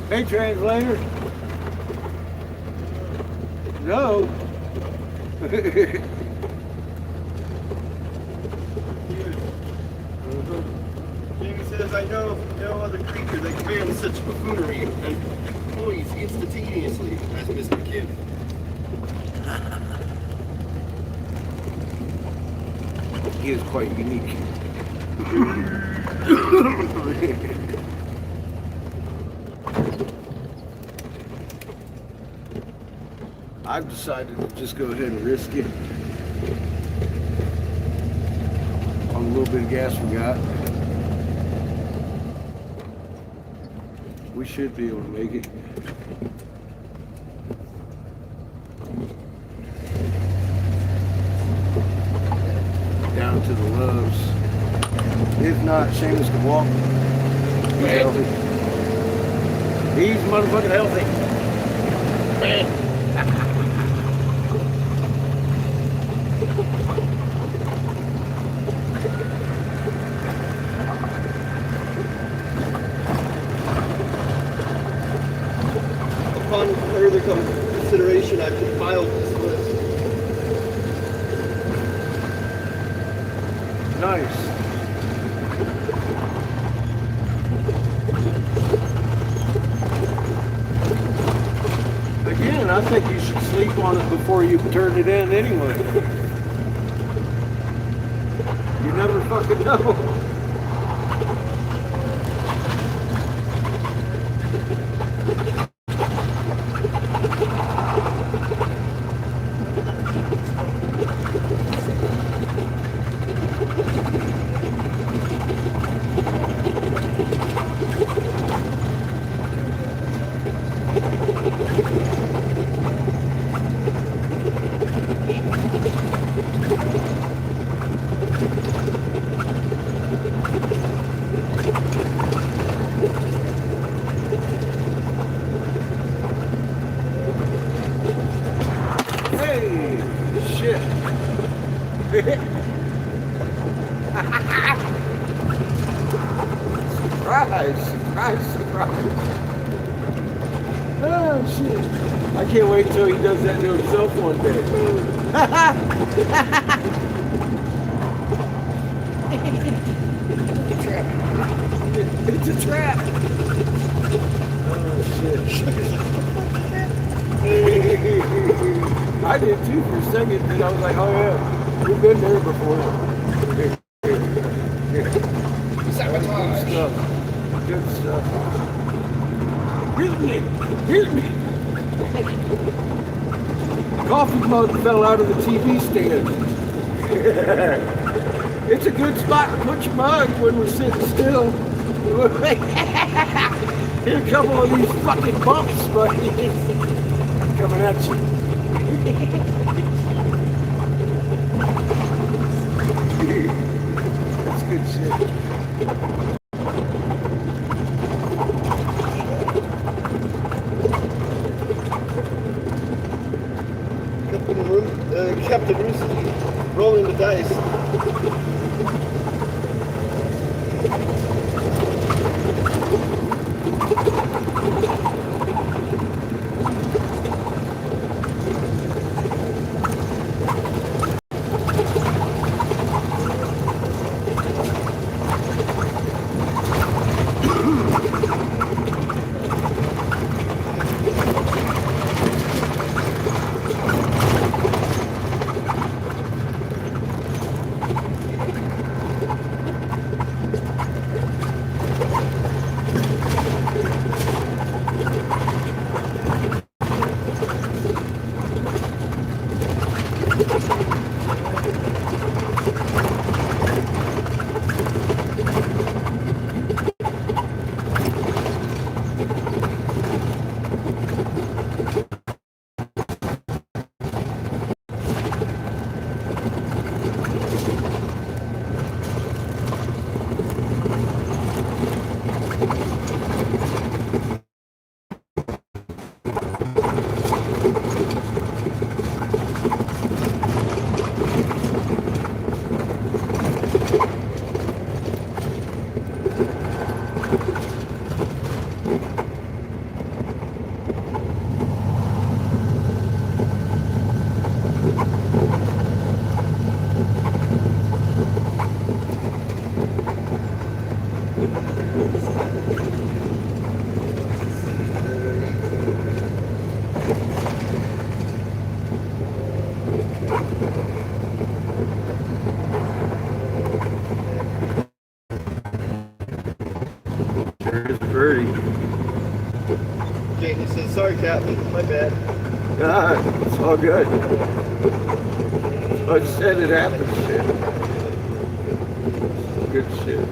Hey, translator. No. Jamie says, I know of no other creature that commands such buffoonery and poise instantaneously as Mr. Kim. He is quite unique. I've decided to just go ahead and risk it on a little bit of gas we got. We should be able to make it. Down to the Loves. If not, Seamus can walk. He's healthy. He's motherfucking healthy. Man. Upon further consideration, I've compiled this list. Nice. Again, I think you should sleep on it before you turn it in anyway. You never fucking know. shit. Surprise, surprise, surprise. Oh shit. I can't wait till he does that to himself one day. It's a trap. Oh shit. I did too for a second, and I was like, oh yeah, we've been there before. Sabotage. Good stuff. Good stuff. Here's me. Here's me. Coffee mug fell out of the TV stand. It's a good spot to put your mug when we're sitting still. Here a couple of these fucking bumps, buddy. Coming at you. That's good shit. Captain Roos rolling the dice. There's Birdie. Jake, he says, sorry, Captain, my bad. Ah, it's all good. I said it happened, shit. Good shit.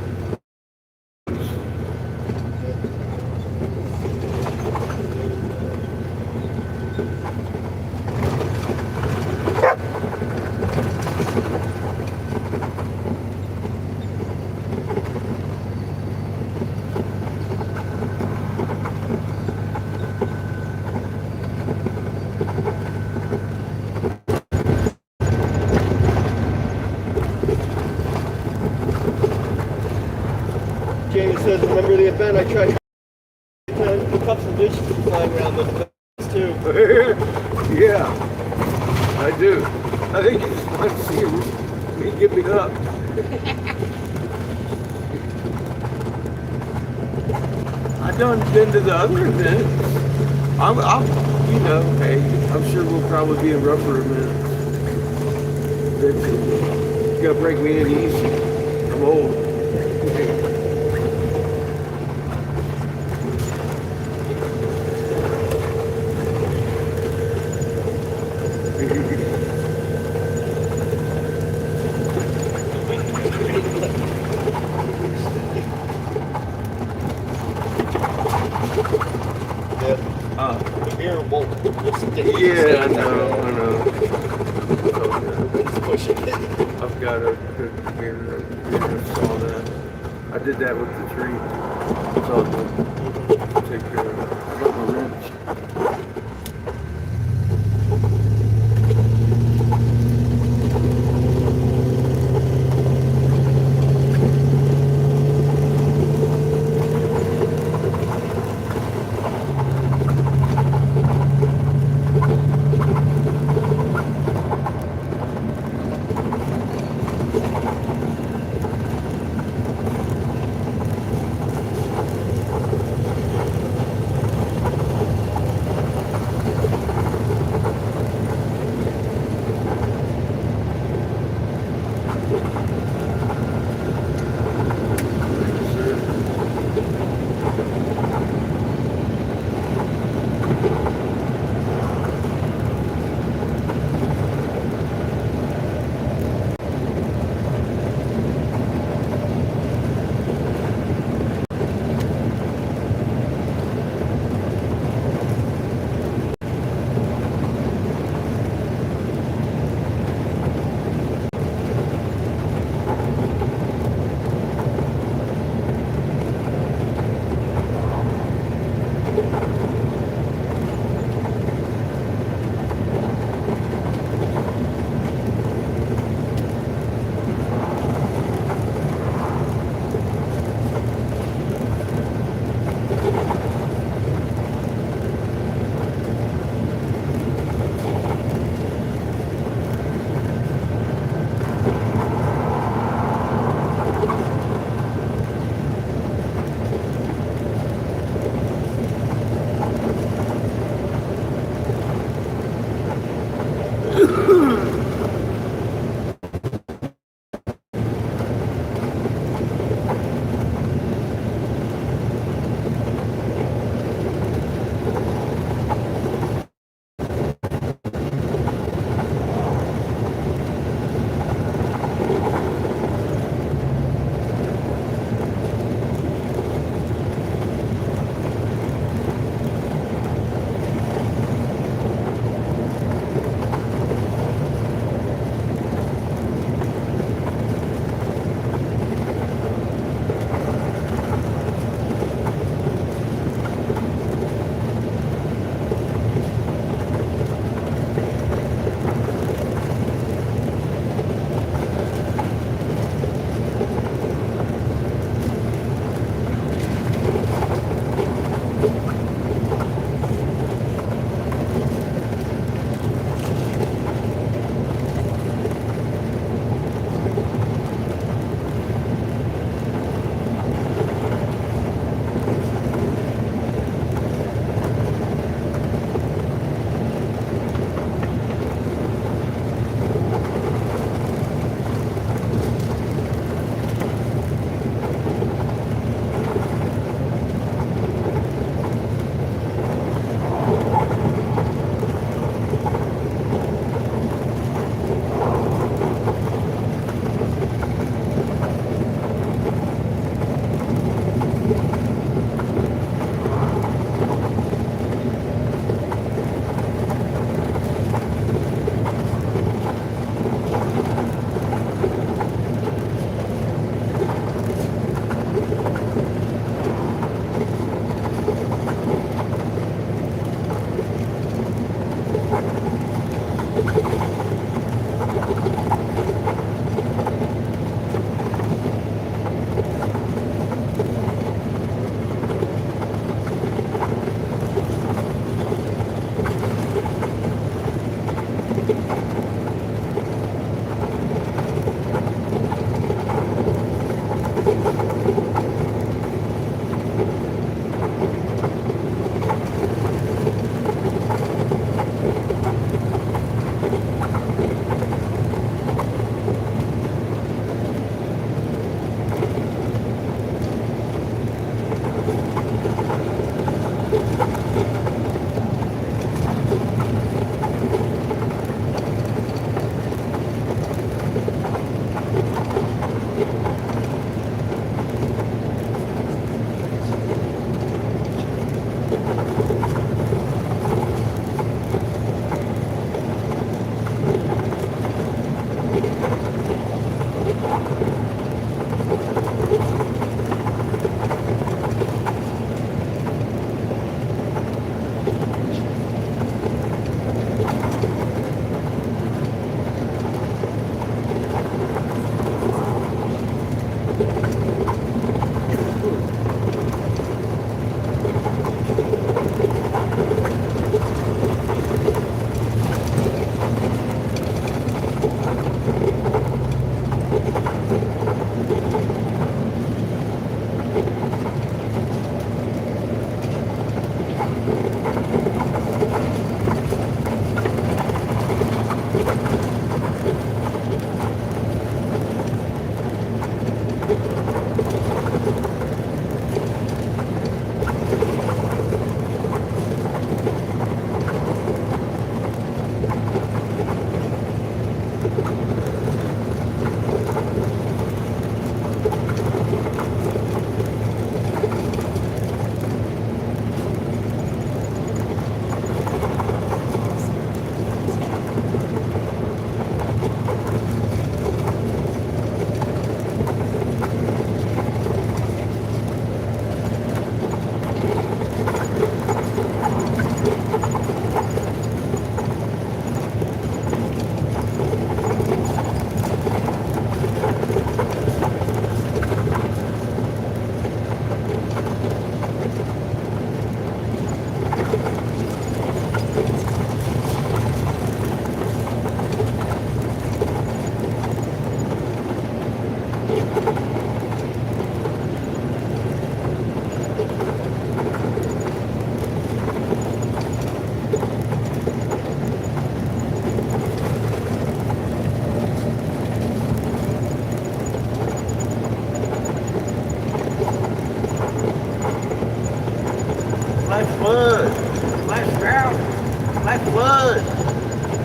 Jamie says, remember the event I tried the cups and dishes flying around those events too. Yeah, I do. I think you just want to see me give it up. I've been to the other events. I'm, you know, hey, I'm sure we'll probably be in rougher events. You gotta break me in easy. I'm old. The beer won't stay. Yeah, I know. It's pushing it. I've got a good beer. I saw that. I did that with the tree. It's all good. Take care of it. I got my wrench. Flash flood. Flash drought. Flash flood.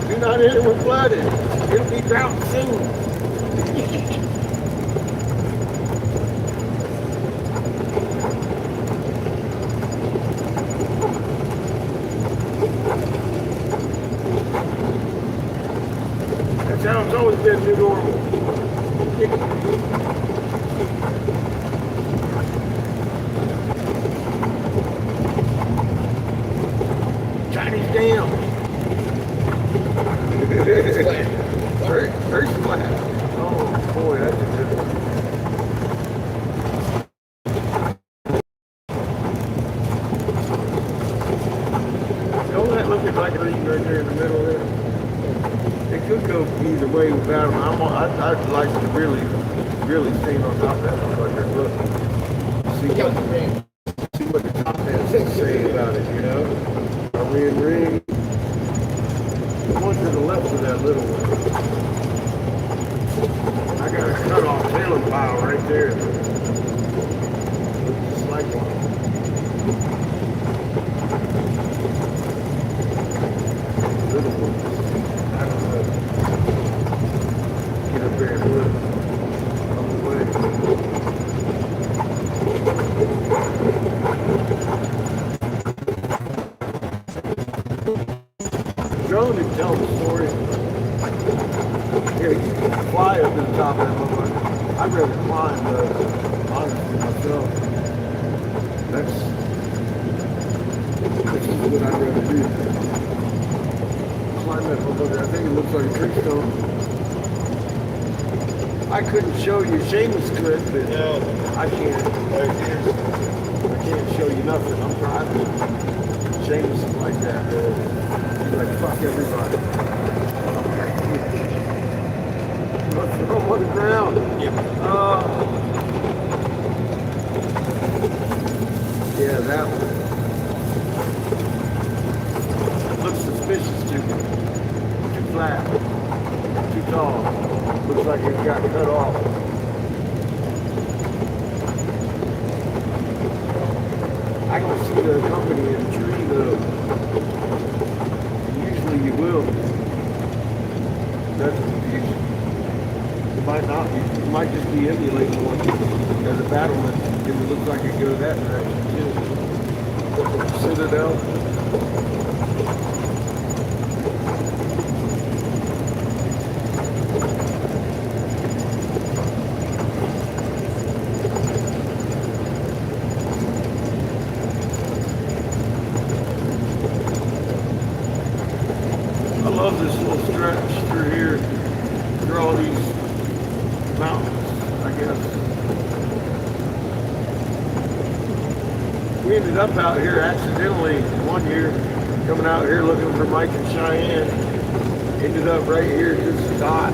Do not enter when flooded. It'll be drought soon. That's how it's always been new normal. Chinese dam. First class. Oh boy, that's a good one. Don't that look like a reading right there in the middle there? It could go either way without them. I'd like to really stand on top of that motherfucker. Look, see what the top has to say about it, you know? Are we in ring? The one to the left of that little one. I got a cut off tailing pile right there. Looks just like one. Little one. I don't know. Get up there and look. On the way. Drone is telling the story. Here, you can fly up to the top of that motherfucker. I'd rather climb, honestly, myself. This is what I'd rather do. Climb that motherfucker. I think it looks like a tree stone. I couldn't show you, Seamus could, but no, I can't. I can't show you nothing. I'm driving. Seamus is like that. He's like, fuck everybody. Let's throw him on the ground. Yep. Yeah, that one. Looks suspicious to me. Too flat. Too tall. Looks like it got cut off. I can see the company in the tree though. Usually you will. That's confusion. It might not be. It might just be emulating one. As a battlement, it looks like it goes that direction too. Citadel. love this little stretch through here, through all these mountains, I guess. We ended up out here accidentally one year, coming out here looking for Mike and Cheyenne. Ended up right here at this dot.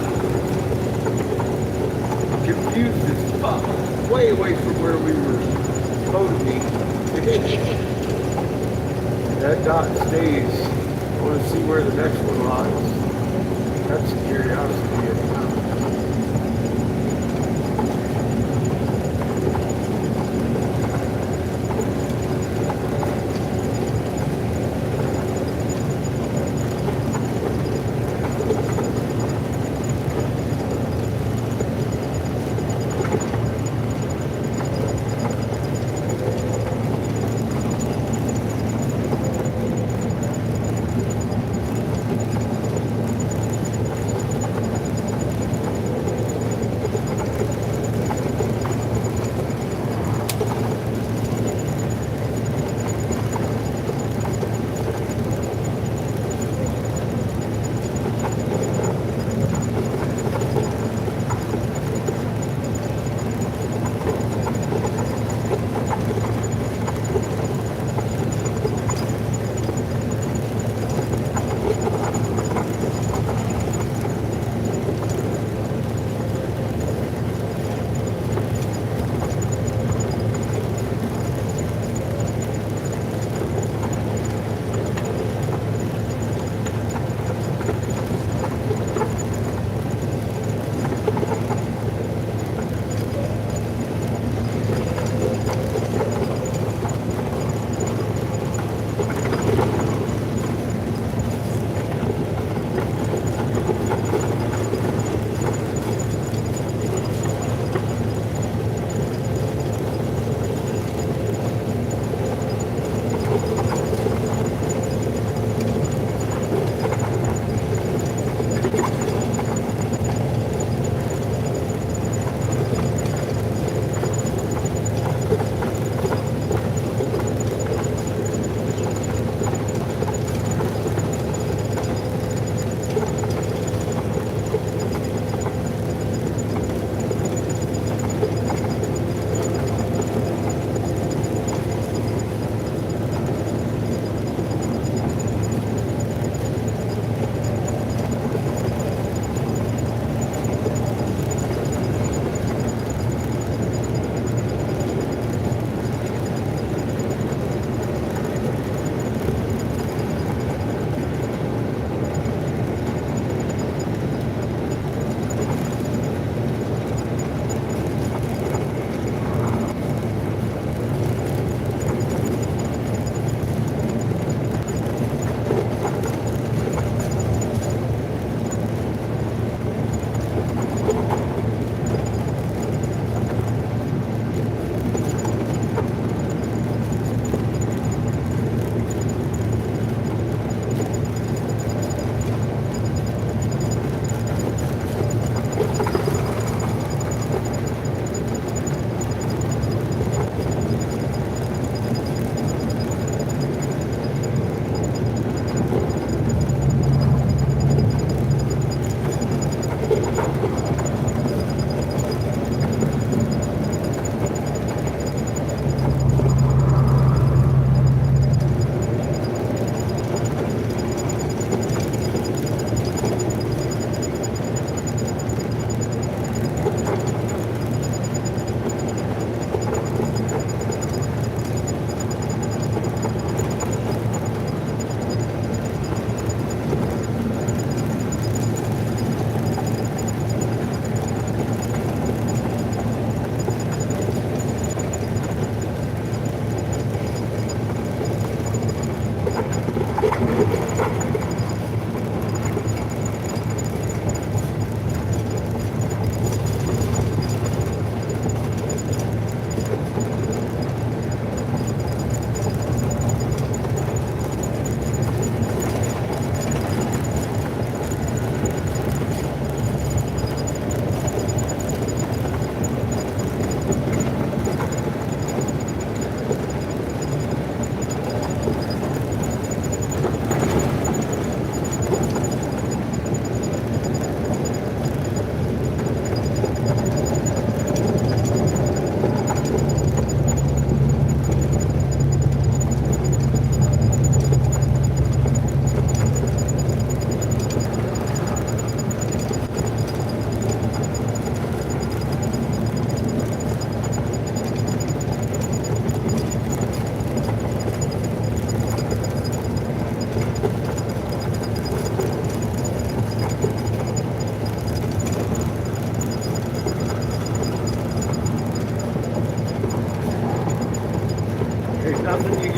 Confused as fuck. Way away from where we were supposed to be. That dot stays. I want to see where the next one lies. That's a curiosity.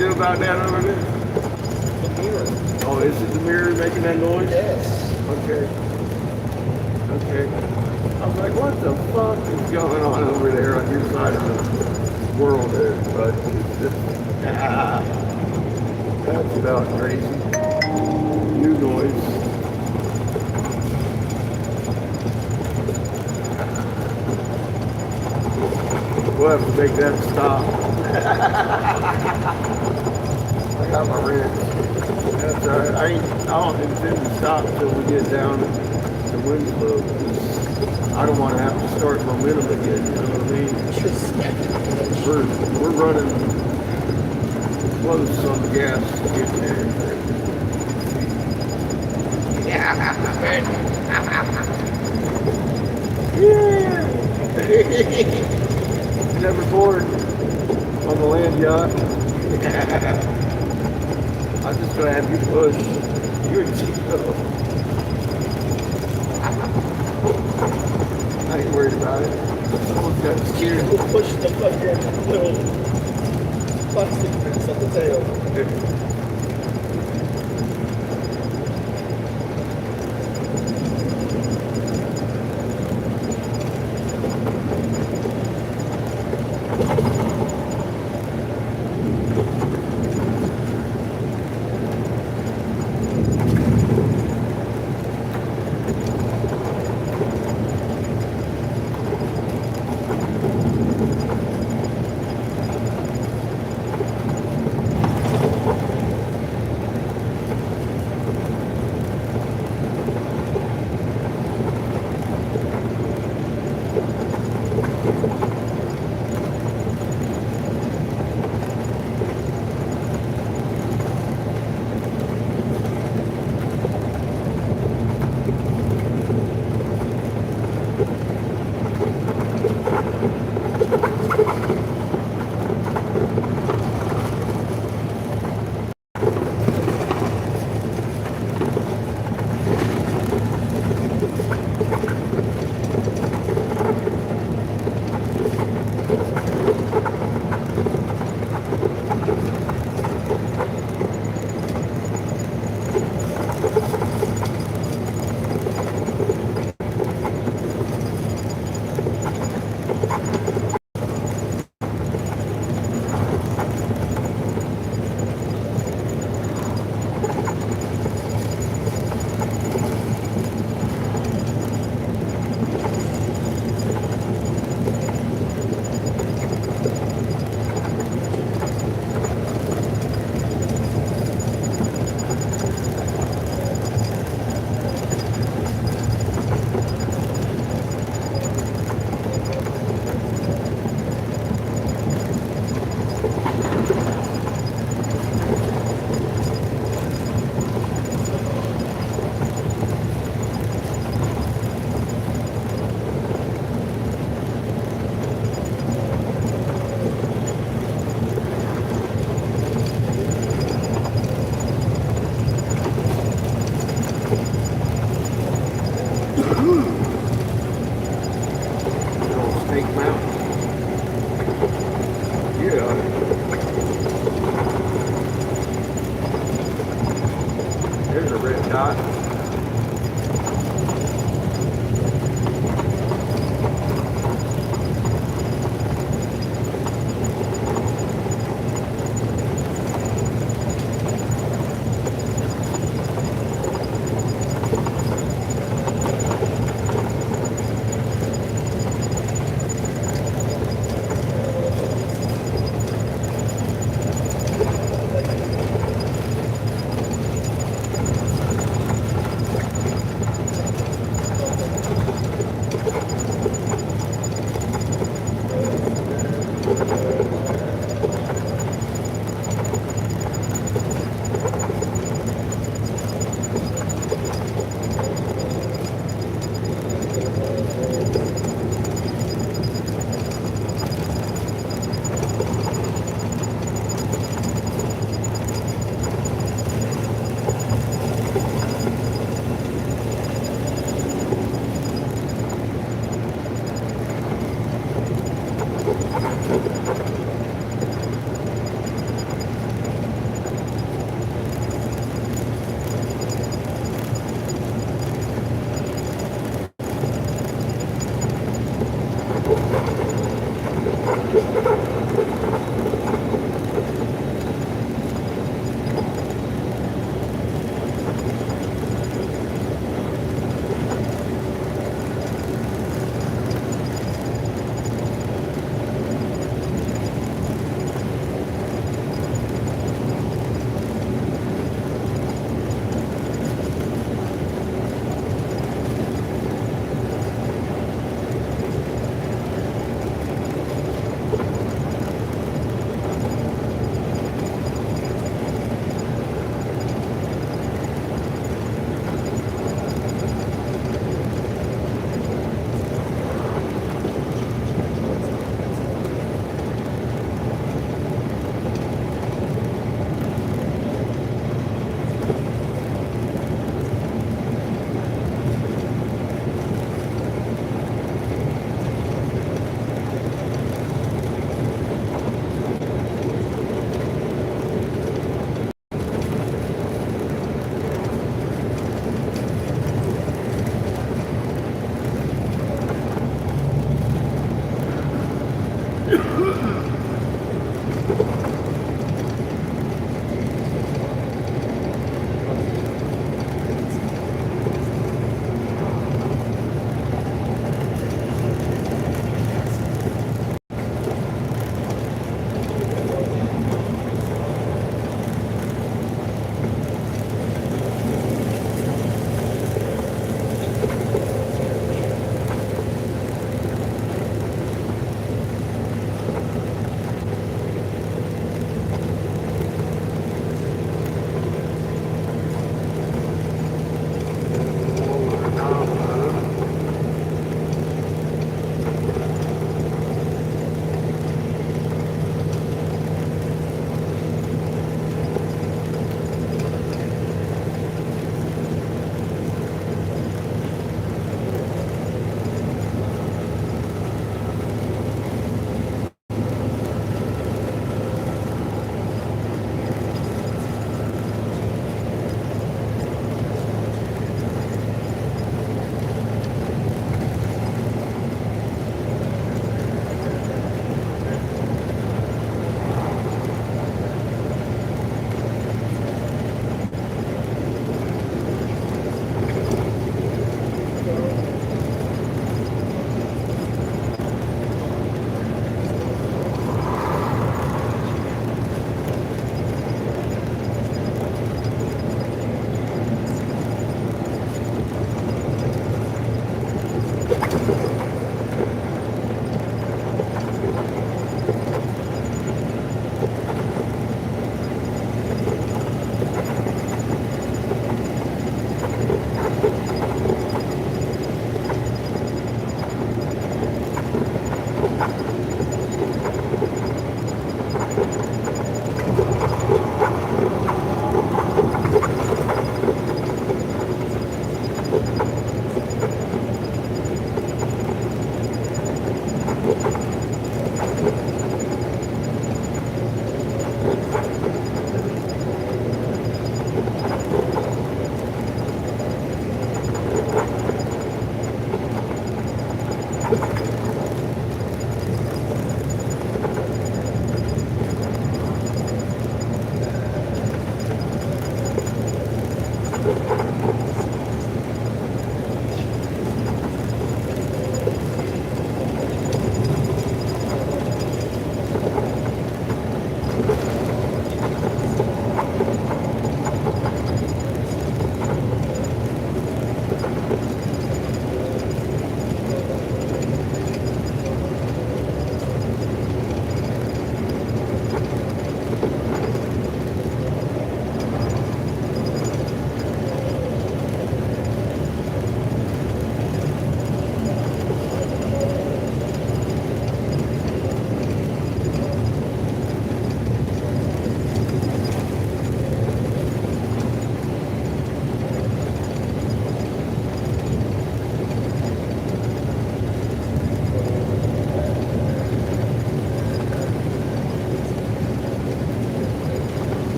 still about that over there? The mirror. Oh, this is the mirror making that noise? Yes. Okay. Okay. I was like, what the fuck is going on over there on your side of the world there? But it's just, that's about crazy. New noise. We'll have to make that stop. I got my wrench. That's all right. I don't intend to stop until we get down to Winslow. I don't want to have to start momentum again, you know what I mean? We're running close on the gas getting there. Yeah. Never bored on the land yacht. I'm just gonna have you push. You and Chico. I ain't worried about it. Someone's got to steer. We'll push the fucking little plastic bits on the tail.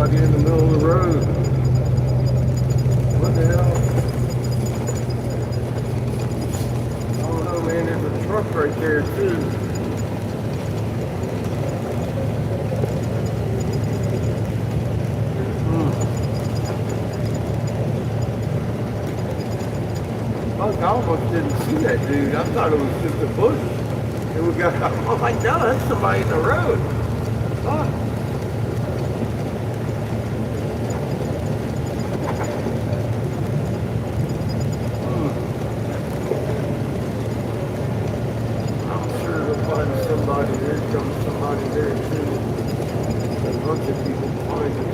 out here in the middle of the road. What the hell? I don't know, man. There's a truck right there, too. Fuck, I almost didn't see that dude. I thought it was just a bush. And we got, I'm like, no, that's somebody in the road. Fuck. I'm sure they'll find somebody. There comes somebody there too. A bunch of people find us.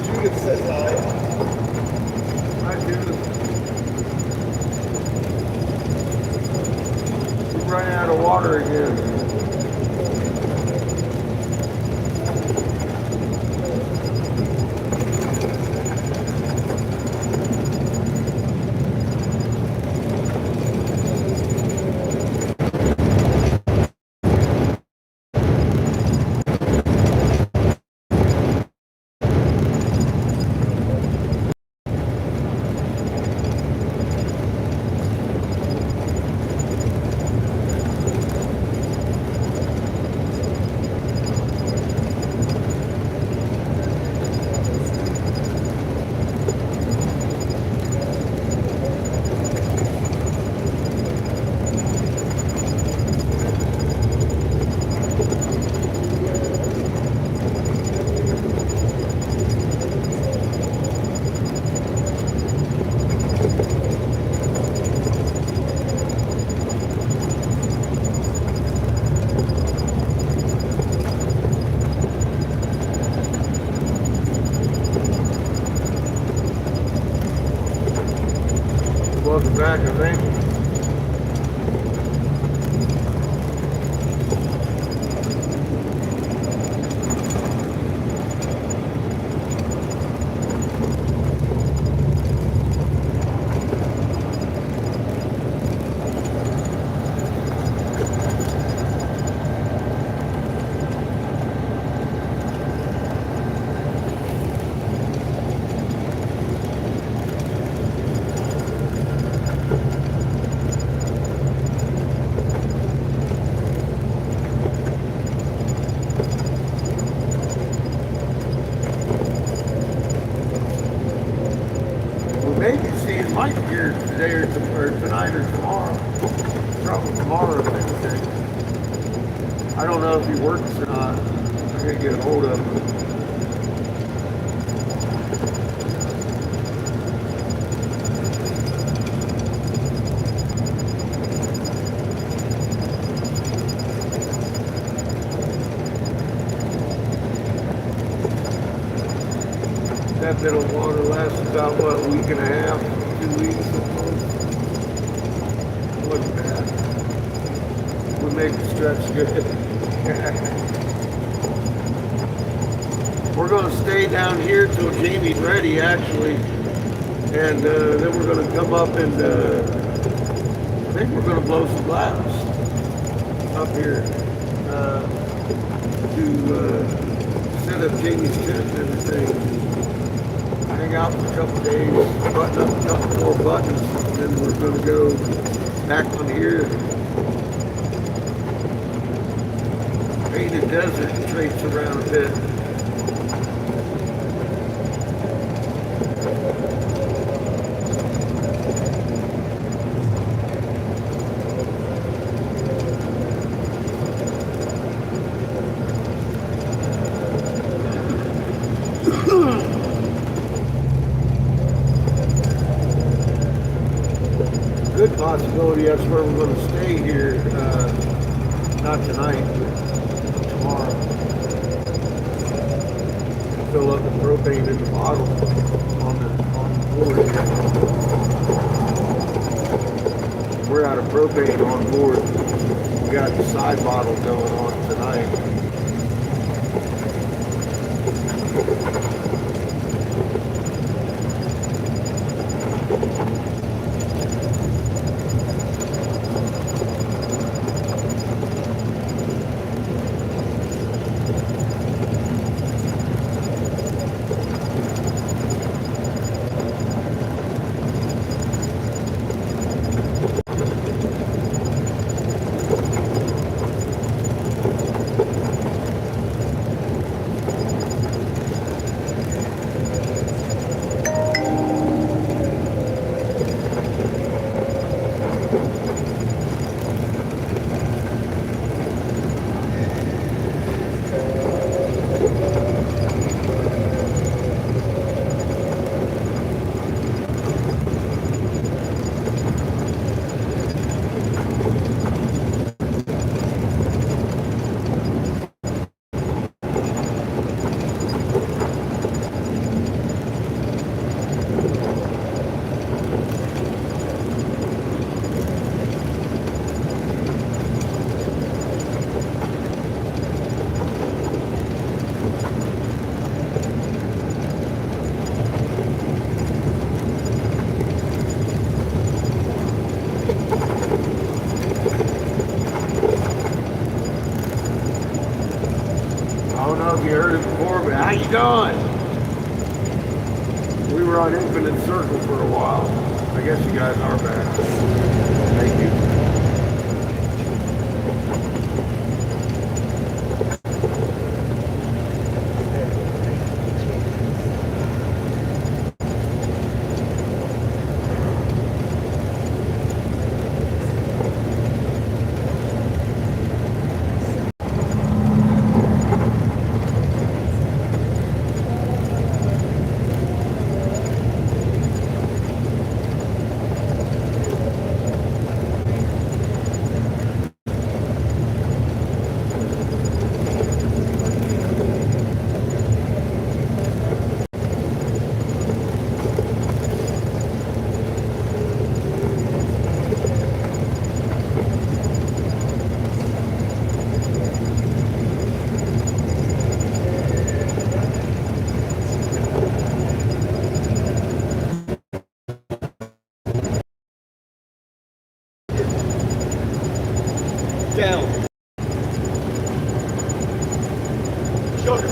Judith says hi. I do. We're running out of water again. Welcome back, I think. Maybe seeing Mike here today or tonight or tomorrow. Probably tomorrow, I think. I don't know if he works or not. I'm gonna get a hold of him. That bit of water lasts about, what, a week and a half, 2 weeks almost. Wasn't bad. We make the stretch good. We're going to stay down here till Jamie's ready, actually. And then we're going to come up and I think we're going to blow some glass up here to set up Jamie's tent and everything. Hang out for a couple days, button up a couple more buttons, and then we're going to go back on here. Paint the desert and traipse around a bit. Good possibility that's where we're going to stay here Not tonight, but tomorrow. Fill up the propane in the bottle on the board here. We're out of propane on board. We got the side bottle going on tonight. I don't know if you heard it before, but how you doing? We were on Infinite Circle for a while. I guess you guys are back. Thank you. Down. Sugar.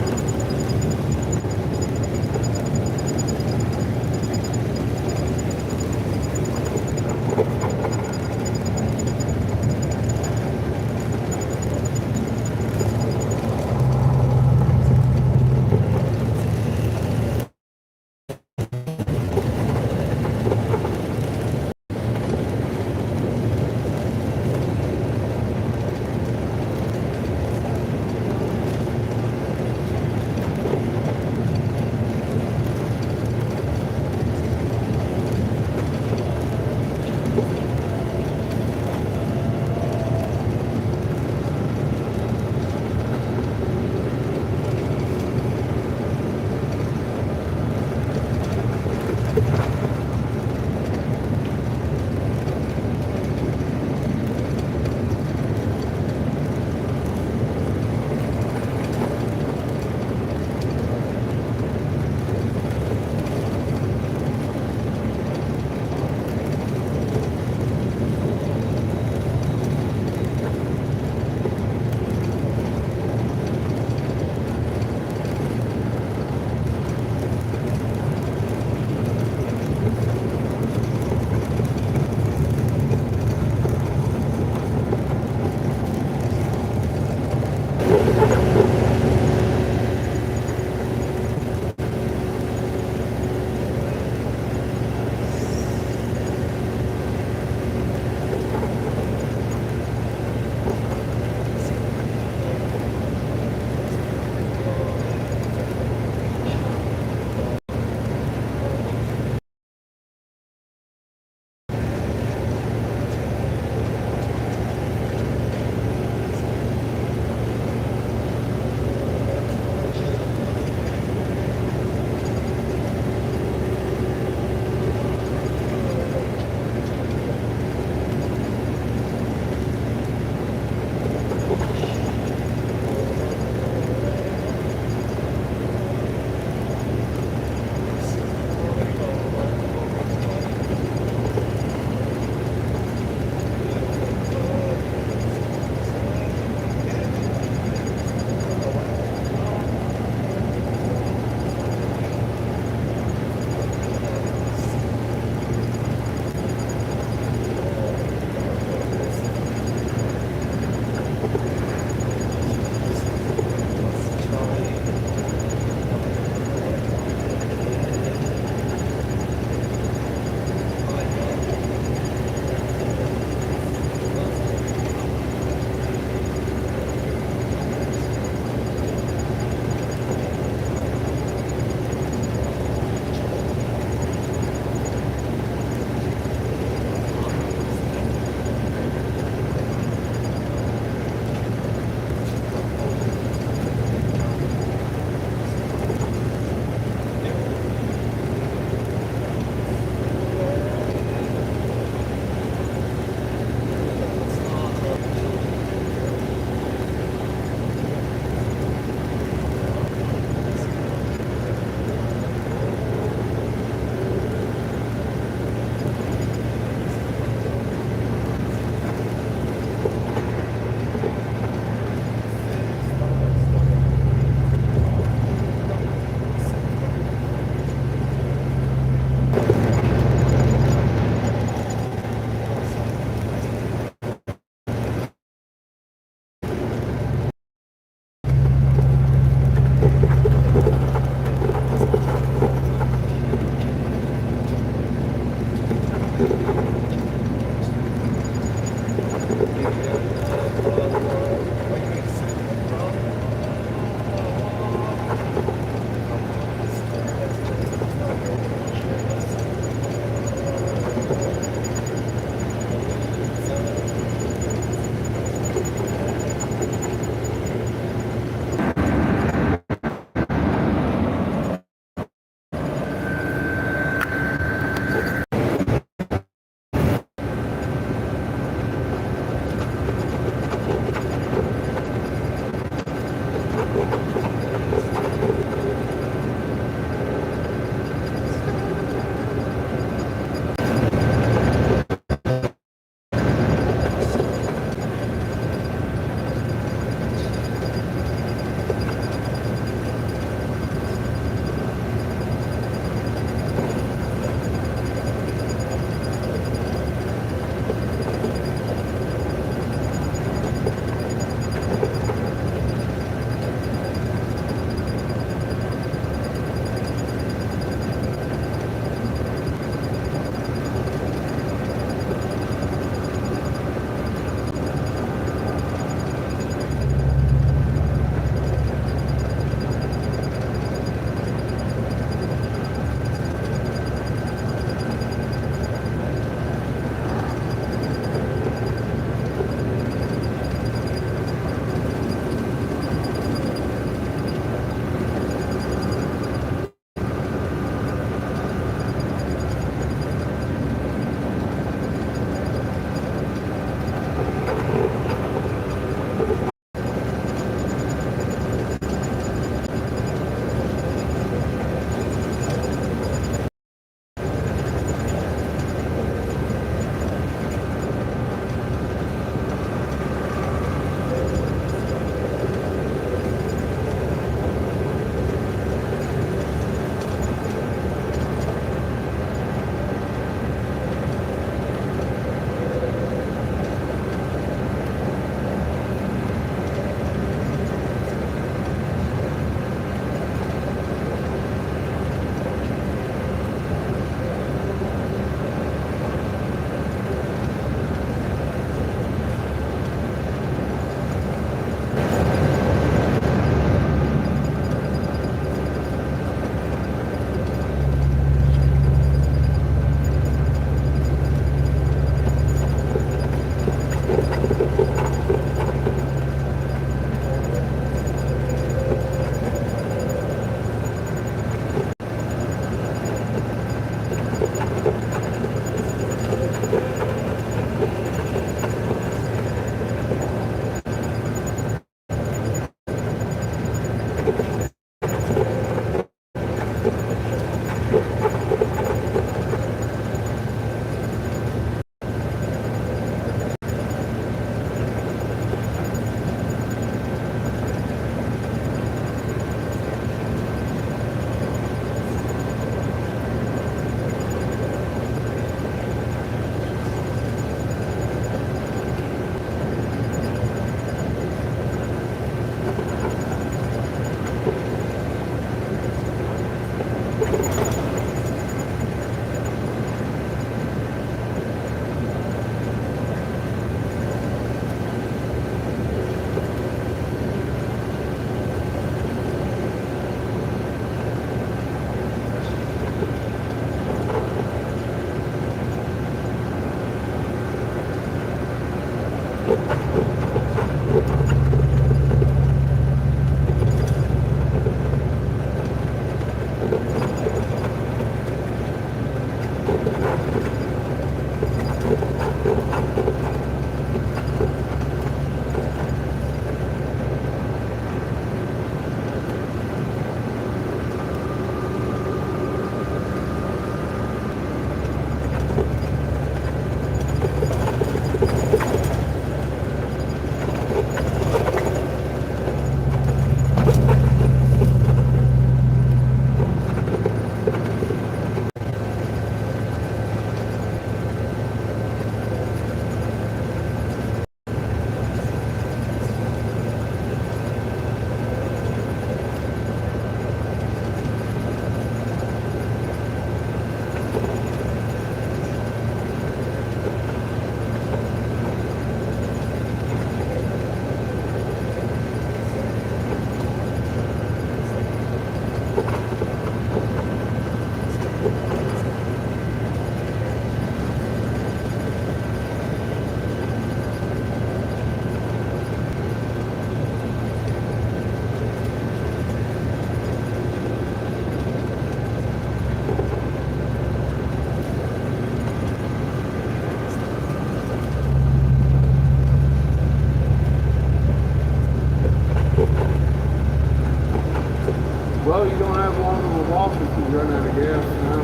Well, you don't have long of a walk if you run out of gas now.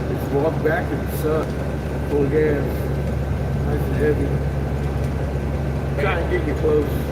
Just walk back in the sun, full of gas, nice and heavy. Try and get you close.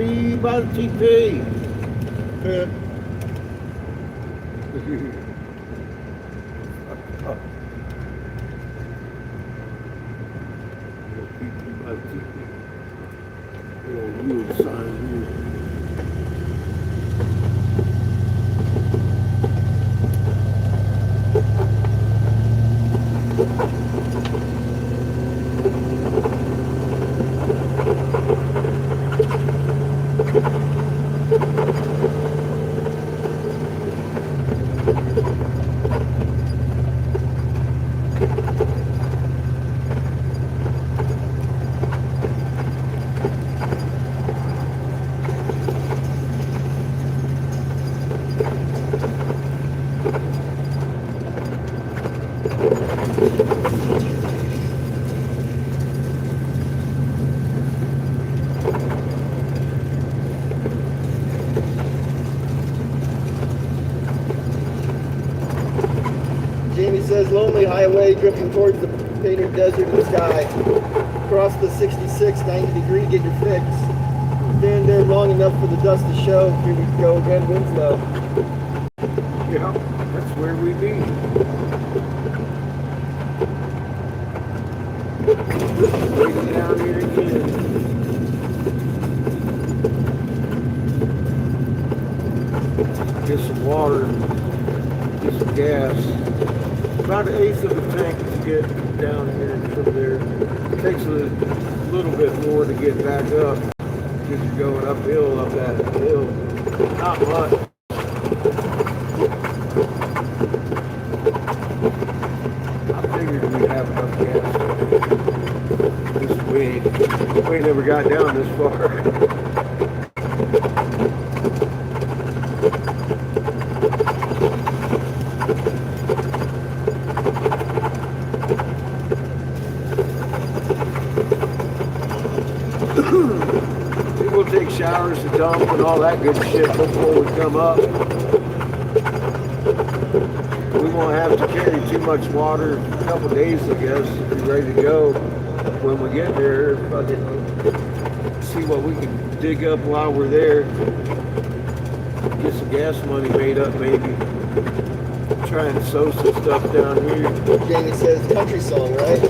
free by the TP. Yield sign here. Jamie says, lonely highway drifting towards the painted desert and sky. Cross the 66, 90 degree, get your fix. Stand there long enough for the dust to show. Here we go again, Winslow. Yeah, that's where we be. Waiting down here again. Get some water, get some gas. About 1/8 of the tank to get down here and from there. It takes a little bit more to get back up because you're going uphill up that hill. Not much. I figured we'd have enough gas. This we ain't never got down this far. We'll take showers to dump and all that good shit before we come up. We won't have to carry too much water. A couple days, I guess, to be ready to go when we get there. See what we can dig up while we're there. Get some gas money made up, maybe. Try and sow some stuff down here. Jamie says, country song, right?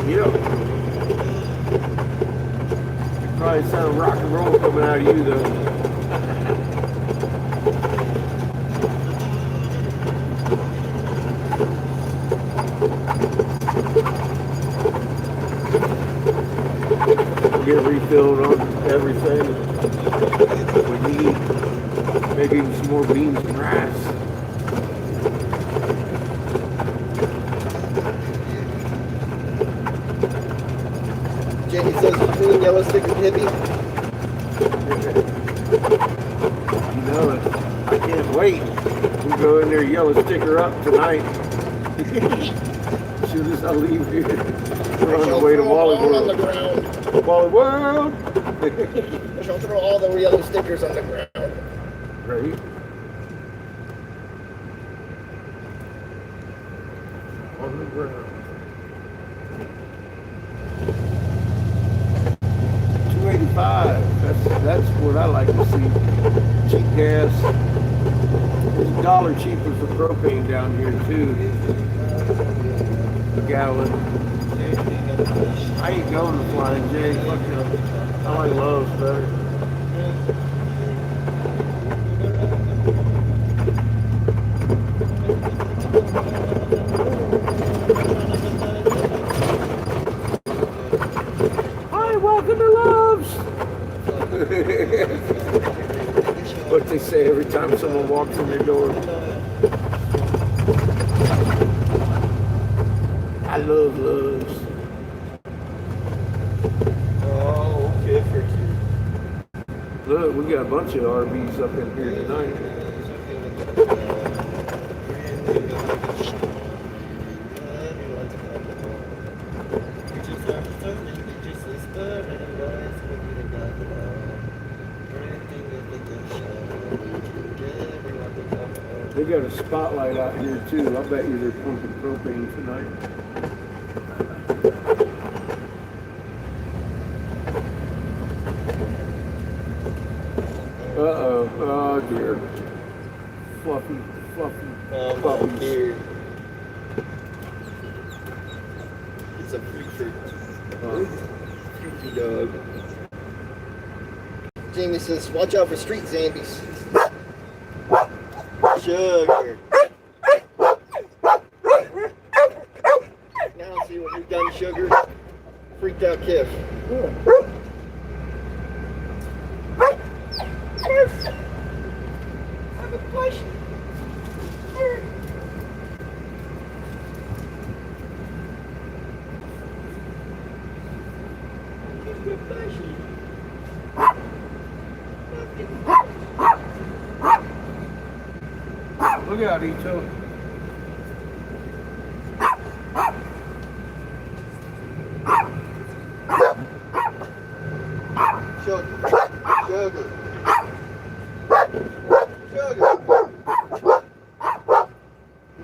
Yep. Probably sound rock and roll coming out of you though. We'll get refilled on everything we need. Maybe even some more beans and rice. Jamie says, clean yellow sticker hippie. You know it. I can't wait. We'll go in there, yellow sticker up tonight. As soon as I leave here, we're on the way to Wally On the World. ground. Wally World! I shall throw all the yellow stickers on the ground. Right? On the ground. 285. That's what I like to see. Cheap gas. It's $1 cheaper for propane down here too. A gallon. I ain't going to Flying J. Fuck no. I like Love's better. Hi, welcome to Love's. What they say every time someone walks in their door. I love Love's. Oh, okay, for you. Look, we got a bunch of RVs up in here tonight. They got a spotlight out here too. I bet you they're pumping propane tonight. They're fluffy, fluffy. Oh my beard. It's a freaker. Freaky dog. Jamie says, watch out for street zombies. Sugar. Now see what we've done, Sugar. Freaked out Kiff. I'm a push. Look out, Ito. Sugar. Sugar. Sugar.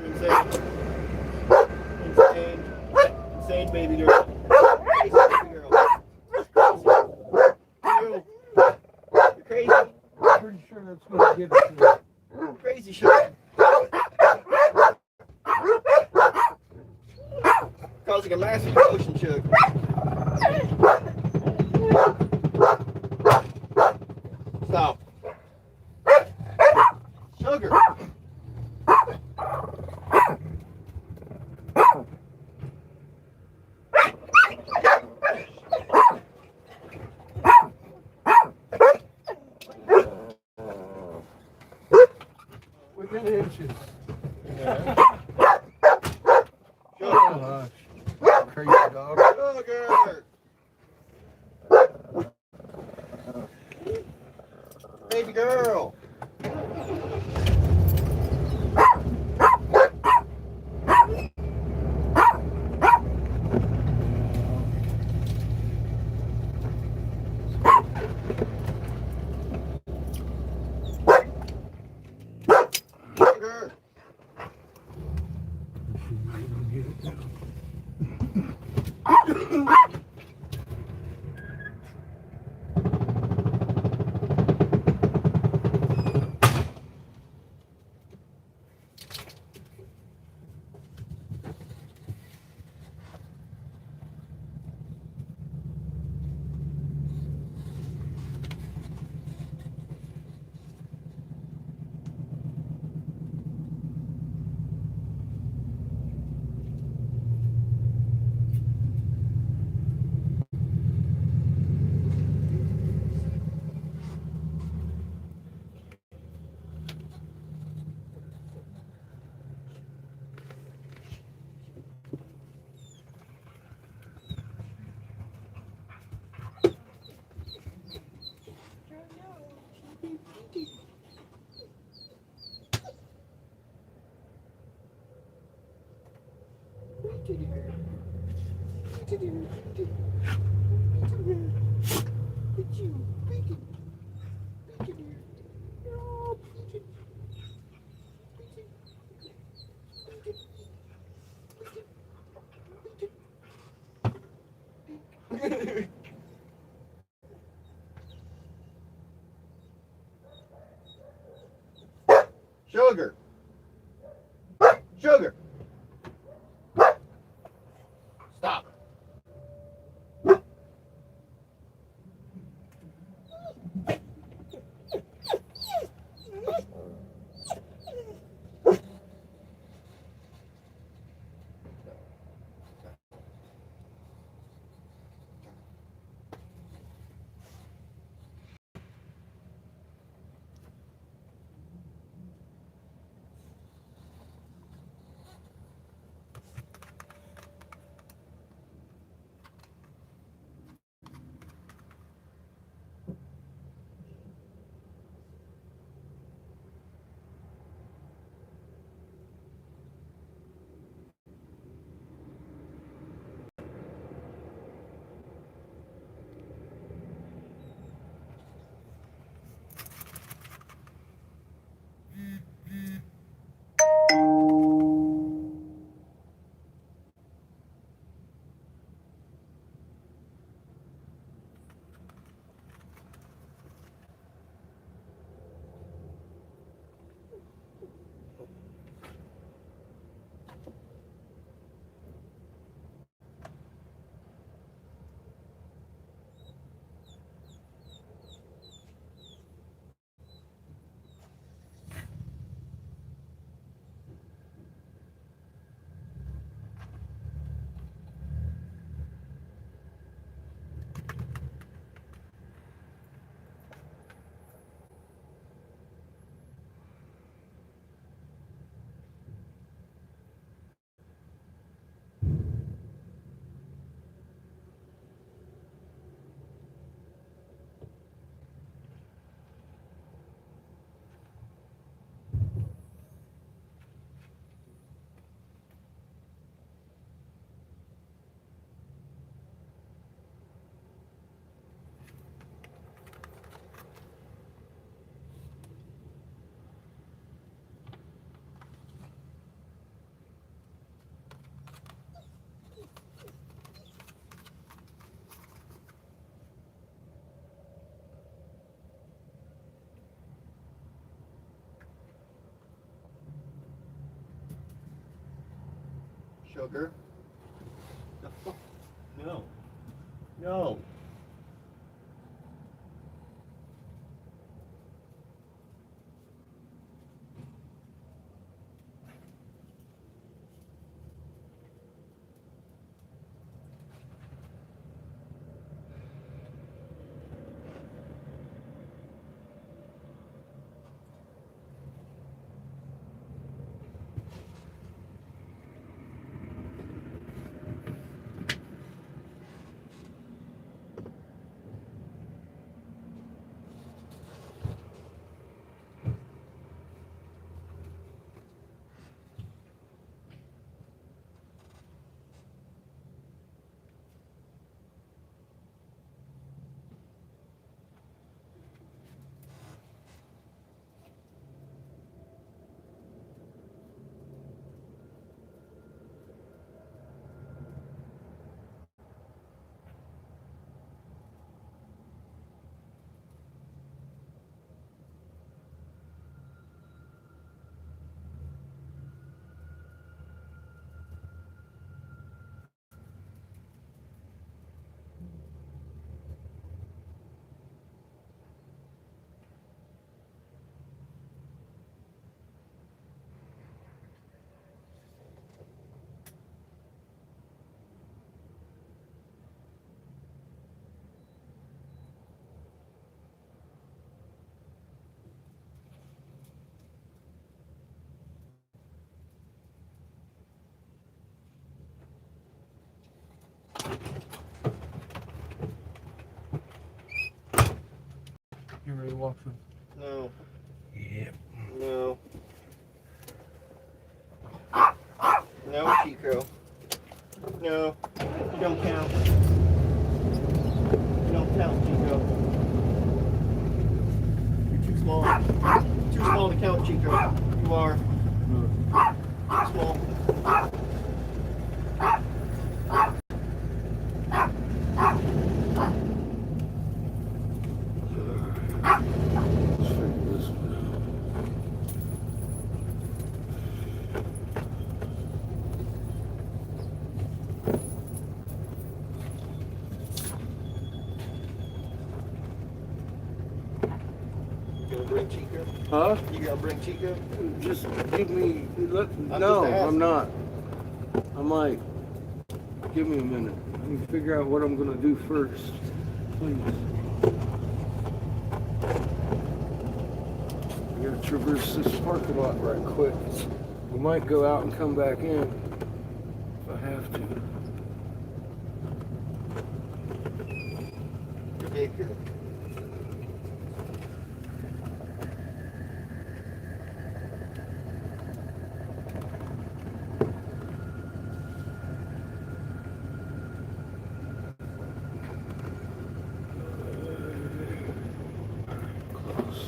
Insane. Insane. Insane baby girl. Crazy baby girl. You. You're crazy. I'm pretty sure that's going to get it. You're crazy, Sugar. Causing a massive commotion, Sugar. Stop. Sugar. Within inches. Sugar. Crazy dog. Sugar. Baby girl. Sugar. Sugar. Sugar. Stop. Sugar. The fuck? No. No. You ready to walk some? No. Yep. No. No, Chico. No. You don't count. You don't count, Chico. You're too small. Too small to count, Chico. You are. Too small. Let's figure this one out. You gonna bring Chico? Huh? You gonna bring Chico? Just give me. No, just asking. I'm not. I might. Give me a minute. Let me figure out what I'm gonna do first. Please. I gotta traverse this parking lot right quick. We might go out and come back in if I have to. Chico. Close.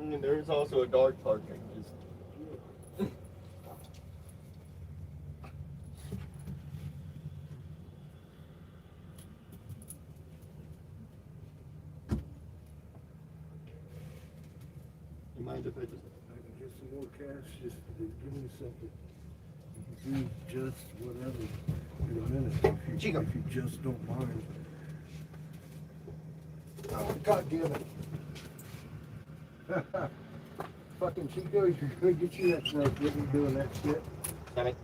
And there's also a dog parking. Just you mind if I just I can get some more cash. Just give me something. You can do just whatever in a minute. Chico. If you just don't mind. Oh, God damn it. Fucking Chico, you're gonna get you that for getting doing that shit. damn it.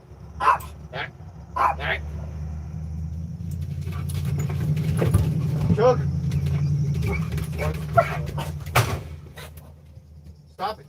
Chug. Stop it.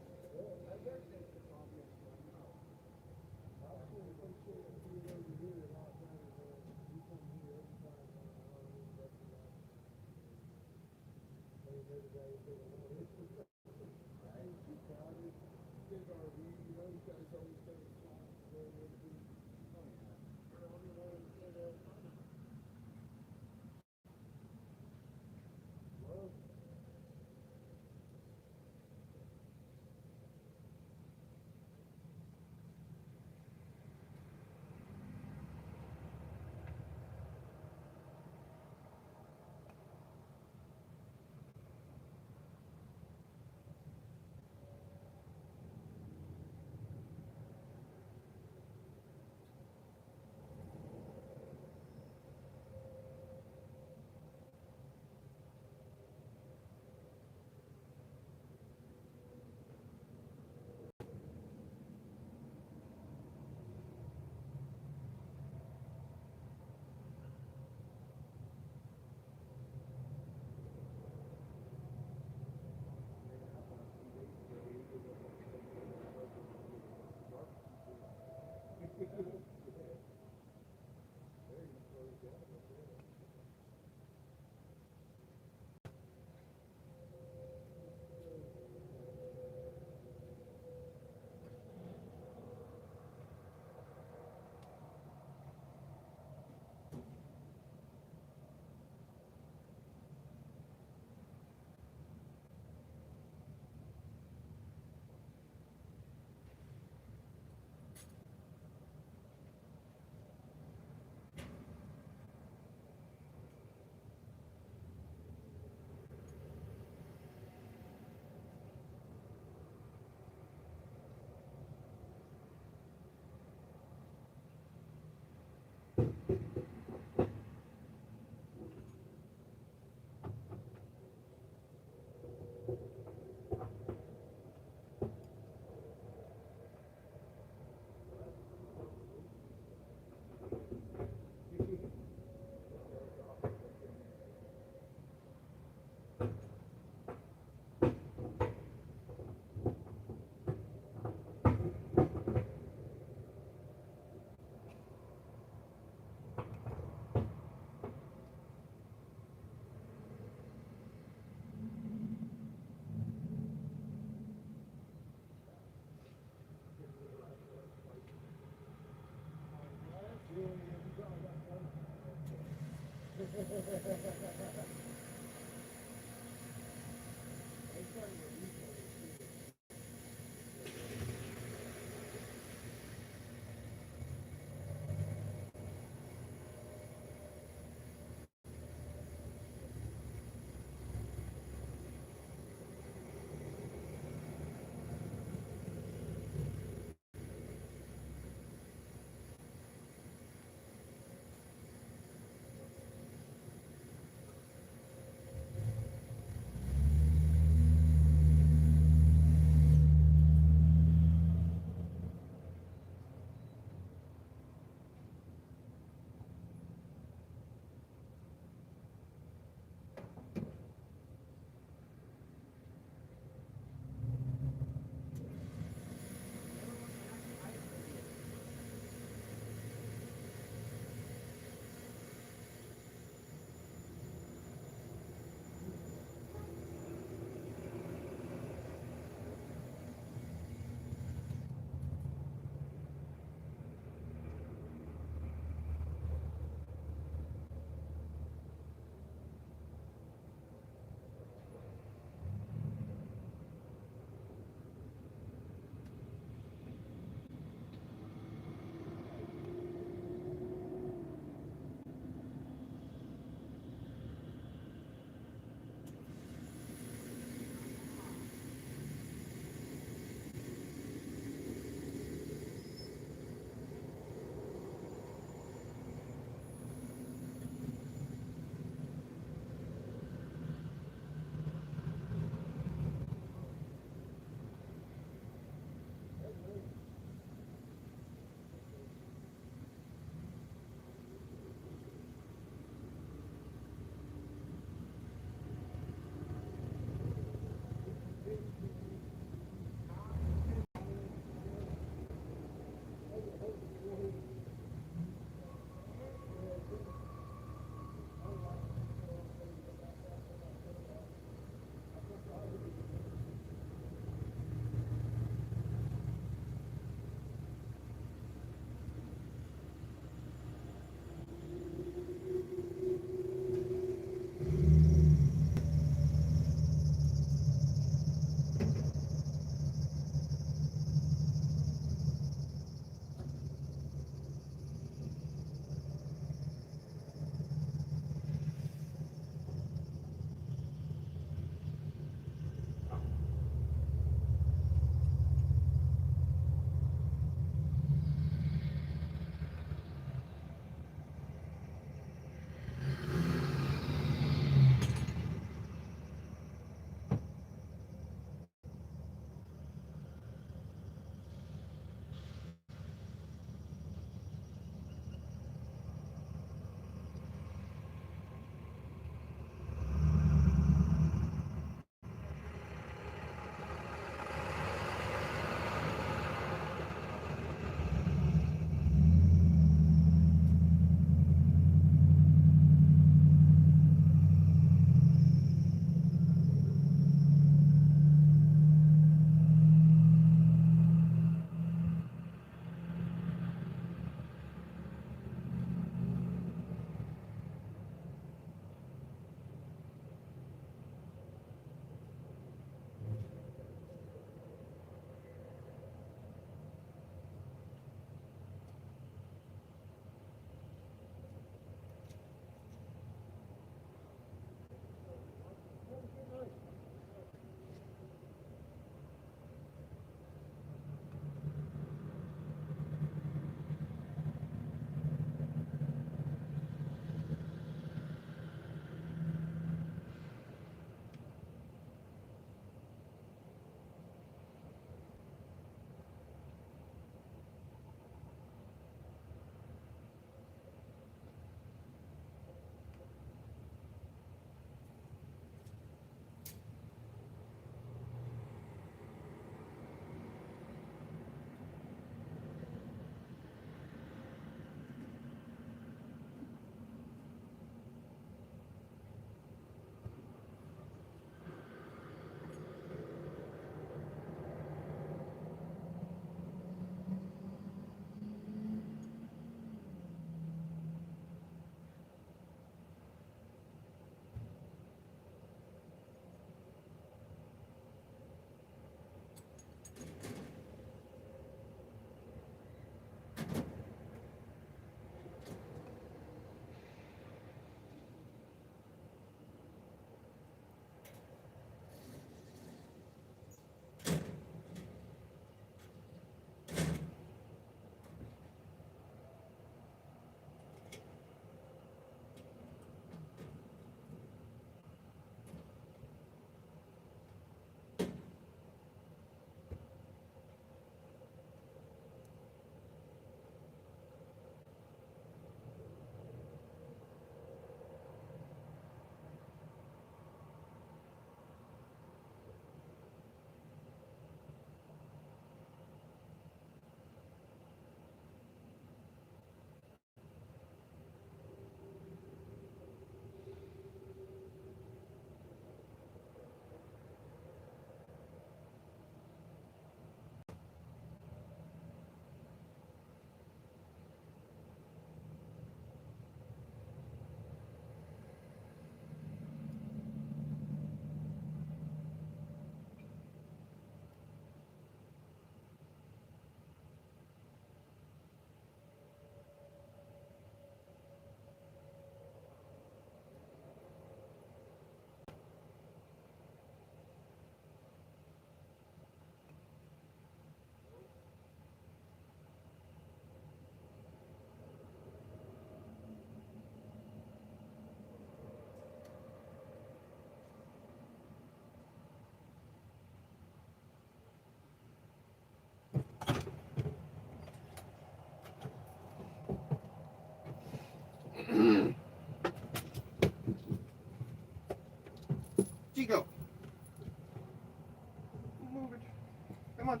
Come on.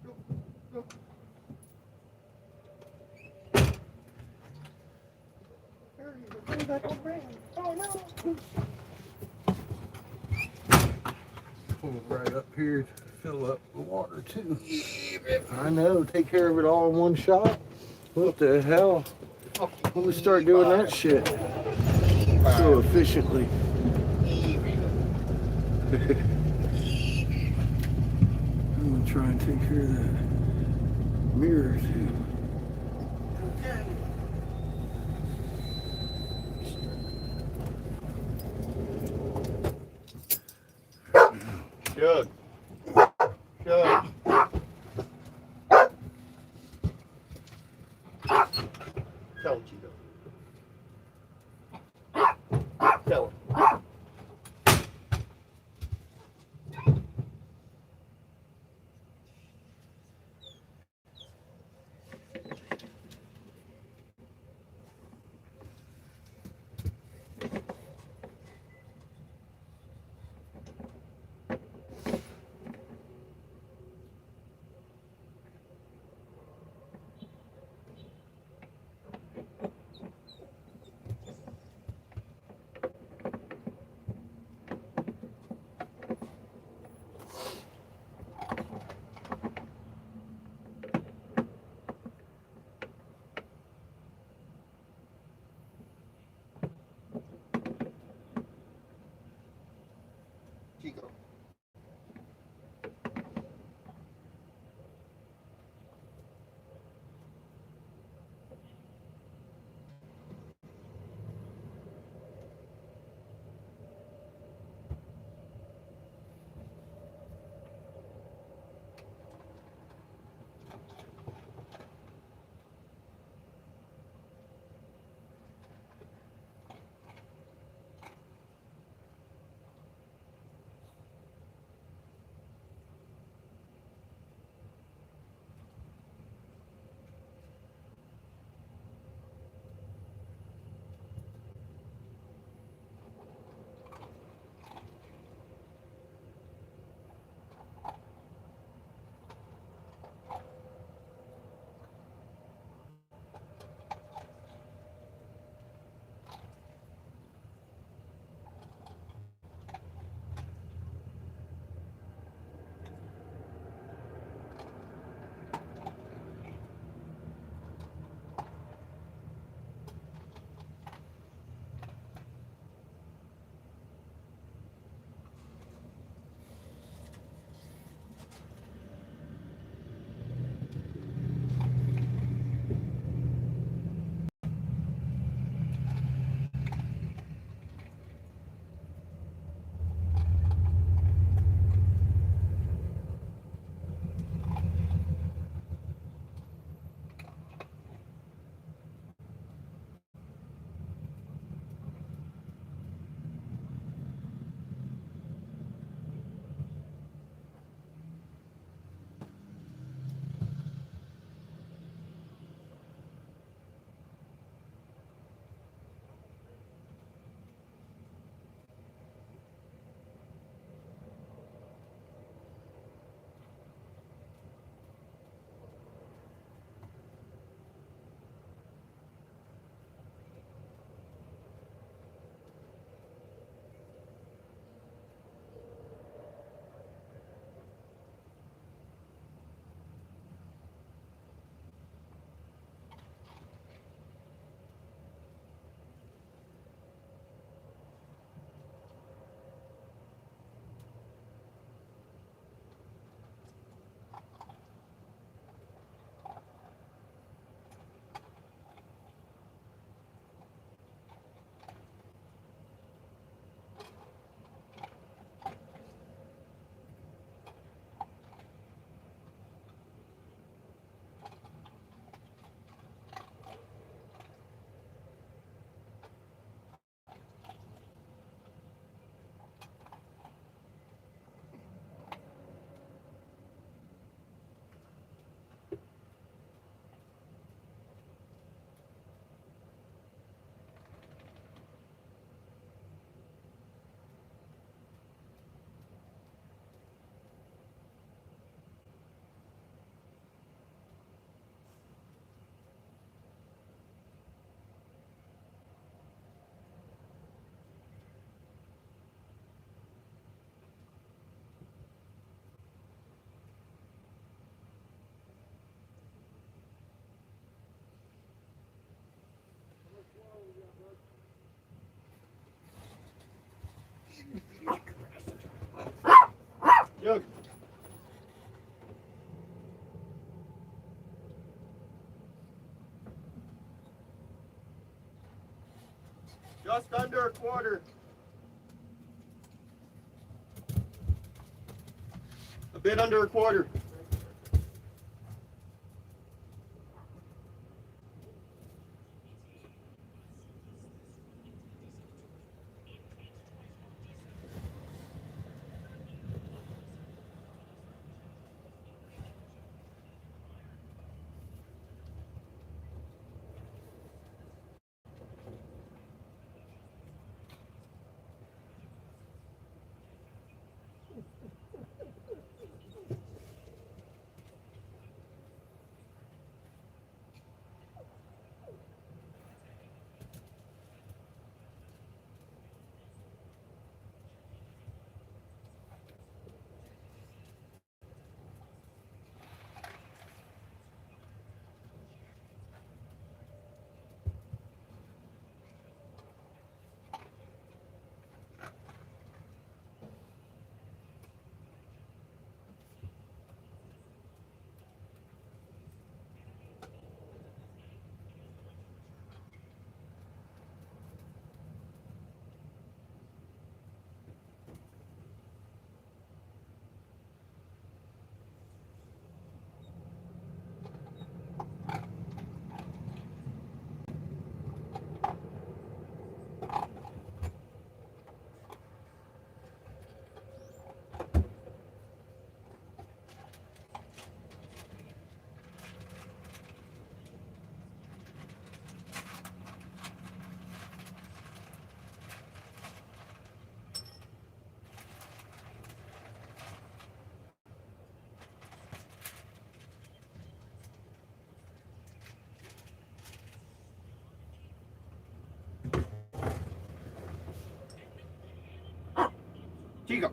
Go. Go. Hurry, we're coming back on rain. Oh no. Pull it right up here to fill up the water too. I know, take care of it all in one shot. What the hell? When we start doing that shit so efficiently. I'm gonna try and take care of that mirror too. Good. Good. Tell him, Chico. Tell him. Just under a quarter. A bit under a quarter. Chico.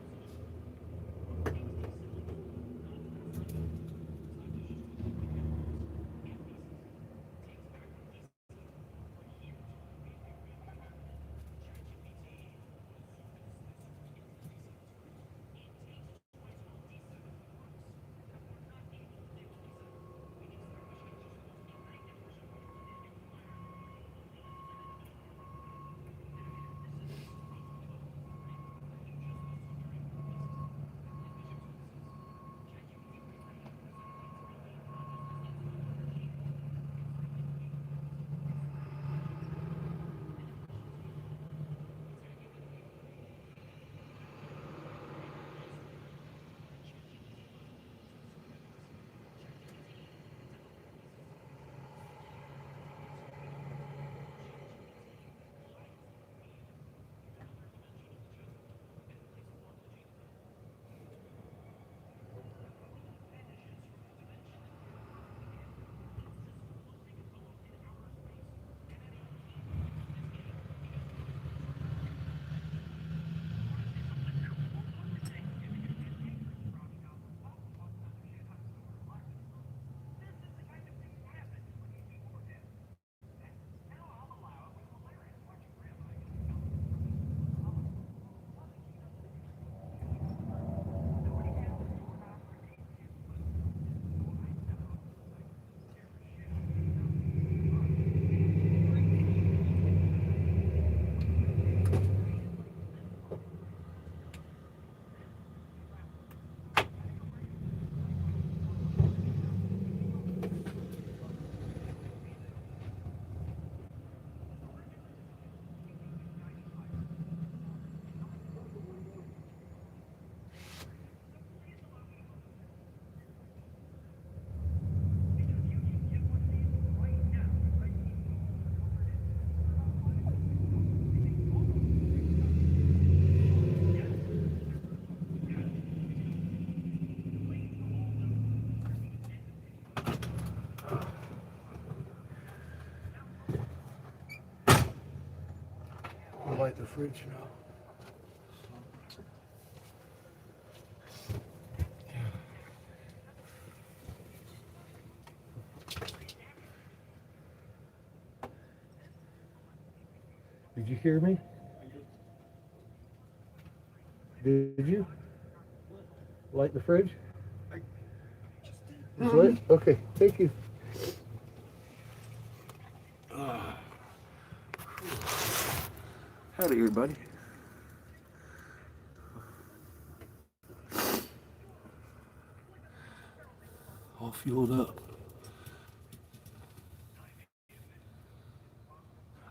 Light the fridge now. Did you hear me? Did you? Light the fridge? It's lit? Okay, thank you. Out of here, buddy. All fueled up.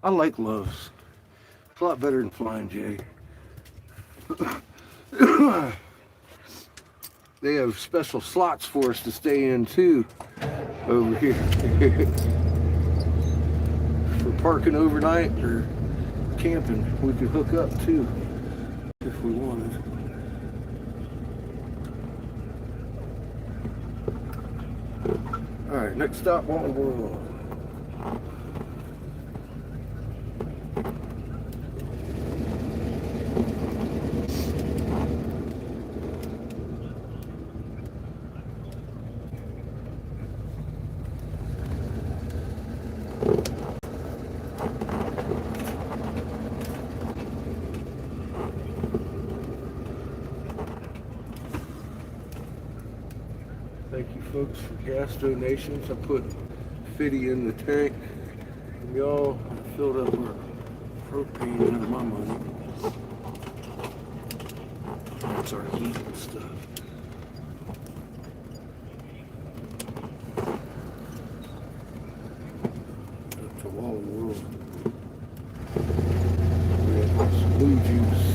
I like Loves. It's a lot better than Flying J. They have special slots for us to stay in too over here. For parking overnight or camping, we could hook up too if we wanted. Alright, next stop on the world. Thank you folks for gas donations. I put 50 in the tank. And y'all filled up our propane out of my money. That's our heat and stuff. Up to Wall World. We have some blue juice.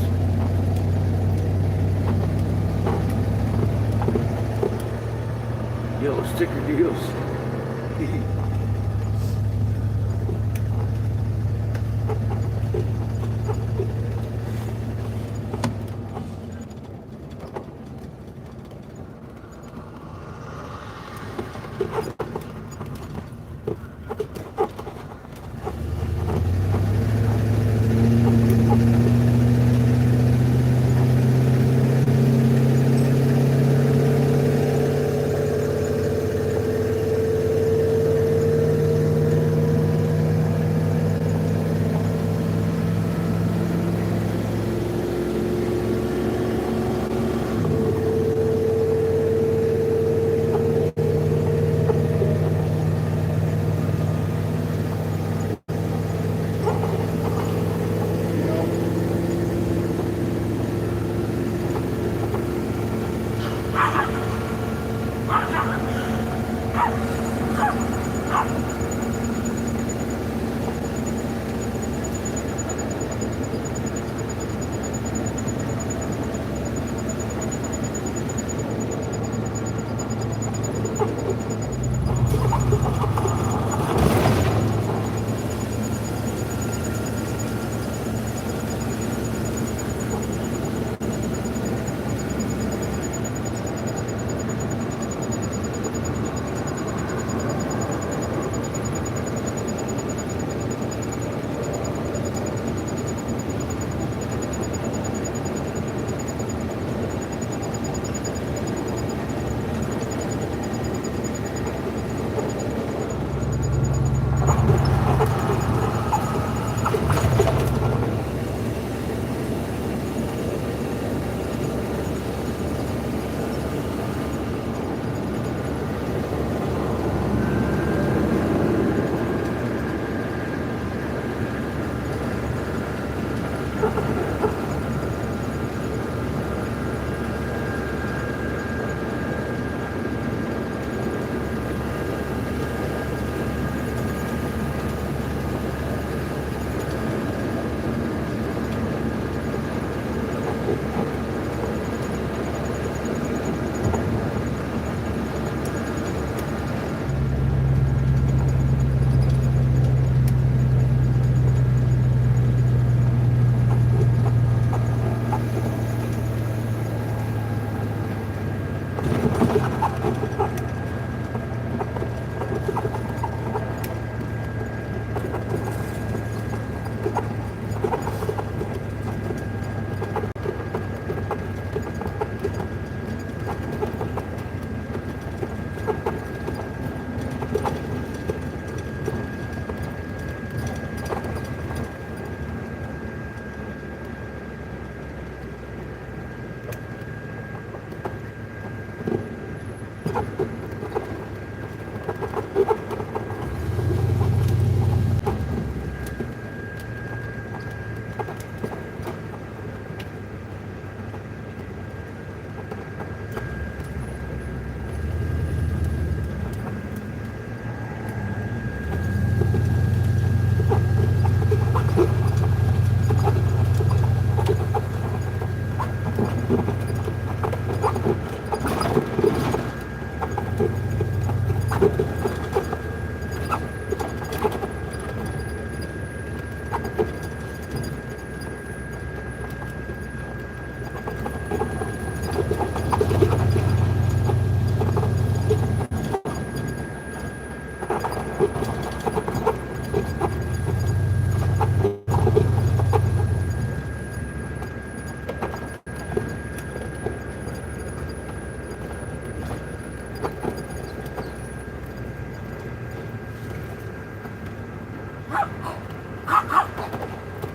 Yellow sticker deals.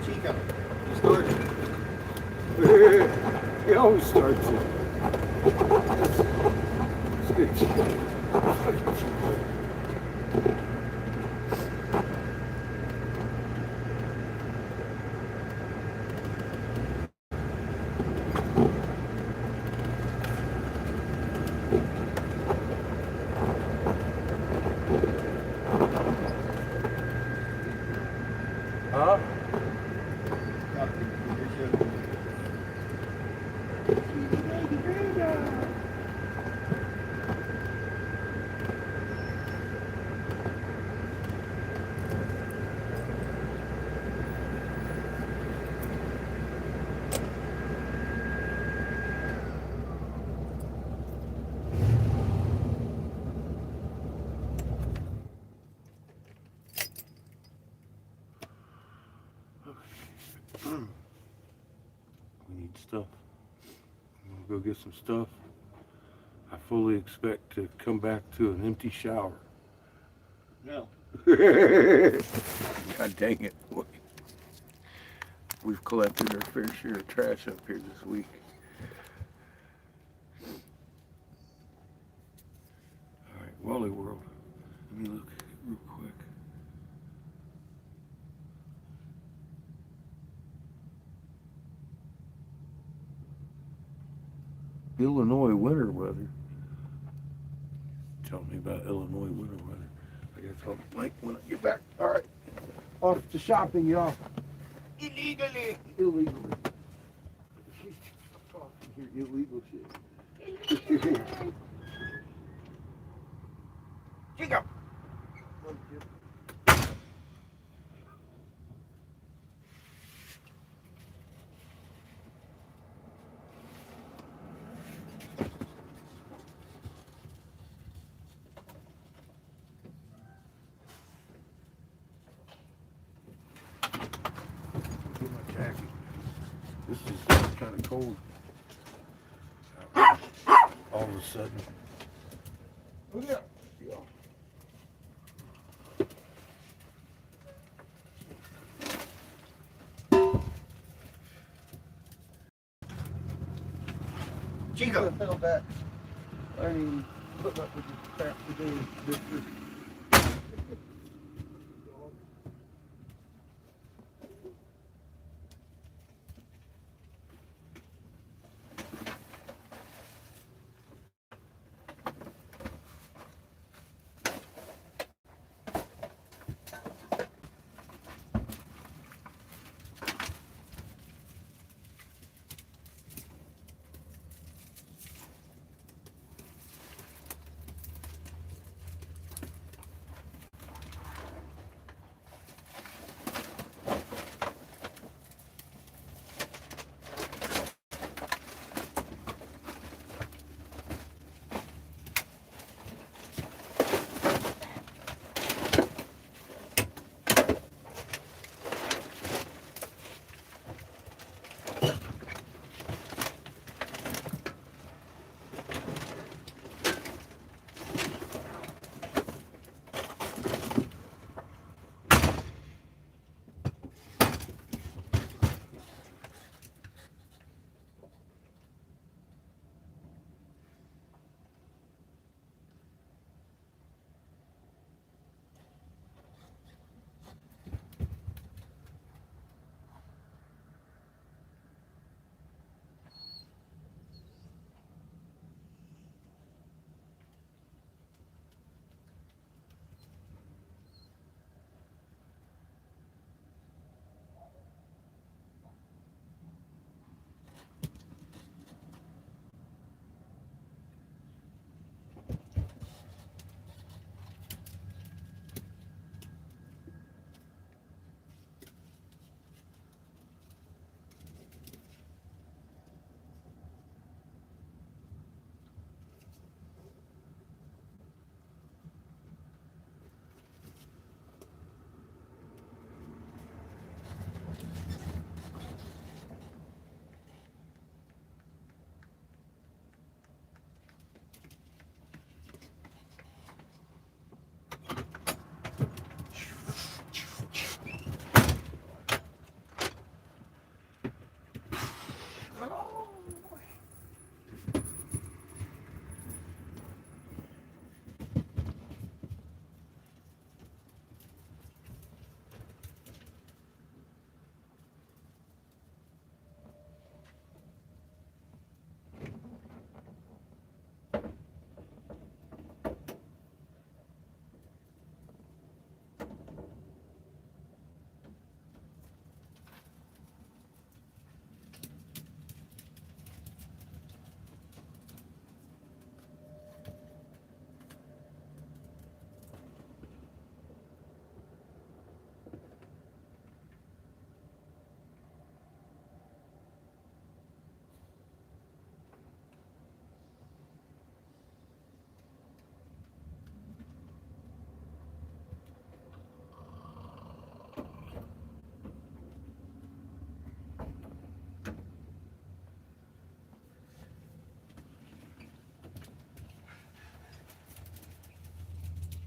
Chico, you started. He always starts it. It's good. Huh? We need stuff. I'm gonna go get some stuff. I fully expect to come back to an empty shower. No. God dang it, boy. We've collected our fair share of trash up here this week. All right, Wally World. Let me look real quick. Illinois winter weather. Tell me about Illinois winter weather. I gotta tell Mike when I get back. All right. Off to shopping, y'all. Illegally. Illegally. Talking here, illegal shit. Chico. Get my jacket. This is kind of cold. All of a sudden. Oh yeah. Chico. Feel that. I mean, put up with this crap today. This is.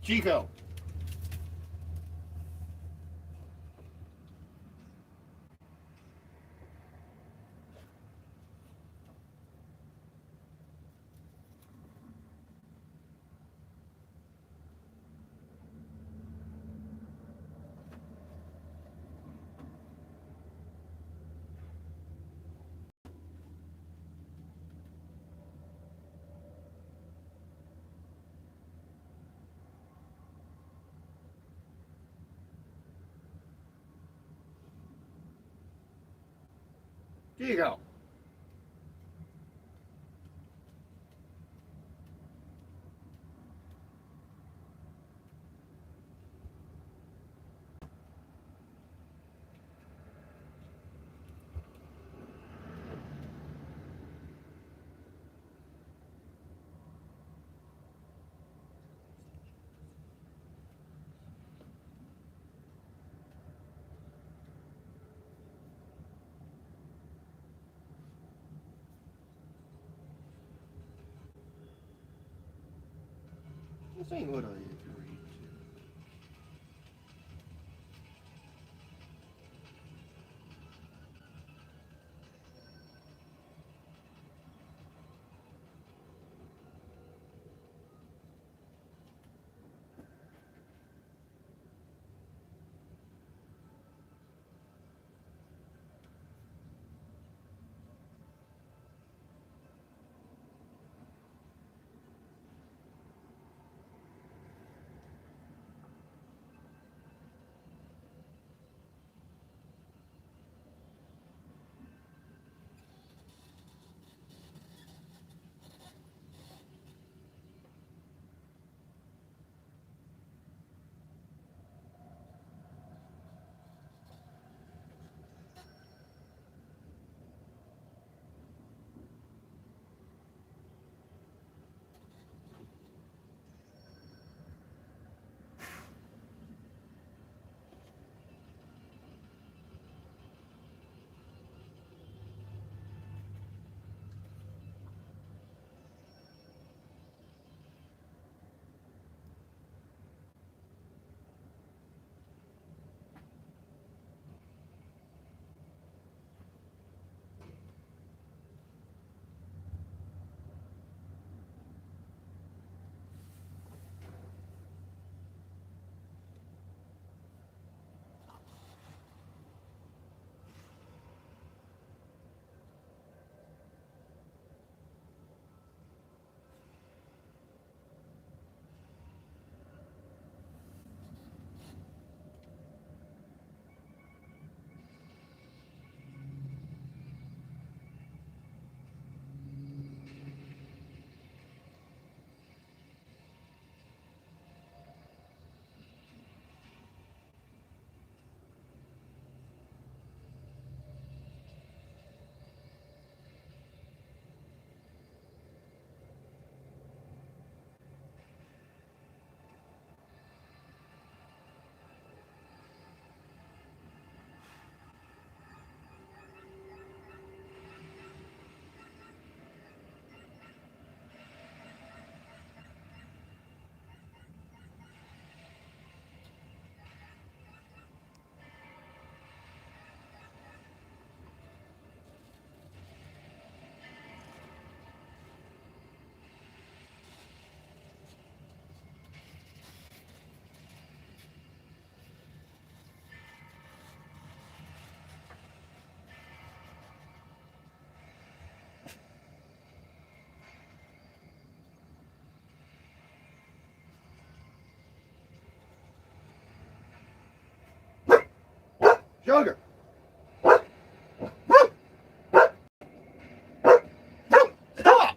Chico. Chico. This ain't what I agreed to. Sugar. Stop!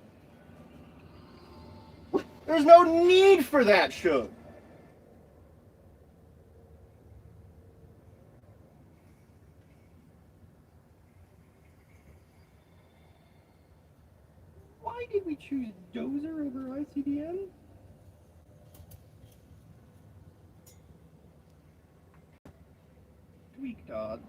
There's no need for that, Sugar. Why did we choose Dozer over ICDM? Tweak dots.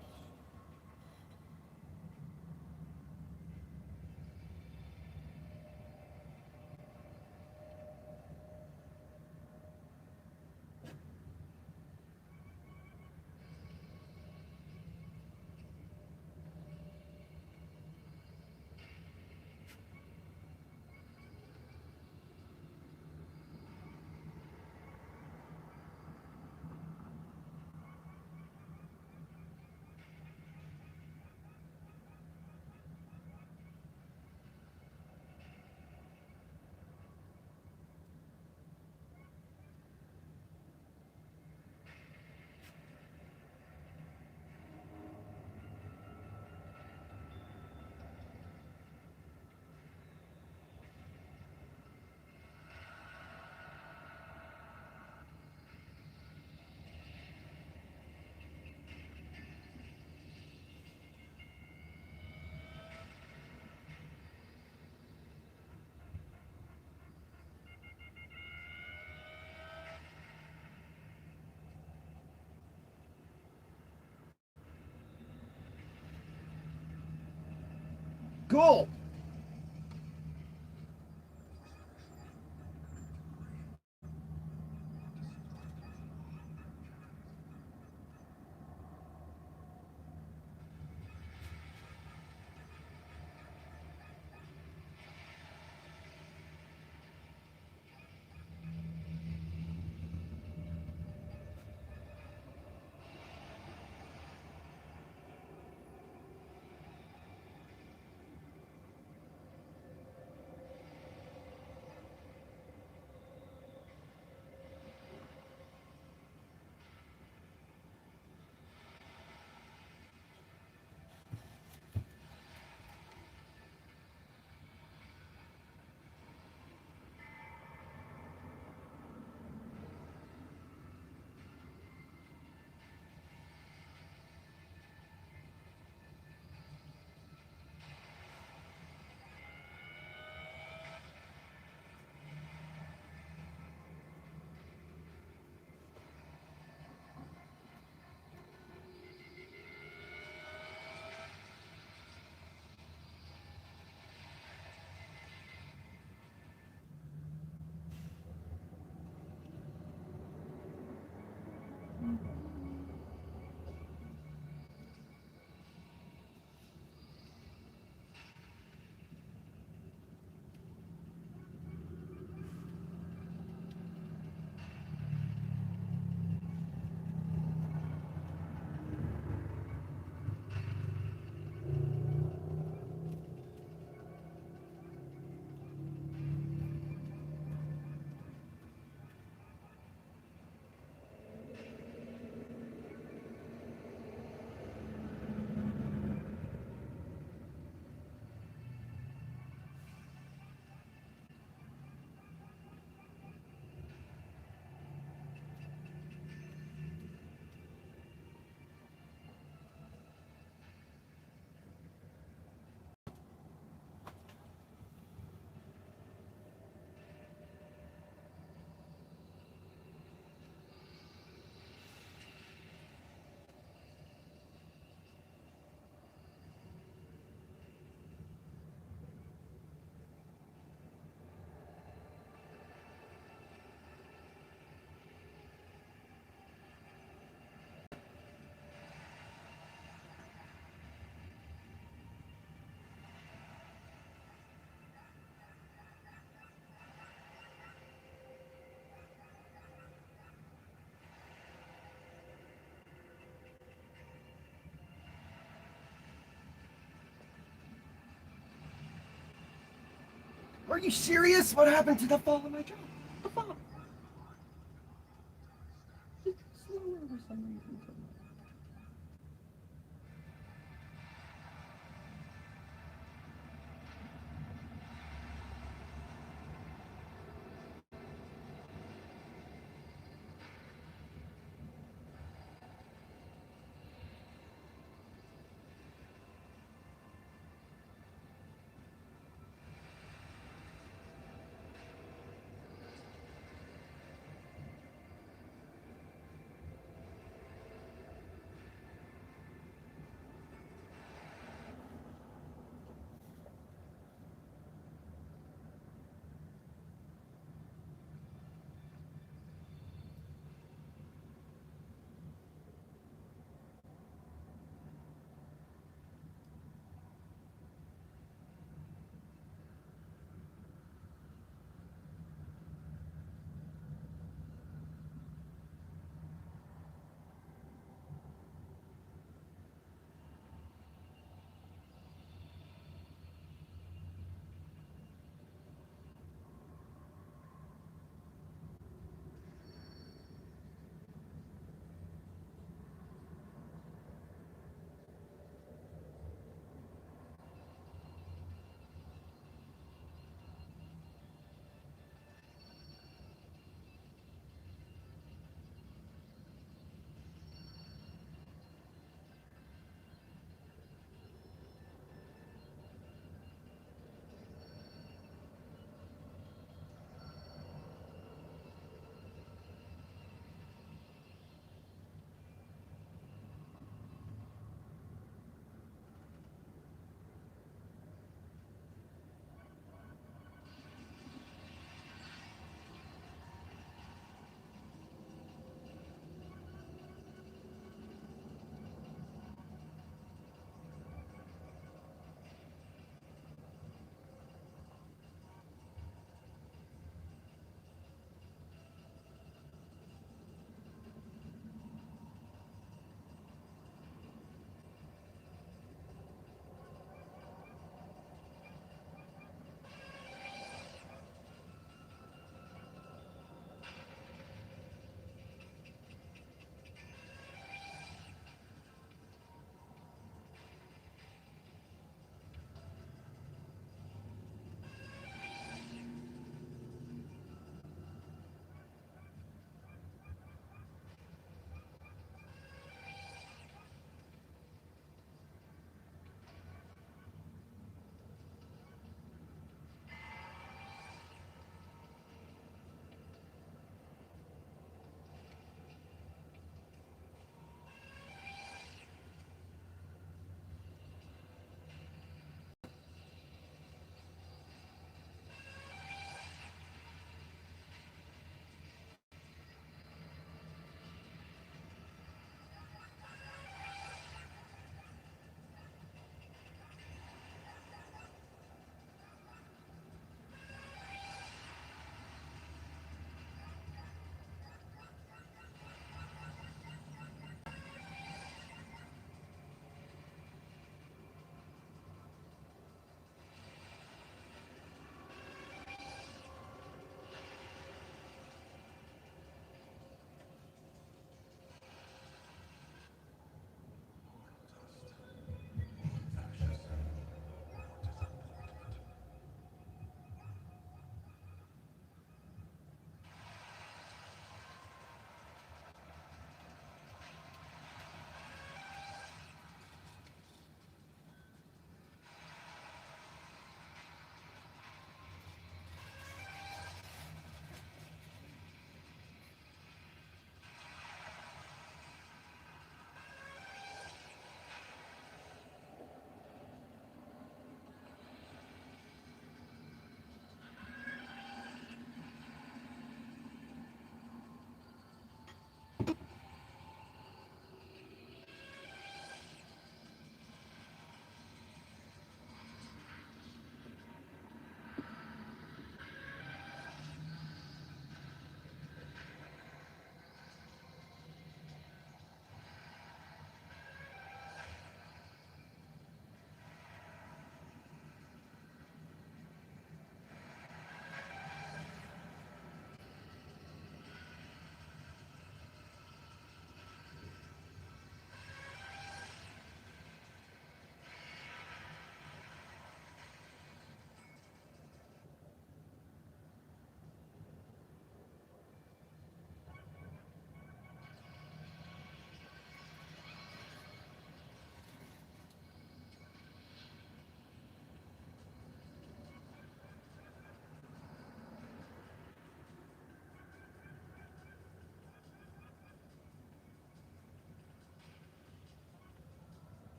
Cool. Are you serious? What happened to the fall of my job? The fall. It's slower for some reason.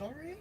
sorry.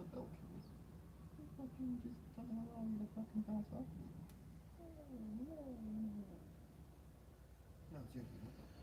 the bell keys. He fucking just doesn't allow me to fucking pass up. No, seriously, what the fuck?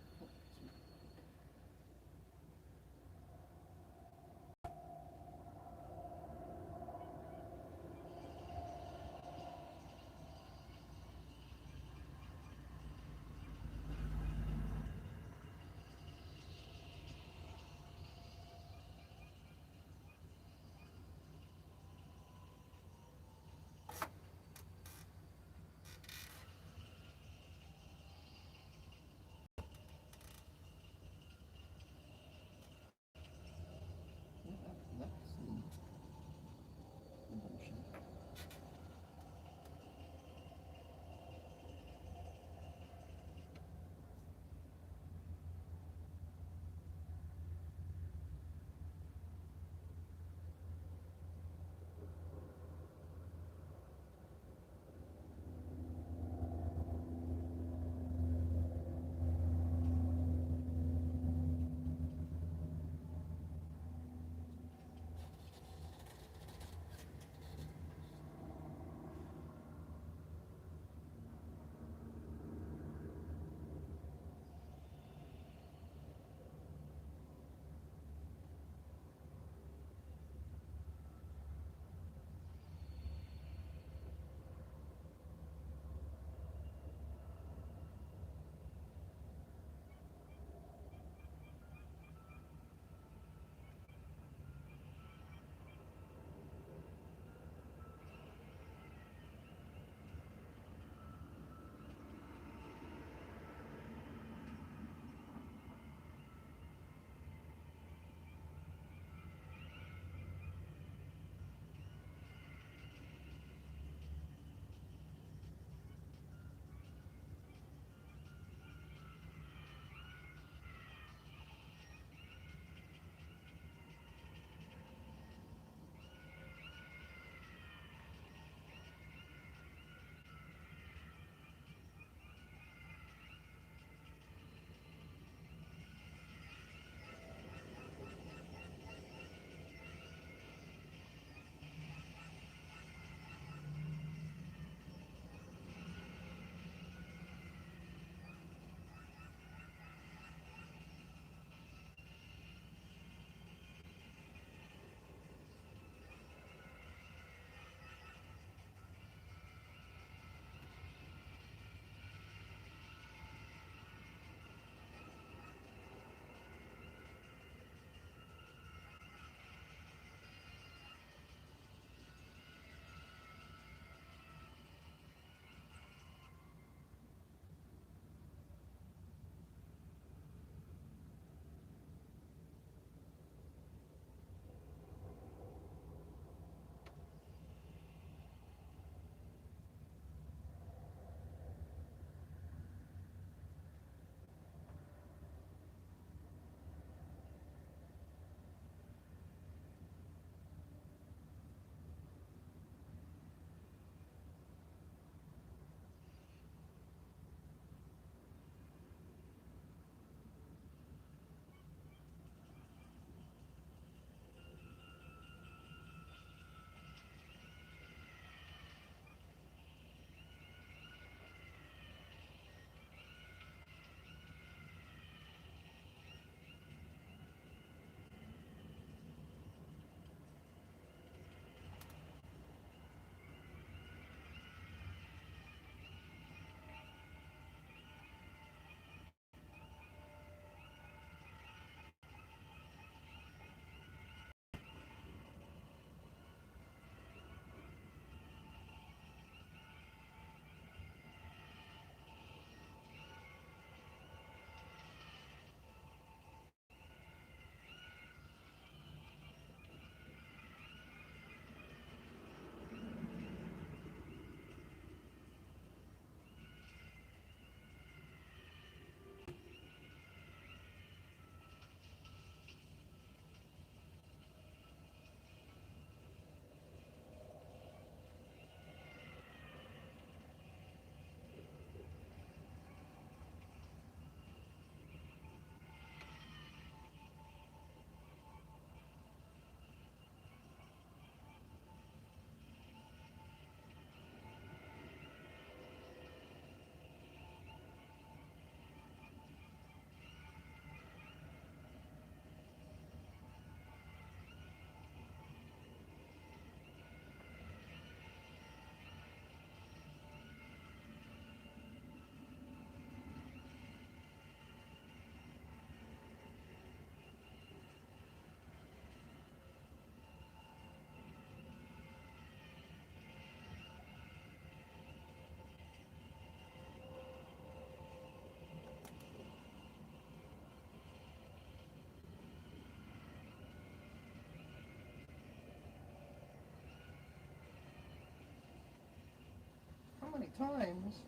times.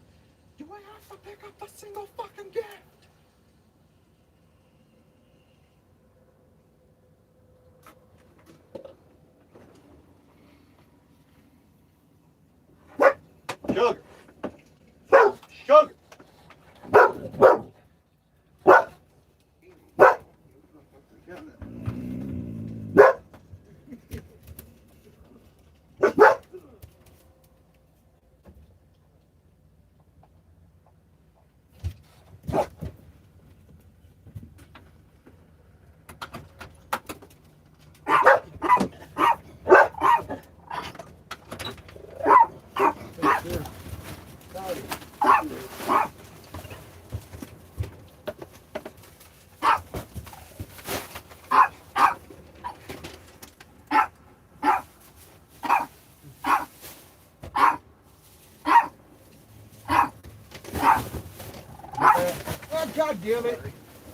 Do I have to pick up a single fucking gift? Sugar. Sugar. Oh, God damn it.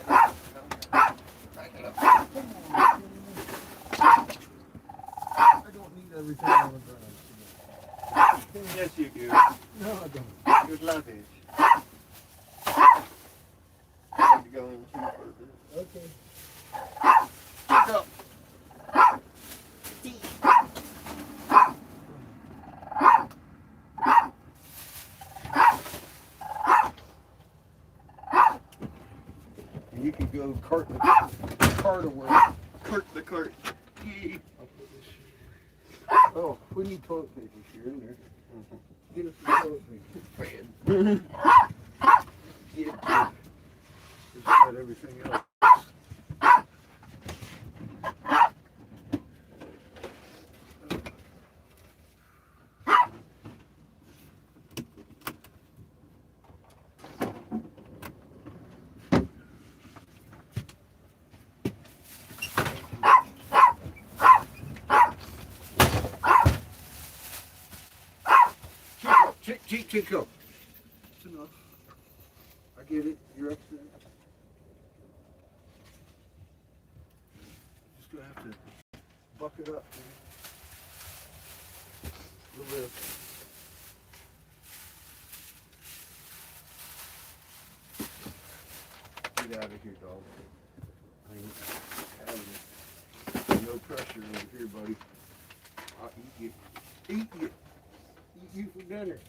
I don't need everything on the ground. Yes, you do. No, I don't. You're lavish. I have to go in two for this. Okay. Go. And you can go cart the cart away. Cart the cart. Yay. I'll put this here. Oh, we need toilet paper here in there. Get us some toilet paper. Yeah. Just got everything else. Chico. That's enough. I get it. You're upset. Just gonna have to buck it up, man. A little bit. Get out of here, dog. I ain't having it. No pressure over here, buddy. I'll eat you. Eat you. Eat you for dinner.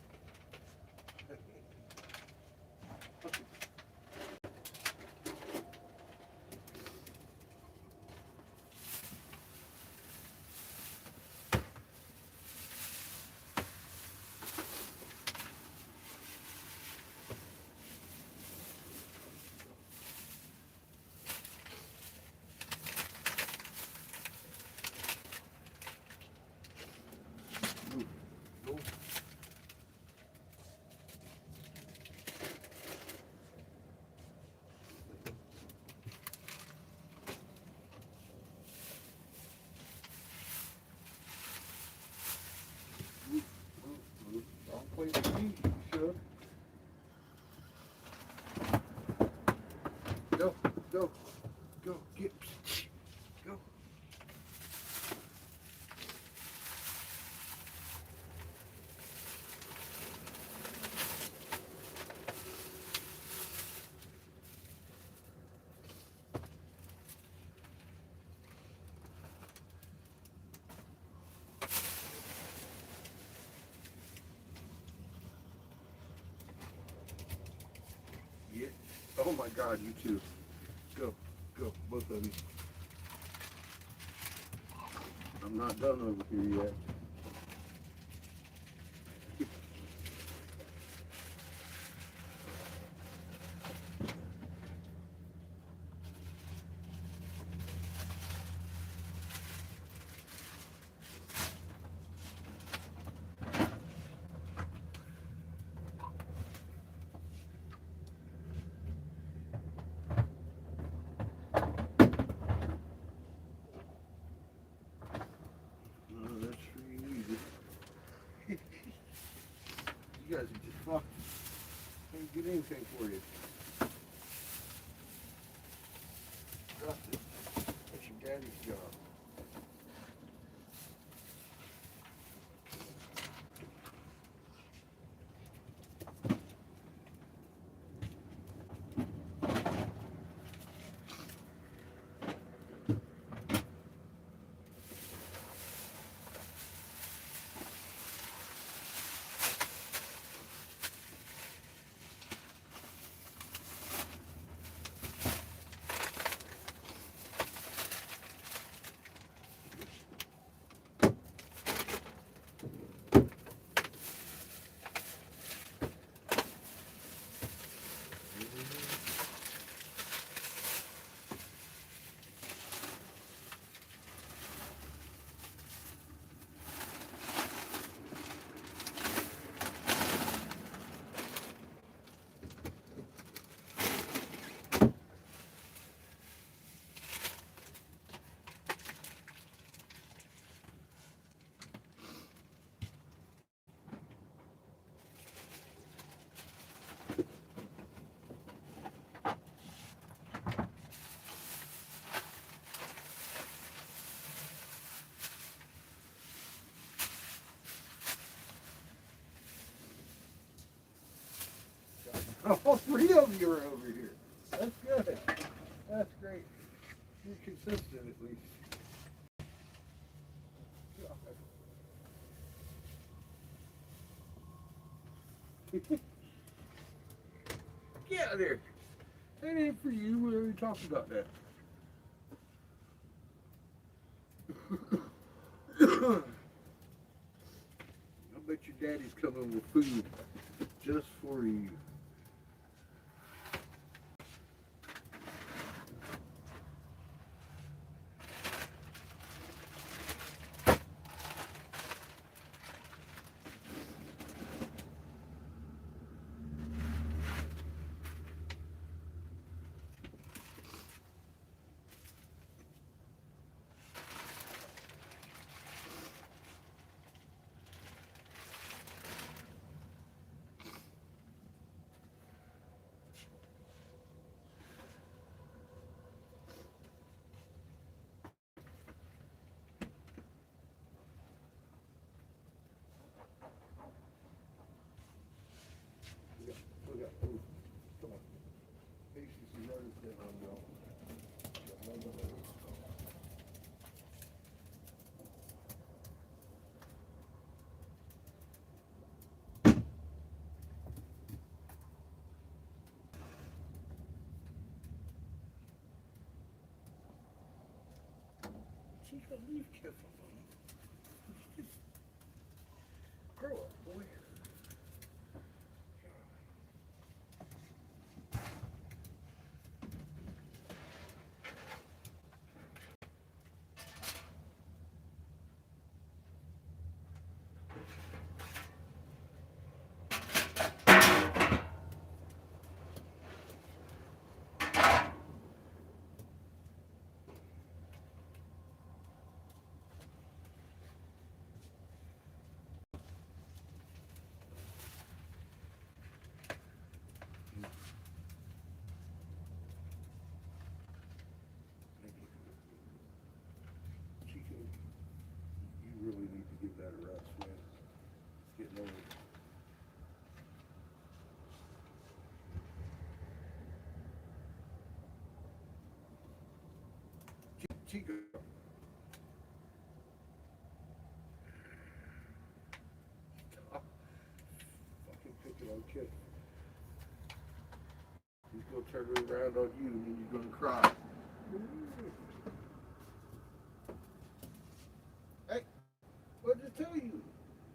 Don't play with me, sure. Go, go, go, get, go. Yeah. Oh my God, you too. Go, go, both of you. I'm not done over here yet. No, that's pretty easy. You guys are just fucked. Can't get anything for you. Nothing. That's your daddy's job. 3 of you are over here. That's good. That's great. You're consistent at least. Get out of there. That ain't for you. We already talked about that. I bet your daddy's coming with food just for you. Come on. Patience is right as dead on y'all. Chico, leave Kip alone. Grow up, boy. Chico, you really need to give that a rest, man. It's getting old. Chico. Stop fucking picking on Kip. He's gonna turn it around on you and then you're gonna cry. Hey, what did I tell you?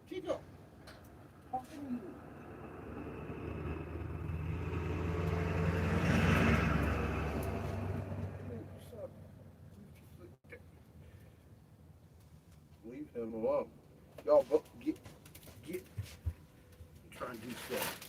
Chico, talking to you. Leave him alone. Y'all both get, try and do stuff.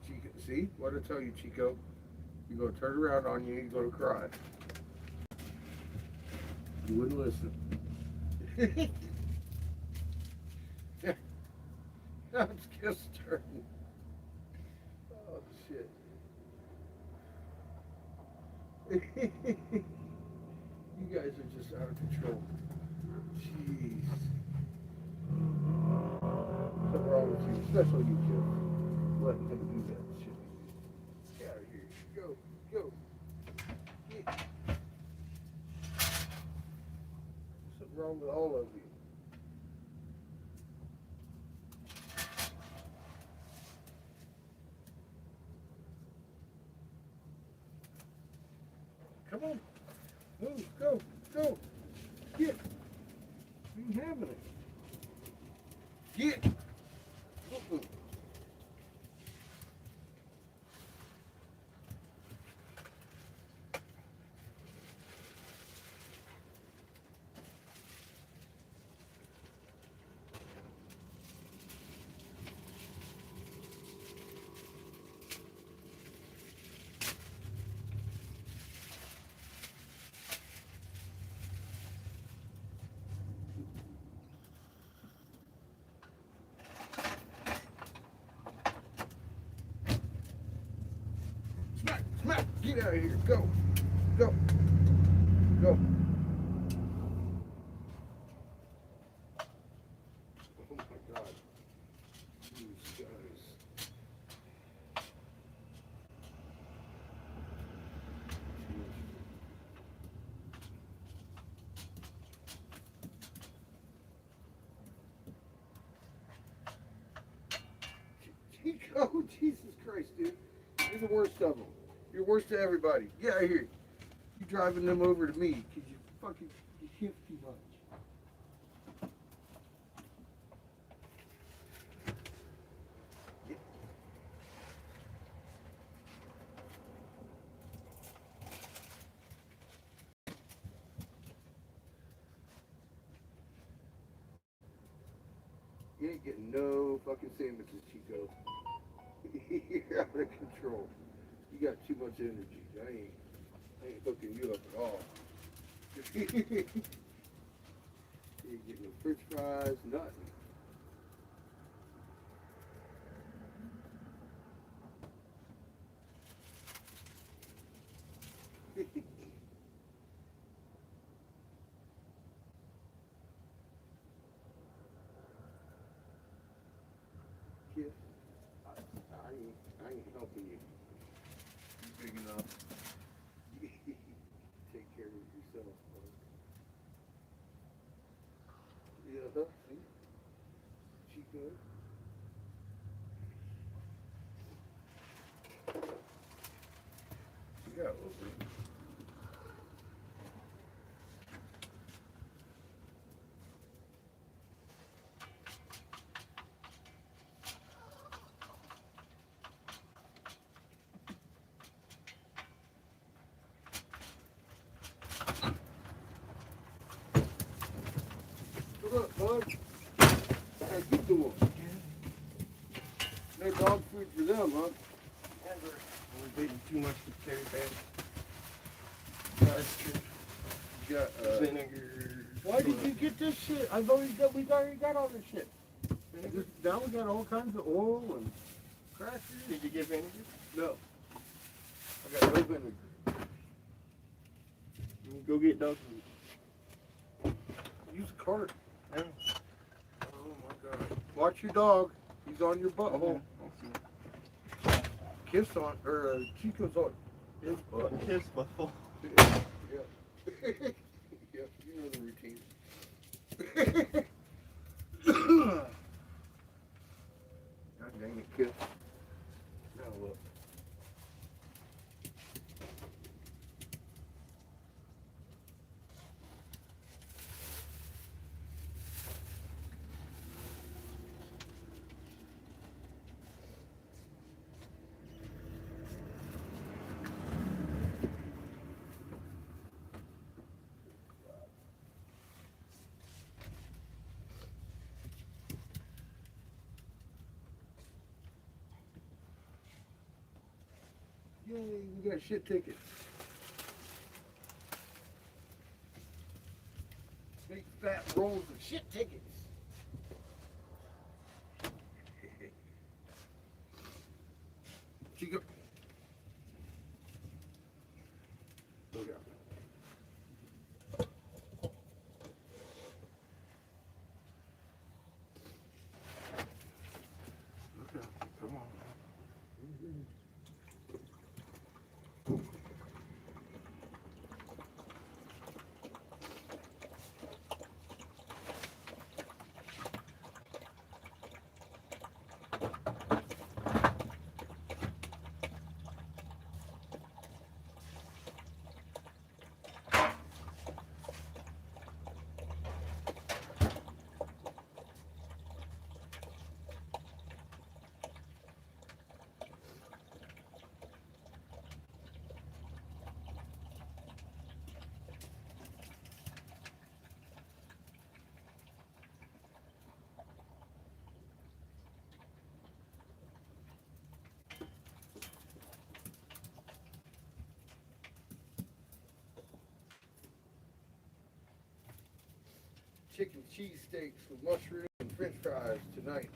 Chico, see? What did I tell you, Chico? You're going to turn around on you, you're going to cry. You wouldn't listen. Now it's Kip's turn. Oh, shit. You guys are just out of control. Jeez. Something wrong with you, especially you, Kip. Letting him do that shit. Get out of here. Go. Get. Something wrong with all of you. Come on. Move. Go. Get. You ain't having it. Get. Get out of here. Go. Go. Go. Oh my God. These guys. Oh, Jesus Christ, dude. You're the worst of them. You're worst to everybody. Get out of here. You driving them over to me because you fucking you sniff too much. You ain't getting no fucking sandwiches, Chico. You're out of control. You got too much energy. I ain't hooking you up at all. You ain't getting no french fries, nothing. Kid, I ain't helping you. You're big enough. Take care of yourself, bud. Yeah, see? Chico. You got a little bit. Look, bud. Gotta keep the one. No dog food for them, huh? Never. We're eating too much to carry back. You got, Vinegar. why did you get this shit? We've already got all this shit. Vinegar? Now we got all kinds of oil and crackers. Did you get vinegar? No. I got no vinegar. Go get dog food. Use a cart. Yeah. Oh my God. Watch your dog. He's on your butthole. Kiss on, or Chico's on his butt. Kiss butthole. Yeah. Yep, you know the routine. God dang it, Kiss. Now look. Yay, we got shit tickets. Big fat rolls of shit tickets. Chico. Look out. Look out. Come on. Chicken cheesesteaks with mushroom and french fries tonight.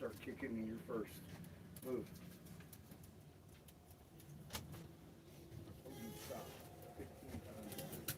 start kicking in your first move. Stop 15 times.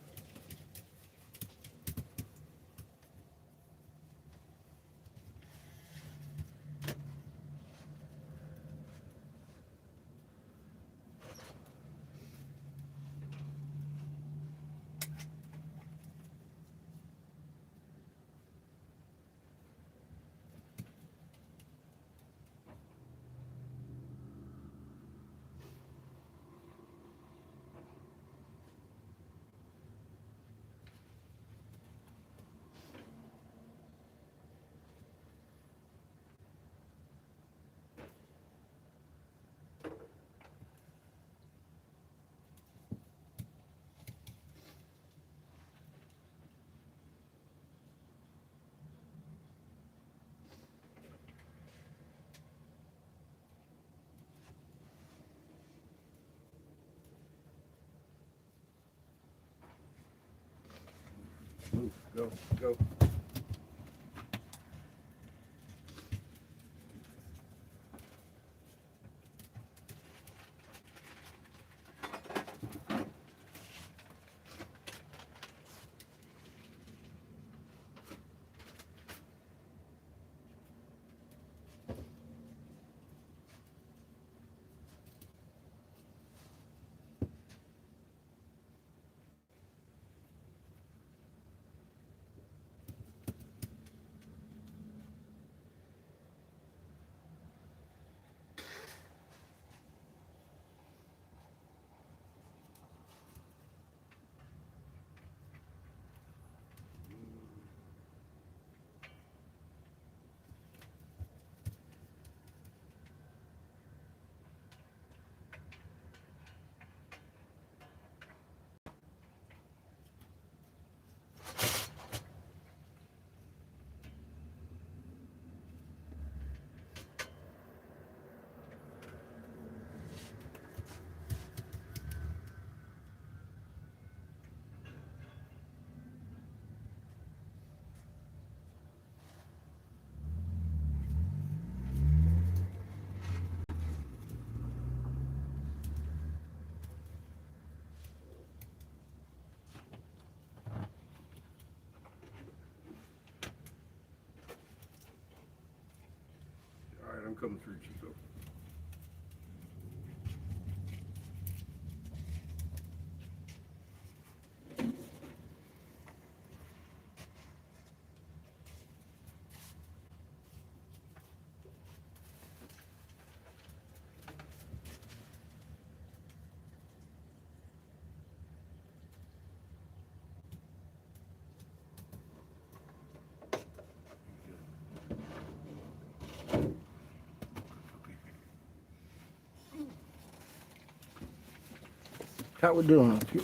Move, go, go. All right, I'm coming through, Chico. How we doing up here?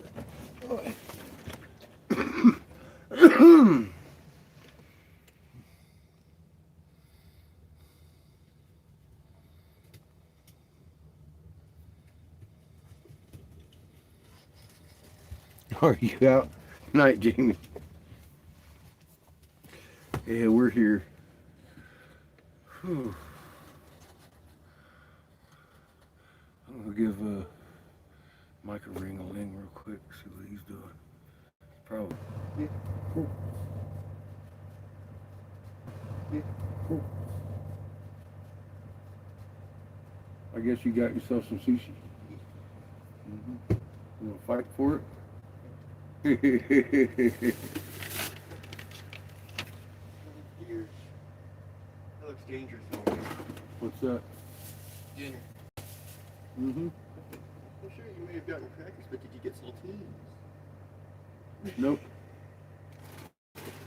Are you out? Night, Jamie. Yeah, we're here. Whew. I'm gonna give Mike a ring-a-ling real quick, see what he's doing. Probably. Yeah. Cool. Yeah. Cool. I guess you got yourself some sushi. Mm-hmm. You wanna fight for it? That looks dangerous. What's that? Dinner. Mm-hmm. I'm sure you may have gotten crackers, but did you get saltines? Nope.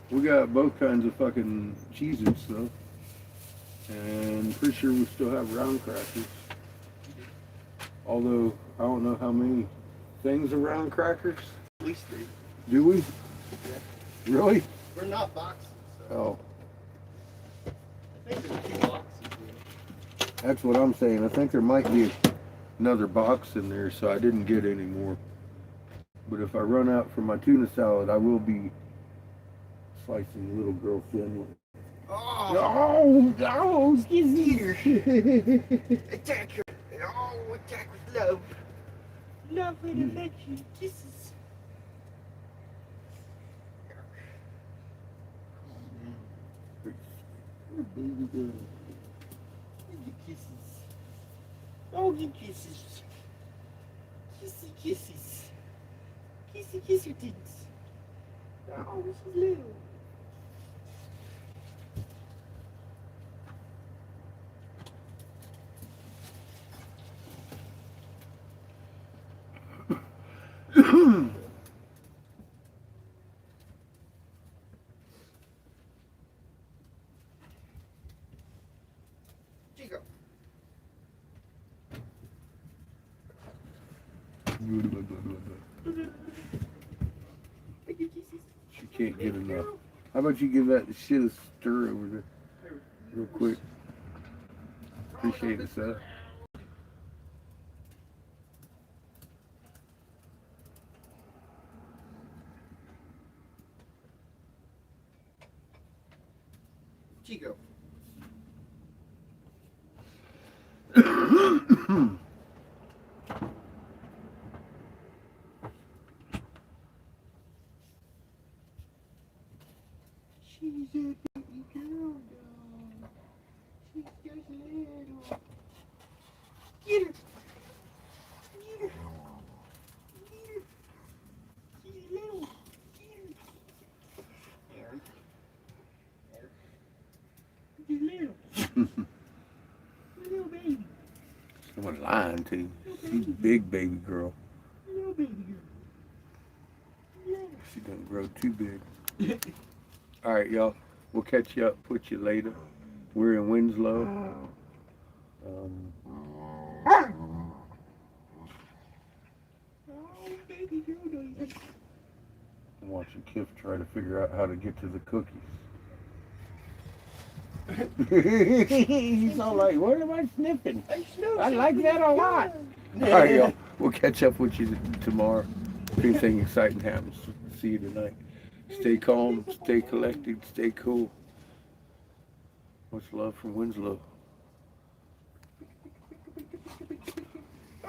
We got both kinds of fucking Cheez-Its though. And pretty sure we still have round crackers. Although I don't know how many things are round crackers. At least 3. Do we? Yeah. Really? We're not boxes. So. Oh. I think there's 2 boxes. That's what I'm saying. I think there might be another box in there, so I didn't get any more. But if I run out for my tuna salad, I will be slicing little girl thin. Oh, Here. Attack her. Oh, attack with love. Love and affection. Kisses. Oh, baby girl. Give you kisses. Oh, give kisses. Kissy kisses. Kiss your tits. Oh, she's little. Chico. She can't get enough. How about you give that shit a stir over there real quick? Appreciate it, sir. Chico. She's a baby girl, dog. She's just little. Get her. Get her. Get her. She's little. Get her. There. There. She's little. Little baby. Someone lying to you. She's a big baby girl. Little baby girl. Yeah. She doesn't grow too big. All right, y'all. We'll catch you up with you later. We're in Winslow. Oh, baby girl, baby. I'm watching Kif try to figure out how to get to the cookies. He's all like, what am I sniffing? I like that a lot. All right, y'all. We'll catch up with you tomorrow. If anything exciting happens, see you tonight. Stay calm, stay collected, stay cool. Much love from Winslow.